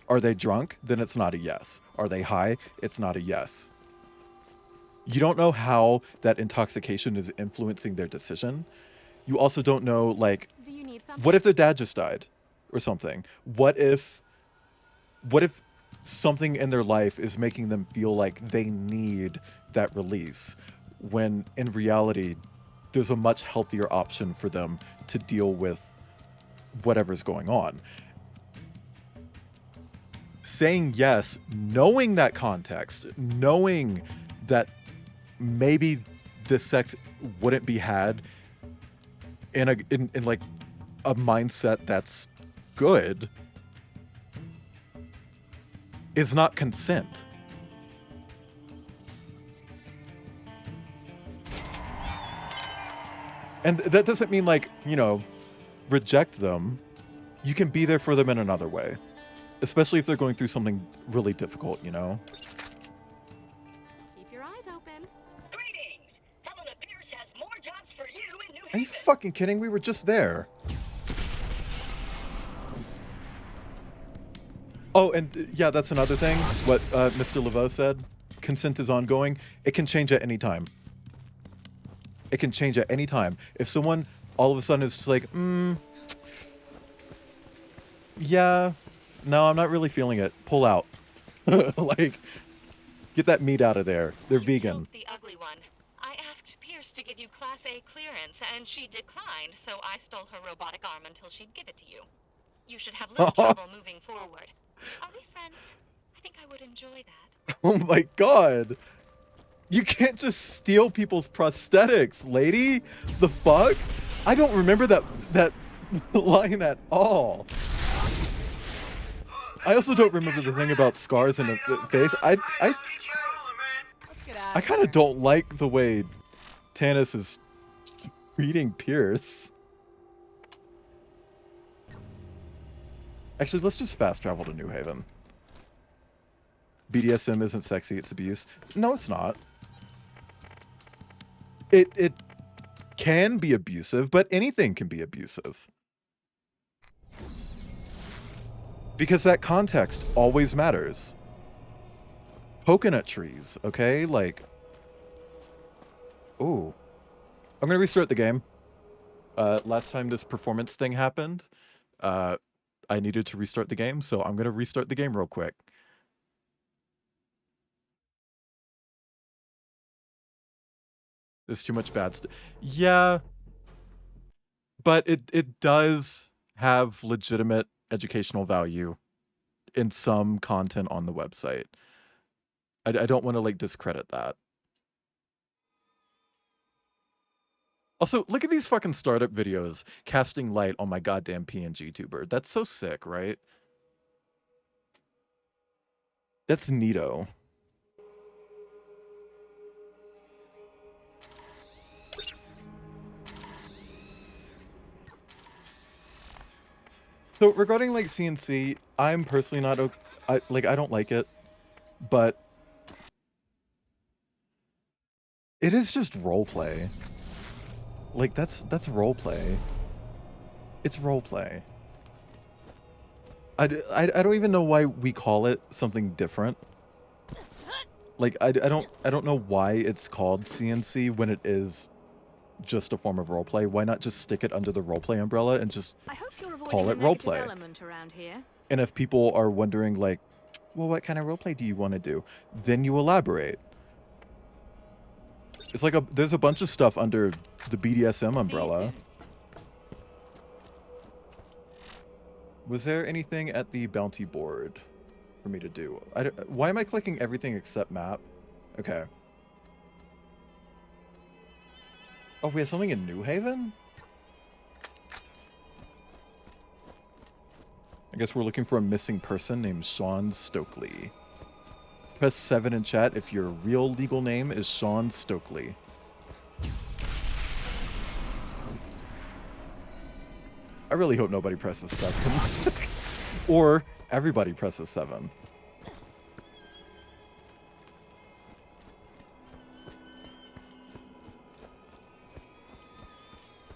Are they drunk? Then it's not a yes. Are they high? It's not a yes. You don't know how that intoxication is influencing their decision. You also don't know, like, what if their dad just died or something? What if something in their life is making them feel like they need that release, when in reality, there's a much healthier option for them to deal with whatever's going on. Saying yes, knowing that context, knowing that maybe this sex wouldn't be had in like a mindset that's good is not consent. And that doesn't mean like, you know, reject them. You can be there for them in another way, especially if they're going through something really difficult, you know? Keep your eyes open. Greetings! Helena Pierce has more jobs for you in New Are you Haven. fucking kidding? We were just there. Oh, and yeah, that's another thing. What Mr. Laveau said. Consent is ongoing. It can change at any time. It can change at any time. If someone all of a sudden is just like, yeah, no, I'm not really feeling it. Pull out. Like, get that meat out of there. They're vegan. The ugly one. I asked Pierce to give you Class A clearance, and she declined, so I stole her robotic arm until she'd give it to you. You should have little trouble moving forward. Are we friends? I think I would enjoy that. Oh my god. You can't just steal people's prosthetics, lady. The fuck? I don't remember that line at all. I also don't remember the thing about scars in the face. I kind of don't like the way Tannis is treating Pierce. Actually, let's just fast travel to New Haven. BDSM isn't sexy, it's abuse. No, it's not. It can be abusive, but anything can be abusive. Because that context always matters. Coconut trees, okay? Like, ooh. I'm gonna restart the game. Last time this performance thing happened, I needed to restart the game, so I'm gonna restart the game real quick. There's too much bad stuff. Yeah. But it does have legitimate educational value in some content on the website. I don't want to like discredit that. Also, look at these fucking startup videos casting light on my goddamn PNG tuber. That's so sick, right? That's neato. So regarding like CNC, I'm personally not I don't like it, but it is just roleplay. Like that's roleplay. It's roleplay. I don't even know why we call it something different. Like I don't know why it's called CNC when it is just a form of roleplay. Why not just stick it under the roleplay umbrella and just call it roleplay? And if people are wondering like, well, what kind of roleplay do you want to do? Then you elaborate. It's like there's a bunch of stuff under the BDSM umbrella. Was there anything at the bounty board for me to do? Why am I clicking everything except map? Okay. Oh, we have something in New Haven? I guess we're looking for a missing person named Sean Stokely. Press 7 in chat if your real legal name is Sean Stokely. I really hope nobody presses 7. Or everybody presses 7.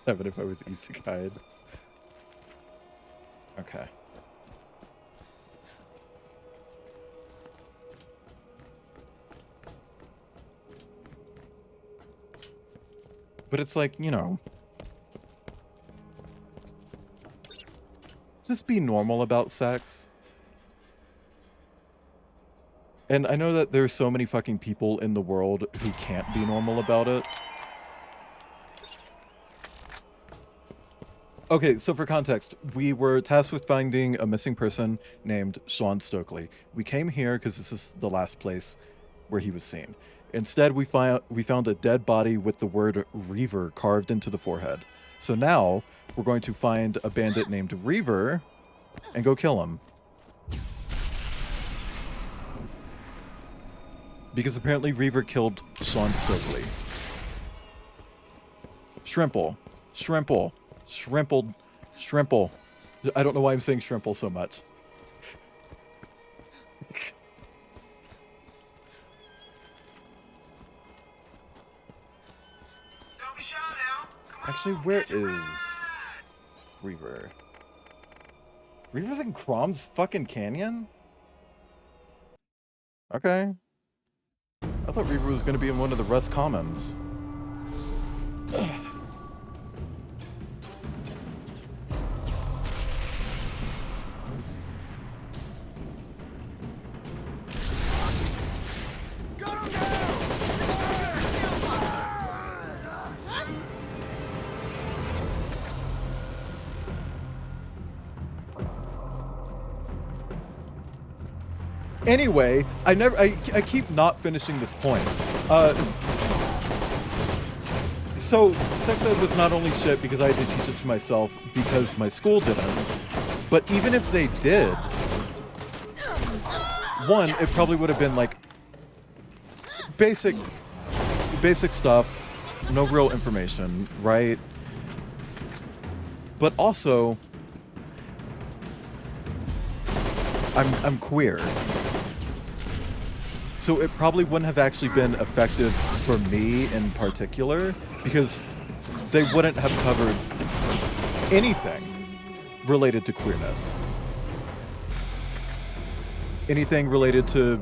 Seven if I was isekai'd. Okay. But it's like, you know, just be normal about sex. And I know that there's so many fucking people in the world who can't be normal about it. Okay, so for context, we were tasked with finding a missing person named Sean Stokely. We came here because this is the last place where he was seen. Instead, we found a dead body with the word Reaver carved into the forehead. So now, we're going to find a bandit named Reaver and go kill him. Because apparently Reaver killed Sean Stokely. Shrimple. Shrimple. Shrimpled. Shrimple. I don't know why I'm saying shrimple so much. Actually, where is Reaver? Reaver's in Crom's fucking canyon? Okay. I thought Reaver was going to be in one of the Rust Commons. Ugh. Anyway, I keep not finishing this point. So, sex ed was not only shit because I had to teach it to myself because my school didn't, but even if they did, one, it probably would have been like basic stuff, no real information, right? But also, I'm queer. So it probably wouldn't have actually been effective for me in particular because they wouldn't have covered anything related to queerness. Anything related to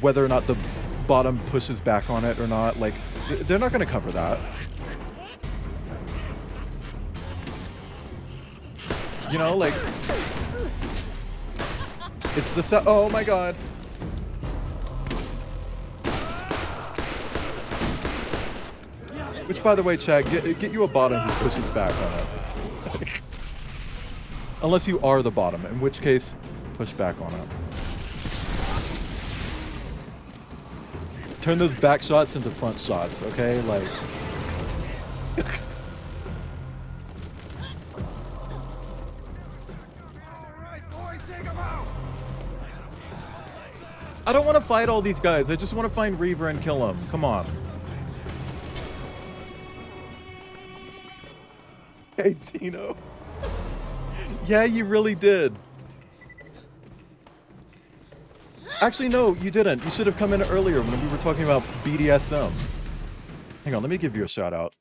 whether or not the bottom pushes back on it or not. Like, they're not going to cover that. You know, like, it's the oh my god. Which, by the way, Chad, get you a bottom who pushes back on it. Unless you are the bottom, in which case, push back on it. Turn those back shots into front shots, okay? Like... I don't want to fight all these guys. I just want to find Reaver and kill him. Come on. Hey, Tino. Yeah, you really did. Actually, no, you didn't. You should have come in earlier when we were talking about BDSM. Hang on, let me give you a shout out.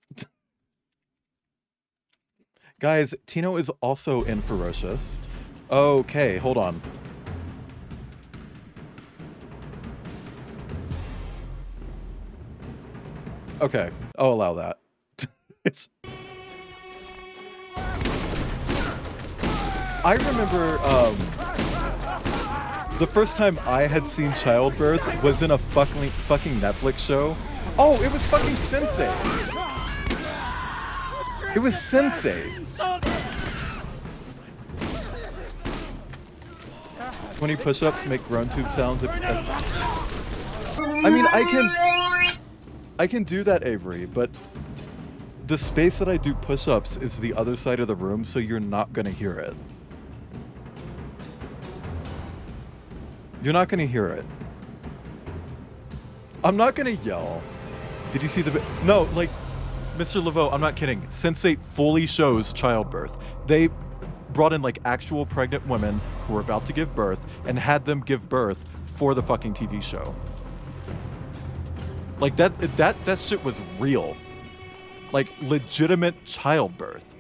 Guys, Tino is also in Ferocious. Okay, hold on. Okay, I'll allow that. I remember the first time I had seen childbirth was in a fucking Netflix show. Oh, it was fucking Sensei. It was Sensei. 20 push-ups make groan tube sounds. I mean, I can do that, Avery, but the space that I do push-ups is the other side of the room, so you're not gonna hear it. You're not gonna hear it. I'm not gonna yell. Did you see the... No, like, Mr. Laveau, I'm not kidding. Sense8 fully shows childbirth. They brought in, like, actual pregnant women who were about to give birth and had them give birth for the fucking TV show. Like, that shit was real. Like, legitimate childbirth.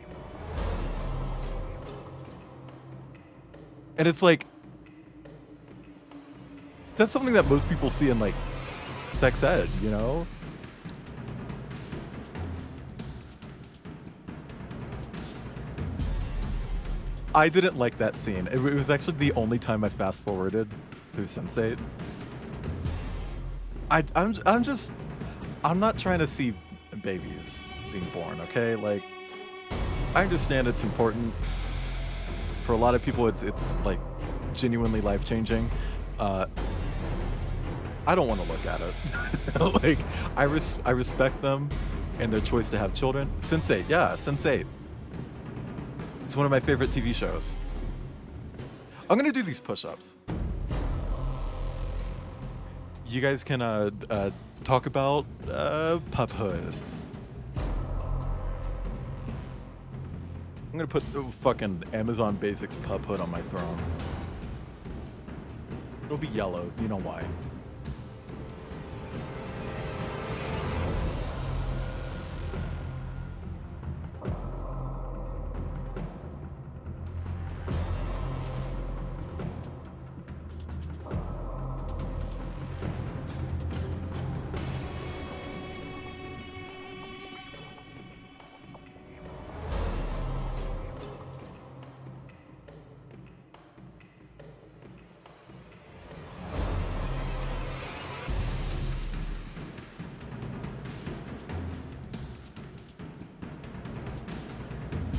And it's like... That's something that most people see in, like, sex ed, you know? I didn't like that scene. It was actually the only time I fast-forwarded through Sense8. I'm not trying to see babies being born, okay? Like, I understand it's important. For a lot of people, it's like, genuinely life-changing. I don't want to look at it. Like, I respect them and their choice to have children. Sense8, yeah, Sense8. It's one of my favorite TV shows. I'm gonna do these push-ups. You guys can talk about pup hoods. I'm gonna put the fucking Amazon Basics pup hood on my throne. It'll be yellow, you know why.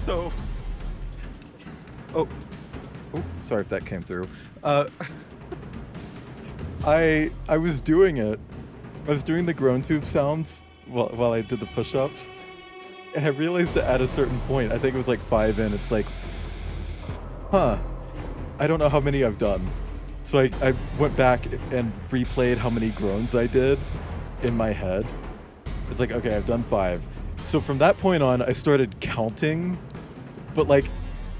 So, oh, sorry if that came through. I was doing it. I was doing the groan tube sounds while I did the push-ups, and I realized that at a certain point, I think it was like 5 in, it's like, huh, I don't know how many I've done. So I went back and replayed how many groans I did in my head. It's like, okay, I've done 5. So from that point on, I started counting, but like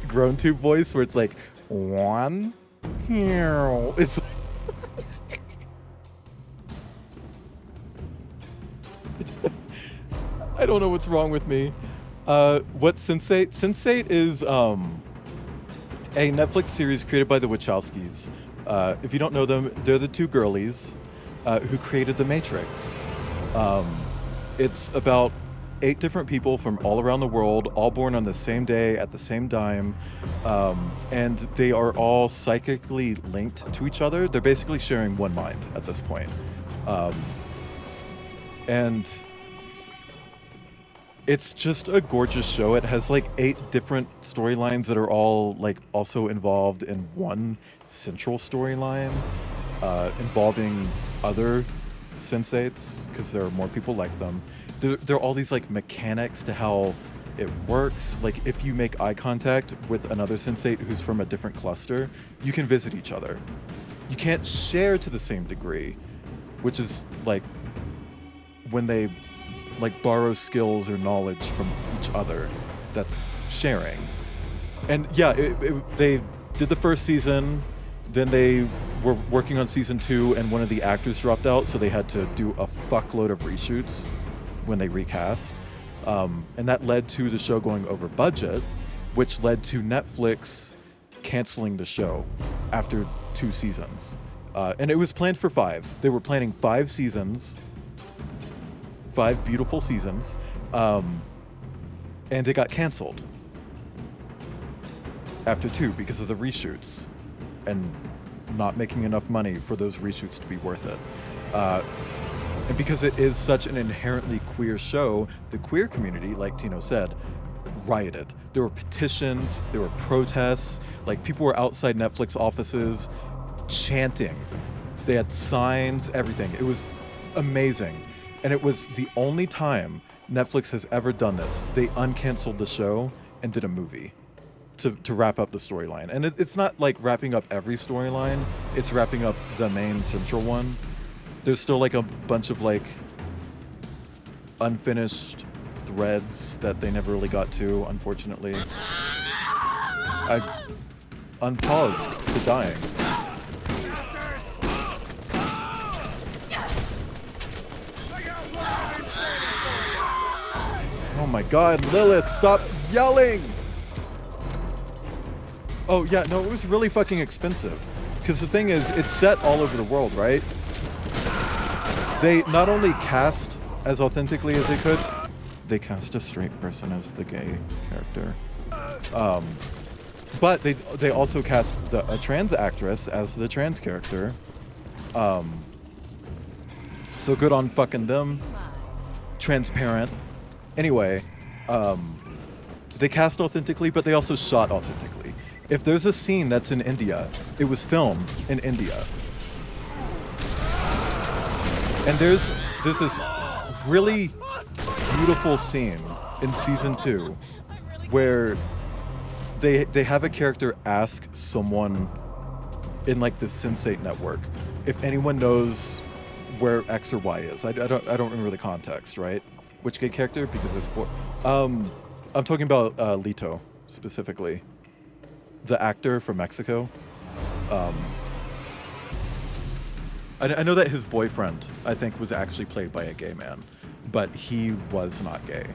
groan tube voice where it's like 1, 2. It's I don't know what's wrong with me. What's Sense8? Sense8 is a Netflix series created by the Wachowskis. If you don't know them, they're the two girlies who created The Matrix. It's about 8 different people from all around the world, all born on the same day at the same time, and they are all psychically linked to each other. They're basically sharing one mind at this point. And it's just a gorgeous show. It has like 8 different storylines that are all like also involved in one central storyline, involving other Sense8s, because there are more people like them. There are all these like mechanics to how it works. Like if you make eye contact with another Sense8 who's from a different cluster, you can visit each other. You can't share to the same degree, which is like when they like borrow skills or knowledge from each other. That's sharing. And yeah, they did the first season, then they were working on season 2, and one of the actors dropped out, so they had to do a fuckload of reshoots when they recast. And that led to the show going over budget, which led to Netflix canceling the show after 2 seasons. And it was planned for 5. They were planning 5 seasons, 5 beautiful seasons, and it got canceled after 2 because of the reshoots and not making enough money for those reshoots to be worth it. And because it is such an inherently queer show, the queer community, like Tino said, rioted. There were petitions, there were protests, like people were outside Netflix offices chanting. They had signs, everything. It was amazing. And it was the only time Netflix has ever done this. They uncanceled the show and did a movie to wrap up the storyline. And it's not like wrapping up every storyline, it's wrapping up the main central one. There's still like a bunch of like unfinished threads that they never really got to, unfortunately. I unpaused to dying. Oh my god, Lilith, stop yelling! Oh yeah, no, it was really fucking expensive. Because the thing is, it's set all over the world, right? They not only cast as authentically as they could, they cast a straight person as the gay character. But they also cast a trans actress as the trans character. So good on fucking them. Transparent. Anyway, they cast authentically, but they also shot authentically. If there's a scene that's in India, it was filmed in India. And there's this really beautiful scene in season 2 where they have a character ask someone in like the Sensate network if anyone knows where X or Y is. I don't remember the context, right? Which gay character? Because there's 4. I'm talking about Lito specifically, the actor from Mexico. I know that his boyfriend, I think, was actually played by a gay man, but he was not gay.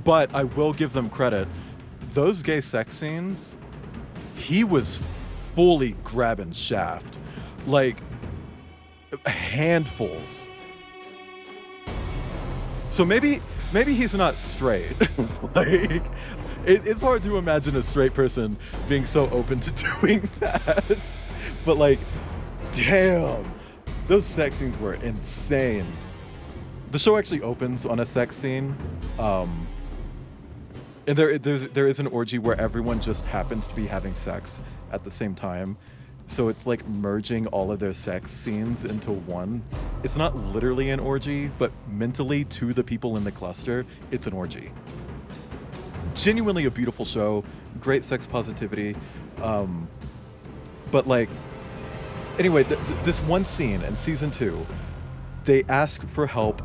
But I will give them credit. Those gay sex scenes, he was fully grabbing shaft. Like, handfuls. So maybe he's not straight. Like, it's hard to imagine a straight person being so open to doing that. But like, damn, those sex scenes were insane. The show actually opens on a sex scene. And there is an orgy where everyone just happens to be having sex at the same time. So it's like merging all of their sex scenes into one. It's not literally an orgy, but mentally to the people in the cluster, it's an orgy. Genuinely a beautiful show, great sex positivity. But like, anyway, this one scene in season 2, they ask for help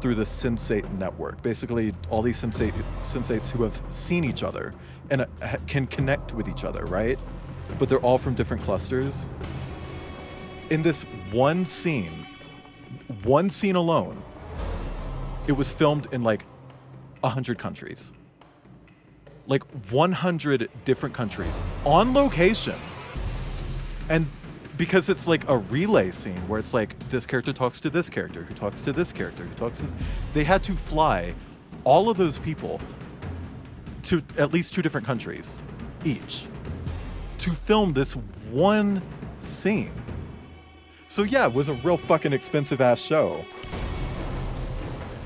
through the Sensate network. Basically, all these Sensates who have seen each other and can connect with each other, right? But they're all from different clusters. In this one scene alone, it was filmed in like 100 countries. Like 100 different countries on location. And because it's like a relay scene where it's like this character talks to this character, who talks to this character, who talks to... They had to fly all of those people to at least 2 different countries each to film this one scene. So yeah, it was a real fucking expensive ass show.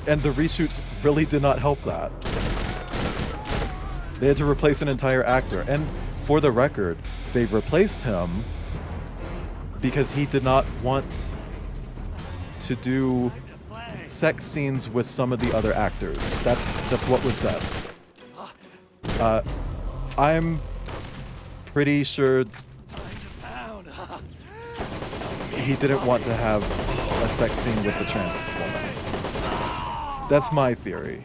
And the reshoots really did not help that. They had to replace an entire actor. And for the record, they replaced him because he did not want to do sex scenes with some of the other actors. That's what was said. I'm pretty sure he didn't want to have a sex scene with the trans woman. That's my theory.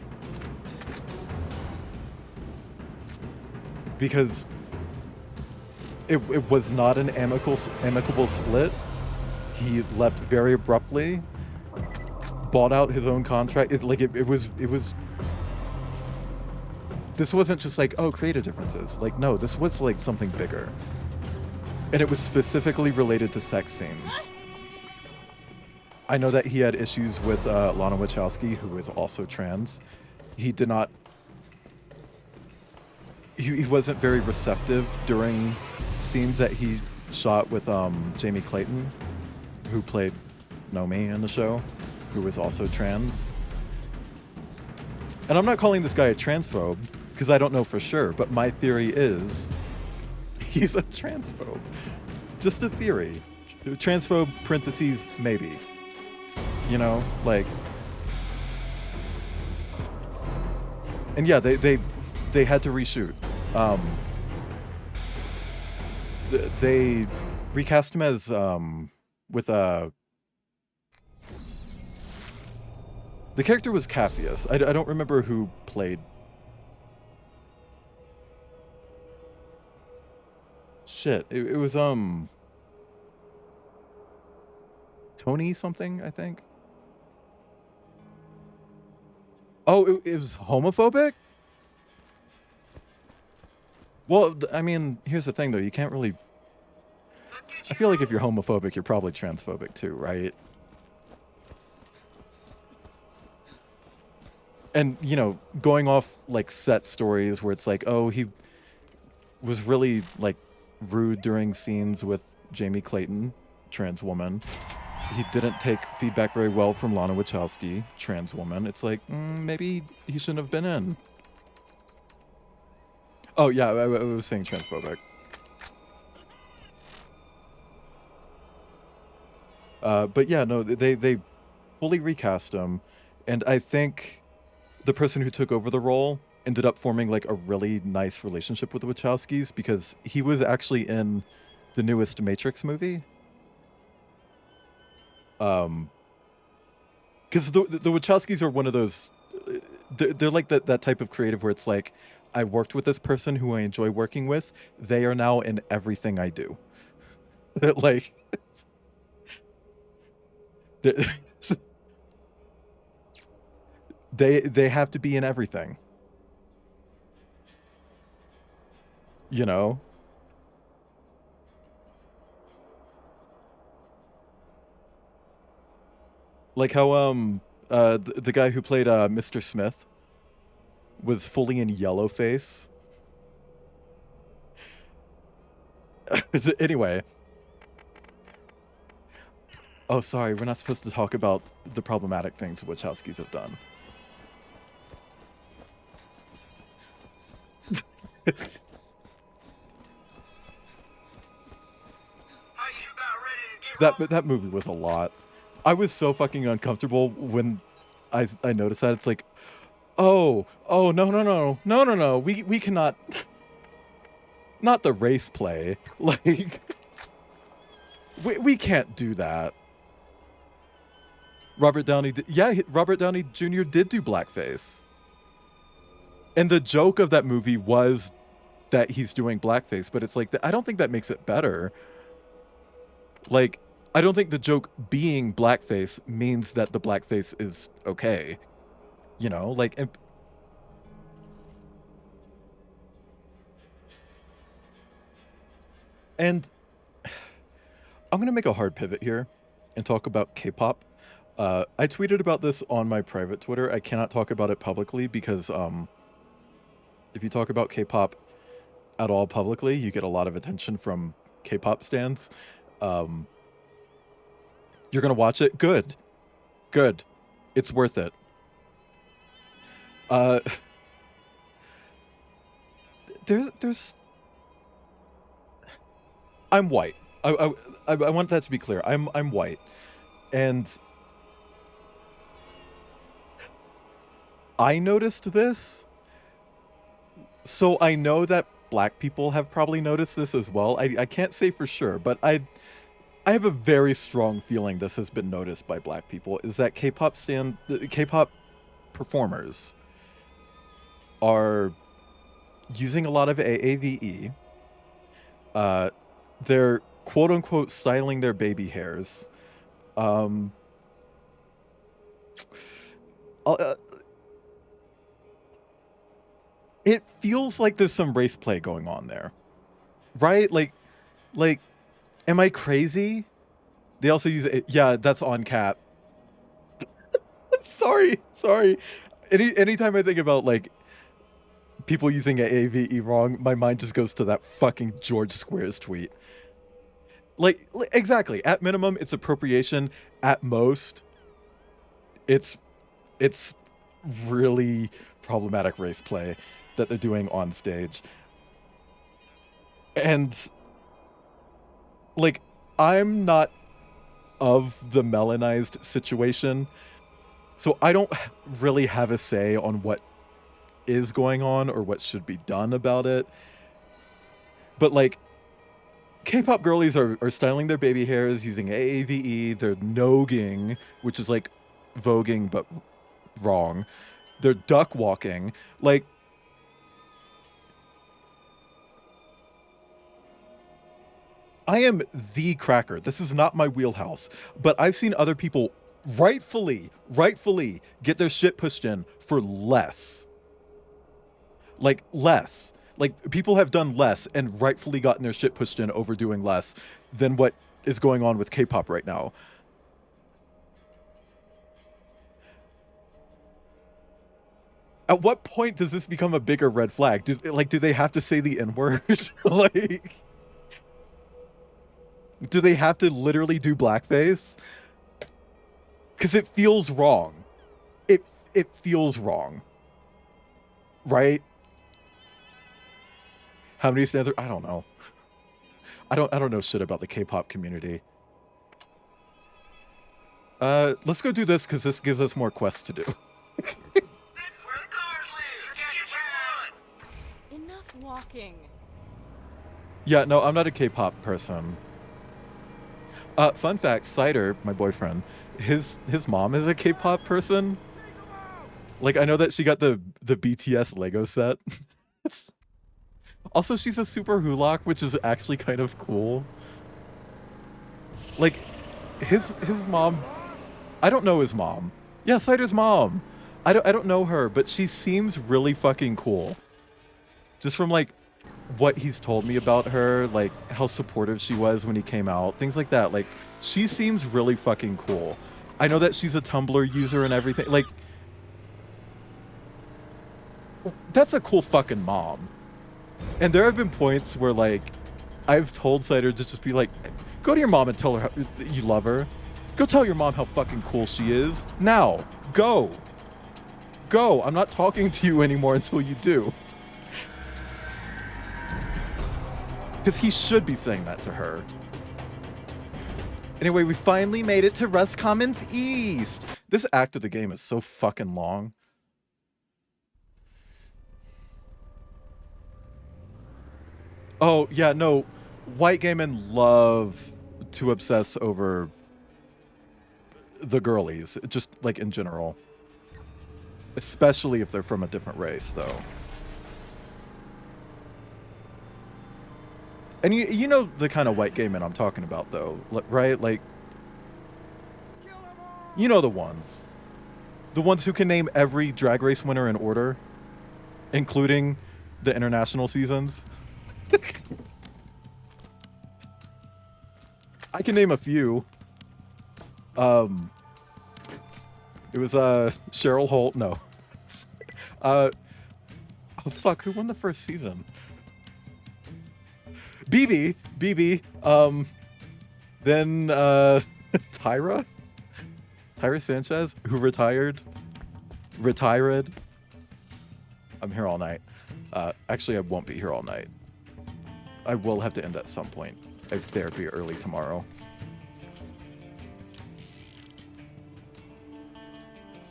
Because it was not an amicable split. He left very abruptly, bought out his own contract. It was. This wasn't just like, oh, creative differences. Like, no, this was like something bigger. And it was specifically related to sex scenes. I know that he had issues with Lana Wachowski, who is also trans. He did not... He wasn't very receptive during scenes that he shot with Jamie Clayton, who played Nomi in the show, who was also trans. And I'm not calling this guy a transphobe, because I don't know for sure, but my theory is he's a transphobe. Just a theory. Transphobe, parentheses, maybe. You know, like... And yeah, they had to reshoot. They recast him as with a... The character was Capheus. I don't remember who played. Shit, it was Tony something, I think. Oh, it was homophobic? Well, I mean, here's the thing though, you can't really... I feel like if you're homophobic, you're probably transphobic too, right? And, you know, going off, like, set stories where it's like, oh, he was really, like, rude during scenes with Jamie Clayton, trans woman. He didn't take feedback very well from Lana Wachowski, trans woman. It's like, maybe he shouldn't have been in. Oh, yeah, I was saying transphobic. But yeah, no, they fully recast him, and I think the person who took over the role ended up forming like a really nice relationship with the Wachowskis because he was actually in the newest Matrix movie. Because the Wachowskis are one of those, they're like that type of creative where it's like, I worked with this person who I enjoy working with. They are now in everything I do. Like, they they have to be in everything. You know, like how the guy who played Mr. Smith was fully in yellow face. Anyway. Oh, sorry, we're not supposed to talk about the problematic things the Wachowskis have done. That movie was a lot. I was so fucking uncomfortable when I noticed that. It's like, oh no, we cannot, not the race play, like we can't do that. Robert Downey Robert Downey Jr. did do blackface, and the joke of that movie was that he's doing blackface, but it's like, I don't think that makes it better. Like, I don't think the joke being blackface means that the blackface is okay. You know, like, and I'm gonna make a hard pivot here and talk about K-pop. I tweeted about this on my private Twitter. I cannot talk about it publicly because if you talk about K-pop at all publicly, you get a lot of attention from K-pop stans. You're gonna watch it? Good. It's worth it. There's I'm white. I want that to be clear. I'm white, and I noticed this, so I know that black people have probably noticed this as well. I can't say for sure, but I have a very strong feeling this has been noticed by black people, is that K-pop performers are using a lot of AAVE. They're quote unquote styling their baby hairs. It feels like there's some race play going on there, right? Like, am I crazy? They also use it. Yeah, that's on cap. sorry. Anytime I think about like people using AAVE wrong, my mind just goes to that fucking George Squares tweet. Like, exactly. At minimum, it's appropriation. At most, it's really problematic race play that they're doing on stage. And like, I'm not of the melanized situation, so I don't really have a say on what is going on or what should be done about it. But like, K-pop girlies are styling their baby hairs using AAVE. They're nogging, which is like voguing but wrong. They're duck walking. Like, I am the cracker. This is not my wheelhouse, but I've seen other people rightfully get their shit pushed in for less. Like, less. Like, people have done less and rightfully gotten their shit pushed in over doing less than what is going on with K-pop right now. At what point does this become a bigger red flag? Do they have to say the N-word? Like, do they have to literally do blackface? Because it feels wrong. It feels wrong. Right? How many stands are... I don't know. I don't know shit about the K-pop community. Let's go do this because this gives us more quests to do. Enough walking. Yeah, no, I'm not a K-pop person. Fun fact, Cider, my boyfriend, his mom is a K-pop person. Like, I know that she got the BTS Lego set. Also, she's a super hulock, which is actually kind of cool. Like, his mom, I don't know his mom. Yeah, Cider's mom. I don't know her, but she seems really fucking cool. Just from like what he's told me about her, like how supportive she was when he came out, things like that. Like, she seems really fucking cool. I know that she's a Tumblr user and everything. Like, that's a cool fucking mom. And there have been points where, like, I've told Cider to just be like, go to your mom and tell her how you love her. Go tell your mom how fucking cool she is. Now, go. Go. I'm not talking to you anymore until you do. Because he should be saying that to her. Anyway, we finally made it to Rust Commons East. This act of the game is so fucking long. Oh, yeah, no. White gay men love to obsess over the girlies, just like in general. Especially if they're from a different race, though. And you know the kind of white gay men I'm talking about, though, right? Like, you know the ones. The ones who can name every Drag Race winner in order, including the international seasons. I can name a few. It was Cheryl Holt. No. Oh fuck, who won the first season? BB. Then Tyra Sanchez, who retired. I'm here all night. Actually, I won't be here all night. I will have to end at some point. I have therapy early tomorrow.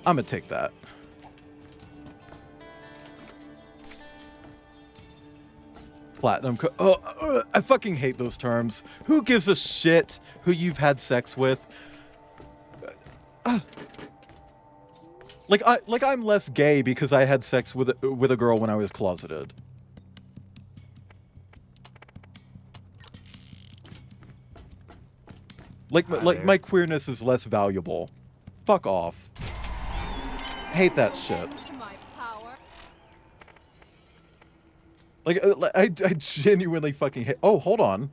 I'm gonna take that. Platinum I fucking hate those terms. Who gives a shit who you've had sex with? Like I'm less gay because I had sex with a girl when I was closeted. Like my queerness is less valuable. Fuck off. Hate that shit. Like, I genuinely fucking hate... Oh, hold on.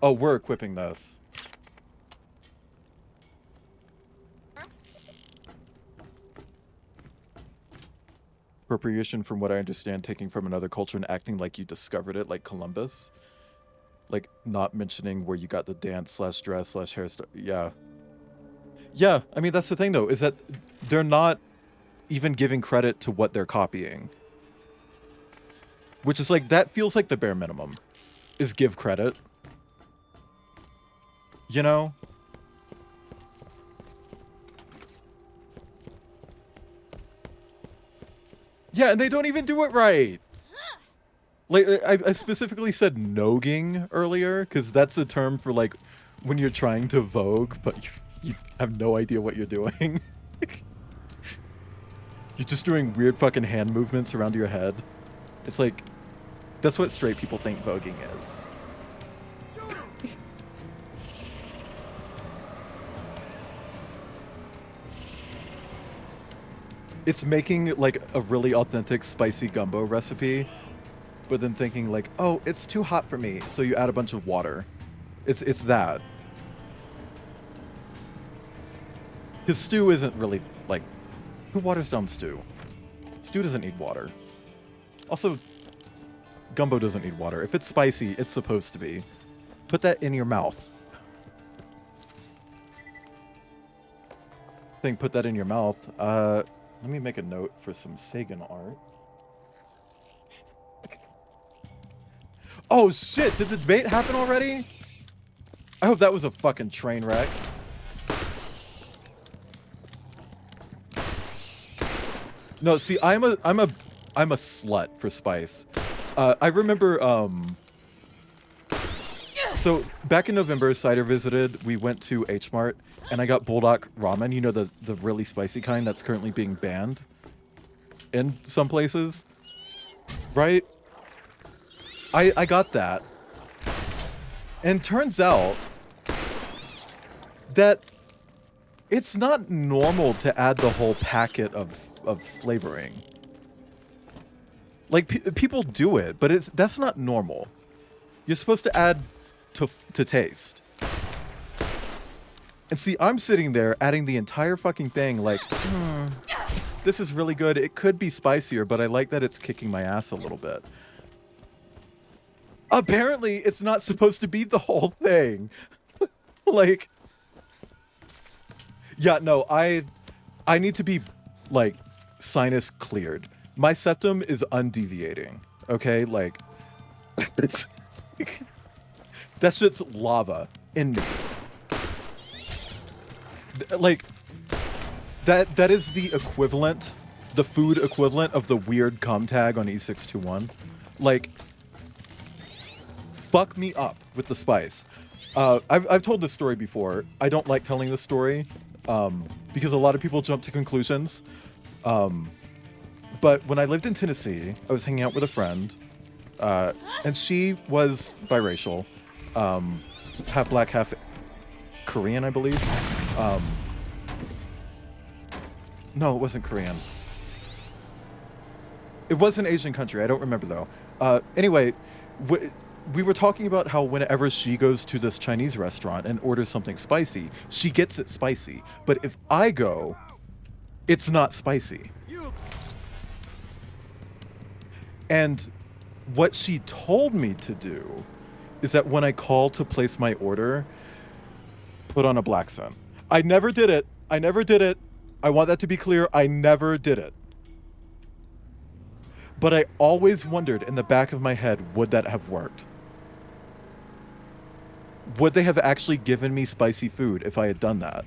Oh, we're equipping this. Appropriation, from what I understand, taking from another culture and acting like you discovered it, like Columbus. Like, not mentioning where you got the dance/dress/hairstyle. Yeah. Yeah, I mean, that's the thing, though, is that they're not even giving credit to what they're copying. Which is like, that feels like the bare minimum, is give credit. You know? Yeah, and they don't even do it right. Like, I specifically said nogging earlier, because that's a term for, like, when you're trying to vogue, but you have no idea what you're doing. You're just doing weird fucking hand movements around your head. It's like, that's what straight people think voguing is. It's making, like, a really authentic spicy gumbo recipe, but then thinking, like, oh, it's too hot for me, so you add a bunch of water. It's that. Because stew isn't really, like, who waters down stew? Stew doesn't need water. Also, gumbo doesn't need water. If it's spicy, it's supposed to be. Put that in your mouth. Put that in your mouth. Let me make a note for some Sagan art. Oh shit, did the debate happen already? I hope that was a fucking train wreck. No, see, I'm a slut for spice. I remember, so back in November, Cider visited. We went to H Mart, and I got Bulldog ramen. You know, the really spicy kind that's currently being banned in some places, right? I got that, and turns out that it's not normal to add the whole packet of flavoring. Like, people do it, but that's not normal. You're supposed to add to taste. And see, I'm sitting there adding the entire fucking thing like, this is really good. It could be spicier, but I like that it's kicking my ass a little bit. Apparently, it's not supposed to be the whole thing. Like, yeah, no, I need to be, like, sinus cleared. My septum is undeviating, okay? Like, it's... that shit's lava in me. Like, that is the equivalent, the food equivalent of the weird cum tag on E621. Like, fuck me up with the spice. I've told this story before. I don't like telling this story because a lot of people jump to conclusions. But when I lived in Tennessee, I was hanging out with a friend, and she was biracial, half black, half Korean, I believe. No, it wasn't Korean. It was an Asian country. I don't remember, though. Anyway, we were talking about how whenever she goes to this Chinese restaurant and orders something spicy, she gets it spicy. But if I go, it's not spicy. And what she told me to do is that when I call to place my order, put on a black scent. I never did it. I never did it. I want that to be clear. I never did it. But I always wondered in the back of my head, would that have worked? Would they have actually given me spicy food if I had done that?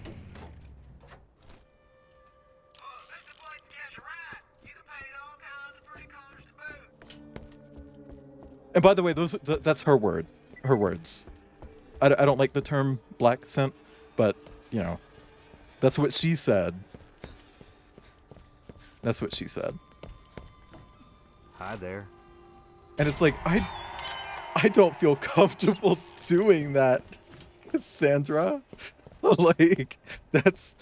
And by the way, that's her word. Her words. I don't like the term black scent, but, you know, that's what she said. That's what she said. Hi there. And it's like, I don't feel comfortable doing that, Cassandra. Like, that's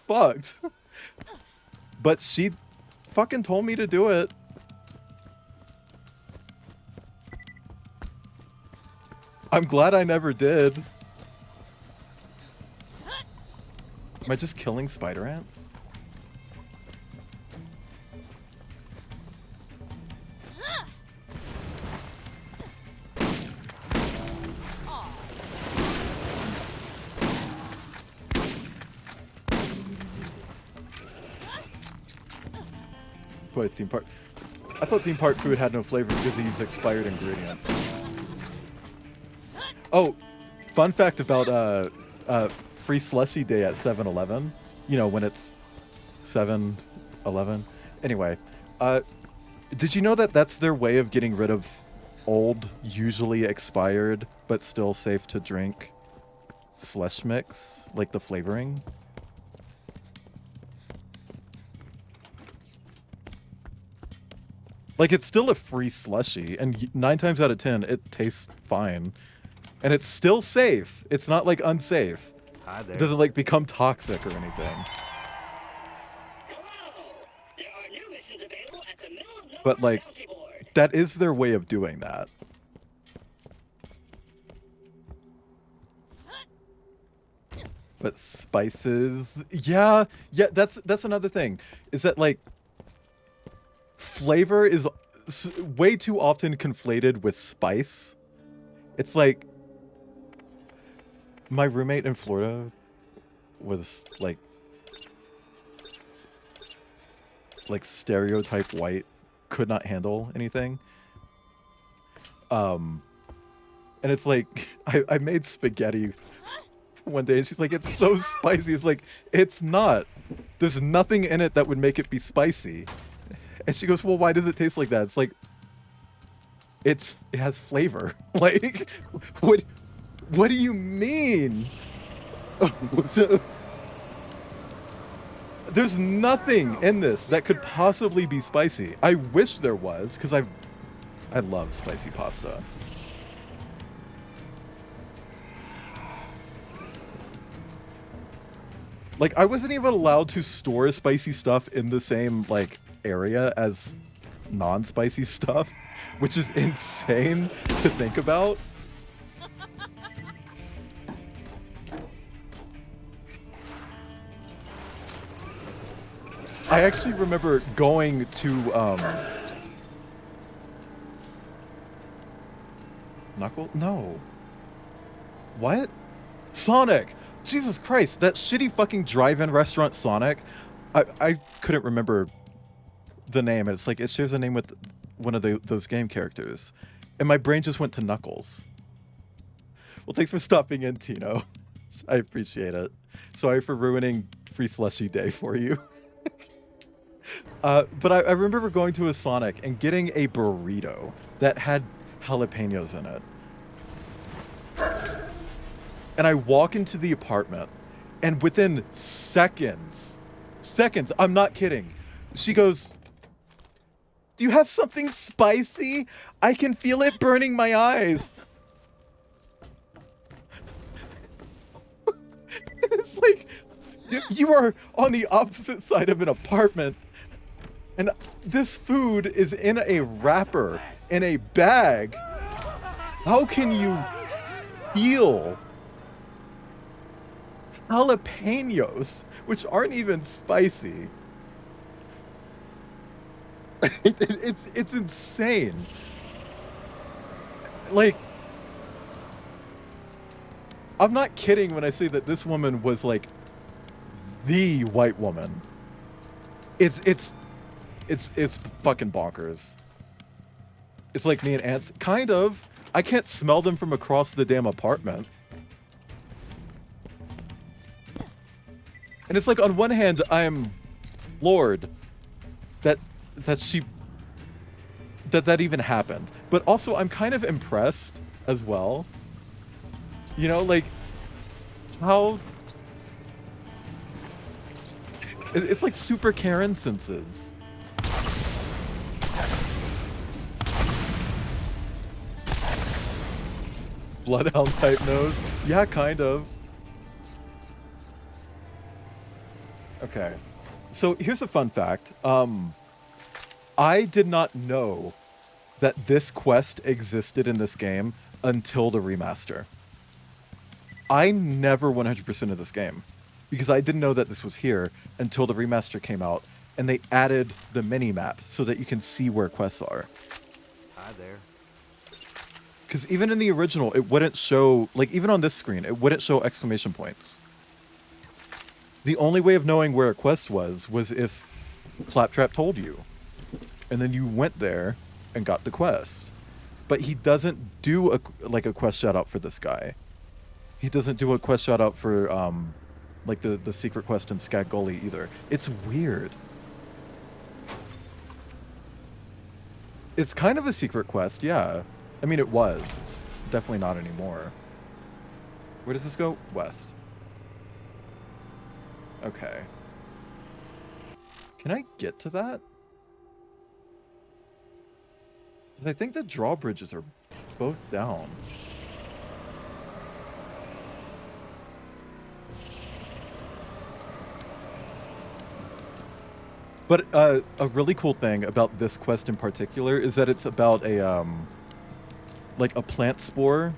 fucked. But she fucking told me to do it. I'm glad I never did. Am I just killing spider ants? Wait, theme park. I thought theme park food had no flavor because they used expired ingredients. Oh, fun fact about free slushy day at 7-Eleven. You know, when it's 7-Eleven. Anyway, did you know that that's their way of getting rid of old, usually expired, but still safe to drink slush mix? Like the flavoring? Like, it's still a free slushie, and 9 times out of 10, it tastes fine. And it's still safe. It's not, like, unsafe. Hi there. It doesn't, like, become toxic or anything. But, like, that is their way of doing that. But spices... Yeah, that's another thing. Is that, like... Flavor is way too often conflated with spice. It's like... My roommate in Florida was, like stereotype white, could not handle anything. And it's like, I made spaghetti one day, and she's like, "It's so spicy." It's like, it's not. There's nothing in it that would make it be spicy. And she goes, "Well, why does it taste like that?" It's like, it has flavor. Like, what do you mean? There's nothing in this that could possibly be spicy. I wish there was, because I love spicy pasta. Like, I wasn't even allowed to store spicy stuff in the same, like, area as non-spicy stuff, which is insane to think about. I actually remember going to, Knuckle? No. What? Sonic! Jesus Christ, that shitty fucking drive-in restaurant Sonic. I couldn't remember the name. It's like, it shares a name with one of those game characters. And my brain just went to Knuckles. Well, thanks for stopping in, Tino. I appreciate it. Sorry for ruining Free Slushy Day for you. But I remember going to a Sonic and getting a burrito that had jalapenos in it. And I walk into the apartment, and within seconds, I'm not kidding, she goes, "Do you have something spicy? I can feel it burning my eyes." It's like, you are on the opposite side of an apartment, and this food is in a wrapper, in a bag. How can you feel jalapenos, which aren't even spicy? It's insane. Like, I'm not kidding when I say that this woman was like the white woman. It's fucking bonkers. It's like me and ants, kind of. I can't smell them from across the damn apartment. And it's like, on one hand, I'm floored that even happened. But also, I'm kind of impressed as well. You know, like, how... It's like super Karen senses. Bloodhound type nose? Yeah, kind of. Okay. So here's a fun fact. I did not know that this quest existed in this game until the remaster. I never 100%ed this game because I didn't know that this was here until the remaster came out and they added the mini map so that you can see where quests are. Hi there. Because even in the original, it wouldn't show, like, even on this screen, it wouldn't show exclamation points. The only way of knowing where a quest was if Claptrap told you. And then you went there and got the quest. But he doesn't do a quest shout out for this guy. He doesn't do a quest shout out for like the secret quest in Scat Gully either. It's weird. It's kind of a secret quest, yeah. I mean, it was. It's definitely not anymore. Where does this go? West. Okay. Can I get to that? Because I think the drawbridges are both down. But a really cool thing about this quest in particular is that it's about a like a plant spore,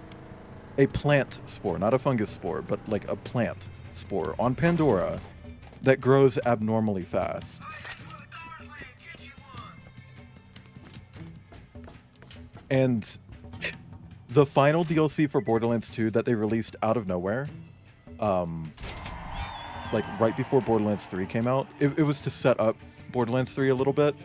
not a fungus spore, but like a plant spore on Pandora that grows abnormally fast. And the final DLC for Borderlands 2 that they released out of nowhere, like right before Borderlands 3 came out, it was to set up Borderlands 3 a little bit.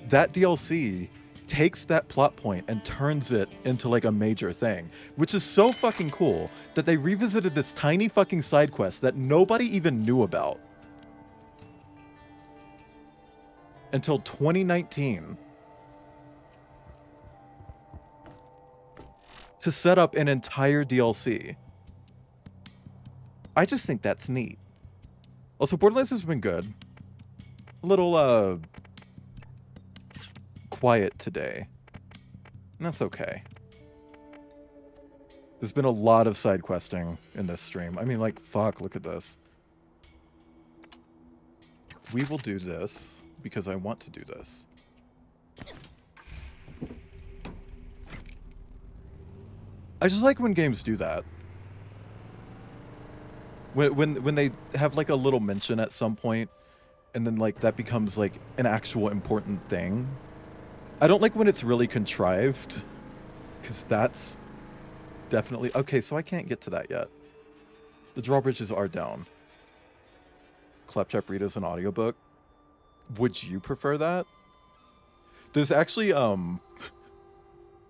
That DLC takes that plot point and turns it into like a major thing, which is so fucking cool that they revisited this tiny fucking side quest that nobody even knew about until 2019 to set up an entire DLC. I just think that's neat. Also, Borderlands has been good. A little quiet today. And that's okay. There's been a lot of side questing in this stream. I mean, like, fuck, look at this. We will do this because I want to do this. I just like when games do that. When they have like a little mention at some point, and then like that becomes like an actual important thing. I don't like when it's really contrived, because that's definitely okay. So I can't get to that yet. The drawbridges are down. Claptrap read as an audiobook. Would you prefer that? There's actually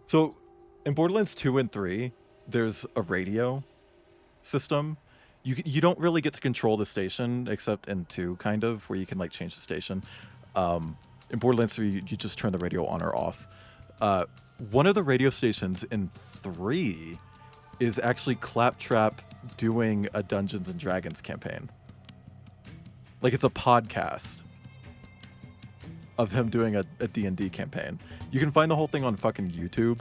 so in Borderlands 2 and 3, there's a radio system. You don't really get to control the station, except in 2, kind of, where you can like change the station. In Borderlands 3, you just turn the radio on or off. One of the radio stations in 3 is actually Claptrap doing a Dungeons and Dragons campaign. Like, it's a podcast of him doing a D&D campaign. You can find the whole thing on fucking YouTube.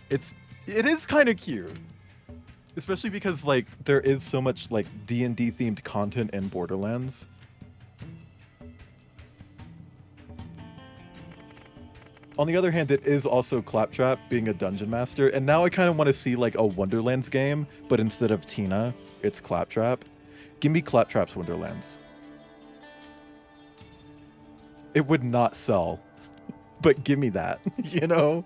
It is kind of cute. Especially because, like, there is so much, like, D&D themed content in Borderlands. On the other hand, it is also Claptrap being a dungeon master, and now I kind of want to see, like, a Wonderlands game, but instead of Tina, it's Claptrap. Give me Claptrap's Wonderlands. It would not sell, but give me that, you know?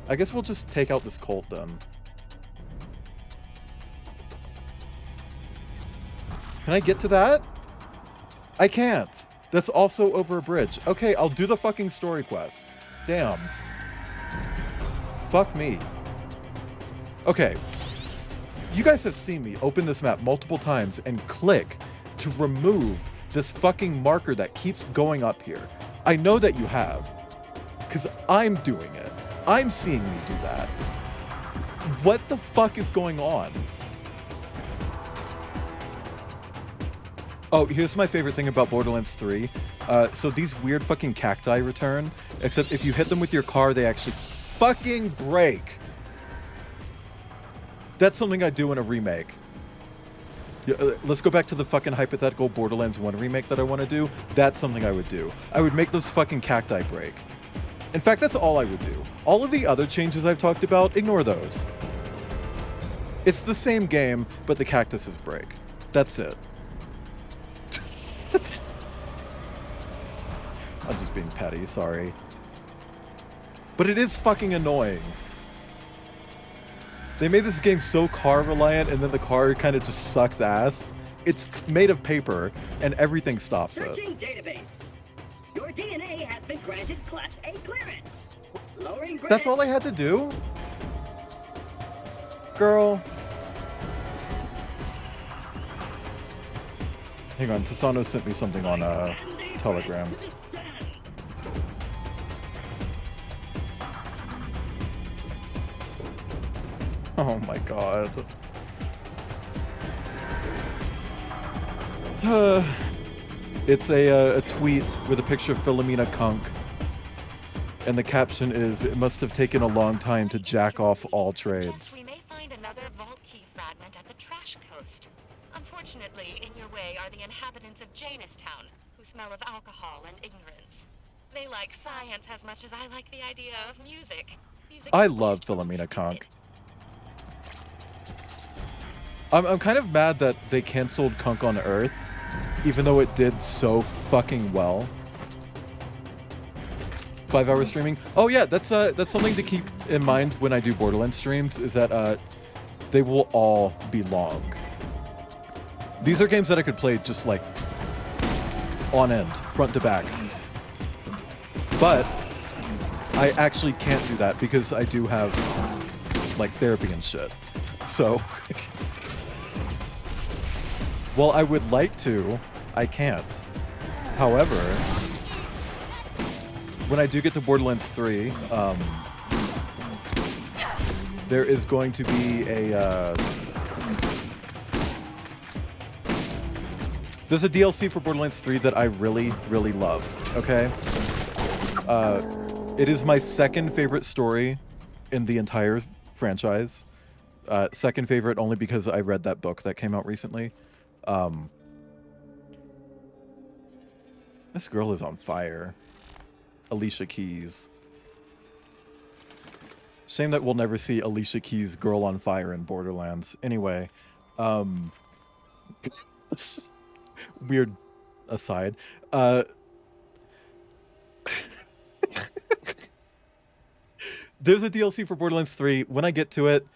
I guess we'll just take out this cult then. Can I get to that? I can't. That's also over a bridge. Okay, I'll do the fucking story quest. Damn. Fuck me. Okay. You guys have seen me open this map multiple times and click to remove this fucking marker that keeps going up here. I know that you have, because I'm doing it. I'm seeing me do that. What the fuck is going on? Oh, here's my favorite thing about Borderlands 3. So these weird fucking cacti return, except if you hit them with your car, they actually fucking break. That's something I do in a remake. Let's go back to the fucking hypothetical Borderlands 1 remake that I want to do. That's something I would do. I would make those fucking cacti break. In fact, that's all I would do. All of the other changes I've talked about, ignore those. It's the same game, but the cactuses break. That's it. I'm just being petty, sorry. But it is fucking annoying. They made this game so car reliant, and then the car kind of just sucks ass. It's made of paper, and everything stops it. Searching database. Your DNA has been granted Class A clearance. Lowering grenade. That's all I had to do? Girl. Hang on, Tisano sent me something on Telegram. Oh my god. It's a tweet with a picture of Philomena Kunk. And the caption is, "It must have taken a long time to jack off all trades." We may find another vault key fragment at the trash coast. Unfortunately, in your way are the inhabitants of Janestown, who smell of alcohol and ignorance. They like science as much as I like the idea of music. I love Philomena Kunk. I'm kind of mad that they canceled Kunk on Earth, even though it did so fucking well. 5-hour streaming. Oh yeah, that's something to keep in mind when I do Borderlands streams, is that they will all be long. These are games that I could play just like on end, front to back. But I actually can't do that because I do have like therapy and shit. So while I would like to, I can't. However, when I do get to Borderlands 3, there is going to be a there's a DLC for Borderlands 3 that I really, really love, okay? It is my second favorite story in the entire franchise. Second favorite only because I read that book that came out recently. This girl is on fire. Alicia Keys. Shame that we'll never see Alicia Keys' Girl on Fire in Borderlands. Anyway, weird aside. There's a DLC for Borderlands 3. When I get to it,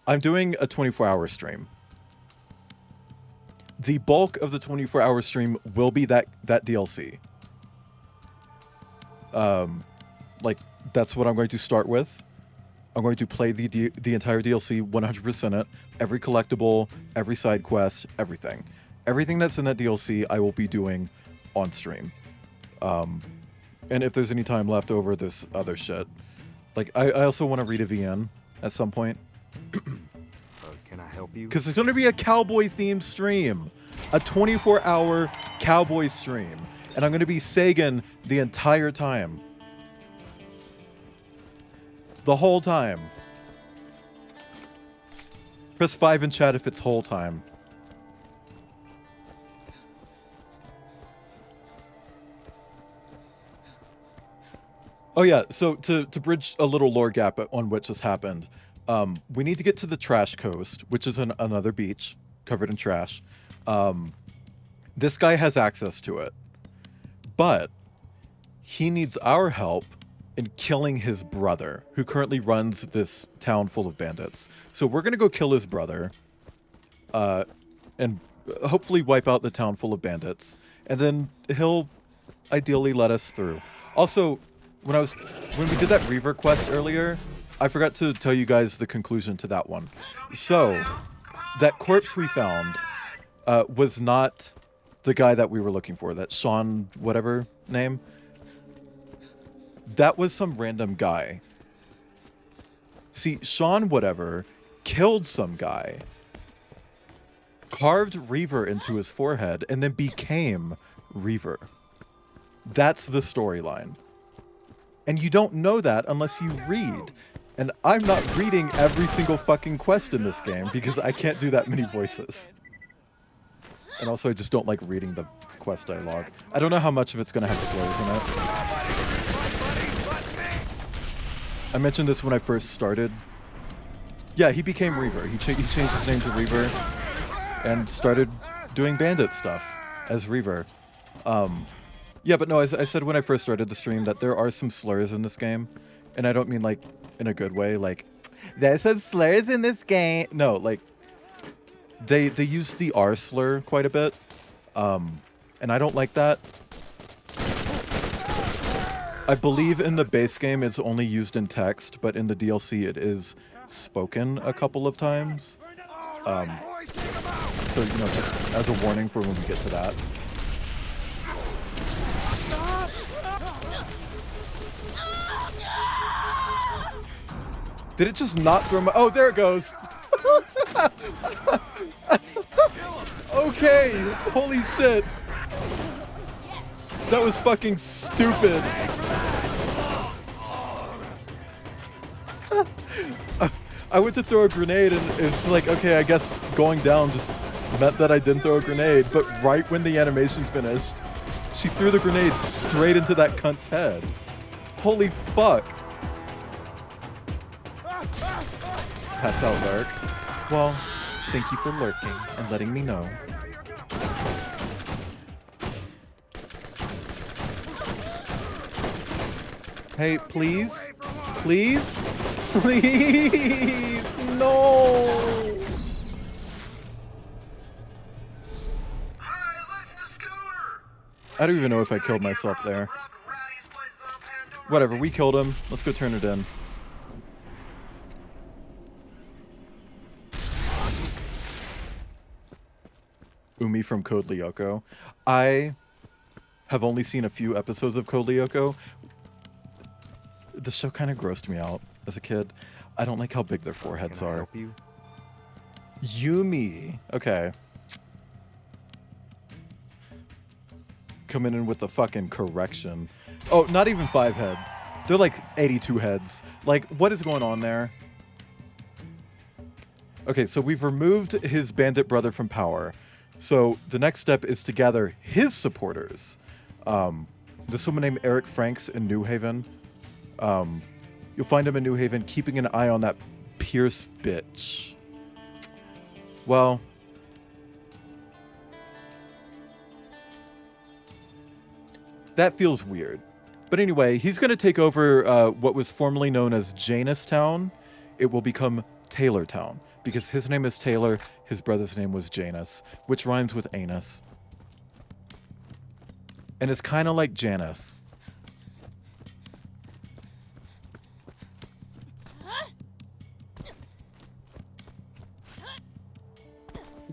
I'm doing a 24-hour stream. The bulk of the 24-hour stream will be that DLC. Like, that's what I'm going to start with. I'm going to play the entire DLC, 100% it. Every collectible, every side quest, everything. Everything that's in that DLC, I will be doing on stream. And if there's any time left over, this other shit. Like, I also want to read a VN at some point. Can I help you? Because there's going to be a cowboy-themed stream. A 24-hour cowboy stream. And I'm going to be Sagan the entire time. The whole time. Press 5 in chat if it's whole time. Oh yeah, so to bridge a little lore gap on what just happened, we need to get to the Trash Coast, which is another beach covered in trash. This guy has access to it, but he needs our help in killing his brother, who currently runs this town full of bandits. So we're gonna go kill his brother, and hopefully wipe out the town full of bandits, and then he'll ideally let us through. Also, when we did that Reaver quest earlier, I forgot to tell you guys the conclusion to that one. So, that corpse we found was not the guy that we were looking for, that Sean whatever name. That was some random guy. See, Sean whatever killed some guy, carved Reaver into his forehead, and then became Reaver. That's the storyline. And you don't know that unless you read. And I'm not reading every single fucking quest in this game because I can't do that many voices. And also I just don't like reading the quest dialogue. I don't know how much of it's going to have slurs in it. I mentioned this when I first started. Yeah, he became Reaver. He changed his name to Reaver and started doing bandit stuff as Reaver. Yeah, but no, I said when I first started the stream that there are some slurs in this game. And I don't mean, like, in a good way. Like, there's some slurs in this game. No, like, they use the R slur quite a bit. And I don't like that. I believe in the base game it's only used in text, but in the DLC it is spoken a couple of times. So, you know, just as a warning for when we get to that. Did it just not throw my... Oh, there it goes. Okay. Holy shit. That was fucking stupid. I went to throw a grenade and it's like, okay, I guess going down just meant that I didn't throw a grenade. But right when the animation finished, she threw the grenade straight into that cunt's head. Holy fuck. Pass out, lurk. Well, thank you for lurking and letting me know. Hey, please? Please? Please! No! I don't even know if I killed myself there. Whatever, we killed him. Let's go turn it in. Umi from Code Lyoko. I have only seen a few episodes of Code Lyoko. The show kind of grossed me out as a kid. I don't like how big their foreheads Can I are. help you? Yumi. Okay. Coming in with the fucking correction. Oh, not even 5 head. They're like 82 heads. Like, what is going on there? Okay, so we've removed his bandit brother from power. So the next step is to gather his supporters. This woman named Eric Franks in New Haven. You'll find him in New Haven, keeping an eye on that Pierce bitch. Well, that feels weird. But anyway, he's going to take over what was formerly known as Janustown. It will become Taylortown, because his name is Taylor, his brother's name was Janus, which rhymes with anus. And it's kind of like Janice.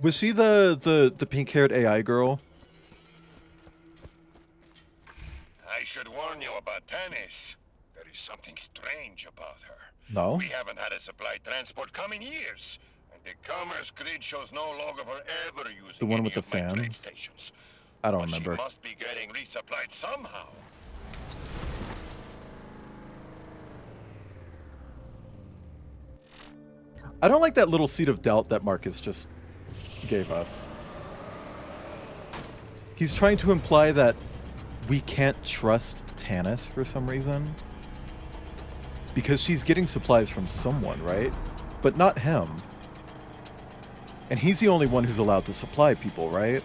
Was she the pink-haired AI girl? I should warn you about Tanis. There is something strange about her. No? We haven't had a supply transport come in years. And the commerce grid shows no log of her ever using The one any with the of my trade fans? stations. I don't But remember. She must be getting resupplied somehow. I don't like that little seed of doubt that Marcus just gave us. He's trying to imply that we can't trust Tanis for some reason. Because she's getting supplies from someone, right? But not him. And he's the only one who's allowed to supply people, right?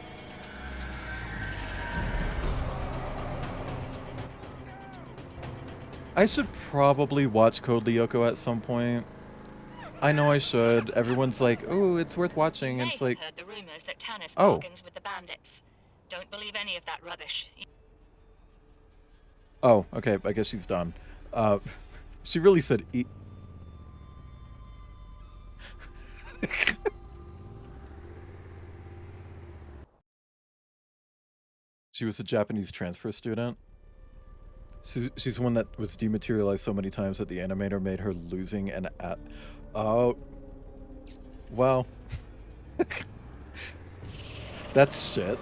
I should probably watch Code Lyoko at some point. I know I should. Everyone's like, "Oh, it's worth watching." And it's like, heard the rumors that Tanis oh. bargains with the bandits. Don't believe any of that rubbish. Oh, okay. I guess she's done. She really said eat. She was a Japanese transfer student. She's the one that was dematerialized so many times that the animator made her losing an at. Oh. Well. That's shit.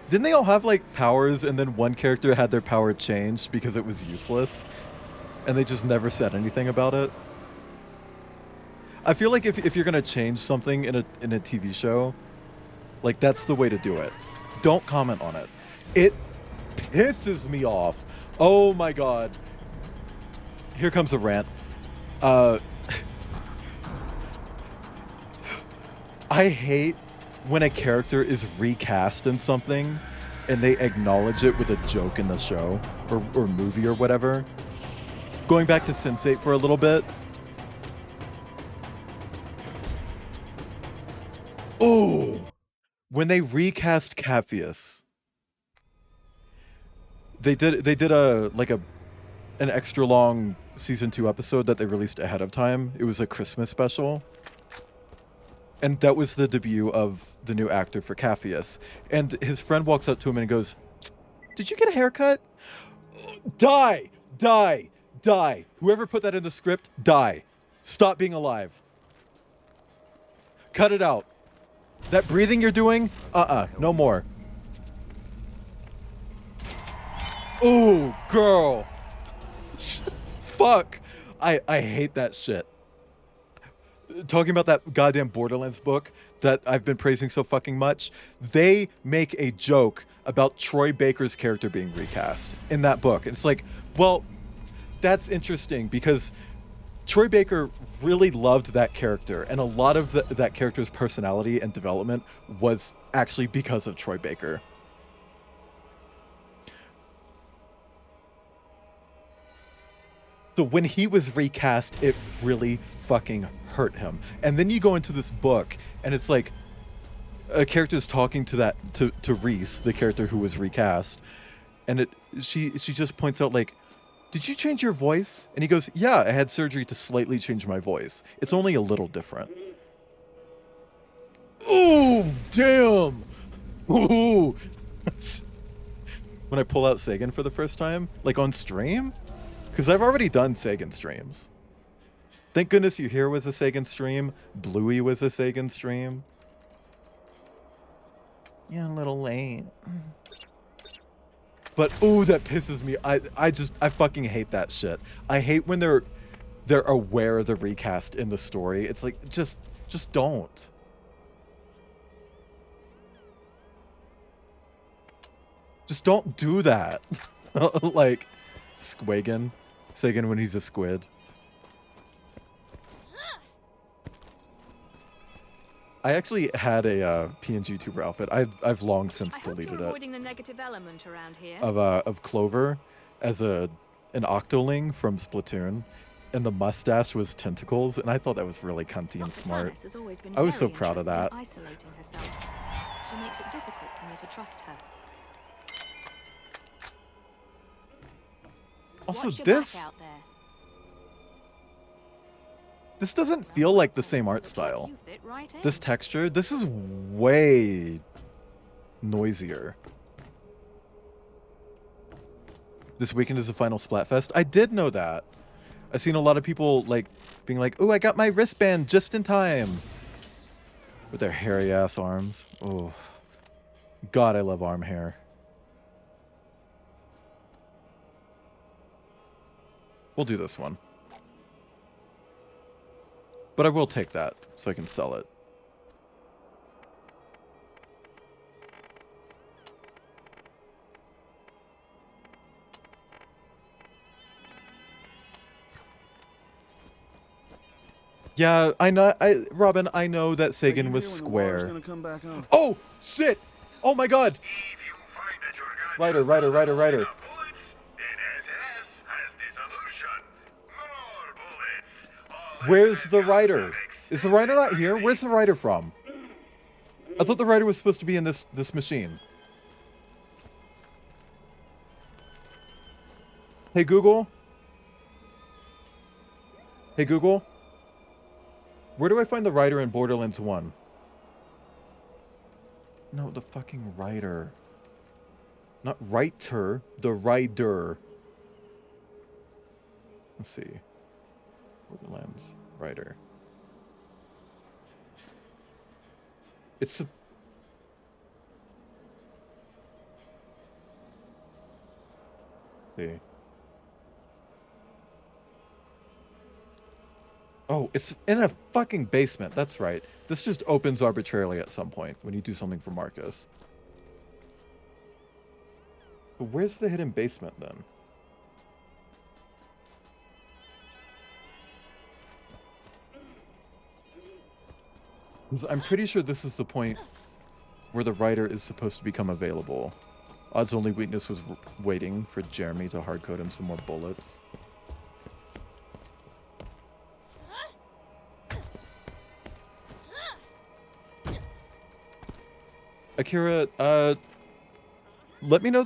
Didn't they all have, like, powers, and then one character had their power changed because it was useless? And they just never said anything about it? I feel like if you're gonna change something in a TV show, like, that's the way to do it. Don't comment on it. It pisses me off. Oh my god. Here comes a rant. I hate when a character is recast in something and they acknowledge it with a joke in the show or movie or whatever. Going back to Sense8 for a little bit. Oh, when they recast Capheus, they did an extra long season 2 episode that they released ahead of time. It was a Christmas special. And that was the debut of the new actor for Capheus. And his friend walks up to him and goes, "Did you get a haircut?" Die! Die! Die! Whoever put that in the script, die. Stop being alive. Cut it out. That breathing you're doing, no more. Ooh, girl. Fuck. I hate that shit. Talking about that goddamn Borderlands book that I've been praising so fucking much, they make a joke about Troy Baker's character being recast in that book. And it's like, well, that's interesting because Troy Baker really loved that character, and a lot of that character's personality and development was actually because of Troy Baker. So when he was recast, it really fucking hurt him. And then you go into this book, and it's like a character's talking to Reese, the character who was recast, and she just points out like, did you change your voice? And he goes, yeah, I had surgery to slightly change my voice. It's only a little different. Oh, damn. Ooh. When I pull out Sagan for the first time, like on stream, because I've already done Sagan streams. Thank goodness You Here was a Sagan stream. Bluey was a Sagan stream. Yeah, a little late. But ooh, that pisses me. I fucking hate that shit. I hate when they're aware of the recast in the story. It's like just don't. Just don't do that. Like Squagan, Sagan when he's a squid. I actually had a PNG tuber outfit. I've long since deleted it. Avoiding the negative element around here. Of Clover as an Octoling from Splatoon, and the mustache was tentacles, and I thought that was really cunty and smart. I was so proud of that. Isolating herself. She makes it difficult for me to trust her. Also, this doesn't feel like the same art style. This texture, this is way noisier. This weekend is the final Splatfest. I did know that. I've seen a lot of people like being like, "Oh, I got my wristband just in time," with their hairy ass arms. Oh, God, I love arm hair. We'll do this one. But I will take that so I can sell it. Yeah, I know. Robin, I know that Sagan was square. Oh, shit! Oh my God! Ryder. Where's the Ryder? Is the Ryder not here? Where's the Ryder from? I thought the Ryder was supposed to be in this machine. Hey Google? Hey Google? Where do I find the Ryder in Borderlands 1? No, the fucking Ryder. Not writer, the Ryder. Let's see. Borderlands Ryder. It's a... See. Oh, it's in a fucking basement. That's right. This just opens arbitrarily at some point when you do something for Marcus. But where's the hidden basement then? 'Cause I'm pretty sure this is the point where the Ryder is supposed to become available. Odd's only weakness was waiting for Jeremy to hardcode him some more bullets. Akira, let me know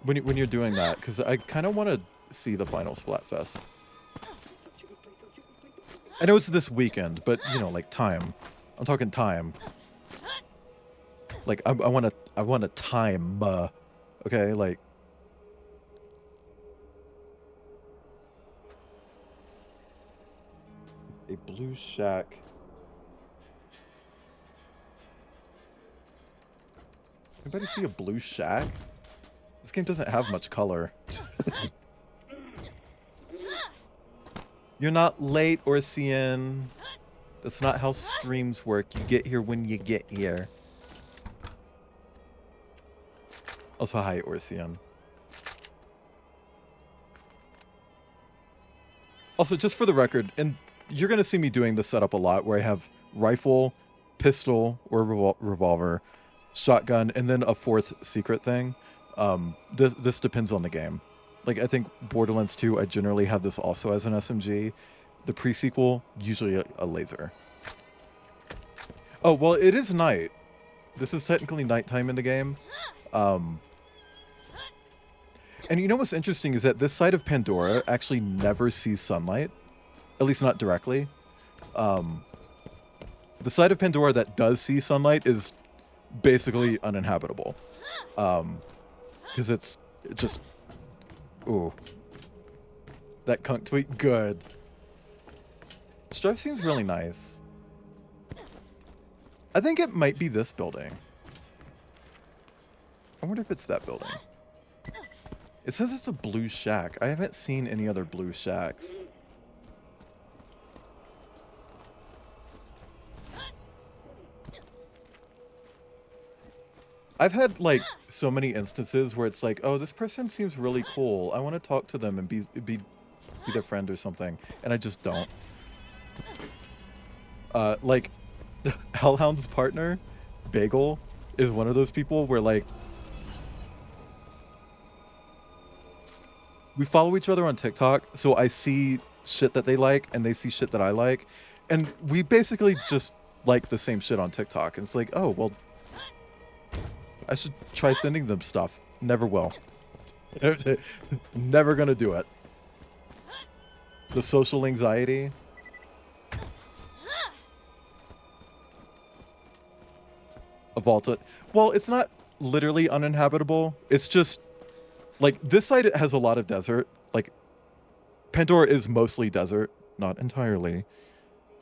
when you're doing that, because I kind of want to see the final Splatfest. I know it's this weekend, but you know, like time. I'm talking time. Like I want to time. Okay, like. A blue shack. Anybody see a blue shack? This game doesn't have much color. You're not late, Orsian. That's not how streams work. You get here when you get here. Also, hi, Orsian. Also, just for the record, and you're going to see me doing this setup a lot, where I have rifle, pistol, or revolver, shotgun, and then a fourth secret thing. This depends on the game. Like, I think Borderlands 2, I generally have this also as an SMG. The pre-sequel, usually a laser. Oh, well, it is night. This is technically nighttime in the game. And you know what's interesting is that this side of Pandora actually never sees sunlight, at least not directly. The side of Pandora that does see sunlight is basically uninhabitable. Because it's just... Ooh. That Kunk tweet, good. Strife seems really nice. I think it might be this building. I wonder if it's that building. It says it's a blue shack. I haven't seen any other blue shacks. I've had, like, so many instances where it's like, oh, this person seems really cool. I want to talk to them and be their friend or something. And I just don't. Like, Hellhound's partner, Bagel, is one of those people where, like, we follow each other on TikTok, so I see shit that they like, and they see shit that I like. And we basically just like the same shit on TikTok. And it's like, oh, well... I should try sending them stuff. Never will. Never gonna do it. The social anxiety. A vault. Well, it's not literally uninhabitable. It's just like this side has a lot of desert. Like Pandora is mostly desert, not entirely.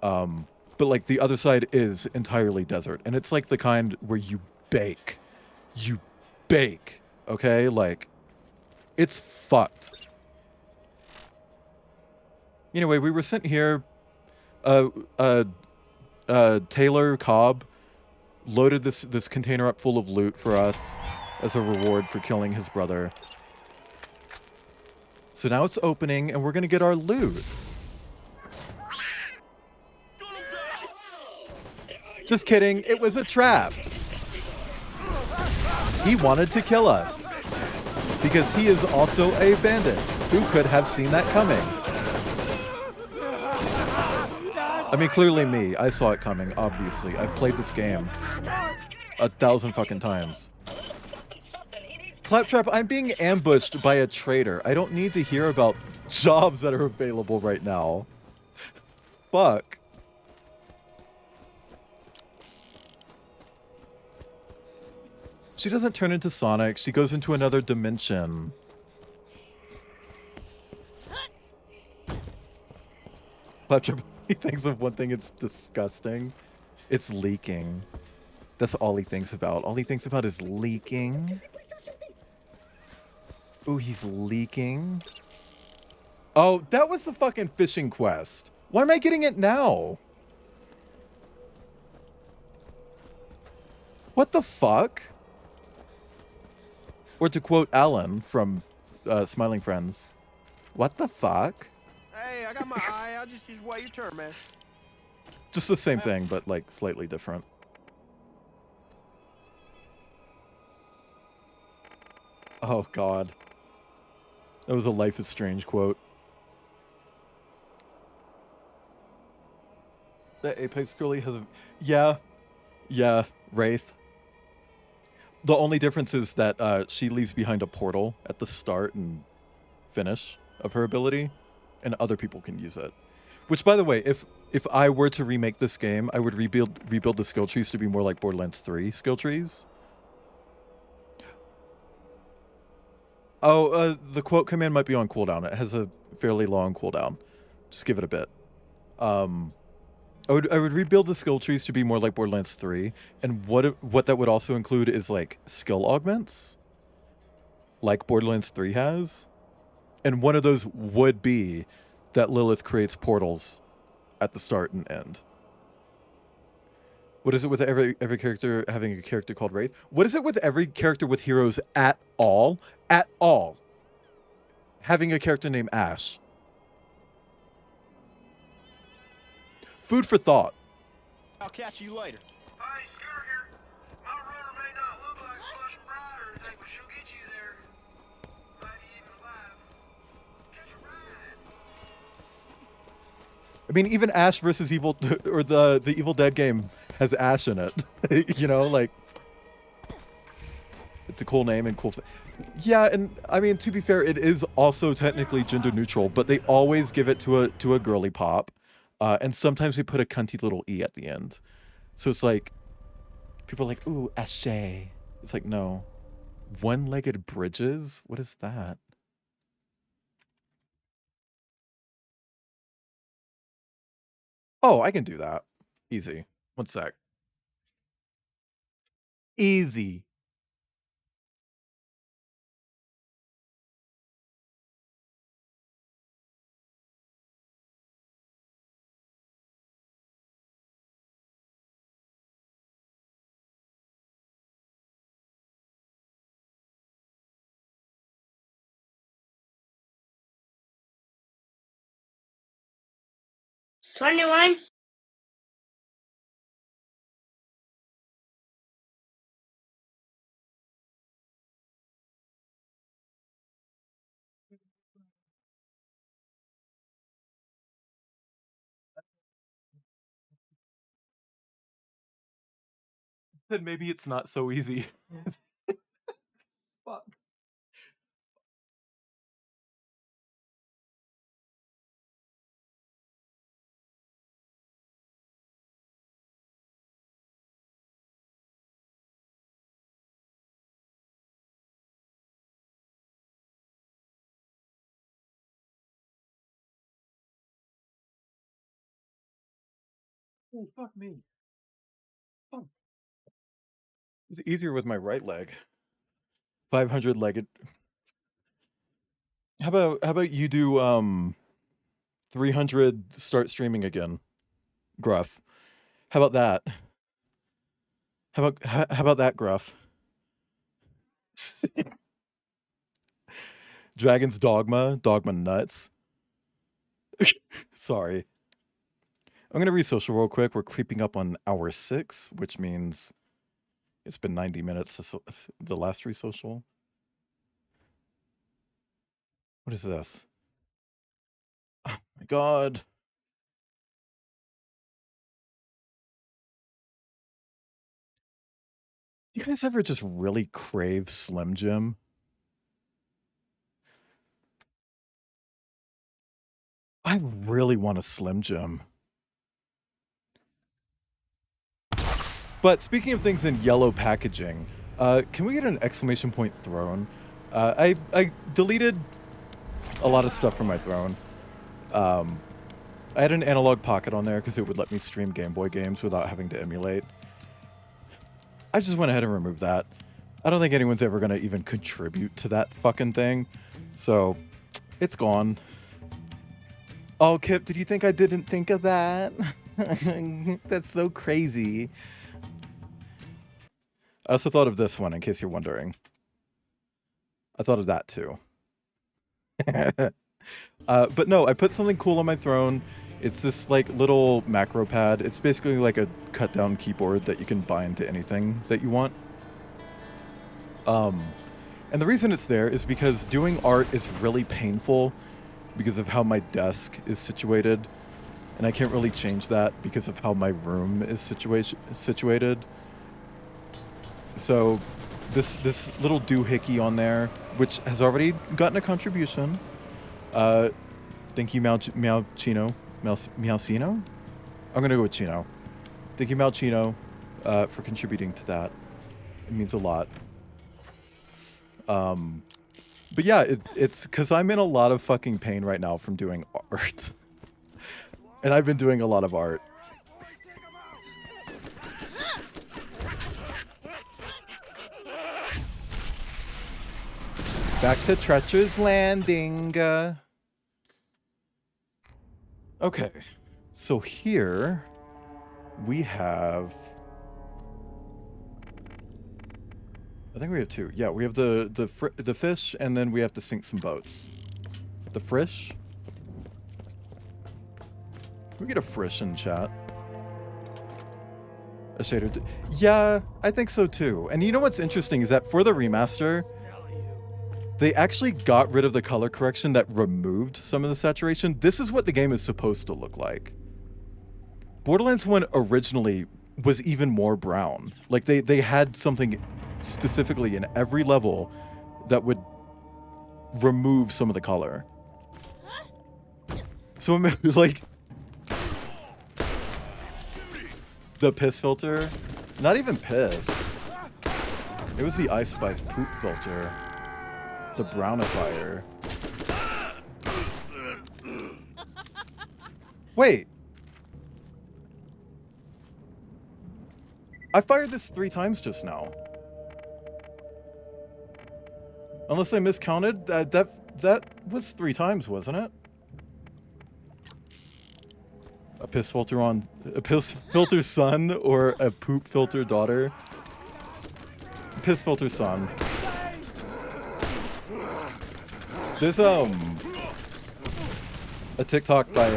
But like the other side is entirely desert, and it's like the kind where you bake. You bake, okay? Like, it's fucked. Anyway, we were sent here. Taylor Cobb loaded this container up full of loot for us as a reward for killing his brother. So now it's opening, and we're gonna get our loot. Just kidding, it was a trap. He wanted to kill us because he is also a bandit. Who could have seen that coming? I mean, clearly me. I saw it coming, obviously. I've played this game 1,000 fucking times. Claptrap, I'm being ambushed by a traitor. I don't need to hear about jobs that are available right now. Fuck. She doesn't turn into Sonic. She goes into another dimension. Claptrap, he thinks of one thing. It's disgusting. It's leaking. That's all he thinks about. All he thinks about is leaking. Ooh, he's leaking. Oh, that was the fucking fishing quest. Why am I getting it now? What the fuck? Or to quote Alan from Smiling Friends, what the fuck? Hey, I got my eye. I'll just wait your turn, man. Just the same thing, but like slightly different. Oh god. That was a Life is Strange quote. The Apex girlie has a... Yeah, Wraith. The only difference is that she leaves behind a portal at the start and finish of her ability, and other people can use it. Which, by the way, if I were to remake this game, I would rebuild the skill trees to be more like Borderlands 3 skill trees. Oh, the quote command might be on cooldown. It has a fairly long cooldown. Just give it a bit. I would rebuild the skill trees to be more like Borderlands 3, and what that would also include is like skill augments, like Borderlands 3 has, and one of those would be that Lilith creates portals at the start and end. What is it with every character having a character called Wraith? What is it with every character with heroes at all? At all. Having a character named Ash. Food for thought. I'll catch you later. Hi, Scooter here. My runner may not look like Flush and Bride or anything, but she'll get you there. Might be even alive. Catch a ride. I mean, even Ash versus Evil, or the Evil Dead game has Ash in it. You know, like... It's a cool name and cool. Yeah, and I mean, to be fair, it is also technically gender neutral, but they always give it to a girly pop, and sometimes they put a cunty little e at the end. So it's like people are like, "Ooh, Ashay." It's like, no, one-legged bridges. What is that? Oh, I can do that. Easy. One sec. Easy. $21. Then maybe it's not so easy. Fuck. Oh, fuck me. Fuck. It was easier with my right leg. 500 legged. How about you do 300 start streaming again, Gruff? How about that? How about that, Gruff? Dragon's Dogma nuts. Sorry. I'm gonna re-social real quick. We're creeping up on hour 6, which means it's been 90 minutes since the last re-social. What is this? Oh my god. You guys ever just really crave Slim Jim? I really want a Slim Jim. But speaking of things in yellow packaging, can we get an exclamation point throne? I deleted a lot of stuff from my throne. I had an analog pocket on there because it would let me stream Game Boy games without having to emulate. I just went ahead and removed that. I don't think anyone's ever going to even contribute to that fucking thing. So, it's gone. Oh, Kip, did you think I didn't think of that? That's so crazy. I also thought of this one, in case you're wondering. I thought of that, too. But no, I put something cool on my throne. It's this, like, little macro pad. It's basically like a cut-down keyboard that you can bind to anything that you want. And the reason it's there is because doing art is really painful because of how my desk is situated. And I can't really change that because of how my room is situated. So this little doohickey on there, which has already gotten a contribution. Thank you, Meowchino. Meowcino? I'm gonna go with Chino. Thank you, Malchino, for contributing to that. It means a lot. But yeah, it's because I'm in a lot of fucking pain right now from doing art. And I've been doing a lot of art. Back to Treacher's Landing. Okay, so here we have... I think we have 2. Yeah, we have the fish, and then we have to sink some boats. The frish? Can we get a frish in chat? A shader. Yeah, I think so too. And you know what's interesting is that for the remaster, they actually got rid of the color correction that removed some of the saturation. This is what the game is supposed to look like. Borderlands 1 originally was even more brown. Like they had something specifically in every level that would remove some of the color. So like the piss filter, not even piss. It was the Ice Spice poop filter. The brownifier. Wait. I fired this 3 times just now. Unless I miscounted, that was 3 times, wasn't it? A piss filter son or a poop filter daughter. Piss filter son. There's a TikTok by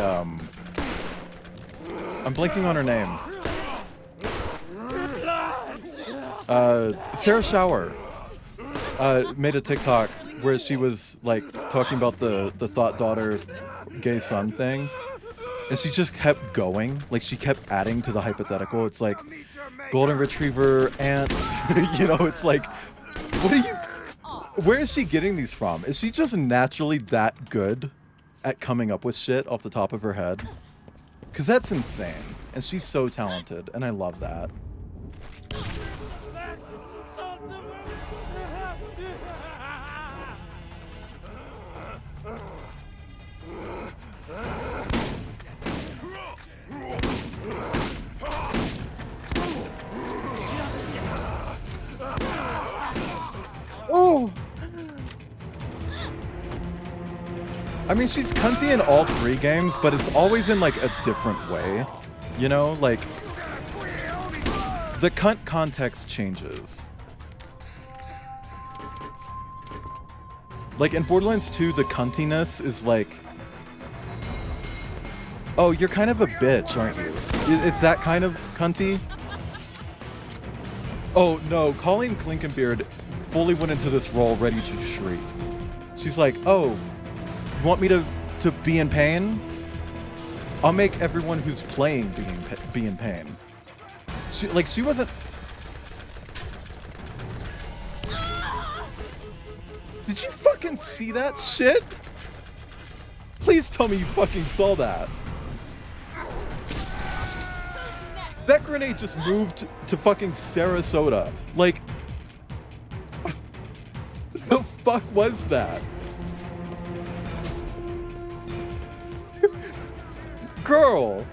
I'm blanking on her name. Sarah Shower made a TikTok where she was like talking about the thought daughter gay son thing, and she just kept going, like she kept adding to the hypothetical. It's like golden retriever, ant. You know, it's like, what are you, where is she getting these from? Is she just naturally that good at coming up with shit off the top of her head? Because that's insane, and she's so talented, and I love that. Oh! I mean, she's cunty in all 3 games, but it's always in like a different way. You know, like the cunt context changes. Like in Borderlands 2, the cuntiness is like, oh, you're kind of a bitch, aren't you? It's that kind of cunty. Oh no, Colleen Clinkenbeard fully went into this role ready to shriek. She's like, oh, you want me to be in pain? I'll make everyone who's playing be in pain. She wasn't... Did you fucking see that shit? Please tell me you fucking saw that. That grenade just moved to fucking Sarasota. Like, the fuck was that? Girl!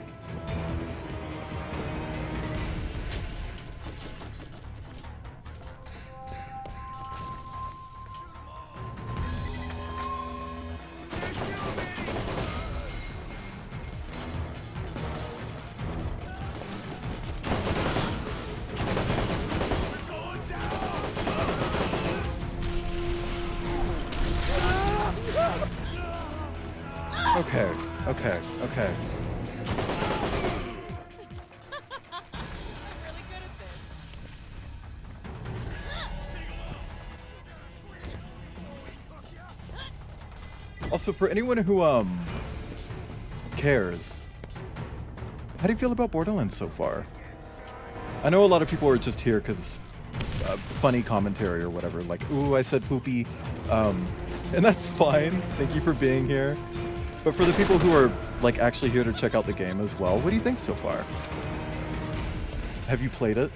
Okay. Also, for anyone who cares, how do you feel about Borderlands so far? I know a lot of people are just here because funny commentary or whatever, like, ooh, I said poopy, and that's fine. Thank you for being here. But for the people who are like actually here to check out the game as well, what do you think so far? Have you played it?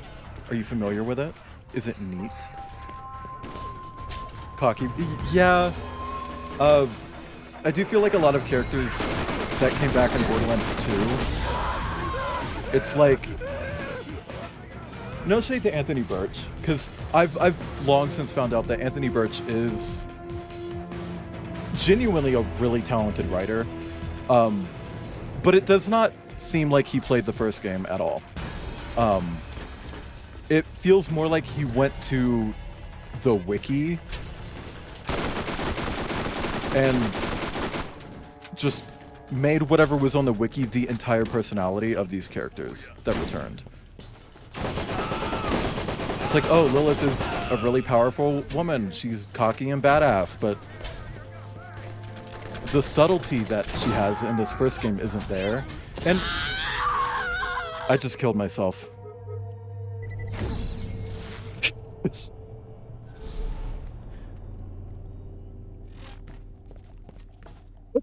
Are you familiar with it? Is it neat? Cocky. Yeah. I do feel like a lot of characters that came back in Borderlands 2, it's like, no shade to Anthony Birch, because I've long since found out that Anthony Birch is genuinely a really talented writer, but it does not seem like he played the first game at all. It feels more like he went to the wiki and just made whatever was on the wiki the entire personality of these characters that returned. It's like, oh, Lilith is a really powerful woman. She's cocky and badass, but the subtlety that she has in this first game isn't there. And I just killed myself.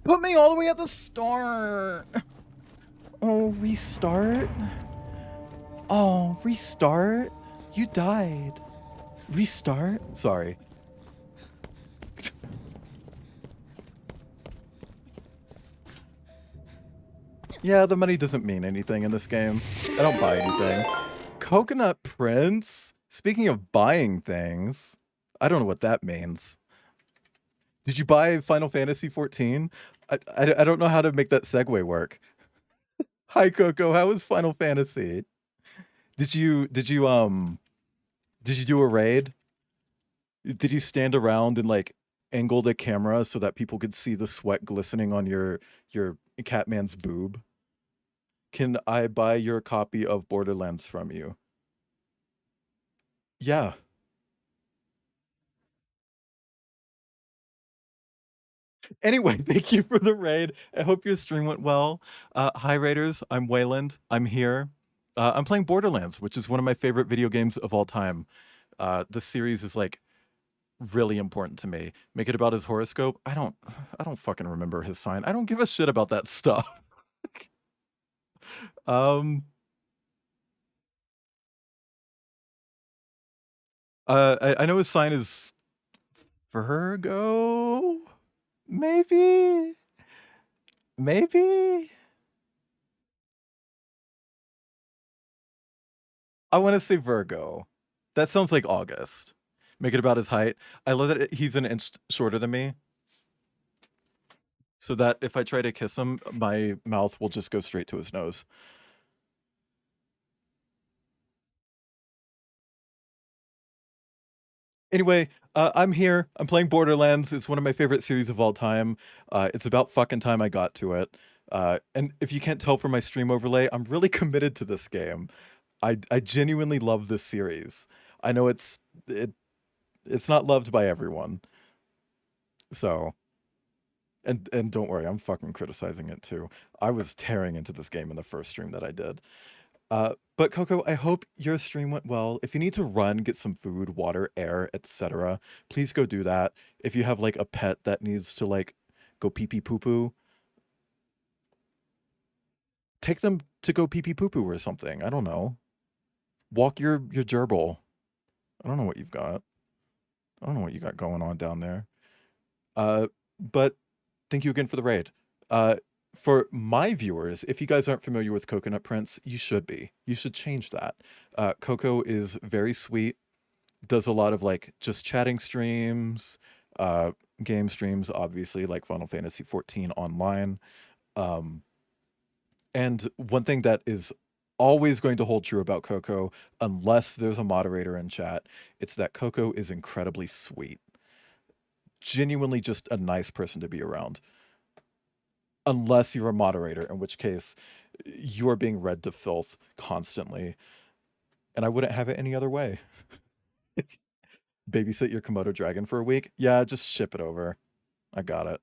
put me all the way at the start. Oh, restart? Oh, restart? You died. Restart? Sorry. Yeah, the money doesn't mean anything in this game. I don't buy anything. Coconut Prince? Speaking of buying things, I don't know what that means. Did you buy Final Fantasy 14? I don't know how to make that segue work. Hi Coco, how was Final Fantasy? Did you do a raid? Did you stand around and like angle the camera so that people could see the sweat glistening on your Catman's boob? Can I buy your copy of Borderlands from you? Yeah. Anyway, thank you for the raid. I hope your stream went well. Hi Raiders, I'm Wayland. I'm here. I'm playing Borderlands, which is one of my favorite video games of all time. The series is like really important to me. Make it about his horoscope. I don't fucking remember his sign. I don't give a shit about that stuff. I know his sign is Virgo. Maybe. I want to say Virgo. That sounds like August. Make it about his height. I love that he's an inch shorter than me. So that if I try to kiss him, my mouth will just go straight to his nose. Anyway, I'm here. I'm playing Borderlands. It's one of my favorite series of all time. It's about fucking time I got to it. And if you can't tell from my stream overlay, I'm really committed to this game. I genuinely love this series. I know it's not loved by everyone. So, and don't worry, I'm fucking criticizing it too. I was tearing into this game in the first stream that I did. But Coco, I hope your stream went well. If you need to run, get some food, water, air, etc., please go do that. If you have like a pet that needs to like go pee pee poo poo, take them to go pee pee poo poo or something. I don't know. Walk your gerbil. I don't know what you've got. I don't know what you got going on down there. But thank you again for the raid. For my viewers, if you guys aren't familiar with Coconut Prince, you should be. You should change that. Coco is very sweet, does a lot of like just chatting streams, game streams, obviously, like Final Fantasy 14 online. And one thing that is always going to hold true about Coco, unless there's a moderator in chat, it's that Coco is incredibly sweet. Genuinely just a nice person to be around. Unless you're a moderator, in which case you're being read to filth constantly. And I wouldn't have it any other way. Babysit your Komodo dragon for a week? Yeah, just ship it over. I got it.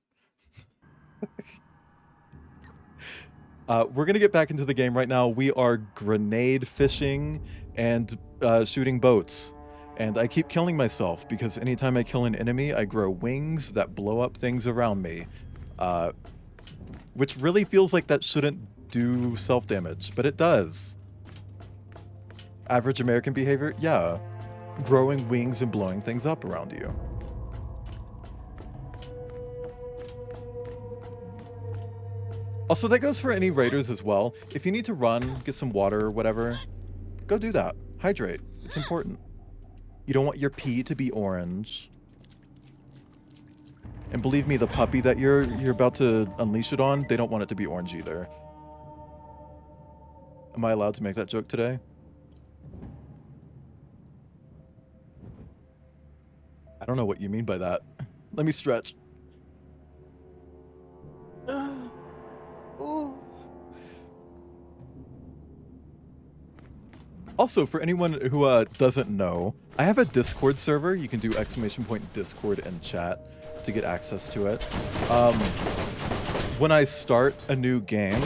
We're gonna get back into the game right now. We are grenade fishing and shooting boats. And I keep killing myself because anytime I kill an enemy, I grow wings that blow up things around me. Which really feels like that shouldn't do self-damage, but it does. Average American behavior? Yeah. Growing wings and blowing things up around you. Also, that goes for any raiders as well. If you need to run, get some water or whatever, go do that. Hydrate. It's important. You don't want your pee to be orange. And believe me, the puppy that you're about to unleash it on, they don't want it to be orange either. Am I allowed to make that joke today? I don't know what you mean by that. Let me stretch. Also, for anyone who doesn't know, I have a Discord server. You can do !Discord in chat to get access to it. When I start a new game,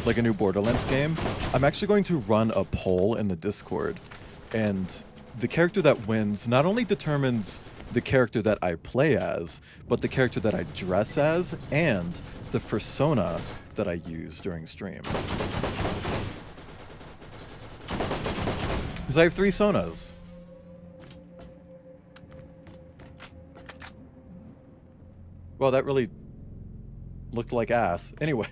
like a new Borderlands game, I'm actually going to run a poll in the Discord. And the character that wins not only determines the character that I play as, but the character that I dress as and the persona that I use during stream. Because I have 3 sonas. Well, that really looked like ass. Anyway.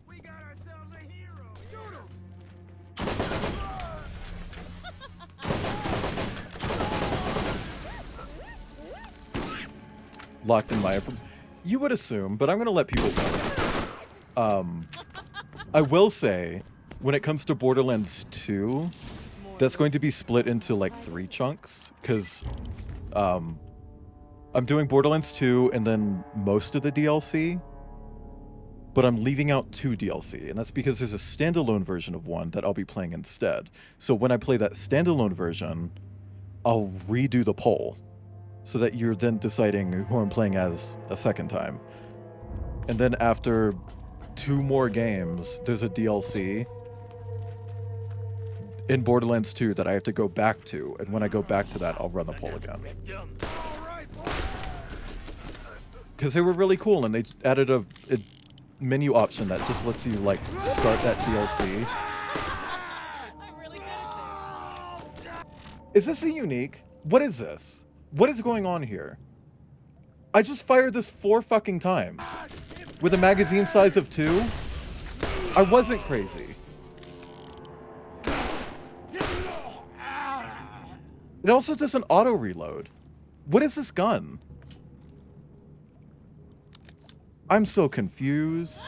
We got ourselves a hero. Shoot him. Locked in my... You would assume, but I'm going to let people know. I will say, when it comes to Borderlands 2, that's going to be split into like 3 chunks, because I'm doing Borderlands 2 and then most of the DLC, but I'm leaving out 2 DLC, and that's because there's a standalone version of 1 that I'll be playing instead. So when I play that standalone version, I'll redo the poll, so that you're then deciding who I'm playing as a second time. And then after 2 more games, there's a DLC in Borderlands 2 that I have to go back to, and when I go back to that, I'll run the poll again. Because they were really cool, and they added a menu option that just lets you, like, start that DLC. I'm really good at this. Is this a unique? What is this? What is going on here? I just fired this 4 fucking times. With a magazine size of 2? I wasn't crazy. It also doesn't auto-reload. What is this gun? I'm so confused.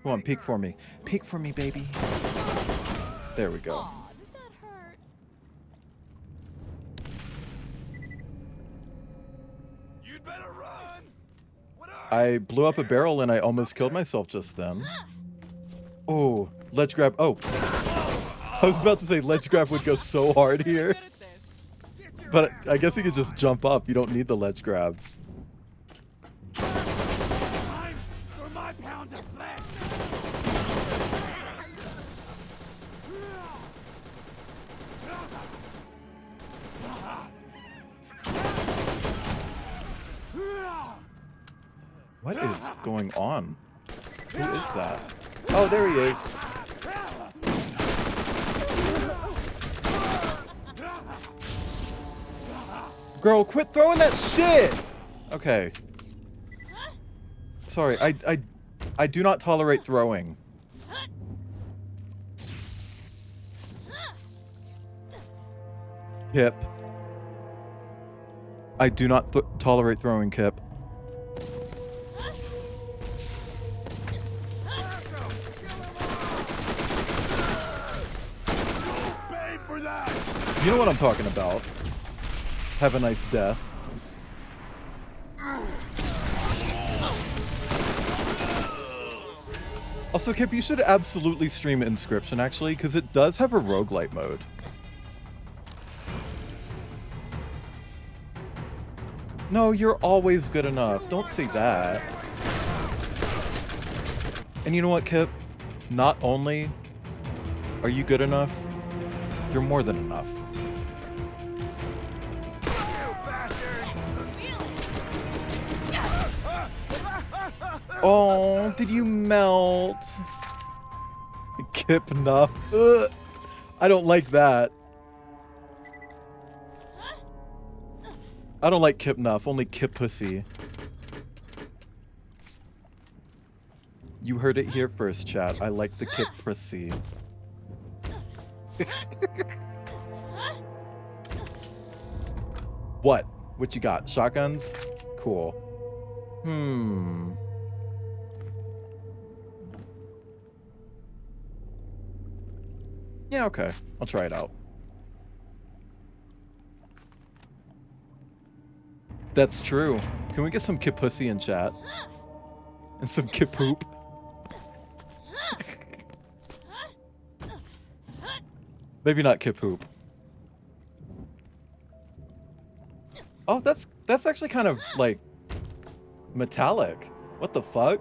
Come on, peek for me. Peek for me, baby. There we go. Aw, did that hurt? You'd better run. What are I blew up a barrel and I almost killed myself just then. Oh, ledge grab. Oh. I was about to say ledge grab would go so hard here. But I guess you could just jump up. You don't need the ledge grab. time for my pound of flesh? What is going on? Who is that? Oh, there he is. Girl, quit throwing that shit! Okay. Sorry, I do not tolerate throwing. Kip. I do not tolerate throwing, Kip. You know what I'm talking about. Have a nice death. Also, Kip, you should absolutely stream Inscription, actually, because it does have a roguelite mode. No, you're always good enough. Don't say that. And you know what, Kip? Not only are you good enough, you're more than enough. Oh, did you melt? Kip enough. Ugh. I don't like that. I don't like Kip enough, only Kip pussy. You heard it here first, chat. I like the Kip pussy. What? What you got? Shotguns? Cool. Yeah, okay. I'll try it out. That's true. Can we get some Kip pussy in chat? And some Kip poop? Maybe not Kip poop. Oh, that's actually kind of like metallic. What the fuck?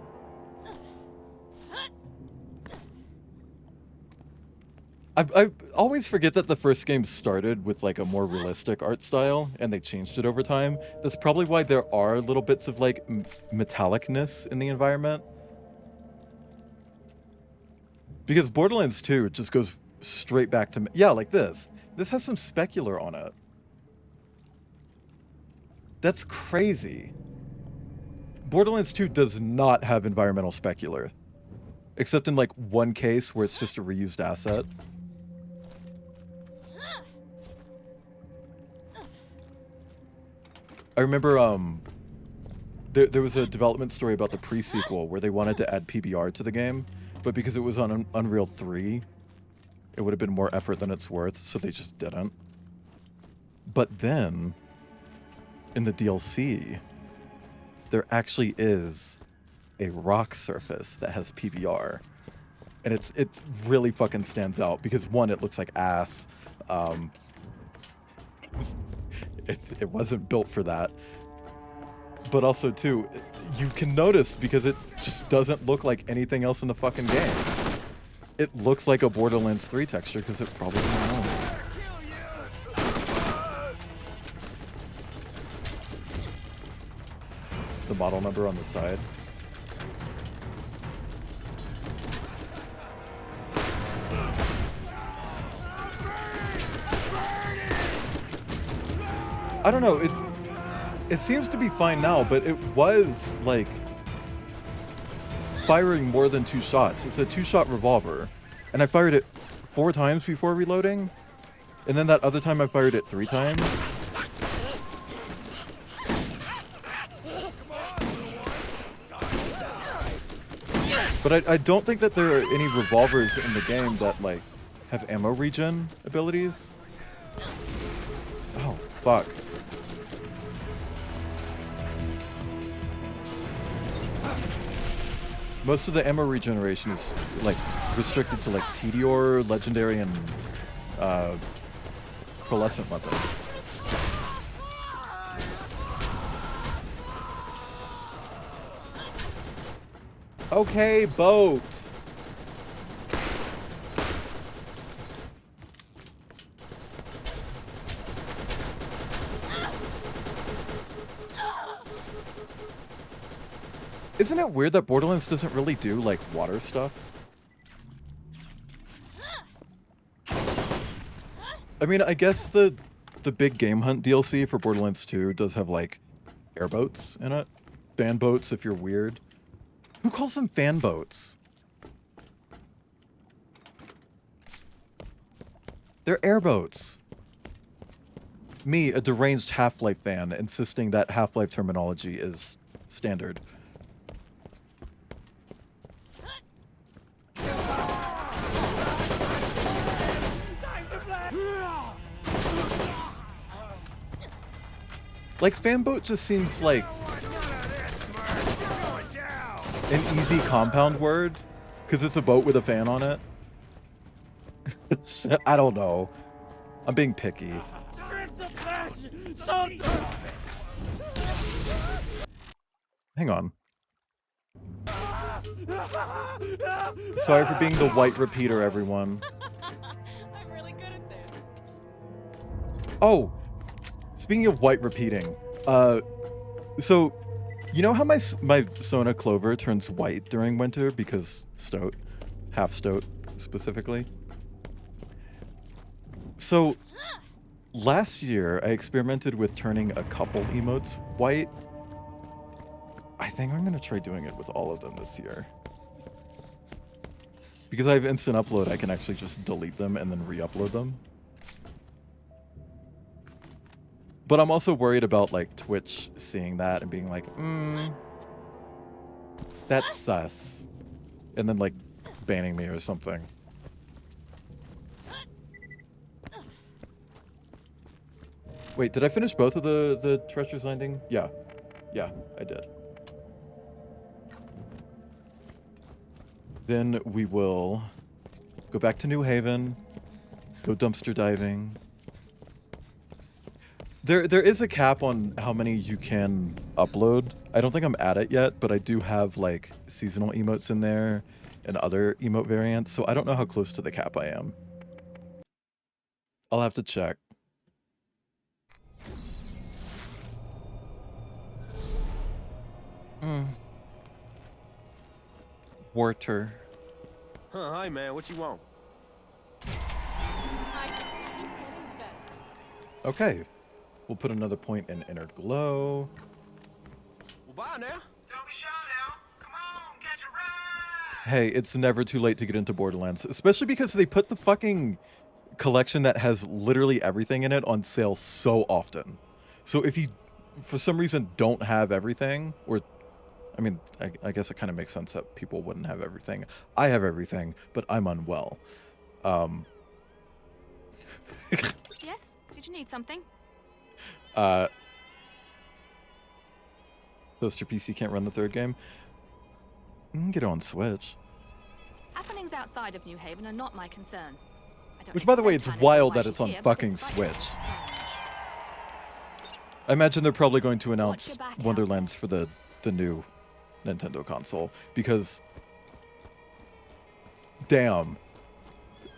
I always forget that the first game started with like a more realistic art style and they changed it over time. That's probably why there are little bits of like metallicness in the environment. Because Borderlands 2 just goes straight back to, yeah, like this. This has some specular on it. That's crazy. Borderlands 2 does not have environmental specular. Except in like one case where it's just a reused asset. I remember there was a development story about the pre-sequel where they wanted to add PBR to the game, but because it was on Unreal 3, it would have been more effort than it's worth, so they just didn't. But then, in the DLC, there actually is a rock surface that has PBR. And it's really fucking stands out because one, it looks like ass. It wasn't built for that. But also too, you can notice because it just doesn't look like anything else in the fucking game. It looks like a Borderlands 3 texture because it probably knows. The model number on the side. I don't know, it seems to be fine now, but it was, like, firing more than 2 shots. It's a 2-shot revolver, and I fired it 4 times before reloading, and then that other time I fired it 3 times. But I don't think that there are any revolvers in the game that, like, have ammo regen abilities. Oh, fuck. Most of the ammo regeneration is, like, restricted to, like, Tediore, Legendary, and, Pearlescent weapons. Okay, boat! Isn't it weird that Borderlands doesn't really do, like, water stuff? I mean, I guess the big game hunt DLC for Borderlands 2 does have, like, airboats in it. Fan boats if you're weird. Who calls them fan boats? They're airboats. Me, a deranged Half-Life fan, insisting that Half-Life terminology is standard. Like, fanboat just seems like an easy compound word, because it's a boat with a fan on it. I don't know. I'm being picky. Hang on. Sorry for being the white repeater, everyone. I'm really good at this. Oh, speaking of white repeating, so you know how my Sona Clover turns white during winter because stoat, half stoat specifically? So last year I experimented with turning a couple emotes white. I think I'm gonna try doing it with all of them this year. Because I have instant upload, I can actually just delete them and then re-upload them. But I'm also worried about, like, Twitch seeing that and being like, that's sus. And then, like, banning me or something. Wait, did I finish both of the Treacherous Landing? Yeah. Yeah, I did. Then we will go back to New Haven, go dumpster diving. There is a cap on how many you can upload. I don't think I'm at it yet, but I do have, like, seasonal emotes in there and other emote variants, so I don't know how close to the cap I am. I'll have to check. Water. Huh, hi man, what you want? I just keep getting better. Okay. We'll put another point in inner glow. Well, bye now. Don't be shy now. Come on, catch a ride. Hey, it's never too late to get into Borderlands, especially because they put the fucking collection that has literally everything in it on sale so often. So if you, for some reason, don't have everything, or, I mean, I guess it kind of makes sense that people wouldn't have everything. I have everything, but I'm unwell. Yes? Did you need something? Toaster PC can't run the third game. Get it on Switch. Happenings outside of New Haven are not my concern. I don't Which, know by the way, it's exactly wild why that it's she's on here, but fucking it's Switch. I imagine they're probably going to announce your back out? Wonderlands for the new Nintendo console, because damn,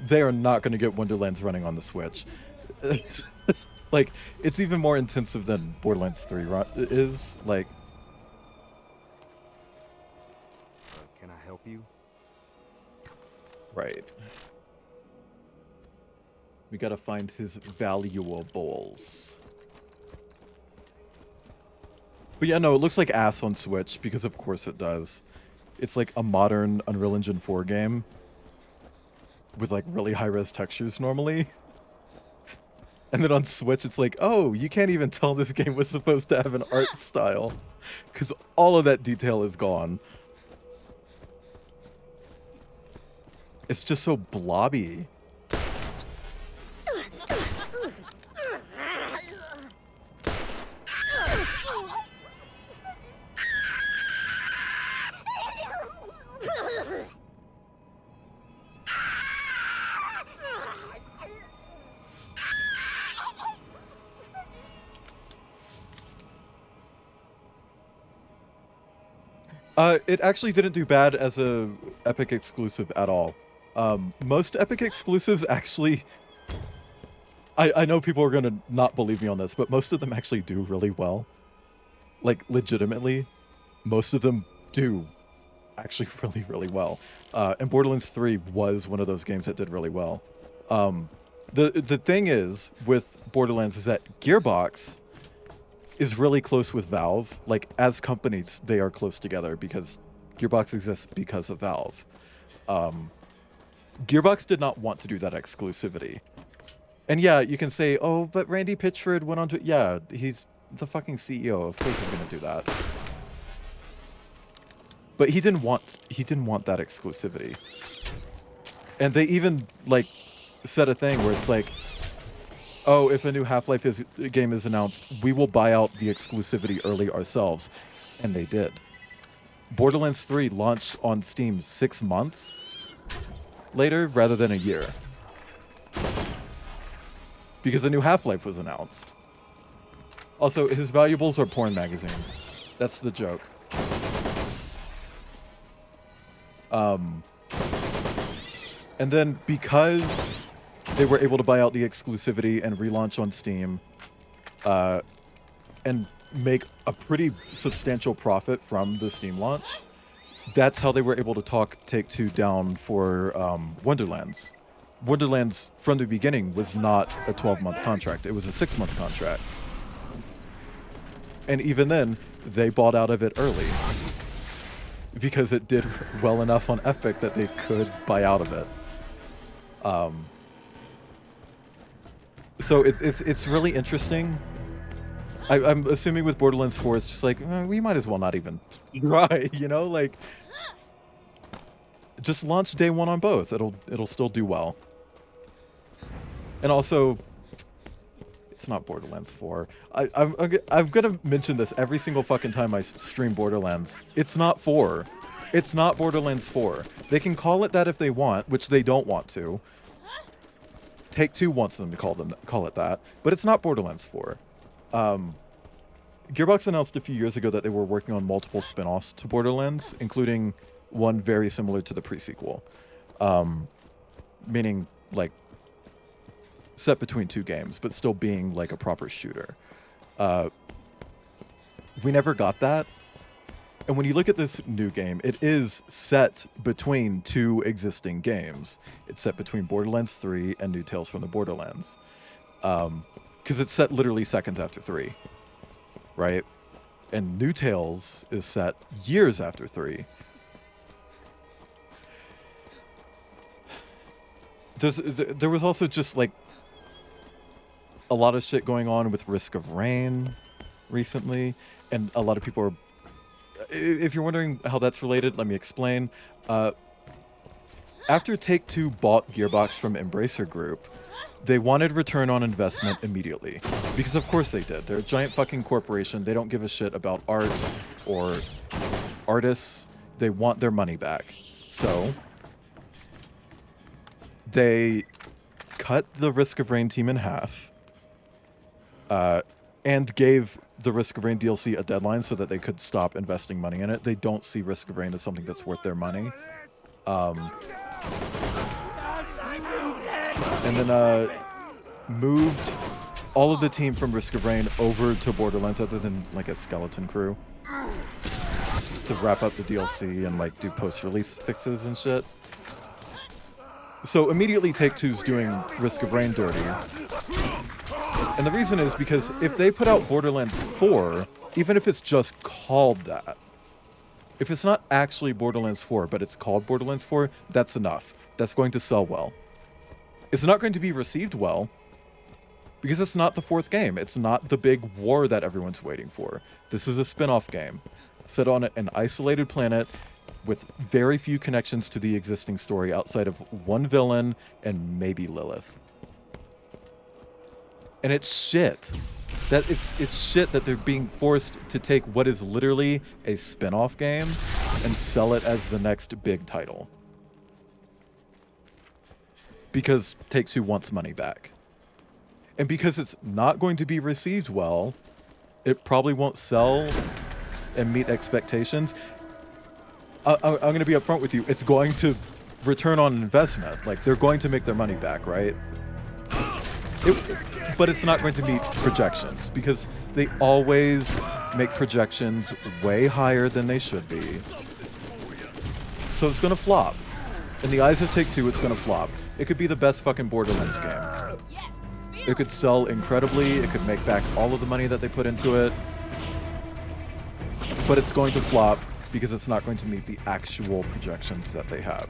they are not going to get Wonderlands running on the Switch. Like, it's even more intensive than Borderlands 3 is. Like, Can I help you? right. We gotta find his valuables. But yeah, no, it looks like ass on Switch, because of course it does. It's like a modern Unreal Engine 4 game with like really high-res textures normally. And then on Switch, it's like, oh, you can't even tell this game was supposed to have an art style, because all of that detail is gone. It's just so blobby. It actually didn't do bad as a Epic exclusive at all. Most Epic exclusives actually... I know people are going to not believe me on this, but most of them actually do really well. Like, legitimately, most of them do actually really, really well. And Borderlands 3 was one of those games that did really well. The thing is, with Borderlands, is that Gearbox is really close with Valve. Like, as companies, they are close together because Gearbox exists because of Valve. Gearbox did not want to do that exclusivity. And yeah, you can say, oh, but Randy Pitchford went on to... Yeah, he's the fucking CEO. Of course he's going to do that. But he didn't want that exclusivity. And they even, like, said a thing where it's like, oh, if a new Half-Life game is announced, we will buy out the exclusivity early ourselves. And they did. Borderlands 3 launched on Steam 6 months later rather than a year. Because a new Half-Life was announced. Also, his valuables are porn magazines. That's the joke. And then because they were able to buy out the exclusivity and relaunch on Steam, and make a pretty substantial profit from the Steam launch, that's how they were able to talk Take-Two down for Wonderlands. Wonderlands, from the beginning, was not a 12-month contract. It was a 6-month contract. And even then, they bought out of it early. Because it did well enough on Epic that they could buy out of it. So it's really interesting. I'm assuming with Borderlands 4, it's just like, we might as well not even try, you know? Like, just launch day one on both. It'll still do well. And also, it's not Borderlands 4. I'm gonna mention this every single fucking time I stream Borderlands. It's not 4. It's not Borderlands 4. They can call it that if they want, which they don't want to. Take-Two wants them to call it that, but it's not Borderlands 4. Gearbox announced a few years ago that they were working on multiple spin-offs to Borderlands, including one very similar to the pre-sequel. Meaning, like, set between two games, but still being like a proper shooter. We never got that. And when you look at this new game, it is set between two existing games. It's set between Borderlands 3 and New Tales from the Borderlands. Because it's set literally seconds after 3, right? And New Tales is set years after 3. There was also just like a lot of shit going on with Risk of Rain recently, and a lot of people are... If you're wondering how that's related, let me explain. After Take-Two bought Gearbox from Embracer Group, they wanted return on investment immediately. Because of course they did. They're a giant fucking corporation. They don't give a shit about art or artists. They want their money back. So they cut the Risk of Rain team in half, and gave the Risk of Rain DLC a deadline so that they could stop investing money in it. They don't see Risk of Rain as something that's worth their money. And then moved all of the team from Risk of Rain over to Borderlands, other than like a skeleton crew, to wrap up the DLC and like do post-release fixes and shit. So immediately Take-Two's doing Risk of Rain dirty. And the reason is because if they put out Borderlands 4, even if it's just called that, if it's not actually Borderlands 4, but it's called Borderlands 4, that's enough. That's going to sell well. It's not going to be received well, because it's not the fourth game. It's not the big war that everyone's waiting for. This is a spin-off game, set on an isolated planet with very few connections to the existing story outside of one villain and maybe Lilith. And it's shit. It's shit that they're being forced to take what is literally a spin-off game and sell it as the next big title. Because Take-Two wants money back. And because it's not going to be received well, it probably won't sell and meet expectations. I'm going to be upfront with you. It's going to return on investment. Like, they're going to make their money back, right? But it's not going to meet projections, because they always make projections way higher than they should be. So it's going to flop. In the eyes of Take-Two, it's going to flop. It could be the best fucking Borderlands game. It could sell incredibly. It could make back all of the money that they put into it. But it's going to flop because it's not going to meet the actual projections that they have.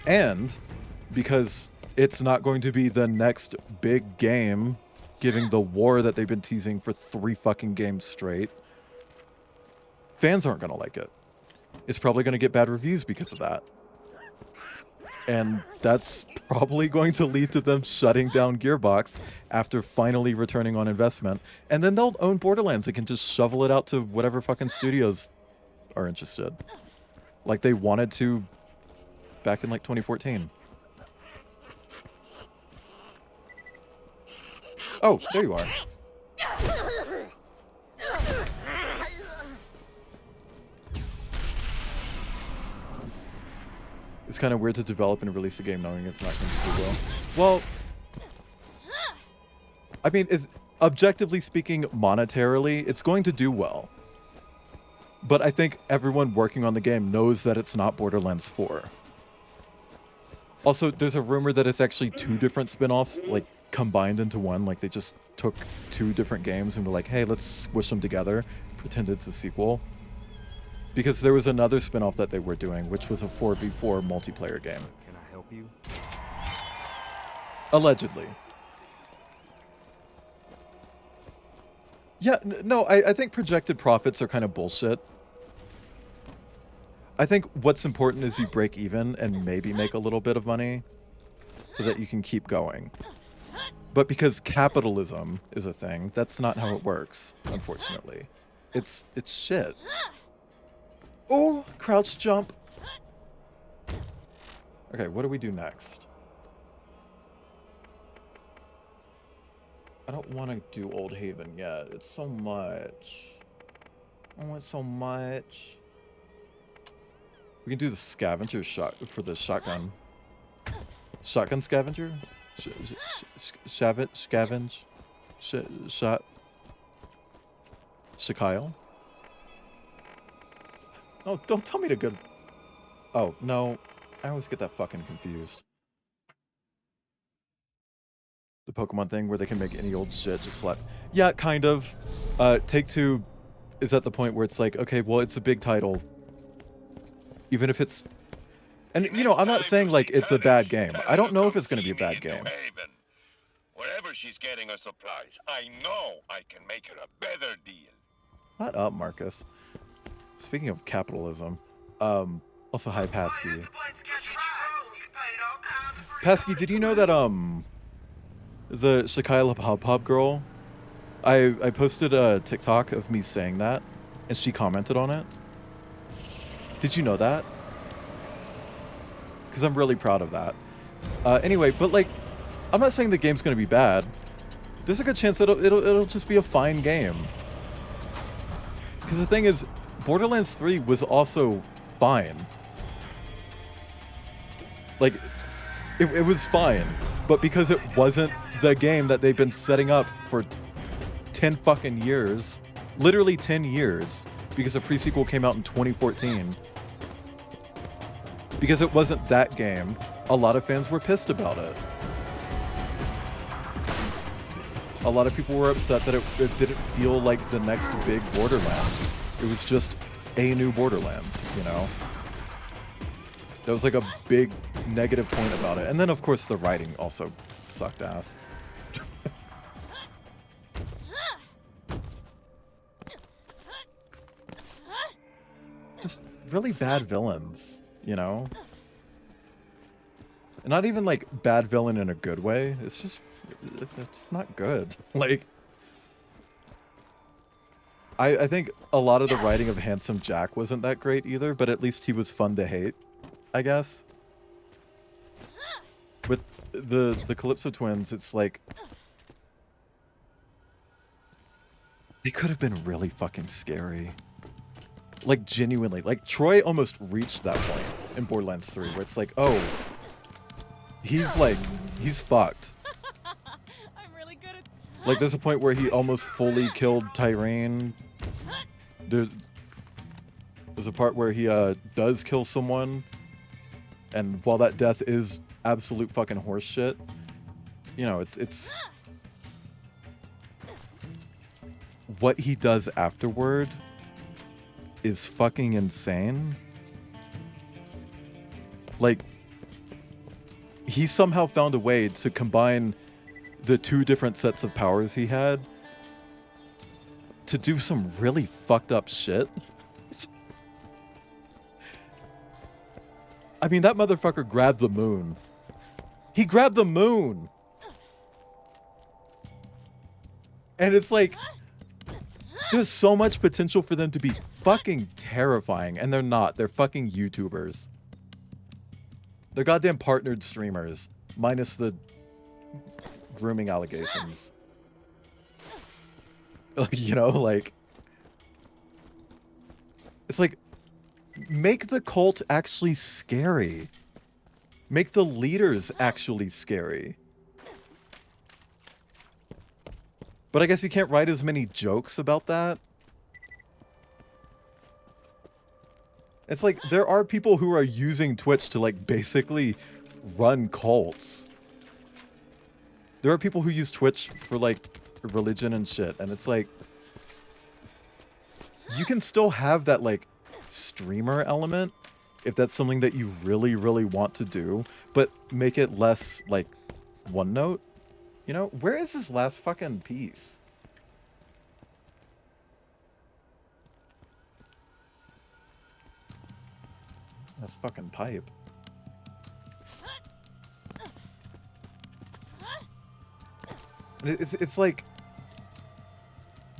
And because it's not going to be the next big game, giving the war that they've been teasing for 3 fucking games straight, fans aren't going to like it. It's probably going to get bad reviews because of that. And that's probably going to lead to them shutting down Gearbox after finally returning on investment. And then they'll own Borderlands and can just shovel it out to whatever fucking studios are interested. Like they wanted to back in like 2014. Oh, there you are. It's kind of weird to develop and release a game knowing it's not going to do well. Well, I mean, objectively speaking, monetarily, it's going to do well. But I think everyone working on the game knows that it's not Borderlands 4. Also, there's a rumor that it's actually 2 different spin-offs, like, combined into one. Like, they just took 2 different games and were like, hey, let's squish them together, pretend it's a sequel. Because there was another spin-off that they were doing, which was a 4v4 multiplayer game. Can I help you? Allegedly. Yeah, no, I think projected profits are kind of bullshit. I think what's important is you break even and maybe make a little bit of money so that you can keep going. But because capitalism is a thing, that's not how it works, unfortunately. It's shit. Oh, crouch jump. Okay, what do we do next? I don't want to do Old Haven yet. It's so much. I want so much. We can do the scavenger shot for the shotgun. Shotgun scavenger? Scavenge? Shot? Shakyle? Oh, don't tell me to go... Oh, no. I always get that fucking confused. The Pokemon thing where they can make any old shit just slap... Yeah, kind of. Take-Two is at the point where it's like, okay, well, it's a big title. Even if it's... And, you know, I'm not saying, like, it's a bad game. I don't know if it's going to be a bad game. Wherever she's getting her supplies, I know I can make her a better deal. Shut up, Marcus. Speaking of capitalism, also, hi, Pasky. Pasky, did you know that, the Shakyle Hub Hub girl, I posted a TikTok of me saying that, and she commented on it? Did you know that? Because I'm really proud of that. Anyway, but, like, I'm not saying the game's gonna be bad. There's a good chance that it'll just be a fine game. Because the thing is, Borderlands 3 was also fine. Like, it was fine. But because it wasn't the game that they've been setting up for 10 fucking years, literally 10 years, because a pre-sequel came out in 2014. Because it wasn't that game, a lot of fans were pissed about it. A lot of people were upset that it didn't feel like the next big Borderlands. It was just a new Borderlands, you know? That was like a big negative point about it. And then, of course, the writing also sucked ass. Just really bad villains, you know? And not even like bad villain in a good way. It's just not good. Like, I think a lot of the writing of Handsome Jack wasn't that great either, but at least he was fun to hate, I guess. With the Calypso twins, it's like they could have been really fucking scary. Like, genuinely. Like, Troy almost reached that point in Borderlands 3 where it's like, oh, he's fucked. I'm really good at... Like, there's a point where he almost fully killed Tyrene. There's a part where he does kill someone, and while that death is absolute fucking horse shit, you know, it's what he does afterward is fucking insane. Like, he somehow found a way to combine the two different sets of powers he had to do some really fucked up shit. I mean, that motherfucker grabbed the moon. He grabbed the moon! And it's like, there's so much potential for them to be fucking terrifying, and they're not. They're fucking YouTubers. They're goddamn partnered streamers, minus the grooming allegations. You know, like, it's like, make the cult actually scary. Make the leaders actually scary. But I guess you can't write as many jokes about that. It's like, there are people who are using Twitch to, like, basically run cults. There are people who use Twitch for, like, religion and shit, and it's like, you can still have that, like, streamer element if that's something that you really, really want to do, but make it less, like, one note. You know, where is this last fucking piece? That's fucking pipe. It's like,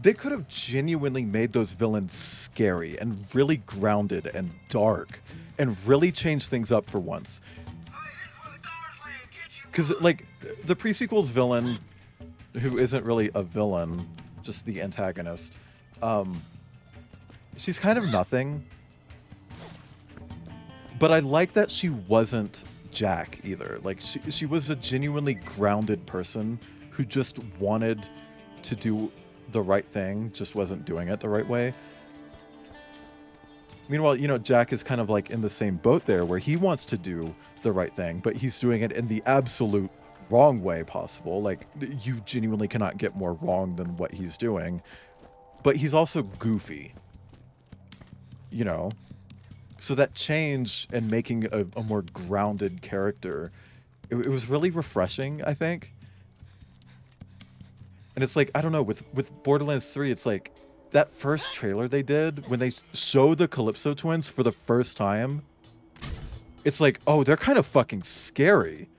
they could have genuinely made those villains scary and really grounded and dark and really changed things up for once. Because, like, the pre-sequel's villain, who isn't really a villain, just the antagonist, she's kind of nothing. But I like that she wasn't Jack either. Like she was a genuinely grounded person who just wanted to do the right thing, just wasn't doing it the right way. Meanwhile, you know, Jack is kind of like in the same boat there where he wants to do the right thing, but he's doing it in the absolute wrong way possible. Like, you genuinely cannot get more wrong than what he's doing. But he's also goofy. You know? So that change and making a more grounded character, it was really refreshing, I think. And it's like, I don't know, with Borderlands 3, it's like, that first trailer they did, when they showed the Calypso twins for the first time, it's like, oh, they're kind of fucking scary.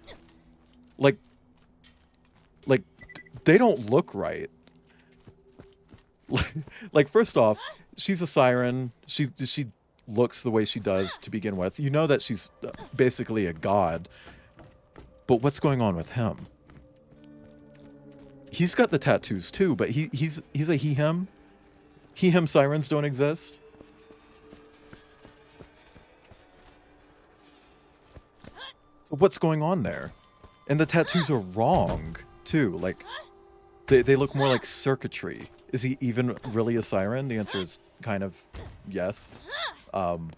Like, they don't look right. Like, first off, she's a siren. She looks the way she does to begin with. You know that she's basically a god. But what's going on with him? He's got the tattoos too, but he's a he-him. He-him sirens don't exist. So what's going on there? And the tattoos are wrong, too. Like, they look more like circuitry. Is he even really a siren? The answer is kind of yes. And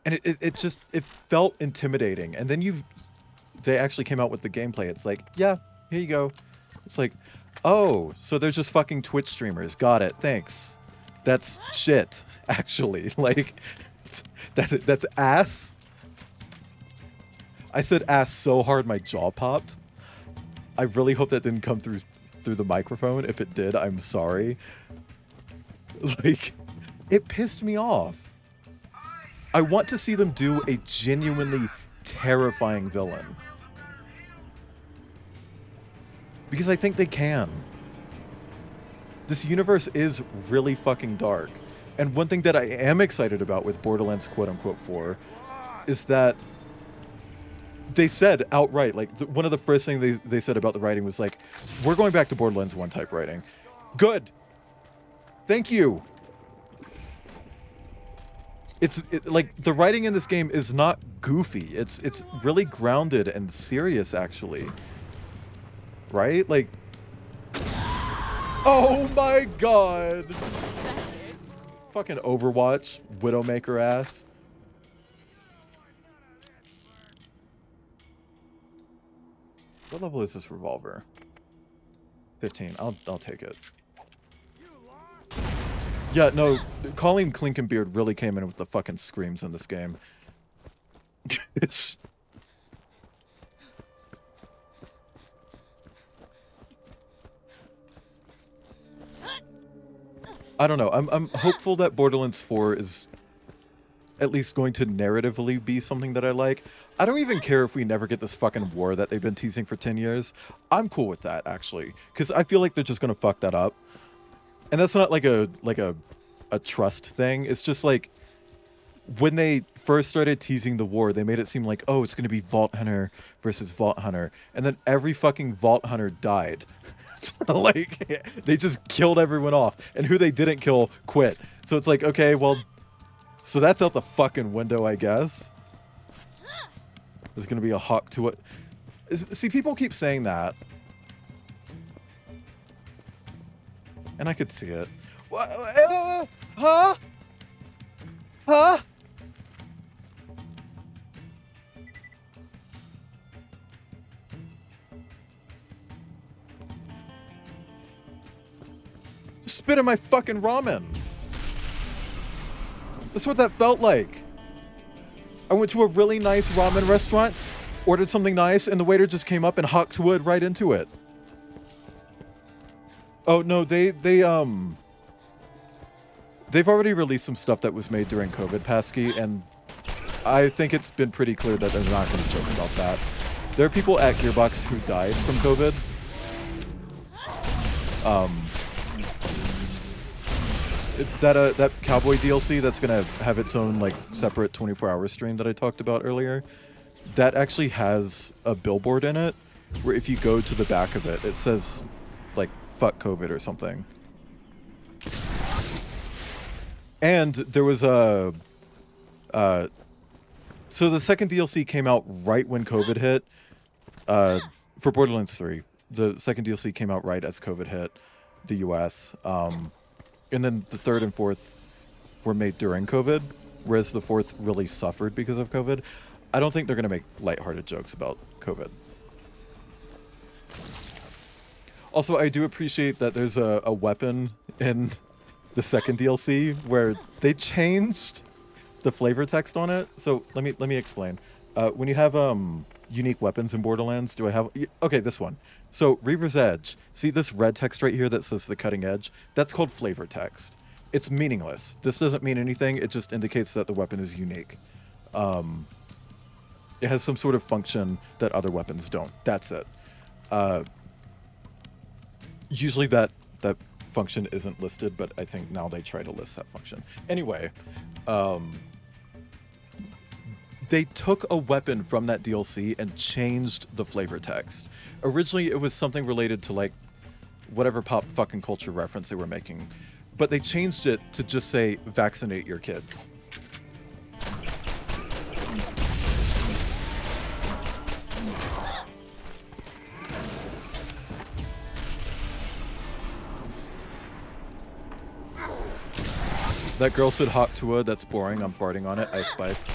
it felt intimidating. And then they actually came out with the gameplay. It's like, yeah, here you go. It's like, oh, so they're just fucking Twitch streamers. Got it. Thanks. That's shit, actually. Like, that's ass. I said ass so hard my jaw popped. I really hope that didn't come through the microphone. If it did, I'm sorry. Like, it pissed me off. I want to see them do a genuinely terrifying villain. Because I think they can. This universe is really fucking dark. And one thing that I am excited about with Borderlands quote-unquote 4 is that they said outright, like, one of the first things they said about the writing was like, we're going back to Borderlands 1 type writing. Good. Thank you. Like, the writing in this game is not goofy. It's really grounded and serious, actually. Right? Like, oh my god. Fucking Overwatch, Widowmaker ass. What level is this revolver? 15. I'll take it. Yeah, no, Colleen Clinkenbeard really came in with the fucking screams in this game. It's... I don't know. I'm hopeful that Borderlands 4 is at least going to narratively be something that I like. I don't even care if we never get this fucking war that they've been teasing for 10 years. I'm cool with that, actually. Because I feel like they're just going to fuck that up. And that's not like a trust thing. It's just like, when they first started teasing the war, they made it seem like, oh, it's going to be Vault Hunter versus Vault Hunter. And then every fucking Vault Hunter died. Like, they just killed everyone off. And who they didn't kill quit. So it's like, okay, well, so that's out the fucking window, I guess. There's going to be a hawk to it. See, people keep saying that. And I could see it. Huh? Huh? Spit in my fucking ramen. That's what that felt like. I went to a really nice ramen restaurant, ordered something nice, and the waiter just came up and hocked wood right into it. Oh no, they've already released some stuff that was made during COVID, Pasky, and I think it's been pretty clear that they're not going to joke about that. There are people at Gearbox who died from COVID. That Cowboy DLC that's going to have its own, like, separate 24-hour stream that I talked about earlier, that actually has a billboard in it where if you go to the back of it, it says, like, fuck COVID or something. And there was So the second DLC came out right when COVID hit. For Borderlands 3, the second DLC came out right as COVID hit the US. And then the third and fourth were made during COVID, whereas the fourth really suffered because of COVID. I don't think they're going to make lighthearted jokes about COVID. Also, I do appreciate that there's a weapon in the second DLC where they changed the flavor text on it. So let me explain. When you have unique weapons in Borderlands, do I have... Okay, this one. So Reaver's Edge. See this red text right here that says the cutting edge? That's called flavor text. It's meaningless. This doesn't mean anything. It just indicates that the weapon is unique. It has some sort of function that other weapons don't. That's it. Usually that function isn't listed, but I think now they try to list that function. Anyway, they took a weapon from that DLC and changed the flavor text. Originally, it was something related to, like, whatever pop fucking culture reference they were making. But they changed it to just say, vaccinate your kids. That girl said hot tua, that's boring, I'm farting on it, Ice Spice.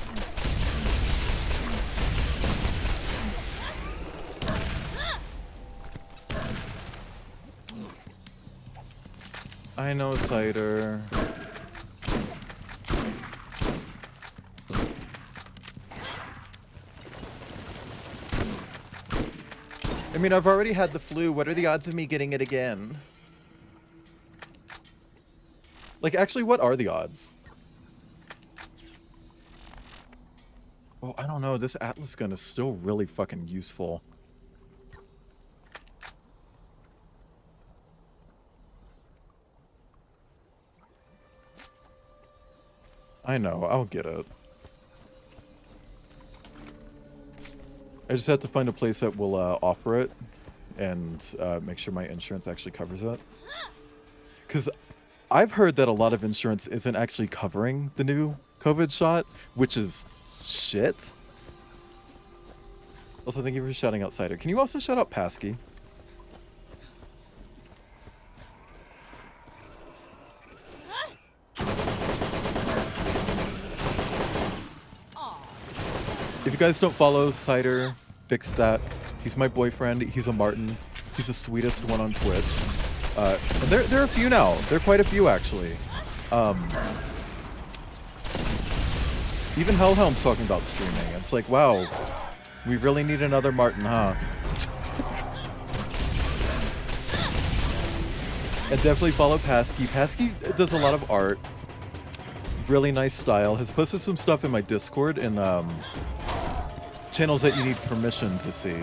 I know, Cider. I mean, I've already had the flu. What are the odds of me getting it again? Like, actually, what are the odds? Oh, I don't know. This Atlas gun is still really fucking useful. I know, I'll get it. I just have to find a place that will offer it and make sure my insurance actually covers it. Because I've heard that a lot of insurance isn't actually covering the new COVID shot, which is shit. Also, thank you for shouting out Cider. Can you also shout out Pasky? If you guys don't follow Cider, Big Stat, he's my boyfriend. He's a Martin. He's the sweetest one on Twitch. And there are a few now. There are quite a few, actually. Even Hellhound's talking about streaming. It's like, wow, we really need another Martin, huh? And definitely follow Pasky. Pasky does a lot of art. Really nice style. Has posted some stuff in my Discord in channels that you need permission to see.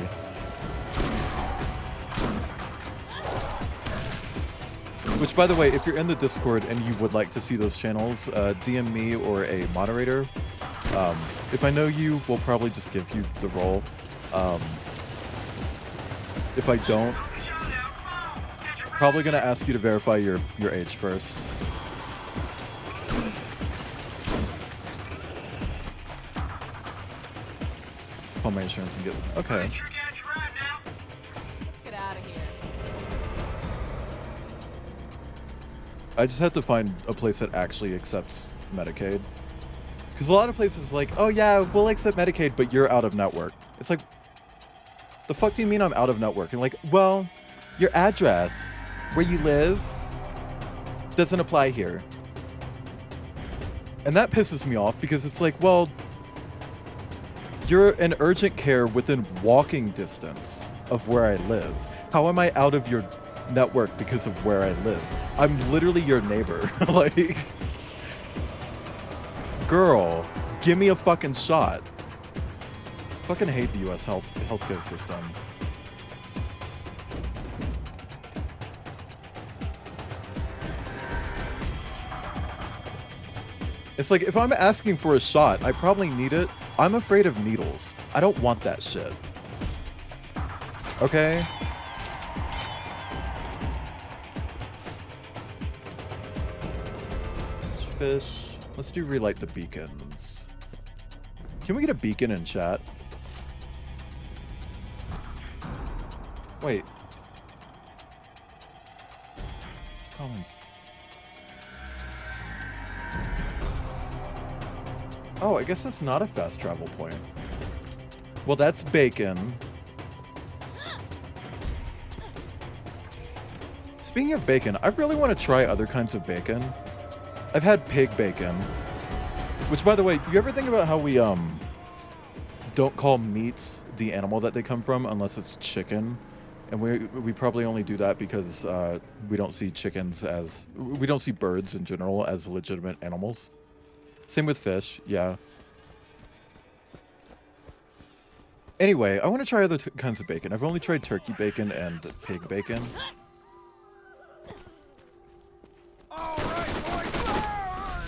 Which, by the way, if you're in the Discord and you would like to see those channels, DM me or a moderator. If I know you, we'll probably just give you the role. If I don't, probably gonna ask you to verify your age first. Call my insurance and get... Okay. Let's get out of here. I just have to find a place that actually accepts Medicaid. Because a lot of places like, oh yeah, we'll accept Medicaid, but you're out of network. It's like, the fuck do you mean I'm out of network? And like, well, your address, where you live, doesn't apply here. And that pisses me off because it's like, well, you're in urgent care within walking distance of where I live. How am I out of your network because of where I live? I'm literally your neighbor. Like, girl, give me a fucking shot. Fucking hate the US healthcare system. It's like, if I'm asking for a shot, I probably need it. I'm afraid of needles. I don't want that shit. Okay? Fish. Let's do relight the beacons. Can we get a beacon in chat? Wait. What's Collins? Oh, I guess that's not a fast travel point. Well, that's bacon. Speaking of bacon, I really want to try other kinds of bacon. I've had pig bacon. Which, by the way, you ever think about how we, don't call meats the animal that they come from unless it's chicken? And we probably only do that because, we don't see chickens as... We don't see birds in general as legitimate animals. Same with fish, yeah. Anyway, I want to try other kinds of bacon. I've only tried turkey bacon and pig bacon.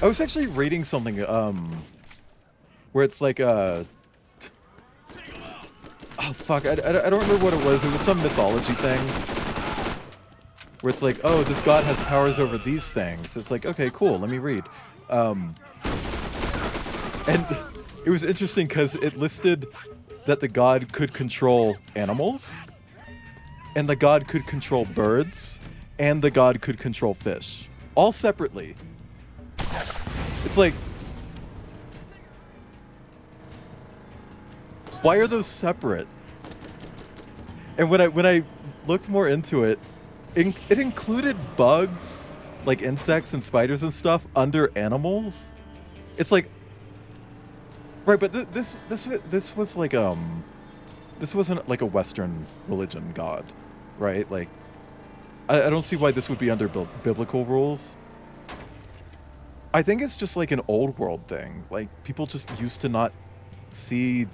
I was actually reading something, where it's like, oh fuck, I don't remember what it was. It was some mythology thing. Where it's like, oh, this god has powers over these things. It's like, okay, cool, let me read. And it was interesting because it listed that the god could control animals, and the god could control birds, and the god could control fish. All separately. It's like, why are those separate? And when I looked more into it, it included bugs, like insects and spiders and stuff, under animals. It's like, right, but this was like this wasn't like a Western religion god, right? Like, I don't see why this would be under biblical rules. I think it's just like an old world thing. Like, people just used to not see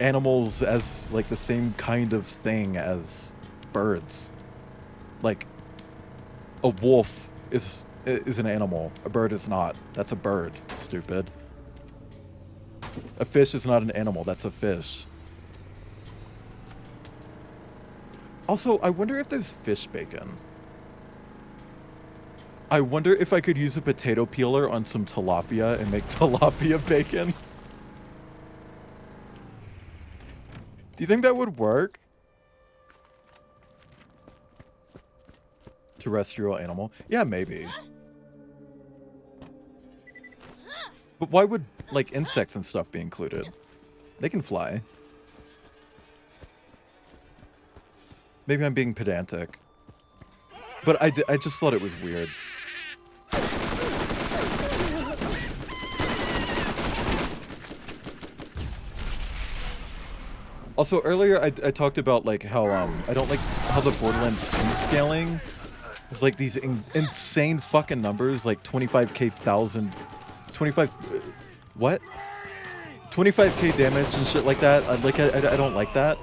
animals as like the same kind of thing as birds. Like, a wolf is an animal. A bird is not. That's a bird, stupid. A fish is not an animal. That's a fish. Also, I wonder if there's fish bacon. I wonder if I could use a potato peeler on some tilapia and make tilapia bacon. Do you think that would work? Terrestrial animal? Yeah, maybe. But why would, like, insects and stuff be included? They can fly. Maybe I'm being pedantic. But I just thought it was weird. Also, earlier I talked about, like, how, I don't like how the Borderlands 2 scaling is, like, these insane fucking numbers, like 25k what? 25k damage and shit like that. I don't like that.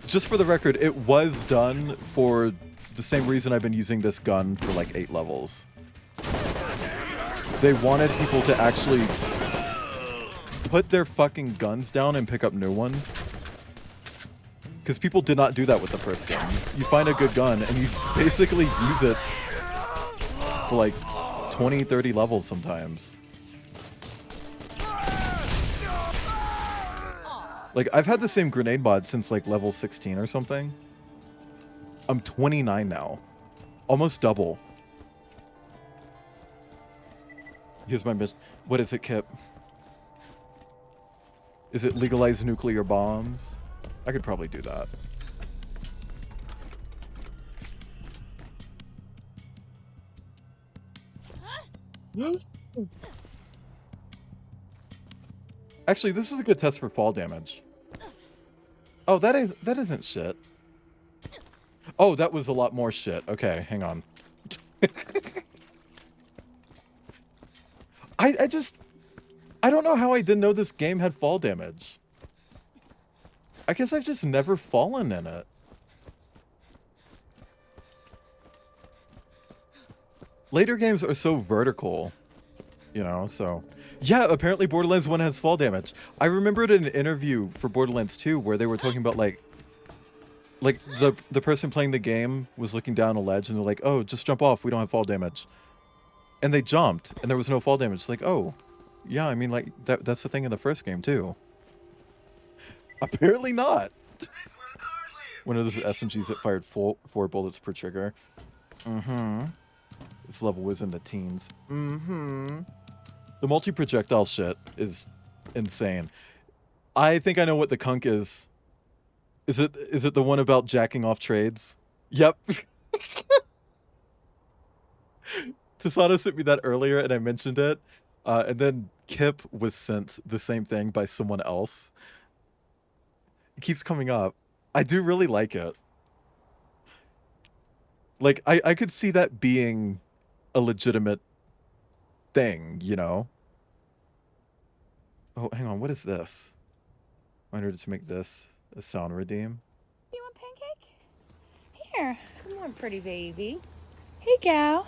Just for the record, it was done for the same reason I've been using this gun for, like, 8 levels. They wanted people to actually put their fucking guns down and pick up new ones. Because people did not do that with the first gun. You find a good gun and you basically use it for like 20, 30 levels sometimes. Like, I've had the same grenade mod since like level 16 or something. I'm 29 now. Almost double. Here's my mission. What is it, Kip? Is it legalize nuclear bombs? I could probably do that. Actually, this is a good test for fall damage. Oh, that isn't shit. Oh, that was a lot more shit. Okay, hang on. I don't know how I didn't know this game had fall damage. I guess I've just never fallen in it. Later games are so vertical, you know, so... Yeah, apparently Borderlands 1 has fall damage. I remembered an interview for Borderlands 2 where they were talking about, like the person playing the game was looking down a ledge and they're like, oh, just jump off, we don't have fall damage. And they jumped, and there was no fall damage. It's like, oh, Yeah, I mean, like, that's the thing in the first game, too. Apparently not. One of those SMGs that fired 4 bullets per trigger. Mm-hmm. This level was in the teens. Mm-hmm. The multi-projectile shit is insane. I think I know what the kunk is. Is it the one about jacking off trades? Yep. Tasada sent me that earlier and I mentioned it. And then Kip was sent the same thing by someone else. It keeps coming up. I do really like it. Like, I could see that being a legitimate thing, you know? Oh, hang on. What is this? Reminder to make this a sound redeem. You want pancake? Here. Come on, pretty baby. Hey, gal.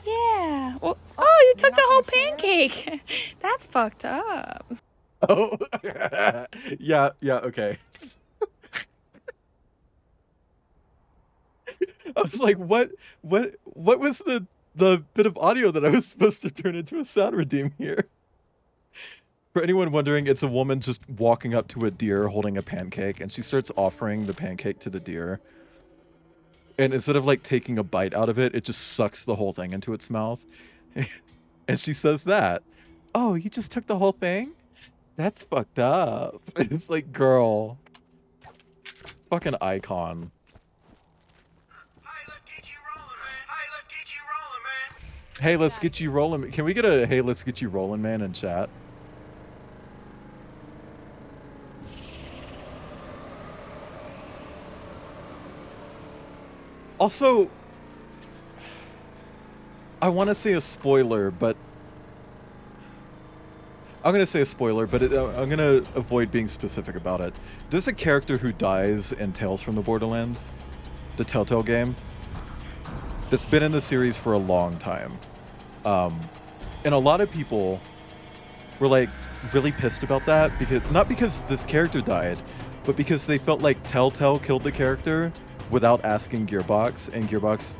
Yeah. Well, oh, you took the whole pancake. That's fucked up. Oh, yeah, okay. I was like, what was the bit of audio that I was supposed to turn into a sound redeem here? For anyone wondering, it's a woman just walking up to a deer holding a pancake, and she starts offering the pancake to the deer. And instead of, like, taking a bite out of it, it just sucks the whole thing into its mouth. And she says that. Oh, you just took the whole thing? That's fucked up. It's like, girl. Fucking icon. Hey, let's get you rolling. Can we get a hey, let's get you rolling, man, in chat? Also, I want to say a spoiler, but I'm going to say a spoiler, but I'm going to avoid being specific about it. There's a character who dies in Tales from the Borderlands, the Telltale game, that's been in the series for a long time. And a lot of people were, like, really pissed about that, because not because this character died, but because they felt like Telltale killed the character without asking Gearbox, and Gearbox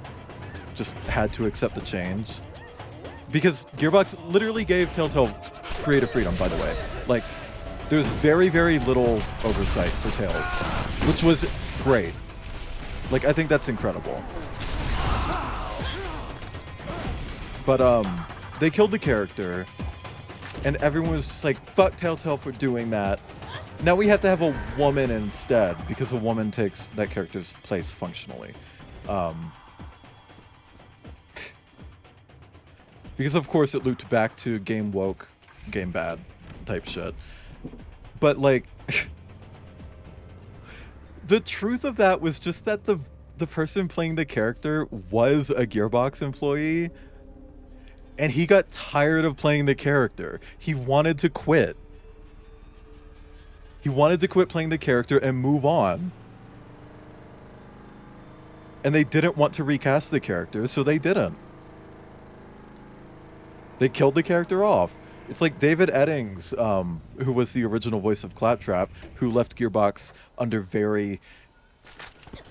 just had to accept the change. Because Gearbox literally gave Telltale creative freedom, by the way. Like, there's very, very little oversight for Tales, which was great. Like, I think that's incredible. But, they killed the character, and everyone was just like, fuck Telltale for doing that. Now we have to have a woman instead, because a woman takes that character's place functionally. Because of course it looped back to game woke, game bad type shit. But like, the truth of that was just that the person playing the character was a Gearbox employee, and he got tired of playing the character. He wanted to quit. He wanted to quit playing the character and move on. And they didn't want to recast the character, so they didn't. They killed the character off. It's like David Eddings, who was the original voice of Claptrap, who left Gearbox under very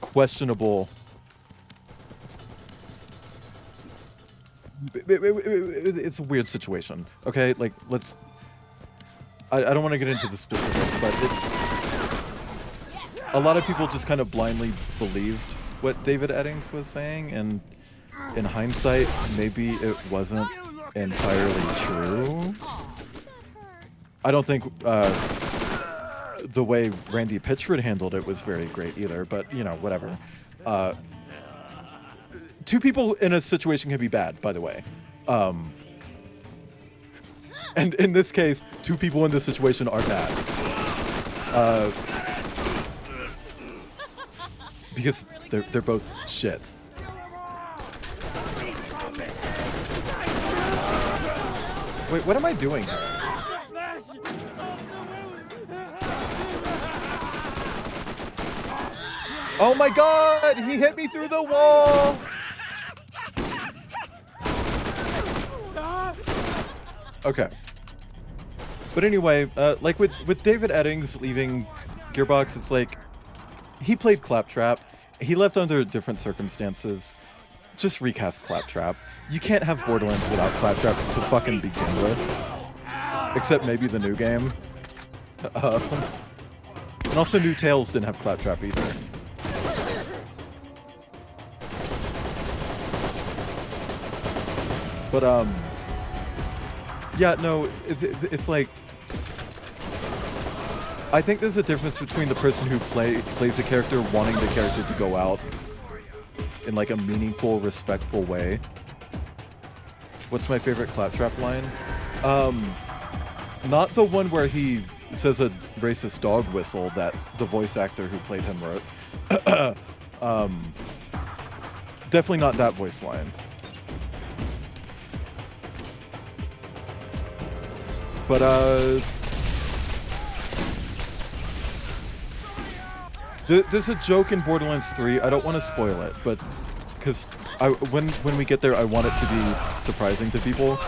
questionable... It's a weird situation, okay? Like, let's... I don't want to get into the specifics, but a lot of people just kind of blindly believed what David Eddings was saying, and in hindsight, maybe it wasn't entirely true. I don't think the way Randy Pitchford handled it was very great either, but, you know, whatever. Two people in a situation can be bad, by the way. And in this case, two people in this situation are bad. Because they're both shit. Wait, what am I doing here? Oh my god! He hit me through the wall! Okay. But anyway, like with David Eddings leaving Gearbox, it's like, he played Claptrap. He left under different circumstances. Just recast Claptrap. You can't have Borderlands without Claptrap to fucking begin with. Except maybe the new game. And also New Tales didn't have Claptrap either. But yeah, no, it's like, I think there's a difference between the person who plays a character wanting the character to go out in like a meaningful, respectful way. What's my favorite Claptrap line? Not the one where he says a racist dog whistle that the voice actor who played him wrote. Definitely not that voice line. But there's a joke in Borderlands 3. I don't want to spoil it, but because when we get there, I want it to be surprising to people.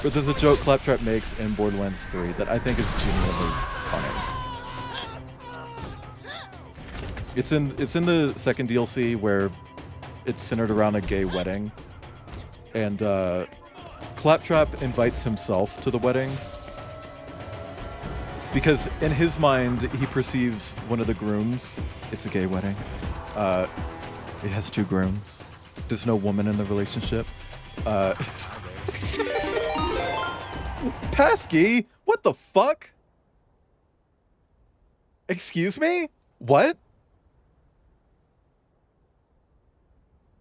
But there's a joke Claptrap makes in Borderlands 3 that I think is genuinely funny. It's in the second DLC where it's centered around a gay wedding, and Claptrap invites himself to the wedding because in his mind he perceives one of the grooms. It's a gay wedding. It has 2 grooms. There's no woman in the relationship. Pesky? What the fuck? Excuse me? What?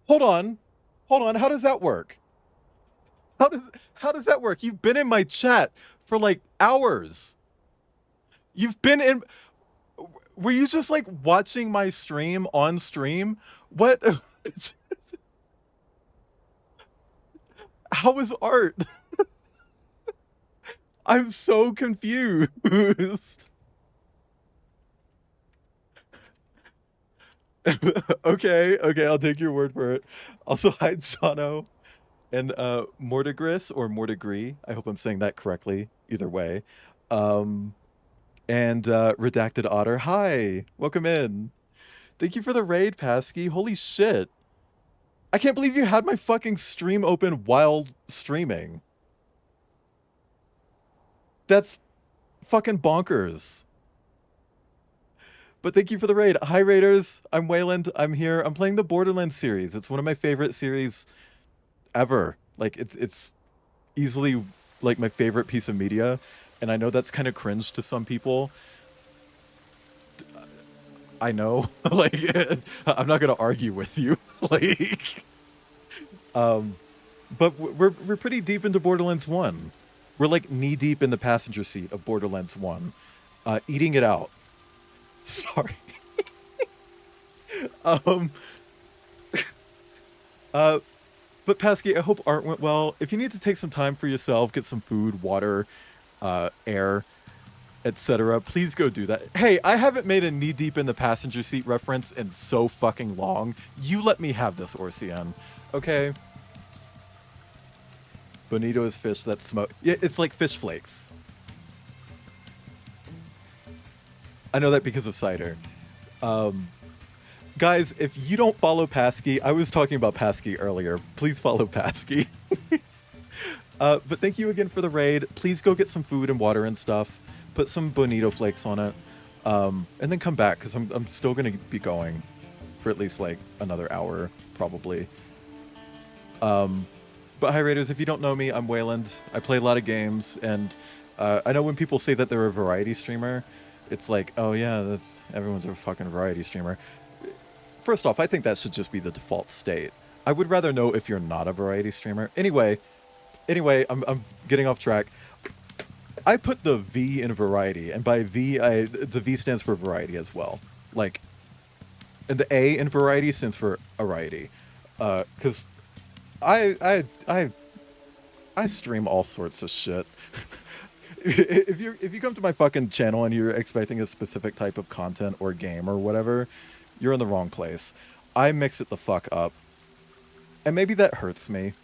Hold on. Hold on. How does that work? How does that work? You've been in my chat for like hours. You've been in... Were you just like watching my stream on stream? What? How is art? I'm so confused. Okay, I'll take your word for it. Also, hi, Jono. And Mortigris or Mortigree. I hope I'm saying that correctly. Either way. And Redacted Otter. Hi, welcome in. Thank you for the raid, Pasky. Holy shit. I can't believe you had my fucking stream open while streaming. That's fucking bonkers. But thank you for the raid. Hi, Raiders. I'm Wayland. I'm here. I'm playing the Borderlands series. It's one of my favorite series ever. Like, it's easily, like, my favorite piece of media. And I know that's kind of cringe to some people. I know. Like, I'm not going to argue with you. Like, but we're pretty deep into Borderlands 1. We're like knee deep in the passenger seat of Borderlands 1, eating it out. Sorry. But Pesky, I hope art went well. If you need to take some time for yourself, get some food, water, air, etc., please go do that. Hey, I haven't made a knee deep in the passenger seat reference in so fucking long. You let me have this, Orcian. Okay? Bonito is fish that smoke. Yeah, it's like fish flakes. I know that because of cider. Guys, if you don't follow Pasky, I was talking about Pasky earlier. Please follow Pasky. But thank you again for the raid. Please go get some food and water and stuff. Put some Bonito flakes on it. And then come back, because I'm still going to be going for at least like another hour, probably. But hi, Raiders, if you don't know me, I'm Wayland. I play a lot of games, and I know when people say that they're a variety streamer, it's like, oh yeah, everyone's a fucking variety streamer. First off, I think that should just be the default state. I would rather know if you're not a variety streamer. Anyway, I'm getting off track. I put the V in variety, and by V, the V stands for variety as well. Like, and the A in variety stands for variety. Because I stream all sorts of shit. If you come to my fucking channel and you're expecting a specific type of content or game or whatever, you're in the wrong place. I mix it the fuck up. And maybe that hurts me.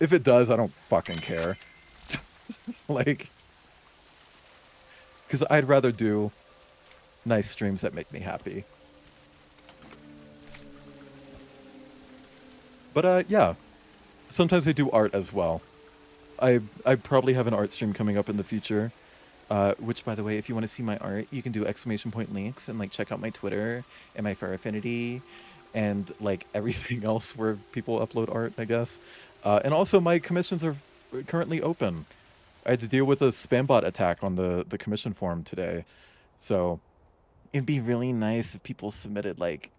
If it does, I don't fucking care. Like, because I'd rather do nice streams that make me happy. But yeah, sometimes I do art as well. I probably have an art stream coming up in the future. Which, by the way, if you want to see my art, you can do exclamation point links and like check out my Twitter and my Fur Affinity and like everything else where people upload art, I guess. And also my commissions are currently open. I had to deal with a spam bot attack on the commission form today. So it'd be really nice if people submitted like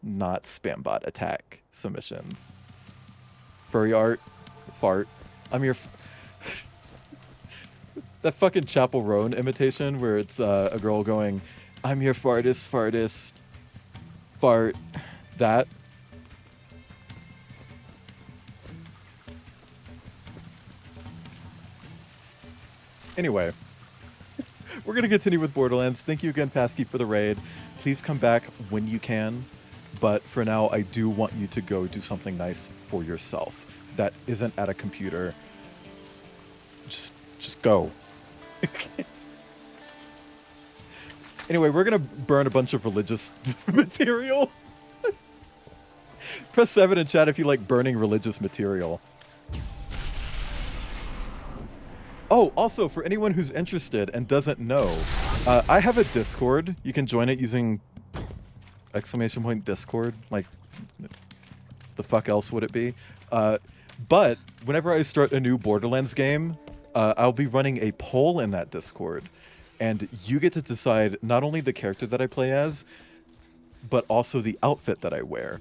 not spam bot attack submissions. Furry art, fart. I'm your... That fucking Chapel Roan imitation where it's a girl going, I'm your fartist, fart, that. Anyway, we're going to continue with Borderlands. Thank you again, Pasky, for the raid. Please come back when you can. But for now, I do want you to go do something nice for yourself that isn't at a computer. Just go. Anyway, we're gonna burn a bunch of religious material. Press 7 in chat if you like burning religious material. Oh, also, for anyone who's interested and doesn't know, I have a Discord. You can join it using exclamation point Discord. Like, the fuck else would it be? But whenever I start a new Borderlands game, I'll be running a poll in that Discord, and you get to decide not only the character that I play as, but also the outfit that I wear.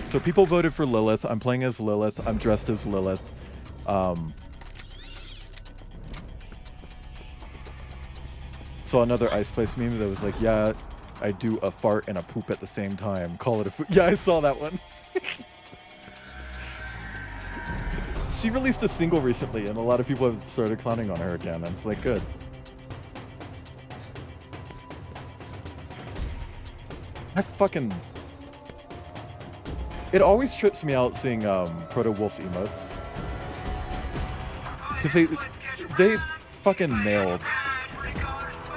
So people voted for Lilith. I'm playing as Lilith. I'm dressed as Lilith. Saw another Ice Spice meme that was like, yeah, I do a fart and a poop at the same time. Call it a food. Yeah, I saw that one. She released a single recently, and a lot of people have started clowning on her again, and it's like, good. I fucking... It always trips me out seeing Proto Wolf's emotes. Because they fucking nailed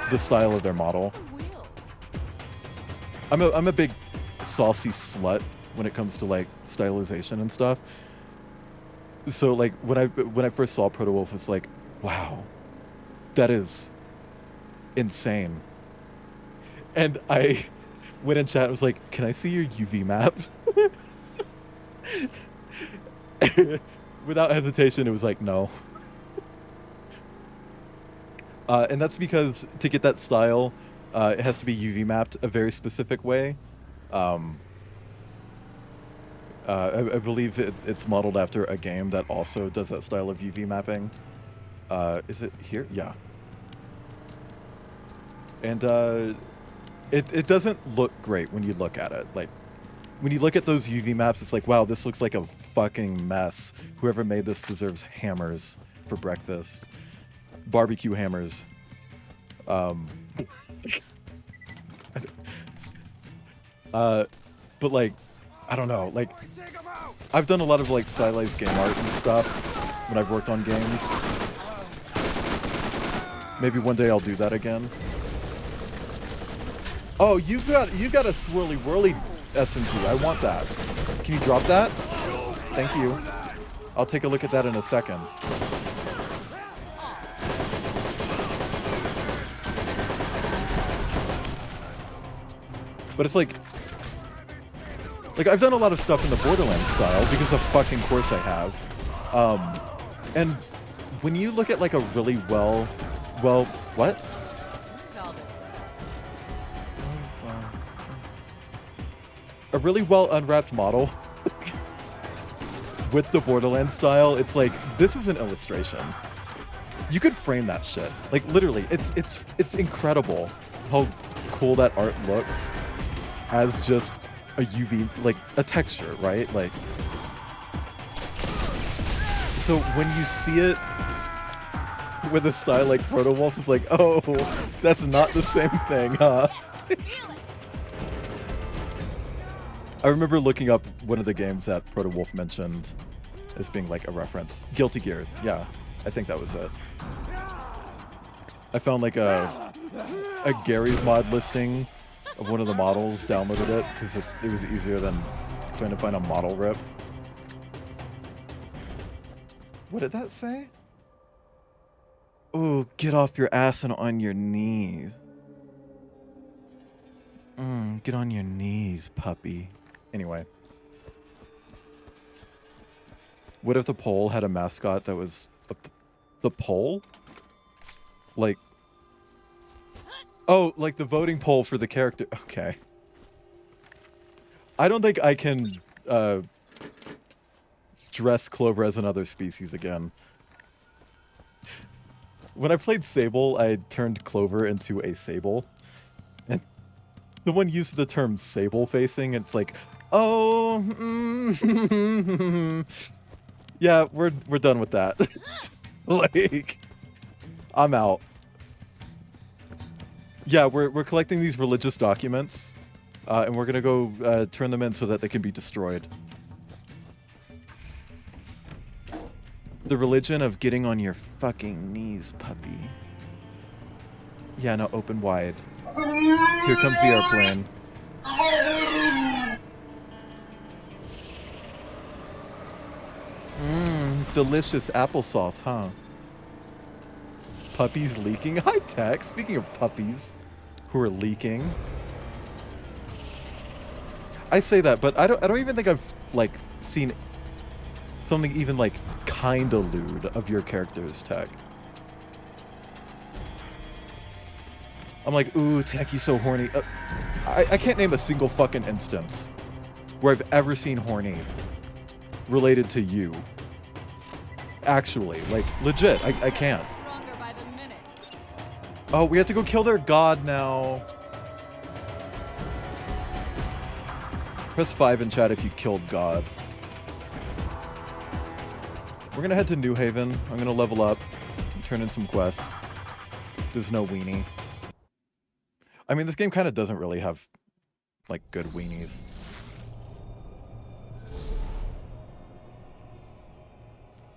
the style of their model. I'm a big saucy slut when it comes to like stylization and stuff. So like when I first saw Proto Wolf, it's like, wow, that is insane. And I went in chat and was like, can I see your UV map? Without hesitation, it was like, no. And that's because to get that style, it has to be UV mapped a very specific way. I believe it's modeled after a game that also does that style of UV mapping. Is it here? Yeah. And it doesn't look great when you look at it. Like, when you look at those UV maps, it's like, wow, this looks like a fucking mess. Whoever made this deserves hammers for breakfast. Barbecue hammers. But like, I don't know, like, I've done a lot of like stylized game art and stuff when I've worked on games. Maybe one day I'll do that again. Oh, you've got a swirly whirly SMG. I want that. Can you drop that? Thank you. I'll take a look at that in a second. But it's like I've done a lot of stuff in the Borderlands style because of fucking course I have. And when you look at like a really what? A really well unwrapped model with the Borderlands style, it's like, this is an illustration. You could frame that shit. Like literally, it's incredible how cool that art looks as just a UV, like a texture, right? Like, so when you see it with a style like Proto Wolf, it's like, oh, that's not the same thing, huh? I remember looking up one of the games that Proto Wolf mentioned as being like a reference. Guilty Gear, yeah, I think that was it. I found like a Gary's mod listing of one of the models, downloaded it because it was easier than trying to find a model rip. What did that say? Oh, get off your ass and on your knees. Get on your knees, puppy. Anyway. What if the poll had a mascot that was the poll? Like, oh, like the voting poll for the character. Okay. I don't think I can dress Clover as another species again. When I played Sable, I turned Clover into a Sable. And the one used the term Sable facing, and it's like, oh, yeah, we're done with that. Like, I'm out. Yeah, we're collecting these religious documents, and we're gonna go turn them in so that they can be destroyed. The religion of getting on your fucking knees, puppy. Yeah, no, open wide. Here comes the airplane. Delicious applesauce, huh? Puppies leaking? High tech. Speaking of puppies who are leaking. I say that, but I don't even think I've like seen something even like kinda lewd of your character's tech. I'm like, ooh, Tech, you so horny. I can't name a single fucking instance where I've ever seen horny related to you. Actually, like, legit, I can't. Oh, we have to go kill their god now. Press 5 in chat if you killed God. We're gonna head to New Haven. I'm gonna level up, turn in some quests. There's no weenie. I mean, this game kind of doesn't really have, like, good weenies.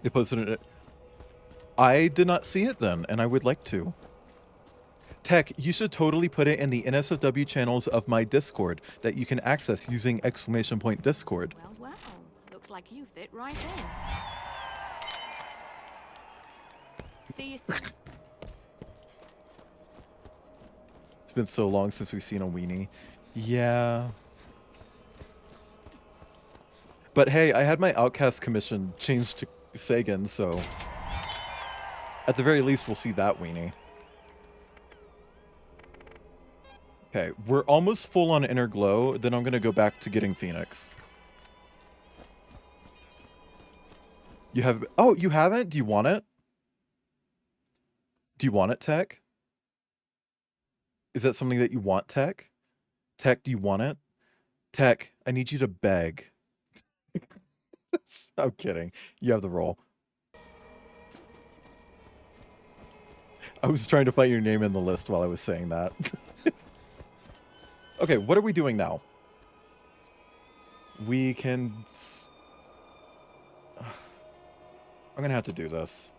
They posted it. I did not see it then, and I would like to. Tech, you should totally put it in the NSFW channels of my Discord that you can access using !Discord. Well, well. Looks like you fit right in. See you soon. It's been so long since we've seen a weenie. Yeah. But hey, I had my Outcast commission changed to Sagan, so at the very least we'll see that weenie. Okay, we're almost full on Inner Glow, then I'm gonna go back to getting Phoenix. You have... Oh, you haven't? Do you want it? Do you want it, Tech? Is that something that you want, Tech? Tech, do you want it? Tech, I need you to beg. I'm kidding. You have the role. I was trying to find your name in the list while I was saying that. Okay, what are we doing now? We can... I'm gonna have to do this.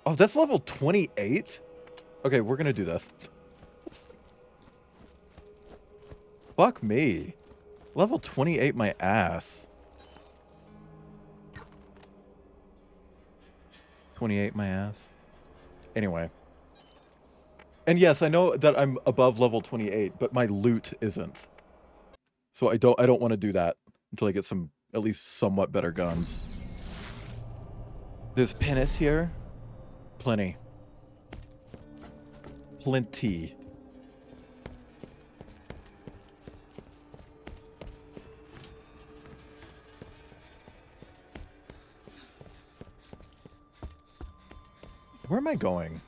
Oh, that's level 28? Okay, we're gonna do this. Fuck me. Level 28 my ass. 28 my ass. Anyway. And yes, I know that I'm above level 28, but my loot isn't. So I don't want to do that until I get some at least somewhat better guns. There's pinnace here. Plenty. Plenty. Where am I going?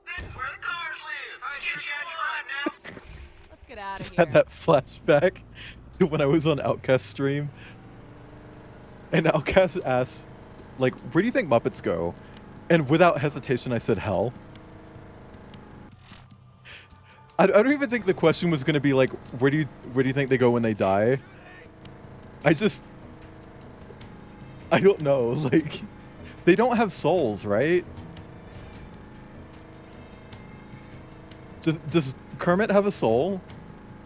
This is where the cars live. I hear you got your ride now. Let's get out Just of here. had that flashback to when I was on Outcast stream. And Outcast asked, like, where do you think Muppets go? And without hesitation, I said hell. I don't even think the question was going to be like, where do you think they go when they die? I don't know, like, they don't have souls, right? Does Kermit have a soul?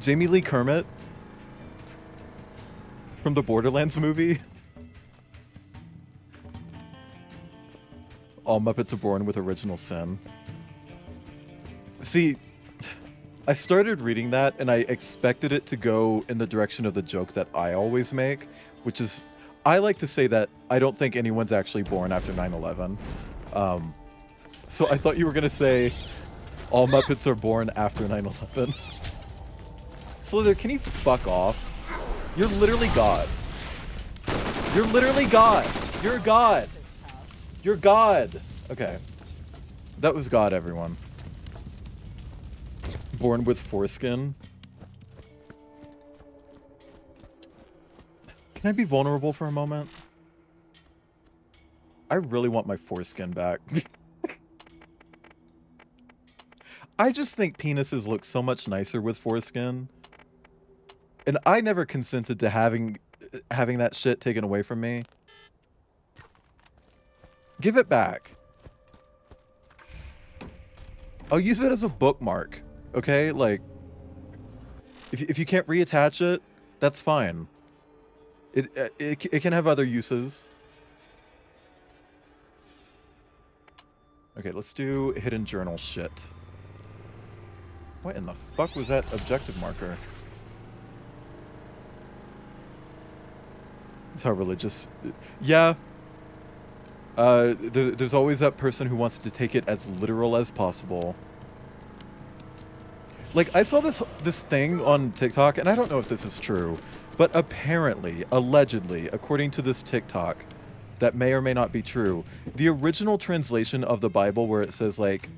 Jamie Lee Kermit? From the Borderlands movie? All Muppets are born with original sin. See, I started reading that and I expected it to go in the direction of the joke that I always make, which is, I like to say that I don't think anyone's actually born after 9/11. So I thought you were going to say all Muppets are born after 9/11. Slither, can you fuck off? You're literally God. You're literally God. You're God. You're God. Okay. That was God, everyone. Born with foreskin. Can I be vulnerable for a moment? I really want my foreskin back. I just think penises look so much nicer with foreskin. And I never consented to having that shit taken away from me. Give it back. I'll use it as a bookmark. Okay? Like, if you can't reattach it, that's fine. It can have other uses. Okay, let's do hidden journal shit. What in the fuck was that objective marker? It's how religious... Yeah. There's always that person who wants to take it as literal as possible. Like, I saw this thing on TikTok, and I don't know if this is true, but apparently, allegedly, according to this TikTok, that may or may not be true, the original translation of the Bible where it says, like,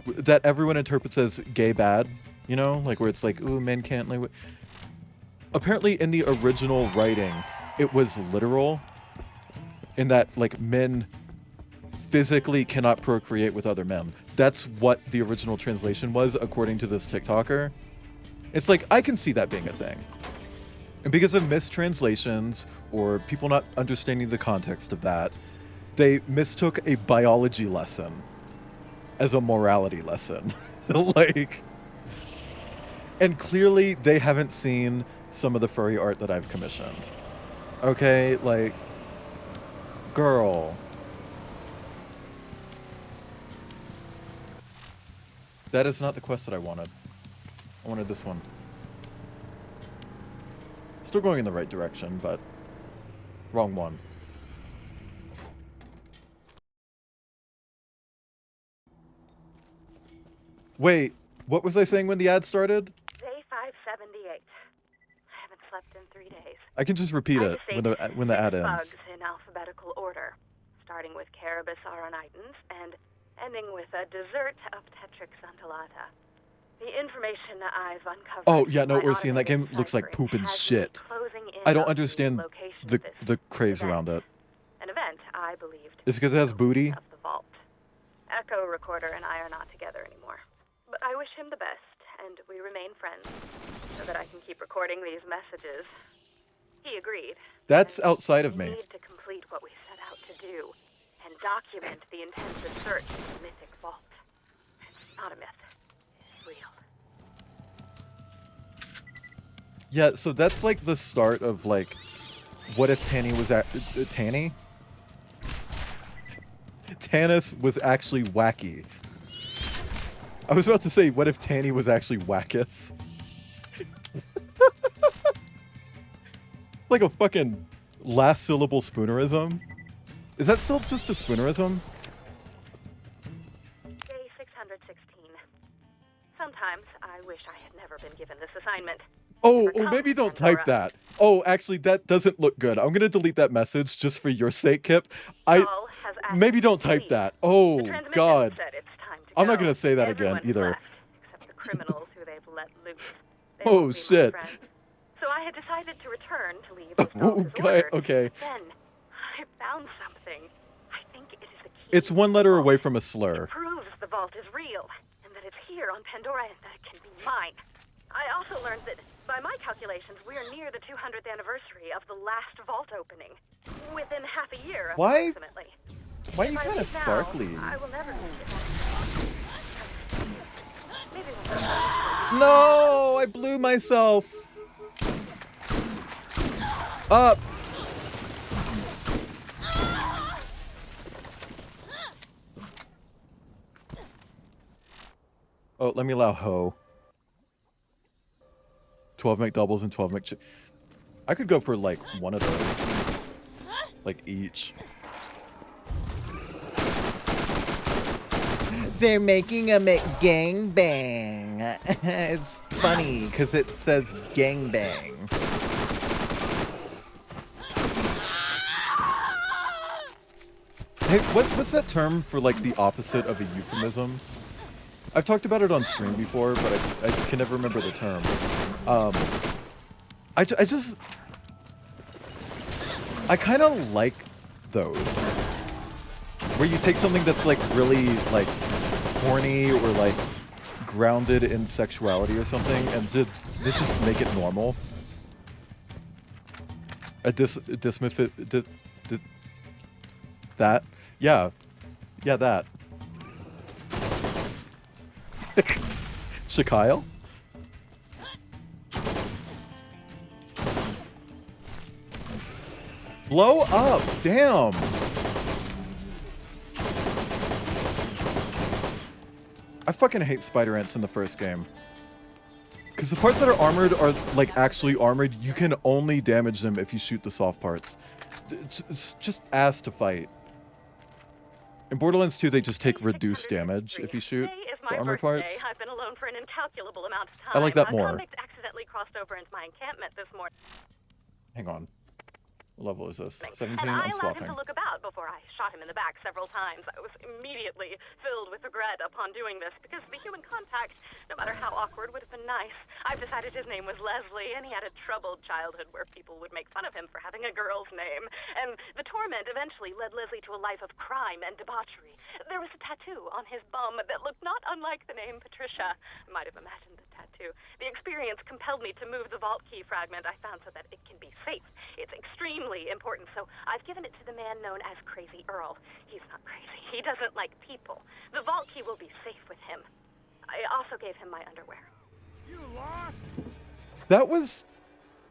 that everyone interprets as gay bad, you know? Like, where it's like, ooh, men can't lay with... Apparently, in the original writing, it was literal, in that, like, men physically cannot procreate with other men. That's what the original translation was, according to this TikToker. It's like, I can see that being a thing. And because of mistranslations, or people not understanding the context of that, they mistook a biology lesson as a morality lesson. Like, and clearly they haven't seen some of the furry art that I've commissioned. Okay, like, girl. That is not the quest that I wanted. I wanted this one. Still going in the right direction, but wrong one. Wait, what was I saying when the ad started? Day 578. I haven't slept in 3 days. I can just repeat it when the ad ends. Bugs in alphabetical order, starting with Carabus auronitans and ending with a dessert obstetrics undulata. The information I've uncovered. Oh yeah, no, Ursi, that game looks like poop and shit. I don't understand the craze around it. An event I believed. Is it because it has booty? Of the vault. Echo Recorder and I are not together anymore. But I wish him the best, and we remain friends, so that I can keep recording these messages. He agreed. That's outside of me. We need to complete what we set out to do, and document the intensive search for the mythic vault. It's not a myth. It's real. Yeah, so that's like the start of like, what if Tanny was Tanny? Tanis was actually wacky. I was about to say, what if Tanny was actually wackus? Like a fucking last syllable spoonerism. Is that still just a spoonerism? Day 616. Sometimes I wish I had never been given this assignment. Oh, maybe don't type that. Oh, actually, that doesn't look good. I'm gonna delete that message just for your sake, Kip. Maybe don't type that. Oh, God. I'm not gonna say that again, either. Except the criminals who they've let loose. Oh, shit. So I had decided to return to leave the vault as ordered. Okay. Then I found something. I think it is the key. It's one letter away from a slur. It proves the vault is real, and that it's here on Pandora, and that it can be mine. I also learned that, by my calculations, we are near the 200th anniversary of the last vault opening. Within half a year, approximately. Why are you kind of sparkly? I will never make it. No, I blew myself. Up. Oh, let me allow ho. 12 McDoubles and 12 McChi... I could go for, like, one of those. Like, each. They're making a McGangbang. It's funny, because it says gangbang. Hey, what's that term for, like, the opposite of a euphemism? I've talked about it on stream before, but I can never remember the term. I kind of like those. Where you take something that's, like, really, like, horny or, like, grounded in sexuality or something, and just make it normal. That? Yeah. Yeah, that. Shakyle? Blow up! Damn! I fucking hate spider ants in the first game. Because the parts that are armored are, like, actually armored. You can only damage them if you shoot the soft parts. It's just ass to fight. In Borderlands 2, they just take reduced damage if you shoot the armored parts. I've been alone for an incalculable amount of time. I like that A more. convict accidentally crossed over into my encampment this morning. Hang on. What level is this? 17? And I I'm allowed swapping. him to look about before I shot him in the back several times. I was immediately filled with regret upon doing this because the human contact, no matter how awkward, would have been nice. I've decided his name was Leslie, and he had a troubled childhood where people would make fun of him for having a girl's name. And the torment eventually led Leslie to a life of crime and debauchery. There was a tattoo on his bum that looked not unlike the name Patricia. I might have imagined the tattoo. The experience compelled me to move the vault key fragment I found so that it can be safe. It's extremely important, so I've given it to the man known as Crazy Earl. He's not crazy. He doesn't like people. The vault key will be safe with him. I also gave him my underwear. You lost? That was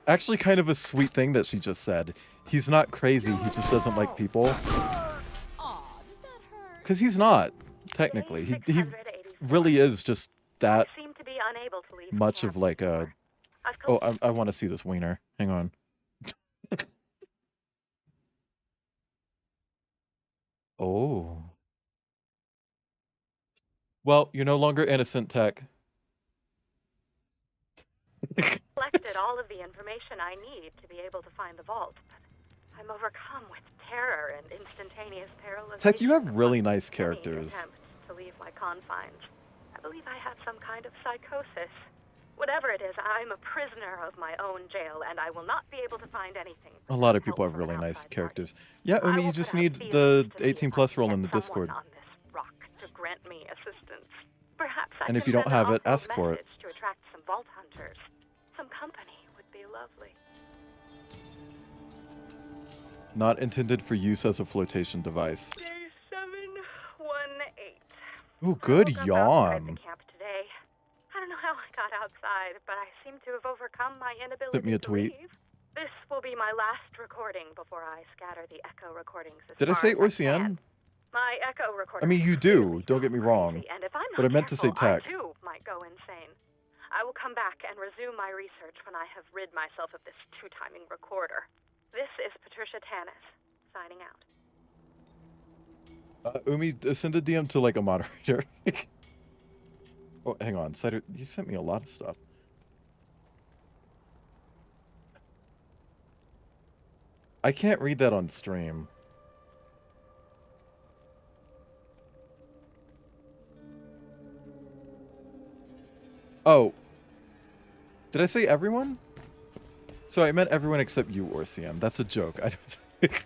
actually kind of a sweet thing that she just said. He's not crazy, he just doesn't like people. Because he's not, technically. He really is just that much of like a... Oh, I want to see this wiener. Hang on. Oh. Well, you're no longer innocent, Tech. Collected all of the information I need to be able to find the vault, but I'm overcome with terror and instantaneous paralysis. Tech, you have really nice characters. Attempt to leave my confines. I believe I have some kind of psychosis. Whatever it is, I'm a prisoner of my own jail, and I will not be able to find anything. A lot of people have really nice characters. Yeah, Umi, you just need the 18+ role in the Discord. On this rock to grant me assistance. Perhaps I And if can you don't send an have it, awful ask for it. message to attract some vault hunters. Some company would be lovely. Not intended for use as a flotation device. Day 718. Ooh, good I woke up outside yawn. the camp today. I don't know how I got outside, but I seem to have overcome my inability Sent me a to tweet. leave. This will be my last recording before I scatter the echo recordings. As Did I far say as Orsian? My echo I recordings. mean, you do. Don't get me wrong. And if I'm not But I meant to say careful, Tech. I too might go insane. I will come back and resume my research when I have rid myself of this two-timing recorder. This is Patricia Tanis, signing out. Umi, send a DM to like a moderator. Oh, hang on. Cider, you sent me a lot of stuff. I can't read that on stream. Oh. Did I say everyone? So I meant everyone except you, Orsian. That's a joke. I don't...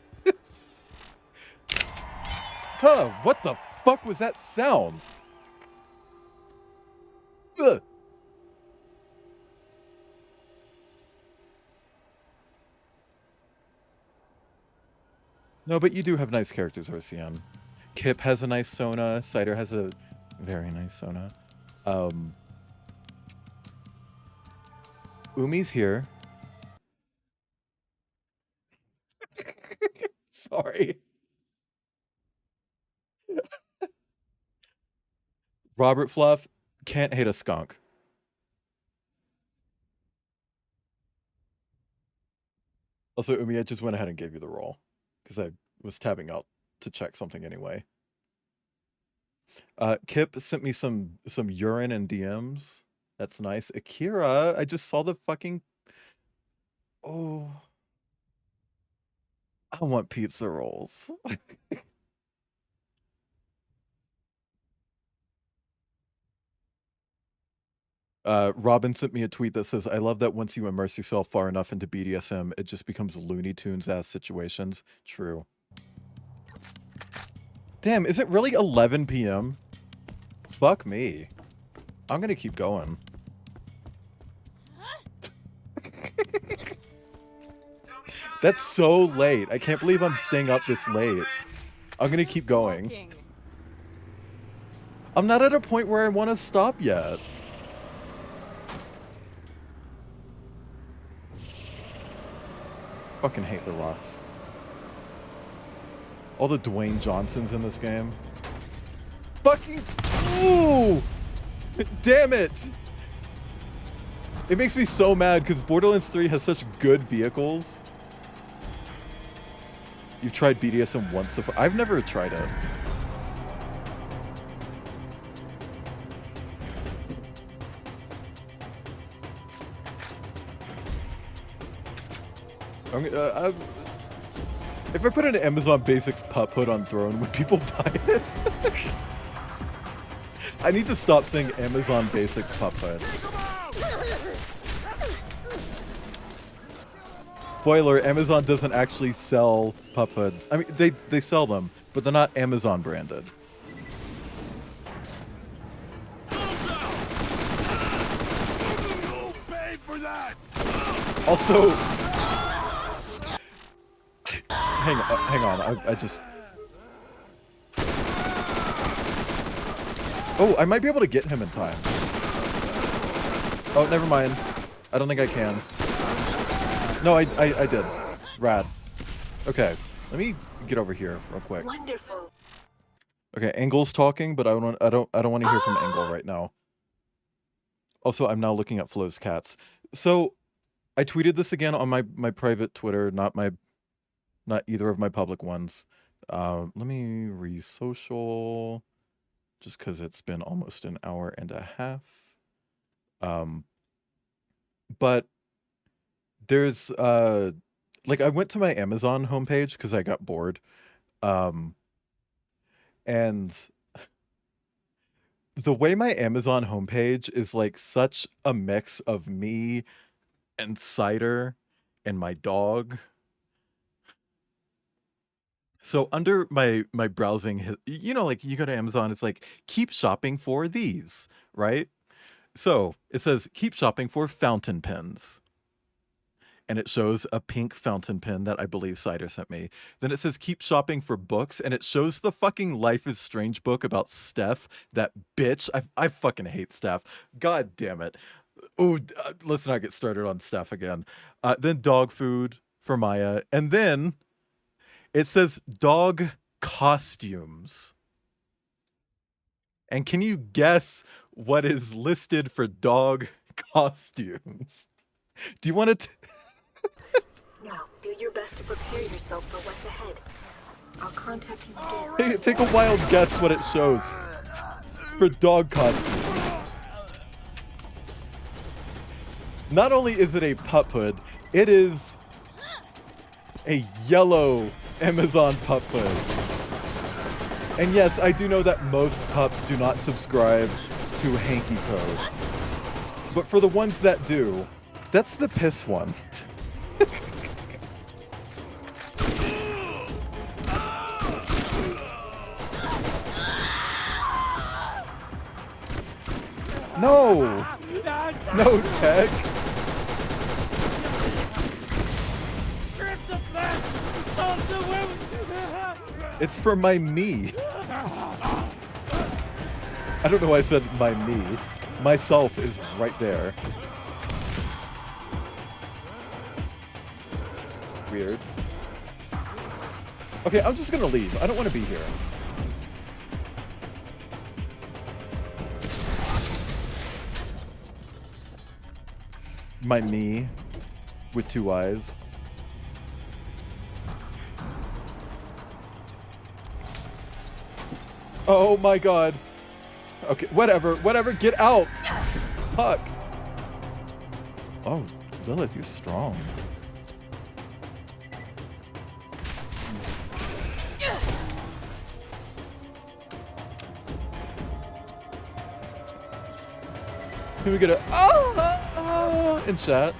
Huh, what the fuck was that sound? Ugh. No, but you do have nice characters, Orsian. Kip has a nice Sona. Cider has a very nice Sona. Umi's here. Sorry. Robert Fluff, Can't hate a skunk. Also, Umi, I just went ahead and gave you the roll because I was tabbing out to check something anyway. Kip sent me some urine and DMs. That's nice. Akira, I just saw the fucking. Oh, I want pizza rolls. Robin sent me a tweet that says, I love that once you immerse yourself far enough into BDSM, it just becomes Looney Tunes ass situations. True. Damn, is it really 11 p.m.? Fuck me. I'm gonna keep going. That's so late. I can't believe I'm staying up this late. I'm gonna keep going. I'm not at a point where I want to stop yet. Fucking hate the rocks. All the Dwayne Johnsons in this game. Fucking. Ooh! Damn it! It makes me so mad because Borderlands 3 has such good vehicles. You've tried BDSM once so far. I've never tried it. If I put an Amazon Basics pup hood on Throne, would people buy it? I need to stop saying Amazon Basics pup hood. Spoiler, Amazon doesn't actually sell pup hoods. I mean, they sell them, but they're not Amazon branded. Also, hang on. I just. Oh, I might be able to get him in time. Oh, never mind. I don't think I can. No, I did. Rad. Okay, let me get over here real quick. Wonderful. Okay, Angle's talking, but I don't want to hear from Angle right now. Also, I'm now looking at Flo's cats. So, I tweeted this again on my private Twitter, not either of my public ones. Let me re-social, just because it's been almost an hour and a half. But there's like I went to my Amazon homepage because I got bored, and the way my Amazon homepage is like such a mix of me and Cider and my dog. So under my browsing, you know, like you go to Amazon, it's like keep shopping for these, right? So it says keep shopping for fountain pens. And it shows a pink fountain pen that I believe Cider sent me. Then it says keep shopping for books, and it shows the fucking Life is Strange book about Steph, that bitch. I fucking hate Steph. God damn it. Oh, let's not get started on Steph again. Then dog food for Maya, and then it says dog costumes. And can you guess what is listed for dog costumes? Do you want to? Now, do your best to prepare yourself for what's ahead. I'll contact you again. Hey, take a wild guess what it shows for dog costumes. Not only is it a pup hood, it is a yellow Amazon pup hood. And yes, I do know that most pups do not subscribe to Hanky Code. But for the ones that do, that's the piss one. No! No, Tech! It's for my me. I don't know why I said my me. Myself is right there. Weird. Okay, I'm just gonna leave. I don't want to be here. My me with 2 eyes. Oh my god. Okay, whatever, get out! Fuck. Oh, Lilith, you're strong. Can we get a in chat?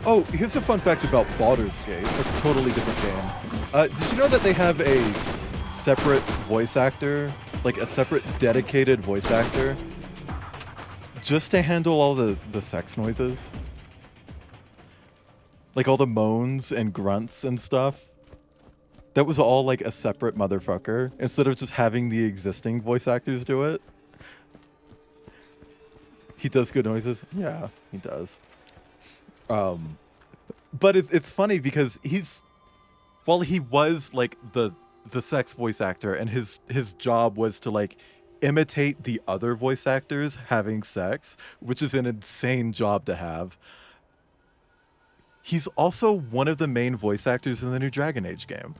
Oh, here's a fun fact about Baldur's Gate, a totally different game. Did you know that they have a separate voice actor, like a separate dedicated voice actor, just to handle all the sex noises? Like all the moans and grunts and stuff? That was all like a separate motherfucker, instead of just having the existing voice actors do it. He does good noises? Yeah, he does. But it's funny because while he was like the sex voice actor and his job was to like imitate the other voice actors having sex, which is an insane job to have. He's also one of the main voice actors in the new Dragon Age game.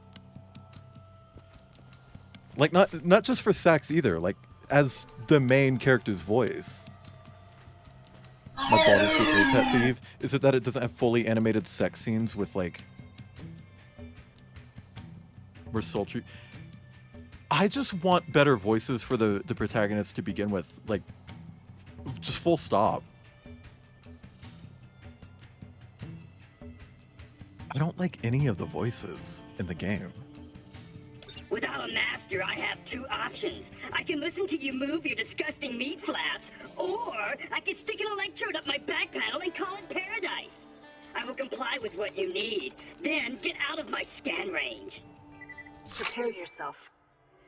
Like not just for sex either, like as the main character's voice. My Baldur's Gate 3 pet peeve is that it doesn't have fully animated sex scenes with like more sultry. I just want better voices for the protagonists to begin with, like just full stop. I don't like any of the voices in the game. Without a master, I have 2 options. I can listen to you move your disgusting meat flaps, or I can stick an electrode up my back panel and call it paradise. I will comply with what you need. Then get out of my scan range. Prepare yourself.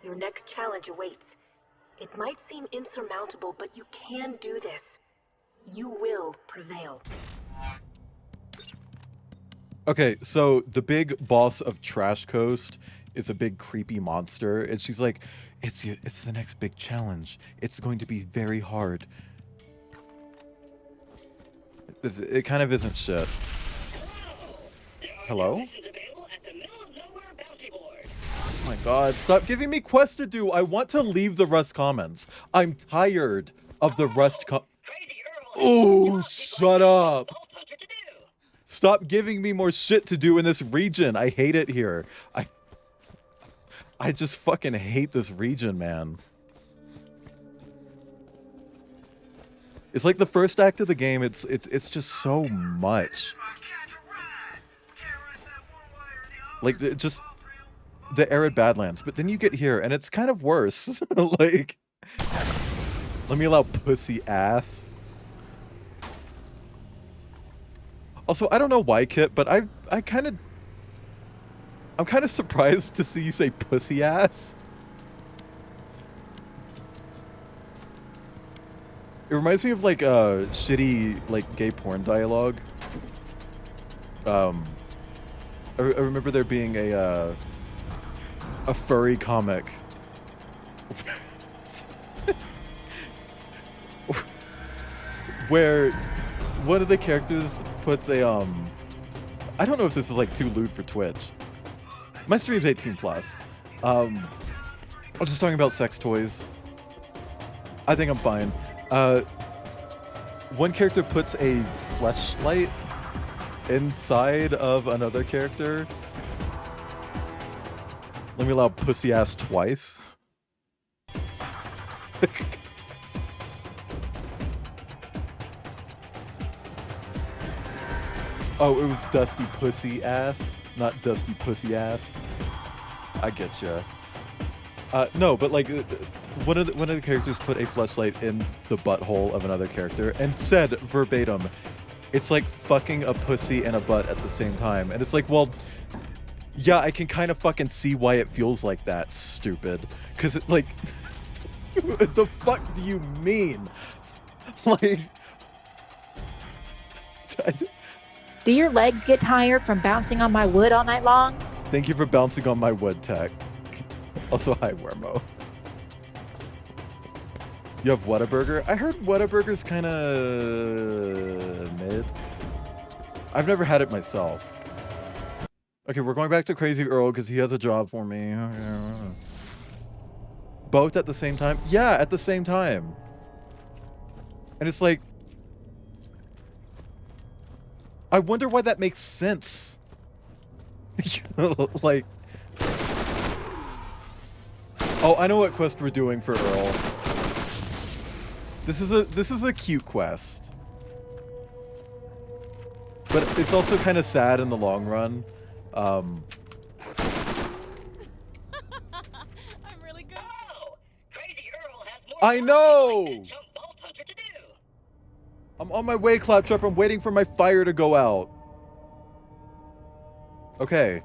Your next challenge awaits. It might seem insurmountable, but you can do this. You will prevail. Okay, so the big boss of Trash Coast is a big creepy monster, and she's like, it's the next big challenge. It's going to be very hard. It kind of isn't shit. Hello? Oh my god, stop giving me quests to do. I want to leave the Rust Commons. I'm tired of the Rust Oh, shut up. Stop giving me more shit to do in this region. I hate it here. I just fucking hate this region, man. It's like the first act of the game, it's just so much. Like just the arid Badlands, but then you get here and it's kind of worse. Like, let me allow pussy ass. Also, I don't know why, Kit, but I'm kind of surprised to see you say pussy ass. It reminds me of like shitty like gay porn dialogue. I remember there being a furry comic where one of the characters puts a I don't know if this is like too lewd for Twitch. My stream's 18 plus. I'm just talking about sex toys. I think I'm fine. One character puts a fleshlight inside of another character. Let me allow pussy ass twice. Oh, it was Dusty Pussy Ass, not Dusty Pussy Ass. I get ya. No, but like one of the characters put a fleshlight in the butthole of another character and said verbatim, "It's like fucking a pussy and a butt at the same time." And it's like, well, yeah, I can kind of fucking see why it feels like that, stupid. Because it like, what the fuck do you mean? Like, Do your legs get tired from bouncing on my wood all night long? Thank you for bouncing on my wood, Tech. Also, hi, Wermo. You have Whataburger? I heard Whataburger's kind of mid. I've never had it myself. Okay, we're going back to Crazy Earl because he has a job for me. Both at the same time? Yeah, at the same time. And it's like, I wonder why that makes sense. Like, oh, I know what quest we're doing for Earl. This is a cute quest. But it's also kind of sad in the long run. I'm really good. Oh, Crazy Earl has more I know! than jump Vault Hunter to do. I'm on my way, Claptrap. I'm waiting for my fire to go out. Okay.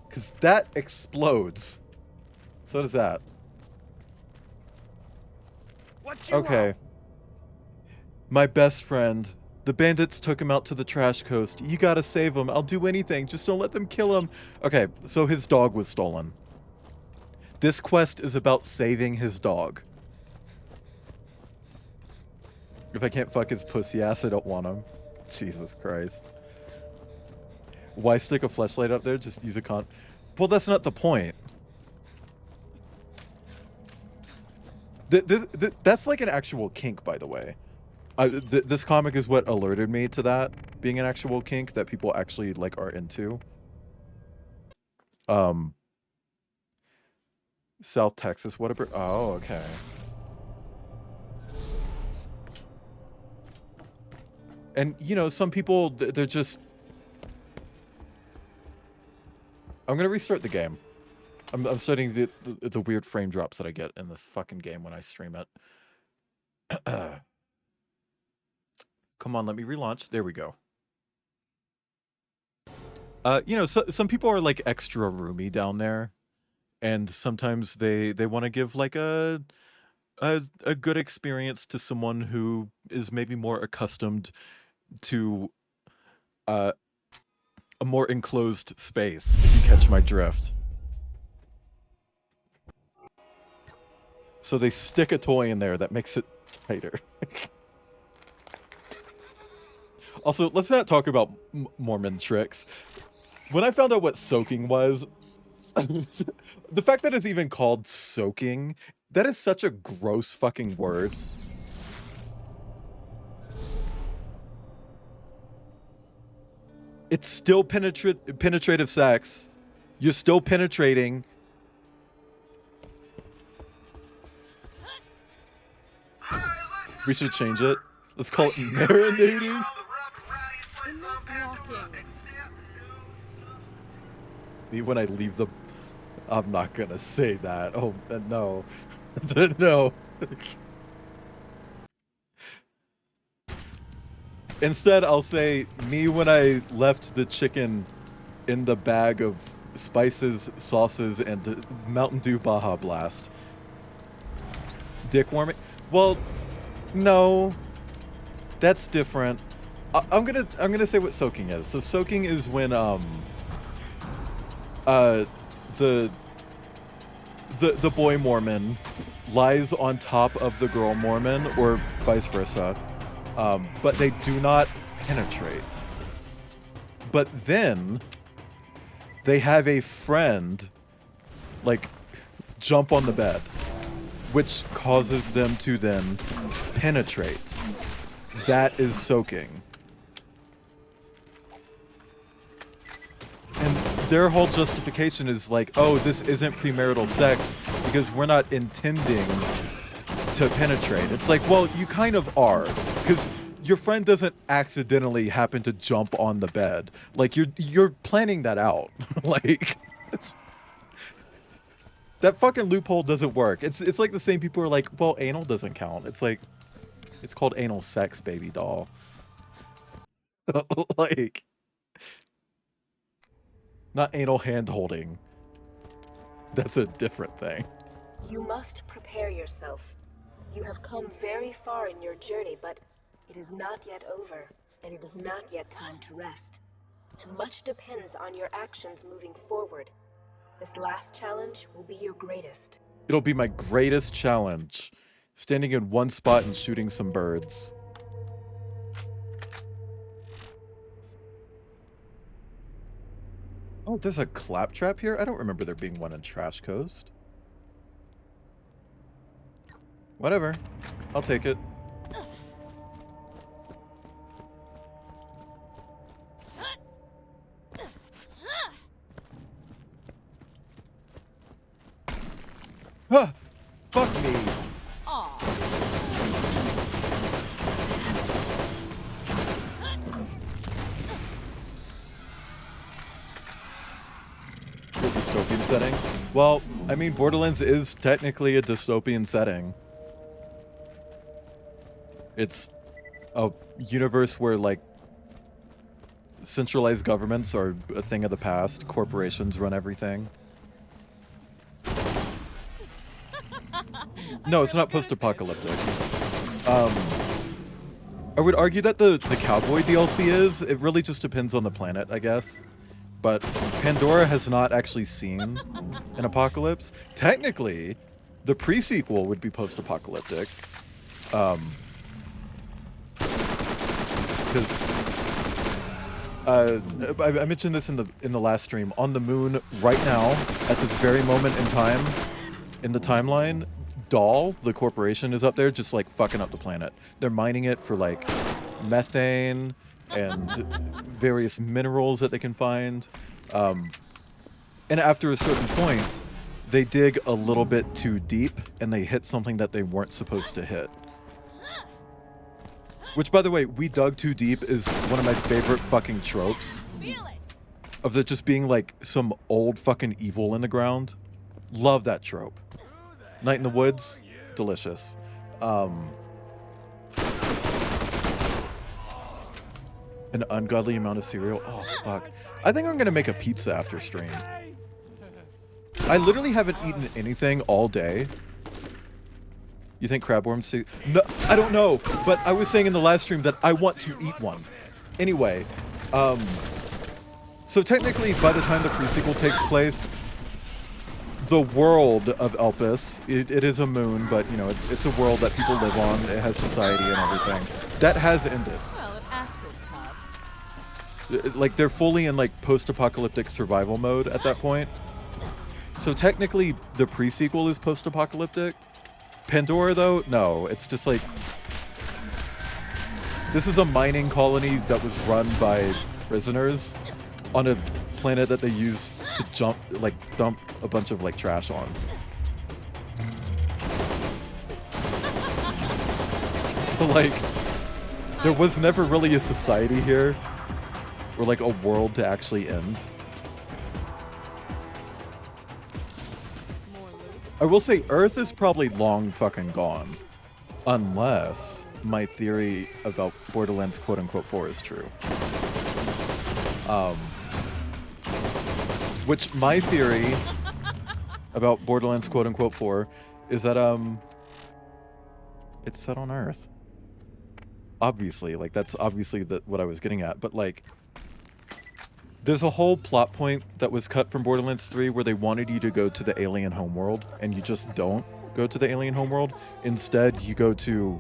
Because that explodes. So does that. Okay. My best friend. The bandits took him out to the trash coast. You gotta save him. I'll do anything. Just don't let them kill him. Okay, so his dog was stolen. This quest is about saving his dog. If I can't fuck his pussy ass, I don't want him. Jesus Christ. Why stick a fleshlight up there? Just use a con... Well, that's not the point. That's like an actual kink, by the way. This comic is what alerted me to that being an actual kink that people actually like are into. South Texas, whatever. Oh, okay. And you know, some people they're just. I'm gonna restart the game. I'm starting the weird frame drops that I get in this fucking game when I stream it. Come on, let me relaunch. There we go. You know, some people are like extra roomy down there, and sometimes they want to give like a good experience to someone who is maybe more accustomed to a more enclosed space, if you catch my drift. So they stick a toy in there that makes it tighter. Also, let's not talk about Mormon tricks. When I found out what soaking was, the fact that it's even called soaking, that is such a gross fucking word. It's still penetrative sex. You're still penetrating. We should change it. Let's call it marinating. Me when I leave the... I'm not gonna say that. Oh, no. No. Instead, I'll say, me when I left the chicken in the bag of spices, sauces, and Mountain Dew Baja Blast. Dick warming? Well, no. That's different. I'm gonna say what soaking is. So soaking is when the boy Mormon lies on top of the girl Mormon, or vice versa, but they do not penetrate. But then they have a friend like jump on the bed, which causes them to then penetrate. That is soaking. And their whole justification is like, oh, this isn't premarital sex because we're not intending to penetrate. It's like, well, you kind of are, because your friend doesn't accidentally happen to jump on the bed. Like, you're planning that out. Like, that fucking loophole doesn't work. It's like the same people are like, well, anal doesn't count. It's like, it's called anal sex, baby doll. Like, not anal hand holding. That's a different thing. You must prepare yourself. You have come very far in your journey, but it is not yet over. and it is not yet time to rest. Much depends on your actions moving forward. This last challenge will be your greatest. It'll be my greatest challenge. Standing in one spot and shooting some birds. Oh, there's a claptrap here? I don't remember there being one in Trash Coast. Whatever. I'll take it. Ah! Fuck me! The dystopian setting? Well, I mean, Borderlands is technically a dystopian setting. It's a universe where, like, centralized governments are a thing of the past. Corporations run everything. No, it's not post-apocalyptic. I would argue that the cowboy DLC is. It really just depends on the planet, I guess. But Pandora has not actually seen an apocalypse. Technically, the pre-sequel would be post-apocalyptic. Because I mentioned this in the last stream. On the moon right now, at this very moment in time, in the timeline, Dahl, the corporation, is up there just like fucking up the planet. They're mining it for like methane and various minerals that they can find. And after a certain point, they dig a little bit too deep and they hit something that they weren't supposed to hit. Which, by the way, we dug too deep is one of my favorite fucking tropes. Of it just being like some old fucking evil in the ground. Love that trope. Night in the Woods, delicious. An ungodly amount of cereal. Oh, fuck. I think I'm gonna make a pizza after stream. I literally haven't eaten anything all day. You think crabworms? No, I don't know. But I was saying in the last stream that I want to eat one. Anyway, so technically, by the time the pre-sequel takes place, the world of Elpis, it is a moon, but, you know, it's a world that people live on. It has society and everything. That has ended. Well, it acted tough. Like, they're fully in, like, post-apocalyptic survival mode at that point. So technically, the pre-sequel is post-apocalyptic. Pandora, though, no. It's just, like... This is a mining colony that was run by prisoners on a planet that they use to dump a bunch of like trash on. But like, there was never really a society here or like a world to actually end. I will say Earth is probably long fucking gone. Unless my theory about Borderlands quote-unquote 4 is true. Which my theory about Borderlands quote-unquote 4 is that it's set on Earth. Obviously, like that's obviously what I was getting at, but like there's a whole plot point that was cut from Borderlands 3 where they wanted you to go to the alien homeworld and you just don't go to the alien homeworld. Instead, you go to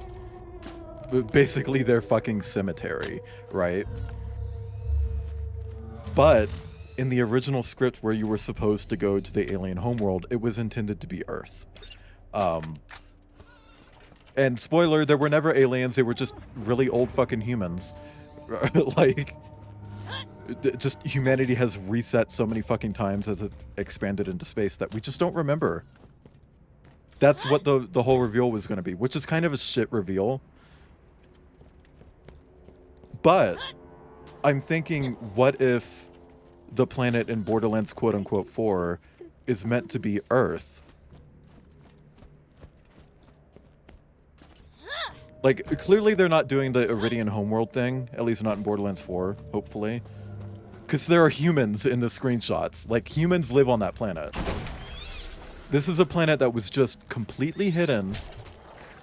basically their fucking cemetery, right? But in the original script where you were supposed to go to the alien homeworld, it was intended to be Earth. And spoiler, there were never aliens, they were just really old fucking humans. Like, just humanity has reset so many fucking times as it expanded into space that we just don't remember. That's what the whole reveal was going to be, which is kind of a shit reveal. But I'm thinking, what if the planet in Borderlands quote-unquote 4 is meant to be Earth? Like, clearly they're not doing the Iridian homeworld thing, at least not in Borderlands 4, hopefully. Because there are humans in the screenshots. Like, humans live on that planet. This is a planet that was just completely hidden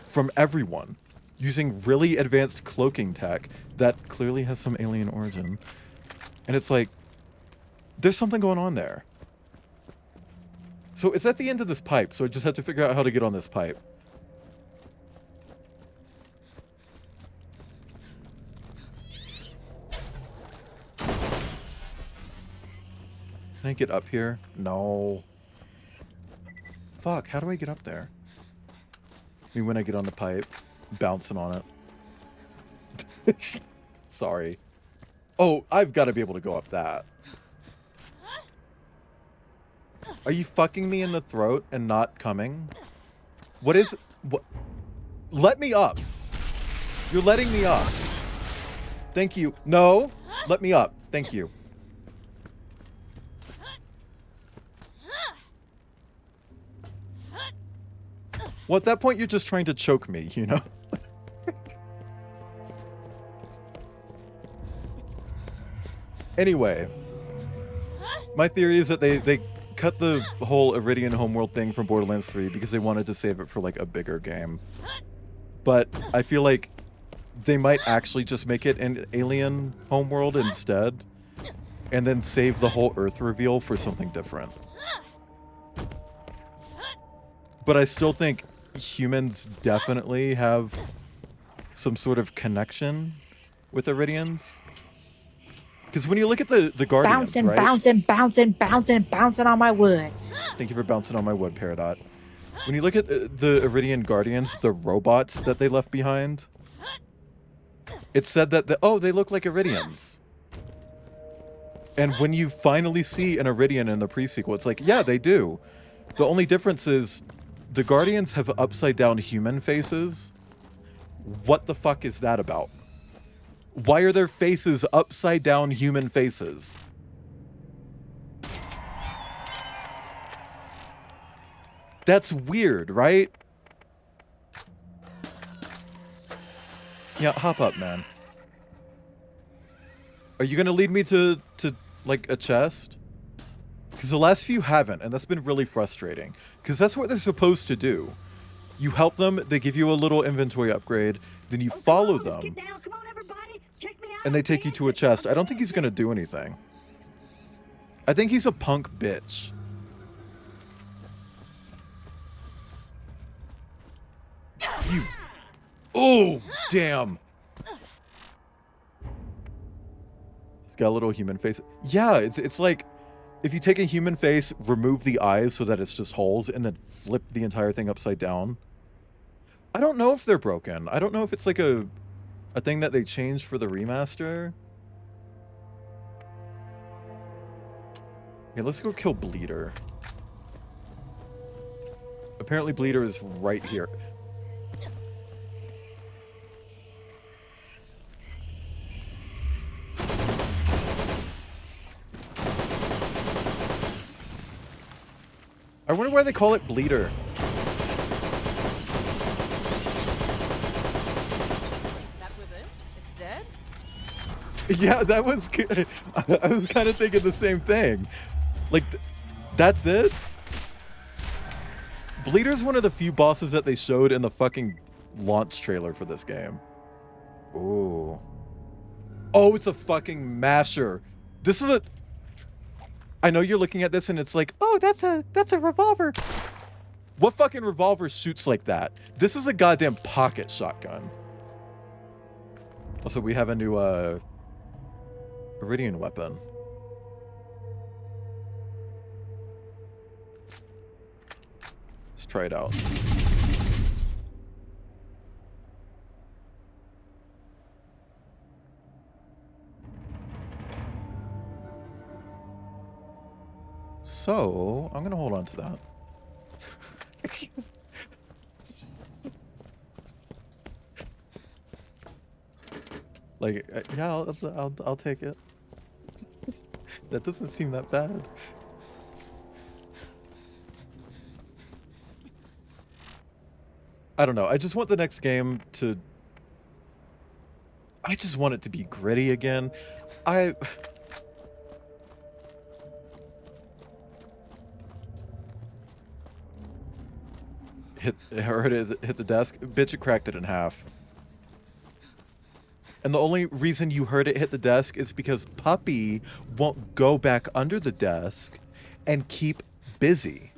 from everyone. using really advanced cloaking tech that clearly has some alien origin. And it's like, there's something going on there. So it's at the end of this pipe, so I just have to figure out how to get on this pipe. Can I get up here? No. Fuck, how do I get up there? I mean, when I get on the pipe, bouncing on it. Sorry. Oh, I've got to be able to go up that. Are you fucking me in the throat and not coming? What is... What? Let me up. You're letting me up. Thank you. No. Let me up. Thank you. Well, at that point, you're just trying to choke me, you know? Anyway. My theory is that they cut the whole Iridian homeworld thing from Borderlands 3 because they wanted to save it for, like, a bigger game. But I feel like they might actually just make it an alien homeworld instead. And then save the whole Earth reveal for something different. But I still think humans definitely have some sort of connection with Iridians. Because when you look at the Guardians, Bouncing, right? bouncing on my wood. Thank you for bouncing on my wood, Peridot. When you look at the Iridian Guardians, the robots that they left behind, it said that, they look like Iridians. And when you finally see an Iridian in the pre-sequel, it's like, yeah, they do. The only difference is the Guardians have upside-down human faces. What the fuck is that about? Why are their faces upside-down human faces? That's weird, right? Yeah, hop up, man. Are you gonna lead me to like, a chest? Because the last few haven't, and that's been really frustrating. Because that's what they're supposed to do. You help them, they give you a little inventory upgrade, then you follow them, and they take you to a chest. I don't think he's gonna do anything. I think he's a punk bitch. You... Oh, damn. Skeletal human face. Yeah, it's like if you take a human face, remove the eyes so that it's just holes, and then flip the entire thing upside down. I don't know if they're broken. I don't know if it's like a thing that they changed for the remaster. Okay, let's go kill Bleeder. Apparently Bleeder is right here. I wonder why they call it Bleeder. That was it? It's dead? Yeah, that was good. I was kind of thinking the same thing. Like, that's it? Bleeder's one of the few bosses that they showed in the fucking launch trailer for this game. Ooh. Oh, it's a fucking masher. This is a... I know you're looking at this and it's like, oh, that's a revolver. What fucking revolver shoots like that? This is a goddamn pocket shotgun. Also, we have a new Iridian weapon. Let's try it out. So, I'm gonna hold on to that. Like, yeah, I'll take it. That doesn't seem that bad. I don't know. I just want the next game to... I just want it to be gritty again. Hit the desk. Bitch, it cracked it in half. And the only reason you heard it hit the desk is because Puppy won't go back under the desk and keep busy.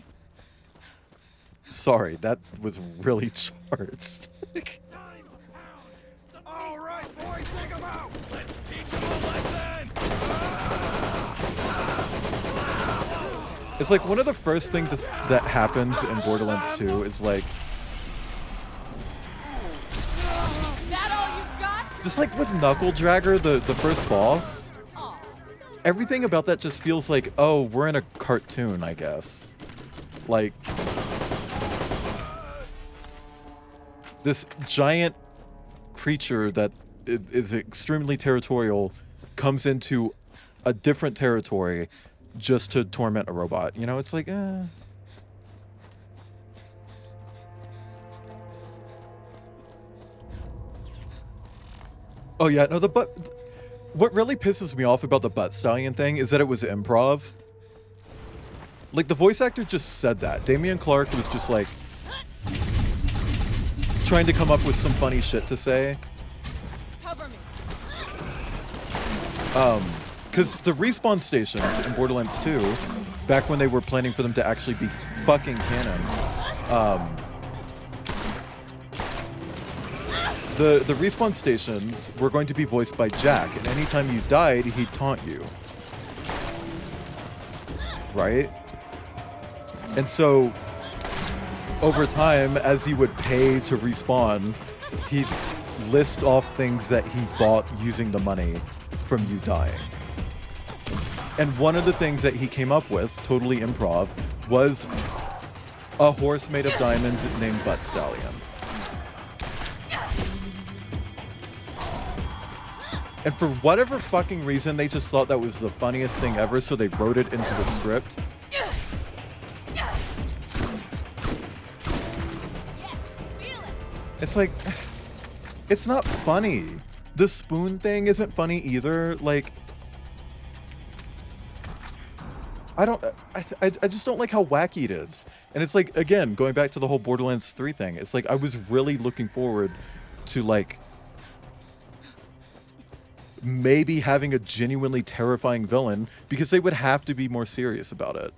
Sorry, that was really charged. All right, boys, take them out. Let's teach them a lesson. It's like one of the first things that happens in Borderlands 2 is like, That all you got? just like with Knuckle Dragger, the first boss, everything about that just feels like, oh, we're in a cartoon, I guess. Like, this giant creature that is extremely territorial comes into a different territory just to torment a robot. You know, it's like, Oh yeah, no, what really pisses me off about the butt stallion thing is that it was improv. Like, the voice actor just said that. Damian Clark was just like trying to come up with some funny shit to say. Cover me. Because the respawn stations in Borderlands 2, back when they were planning for them to actually be fucking canon, the respawn stations were going to be voiced by Jack, and anytime you died, he'd taunt you. Right? And so, over time, as he would pay to respawn, he'd list off things that he bought using the money from you dying. And one of the things that he came up with, totally improv, was a horse made of diamonds named Butt Stallion. And for whatever fucking reason, they just thought that was the funniest thing ever, so they wrote it into the script. It's like, it's not funny. The spoon thing isn't funny either. Like, I just don't like how wacky it is. And it's like, again, going back to the whole Borderlands 3 thing, it's like I was really looking forward to, like, maybe having a genuinely terrifying villain, because they would have to be more serious about it.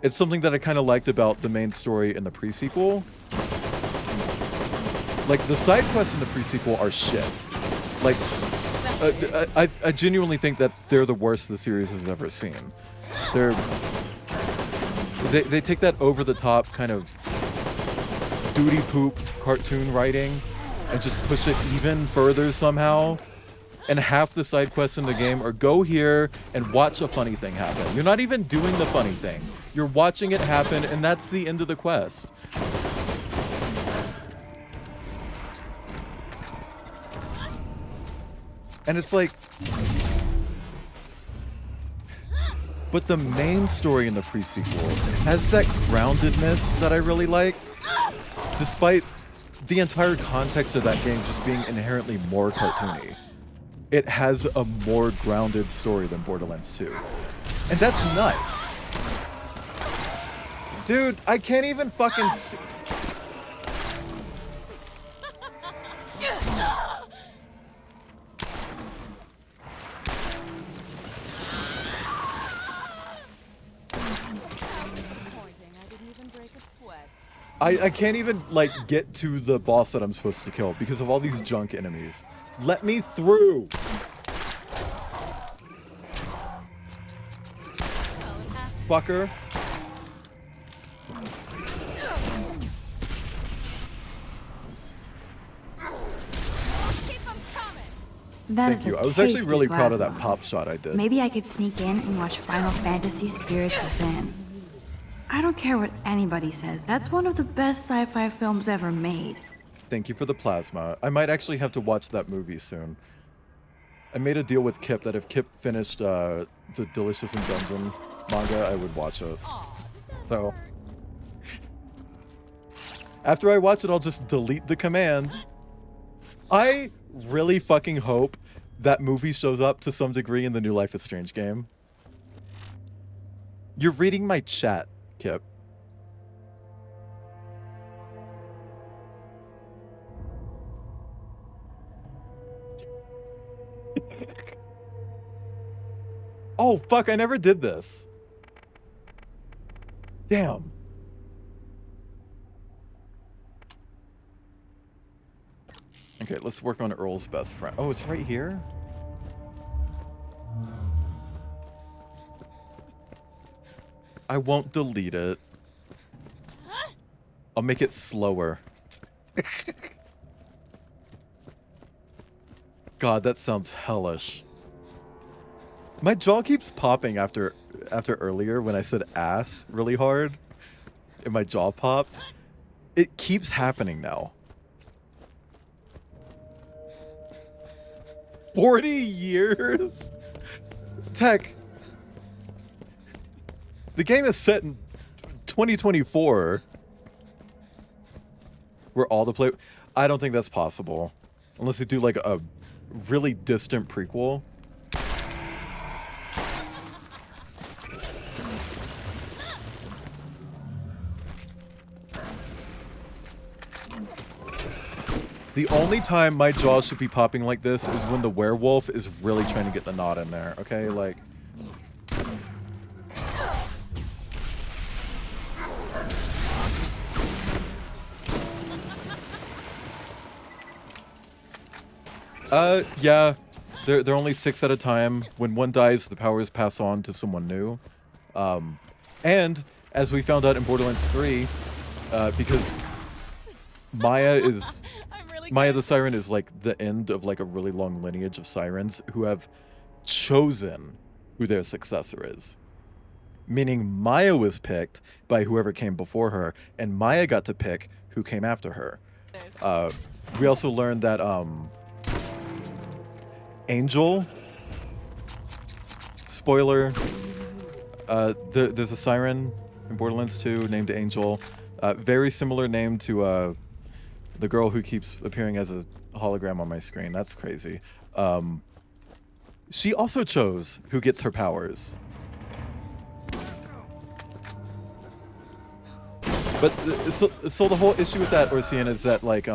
It's something that I kind of liked about the main story in the pre-sequel. Like, the side quests in the pre-sequel are shit. Like, I genuinely think that they're the worst the series has ever seen. They take that over-the-top kind of duty poop cartoon writing and just push it even further somehow. And half the side quests in the game are go here and watch a funny thing happen. You're not even doing the funny thing. You're watching it happen, and that's the end of the quest. And it's like, but the main story in the pre-sequel has that groundedness that I really like, despite the entire context of that game just being inherently more cartoony. It has a more grounded story than Borderlands 2. And that's nuts. Dude, I can't even fucking see. I can't even, like, get to the boss that I'm supposed to kill because of all these junk enemies. Let me through! Fucker. Thank you. I was actually really proud of that pop shot I did. Maybe I could sneak in and watch Final Fantasy Spirits Within. I don't care what anybody says. That's one of the best sci-fi films ever made. Thank you for the plasma. I might actually have to watch that movie soon. I made a deal with Kip that if Kip finished the Delicious in Dungeon manga, I would watch it. So, after I watch it, I'll just delete the command. I really fucking hope that movie shows up to some degree in the new Life is Strange game. You're reading my chat, Kip. Oh, fuck, I never did this. Damn. Okay, let's work on Earl's best friend. Oh, it's right here? I won't delete it. I'll make it slower. God, that sounds hellish. My jaw keeps popping after earlier when I said ass really hard. And my jaw popped. It keeps happening now. 40 years? Tech. The game is set in 2024. Where all the play... I don't think that's possible. Unless they do like a really distant prequel. The only time my jaw should be popping like this is when the werewolf is really trying to get the knot in there, okay? Like... yeah. They're only 6 at a time. When one dies, the powers pass on to someone new. And, as we found out in Borderlands 3, because Maya is... Maya the Siren is like the end of like a really long lineage of sirens who have chosen who their successor is. Meaning Maya was picked by whoever came before her, and Maya got to pick who came after her. We also learned that Angel, spoiler, there's a siren in Borderlands 2 named Angel. Very similar name to the girl who keeps appearing as a hologram on my screen. That's crazy. She also chose who gets her powers. But so the whole issue with that, Orsian, is that like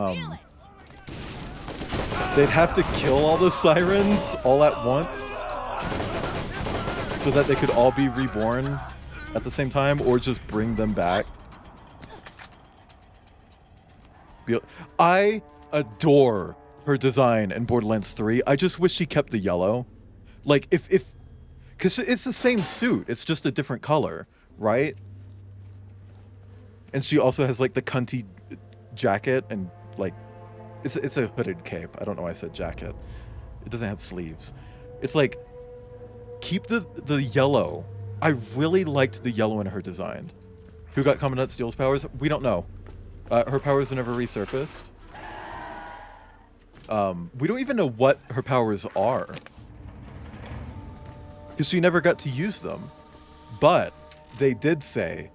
they'd have to kill all the sirens all at once so that they could all be reborn at the same time, or just bring them back. I adore her design in Borderlands 3. I just wish she kept the yellow. Like, because it's the same suit. It's just a different color, right? And she also has, like, the cunty jacket and, like, it's a hooded cape. I don't know why I said jacket. It doesn't have sleeves. It's like, keep the yellow. I really liked the yellow in her design. Who got Commandant Steele's powers? We don't know. Her powers are never resurfaced. We don't even know what her powers are. Because she never got to use them. But they did say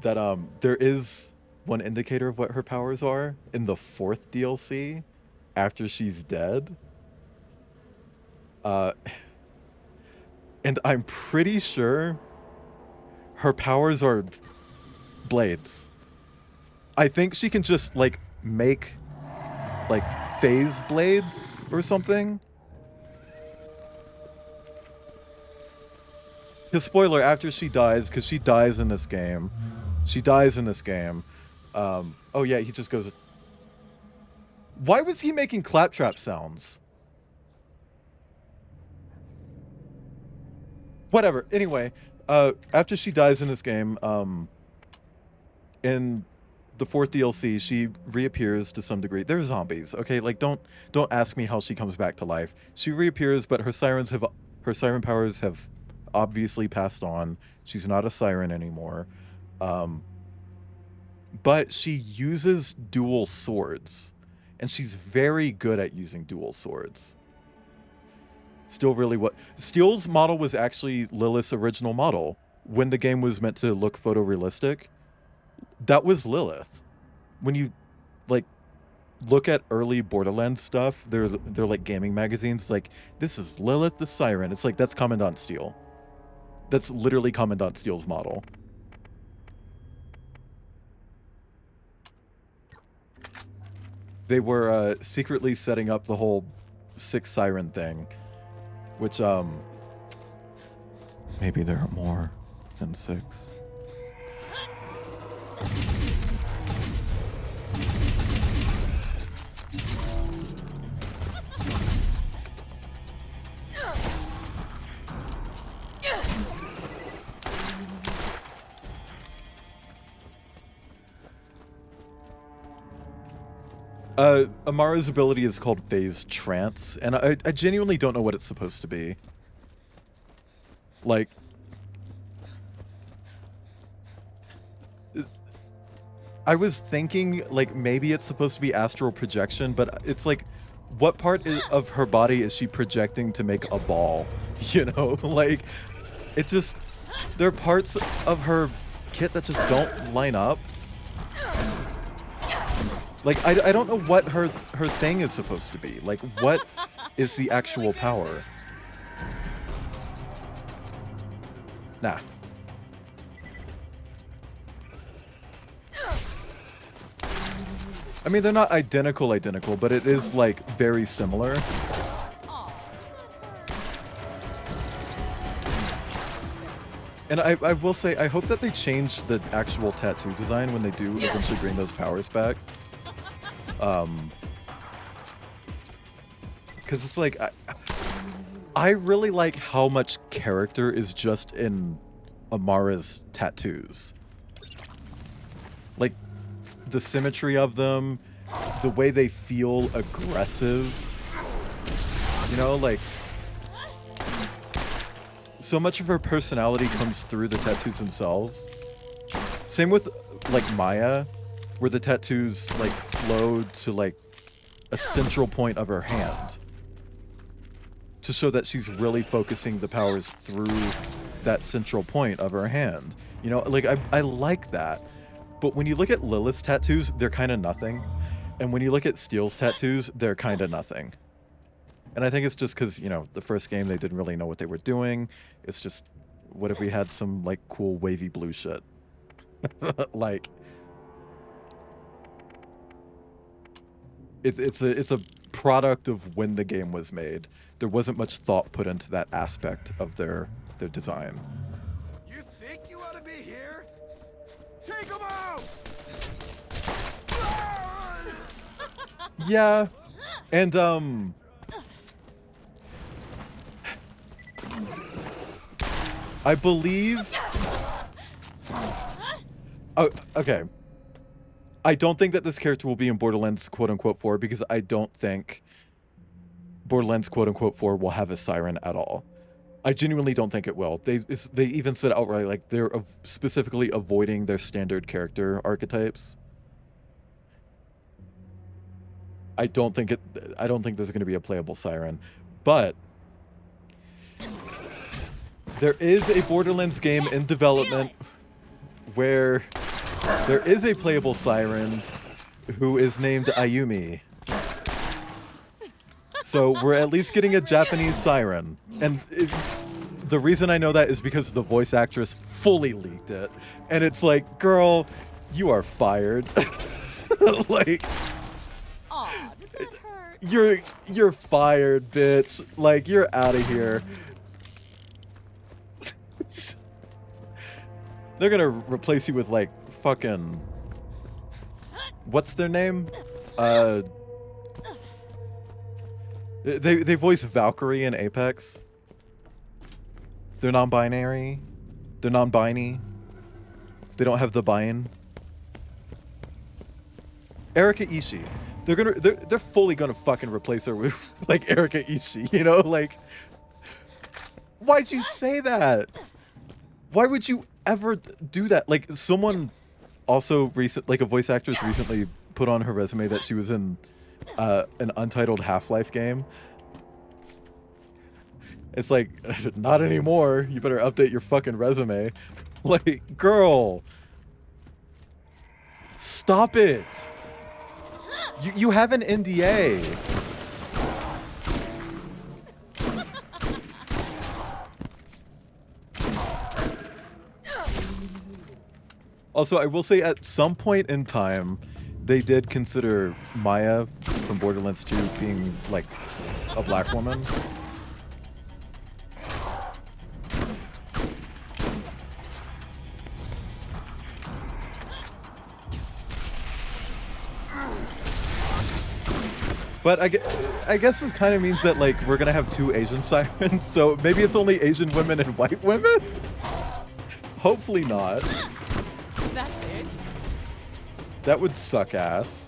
that there is one indicator of what her powers are in the 4th DLC after she's dead. And I'm pretty sure her powers are blades. I think she can just, like, make, like, phase blades or something. Because, spoiler, after she dies, because she dies in this game. She dies in this game. Oh, yeah, he just goes... Why was he making claptrap sounds? Whatever. Anyway, after she dies in this game, in the 4th DLC, she reappears to some degree. They're zombies, okay? Like, don't ask me how she comes back to life. She reappears, but her siren powers have obviously passed on. She's not a siren anymore. But she uses dual swords, and she's very good at using dual swords. Still really what... Steele's model was actually Lilith's original model. When the game was meant to look photorealistic, that was Lilith. When you, like, look at early Borderlands stuff, they're like gaming magazines, like, this is Lilith the Siren. It's like, that's Commandant Steele. That's literally Commandant Steele's model. They were secretly setting up the whole 6 siren thing, which Maybe there are more than 6. Amara's ability is called Phase Trance, and I genuinely don't know what it's supposed to be. Like, I was thinking, like, maybe it's supposed to be astral projection, but it's like, what part of her body is she projecting to make a ball? You know? Like, it just, there are parts of her kit that just don't line up. Like, I don't know what her thing is supposed to be. Like, what is the actual power? Nah. I mean, they're not identical, but it is, like, very similar. And I will say, I hope that they change the actual tattoo design when they do eventually bring those powers back. Because it's like, I really like how much character is just in Amara's tattoos. Like, the symmetry of them, the way they feel aggressive. You know, like, so much of her personality comes through the tattoos themselves. Same with, like, Maya, where the tattoos, like, flow to, like, a central point of her hand to show that she's really focusing the powers through that central point of her hand. You know, like, I like that. But when you look at Lilith's tattoos, they're kind of nothing. And when you look at Steel's tattoos, they're kind of nothing. And I think it's just because, you know, the first game, they didn't really know what they were doing. It's just, what if we had some, like, cool wavy blue shit? Like, it's a product of when the game was made. There wasn't much thought put into that aspect of their design. You think you ought to be here? Take him out! Yeah. And, I believe... Oh, okay. I don't think that this character will be in Borderlands quote-unquote 4 because I don't think Borderlands quote-unquote 4 will have a siren at all. I genuinely don't think it will. They even said outright, like, they're specifically avoiding their standard character archetypes. I don't think there's going to be a playable siren, but there is a Borderlands game in development where there is a playable siren who is named Ayumi. So we're at least getting a Japanese siren. And the reason I know that is because the voice actress fully leaked it. And it's like, girl, you are fired. Like, you're fired, bitch. Like, you're out of here. They're gonna replace you with, like, fucking... What's their name? They voice Valkyrie in Apex. They're non-binary. They're non-binary. They don't have the bind. Erika Ishii. They're fully gonna fucking replace her with, like, Erika Ishii, you know? Like, why'd you say that? Why would you ever do that? Like, someone also like a voice actress recently put on her resume that she was in an untitled Half-Life game. It's like, not anymore. You better update your fucking resume. Like, girl, stop it. You have an NDA. Also, I will say at some point in time, they did consider Maya from Borderlands 2 being, like, a black woman. But I guess this kind of means that like we're gonna have 2 Asian sirens, so maybe it's only Asian women and white women? Hopefully not. That's it. That would suck ass.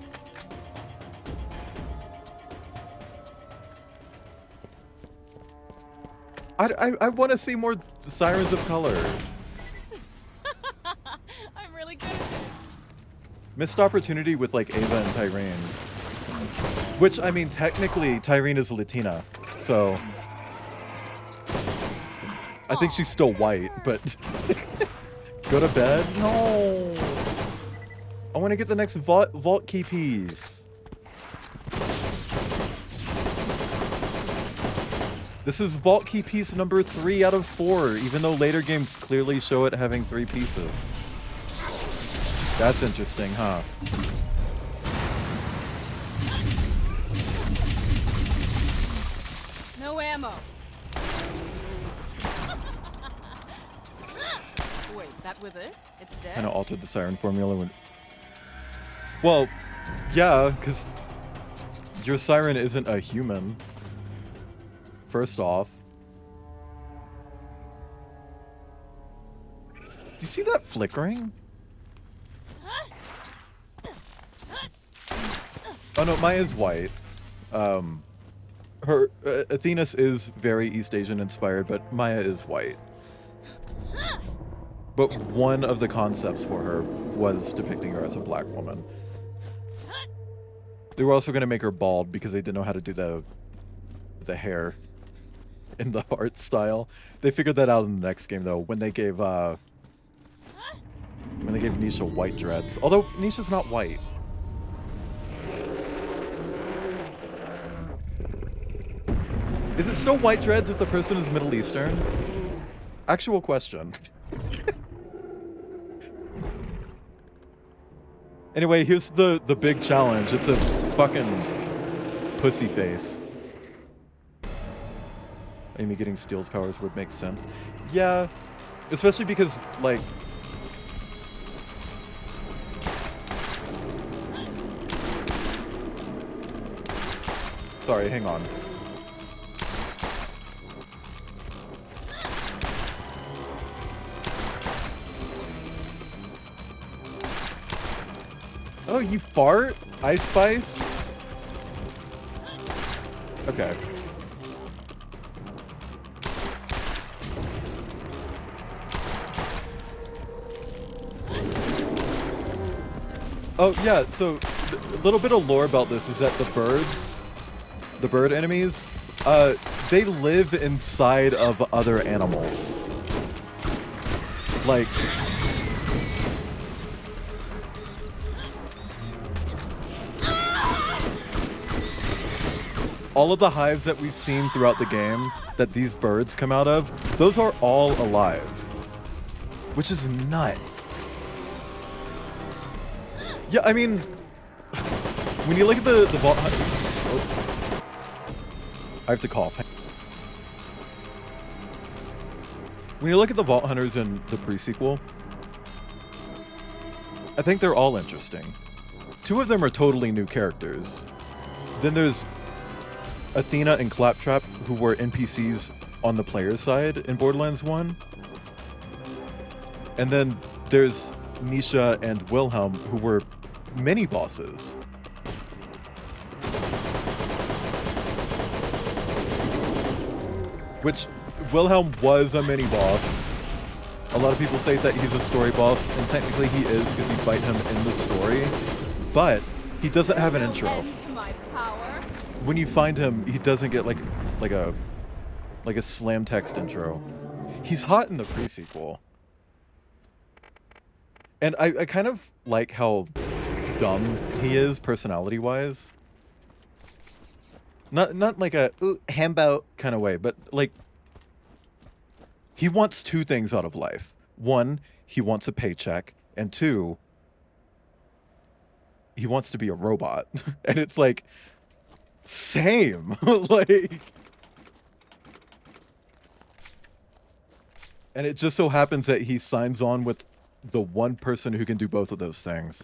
I want to see more sirens of color. I'm really good at this. Missed opportunity with like Ava and Tyrene. Which, I mean, technically Tyrene is Latina, so I think she's still white, but go to bed? No. I want to get the next vault key piece. This is vault key piece number 3 out of 4, even though later games clearly show it having 3 pieces. That's interesting, huh? No ammo. Wait, that was it? It's dead? Kind of altered the siren formula when... Well, yeah, because your siren isn't a human. First off. Do you see that flickering? Oh no, Maya's white. Her Athena's is very East Asian inspired, but Maya is white. But one of the concepts for her was depicting her as a black woman. They were also going to make her bald because they didn't know how to do the hair in the art style. They figured that out in the next game though, when they gave Nisha white dreads. Although Nisha's not white. Is it still white dreads if the person is Middle Eastern? Actual question. Anyway, here's the big challenge. It's a fucking pussy face. Amy getting Steel's powers would make sense. Yeah, especially because, like... Sorry, hang on. Oh, you fart? Ice Spice? Okay. Oh, yeah, so a little bit of lore about this is that the bird enemies, they live inside of other animals. Like... all of the hives that we've seen throughout the game that these birds come out of, those are all alive. Which is nuts. Yeah, I mean, when you look at the vault... Oh. I have to cough. When you look at the Vault Hunters in the pre-sequel, I think they're all interesting. 2 of them are totally new characters. Then there's Athena and Claptrap, who were NPCs on the player's side in Borderlands 1. And then there's Nisha and Wilhelm, who were mini-bosses. Which, Wilhelm was a mini-boss. A lot of people say that he's a story boss, and technically he is because you fight him in the story. But he doesn't have an intro. When you find him, he doesn't get like a slam text intro. He's hot in the pre-sequel. And I kind of like how dumb he is personality-wise. Not like a hembo kind of way, but like he wants 2 things out of life. 1, he wants a paycheck, and 2, he wants to be a robot. And it's like, same. Like, and it just so happens that he signs on with the one person who can do both of those things.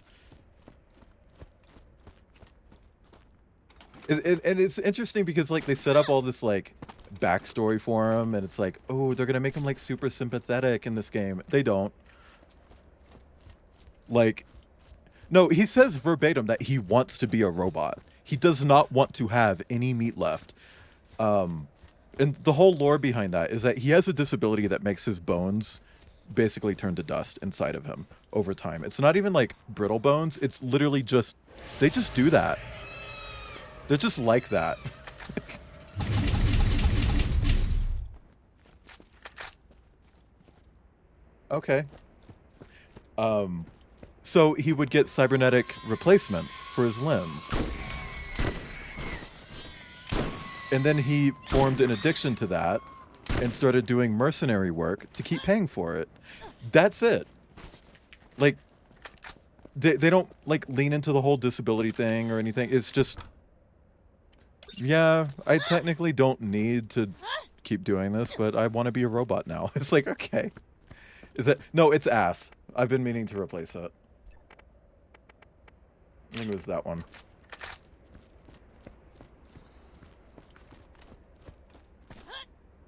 And it's interesting because like they set up all this like backstory for him, and it's like, oh, they're gonna make him like super sympathetic in this game. They don't. Like, no, he says verbatim that he wants to be a robot. He does not want to have any meat left. And the whole lore behind that is that he has a disability that makes his bones basically turn to dust inside of him over time. It's not even like brittle bones. It's literally just, they just do that. They're just like that. Okay. So he would get cybernetic replacements for his limbs. And then he formed an addiction to that and started doing mercenary work to keep paying for it. That's it. Like, they don't, like, lean into the whole disability thing or anything. It's just, yeah, I technically don't need to keep doing this, but I want to be a robot now. It's like, okay. Is that, no, it's ass. I've been meaning to replace it. I think it was that one.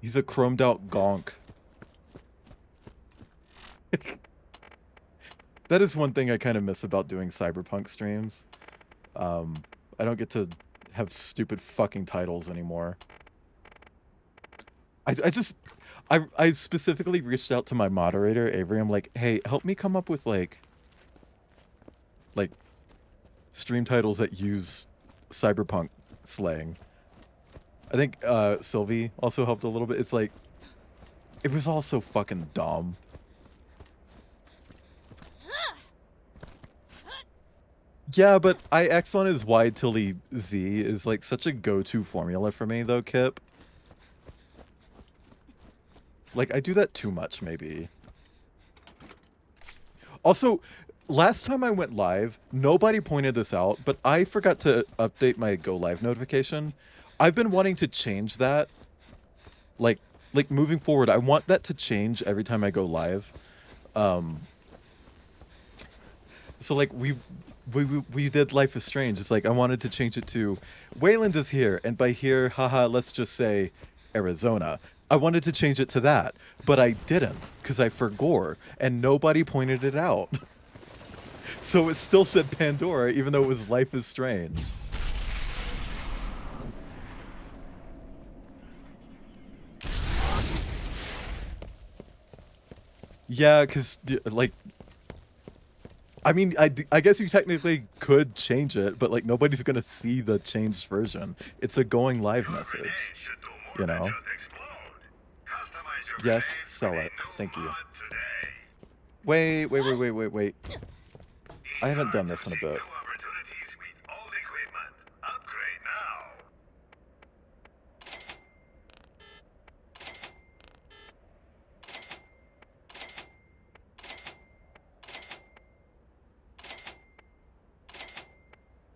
He's a chromed out gonk. That is one thing I kind of miss about doing Cyberpunk streams. I don't get to have stupid fucking titles anymore. I specifically reached out to my moderator, Avery. I'm like, hey, help me come up with like stream titles that use cyberpunk slang. I think Sylvie also helped a little bit. It's like, it was all so fucking dumb. Yeah, but IX on his Y till he Z is like such a go-to formula for me though, Kip. Like, I do that too much, maybe. Also, last time I went live, nobody pointed this out, but I forgot to update my go live notification. I've been wanting to change that. Like moving forward, I want that to change every time I go live. So like we did Life is Strange. It's like I wanted to change it to Wayland is here, and by here, haha, let's just say Arizona. I wanted to change it to that, but I didn't because I forgot, and nobody pointed it out. So it still said Pandora, even though it was Life is Strange. Yeah, because, like, I mean, I guess you technically could change it, but, like, nobody's going to see the changed version. It's a going live message, you know? Yes, sell it. Thank you. Wait. I haven't done this in a bit.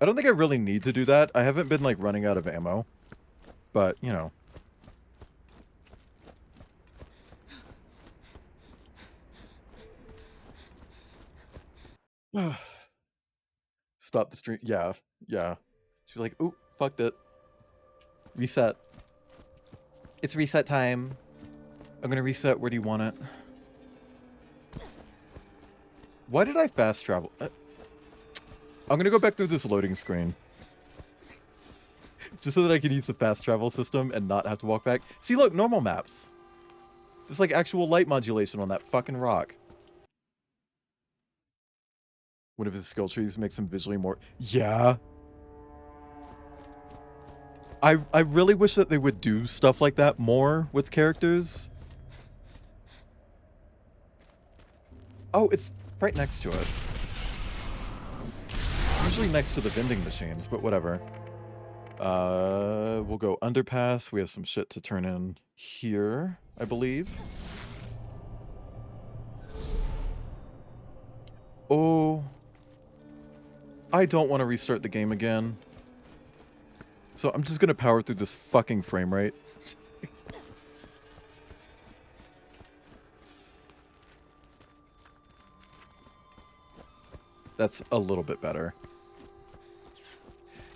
I don't think I really need to do that. I haven't been, like, running out of ammo. But, you know. Stop the stream. Yeah. She's like, ooh, fucked it. Reset. It's reset time. I'm gonna reset. Where do you want it? Why did I fast travel? I'm gonna go back through this loading screen. Just so that I can use the fast travel system and not have to walk back. See, look, normal maps. There's like actual light modulation on that fucking rock. One of his skill trees makes him visually more... Yeah. I really wish that they would do stuff like that more with characters. Oh, it's right next to it. Usually next to the vending machines, but whatever. We'll go underpass. We have some shit to turn in here, I believe. Oh. I don't want to restart the game again. So I'm just gonna power through this fucking frame rate. That's a little bit better.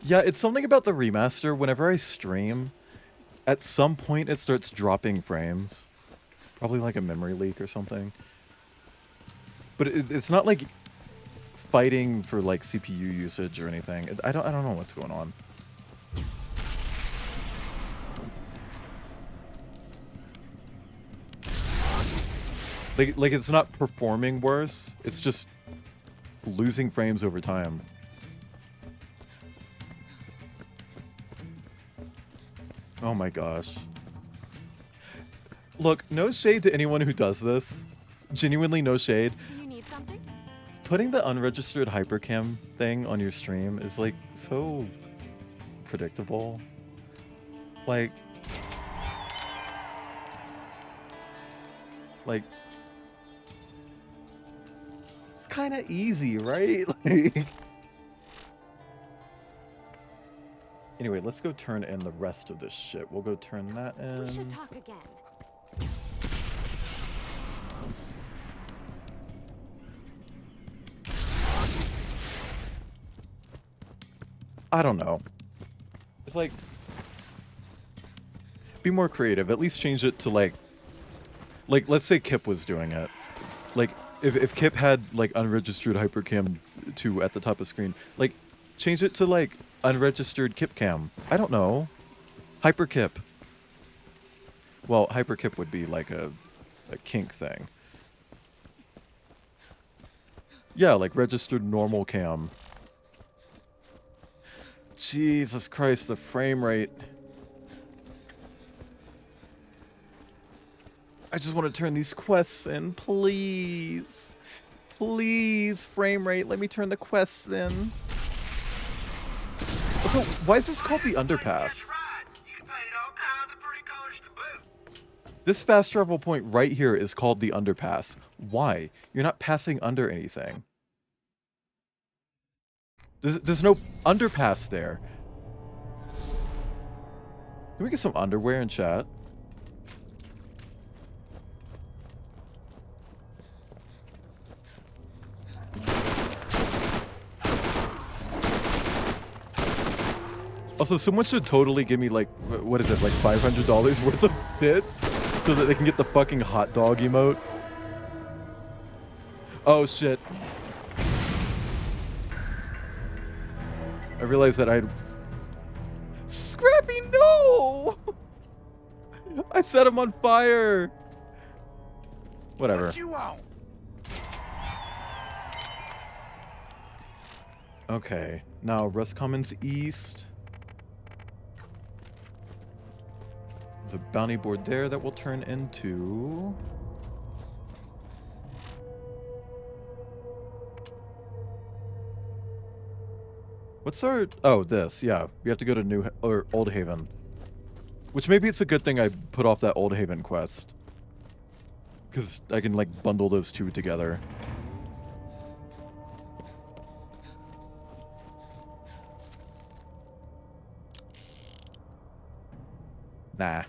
Yeah, it's something about the remaster. Whenever I stream, at some point it starts dropping frames. Probably like a memory leak or something. But it's not like fighting for like CPU usage or anything. I don't know what's going on. Like it's not performing worse. It's just losing frames over time. Oh my gosh. Look, no shade to anyone who does this. Genuinely no shade. Do you need something? Putting the unregistered hypercam thing on your stream is like so predictable. Like it's kind of easy, right? Like anyway, let's go turn in the rest of this shit. We'll go turn that in. We should talk again. I don't know. It's like, be more creative. At least change it to like let's say Kip was doing it. Like if Kip had like unregistered hypercam 2 at the top of screen, like change it to like unregistered Kip cam. I don't know. Hyperkip. Well, hyperkip would be like a kink thing. Yeah, like registered normal cam. Jesus Christ, the frame rate. I just want to turn these quests in, please. Please, frame rate, let me turn the quests in. So, why is this called the underpass? This fast travel point right here is called the underpass. Why? You're not passing under anything. There's no underpass there. Can we get some underwear in chat? Also, someone should totally give me like, what is it, like $500 worth of bits so that they can get the fucking hot dog emote. Oh shit. I realized that I'd... Scrappy, no! I set him on fire! Whatever. What you want? Okay, now Rust Commons East. There's a bounty board there that will turn into... What's our... Oh, this, yeah. We have to go to New... or Old Haven. Which maybe it's a good thing I put off that Old Haven quest. Because I can, like, bundle those two together. Nah.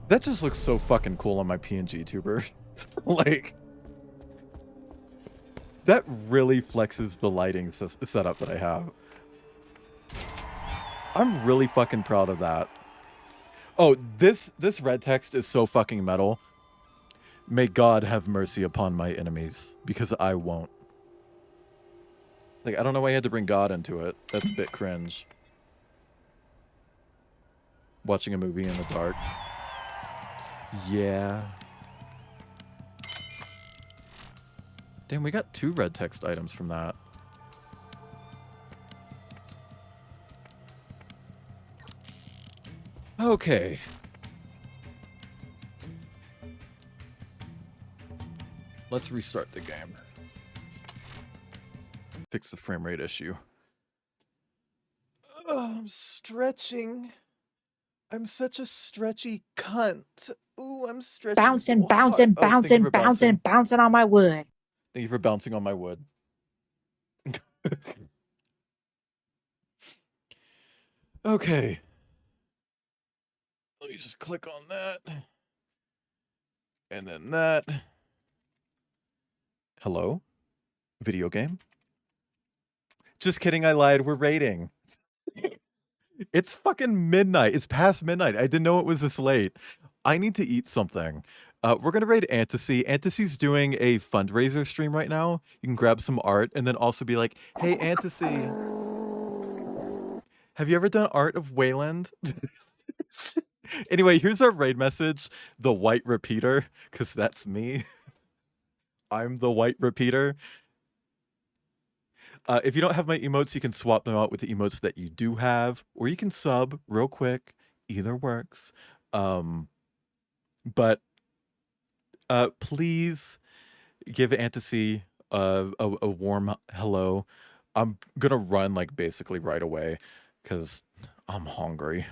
That just looks so fucking cool on my PNG tuber. Like, that really flexes the lighting setup that I have. I'm really fucking proud of that. Oh, this red text is so fucking metal. May God have mercy upon my enemies, because I won't. It's like, I don't know why I had to bring God into it. That's a bit cringe. Watching a movie in the dark. Yeah. Damn, we got 2 red text items from that. Okay. Let's restart the game. Fix the frame rate issue. Oh, I'm stretching. I'm such a stretchy cunt. Ooh, I'm stretching. Bouncing, so bouncing, hard. Oh, thank you bouncing, for bouncing, bouncing on my wood. Thank you for bouncing on my wood. Okay. Let me just click on that. And then that. Hello? Video game? Just kidding, I lied. We're raiding. It's fucking midnight. It's past midnight. I didn't know it was this late. I need to eat something. We're gonna raid Antasy. Antasy's doing a fundraiser stream right now. You can grab some art and then also be like, hey, Antasy, have you ever done art of Wayland? Anyway, here's our raid message. The white repeater, because that's me. I'm the white repeater. If you don't have my emotes, you can swap them out with the emotes that you do have, or you can sub real quick. Either works. But please give Antasy a warm hello. I'm gonna run like basically right away because I'm hungry.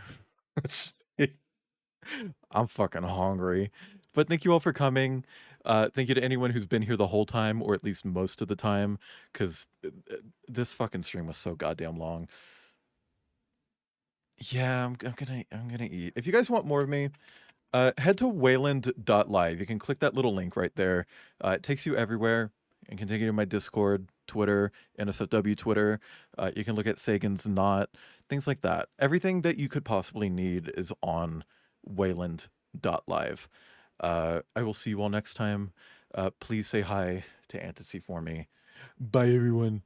I'm fucking hungry. But thank you all for coming. Thank you to anyone who's been here the whole time, or at least most of the time, because this fucking stream was so goddamn long. Yeah, I'm gonna eat. If you guys want more of me, head to wayland.live. You can click that little link right there. It takes you everywhere. It can take you to my Discord, Twitter, NSFW Twitter. You can look at Sagan's Knot, things like that. Everything that you could possibly need is on wayland.live. I will see you all next time. Please say hi to Antasy for me. Bye, everyone.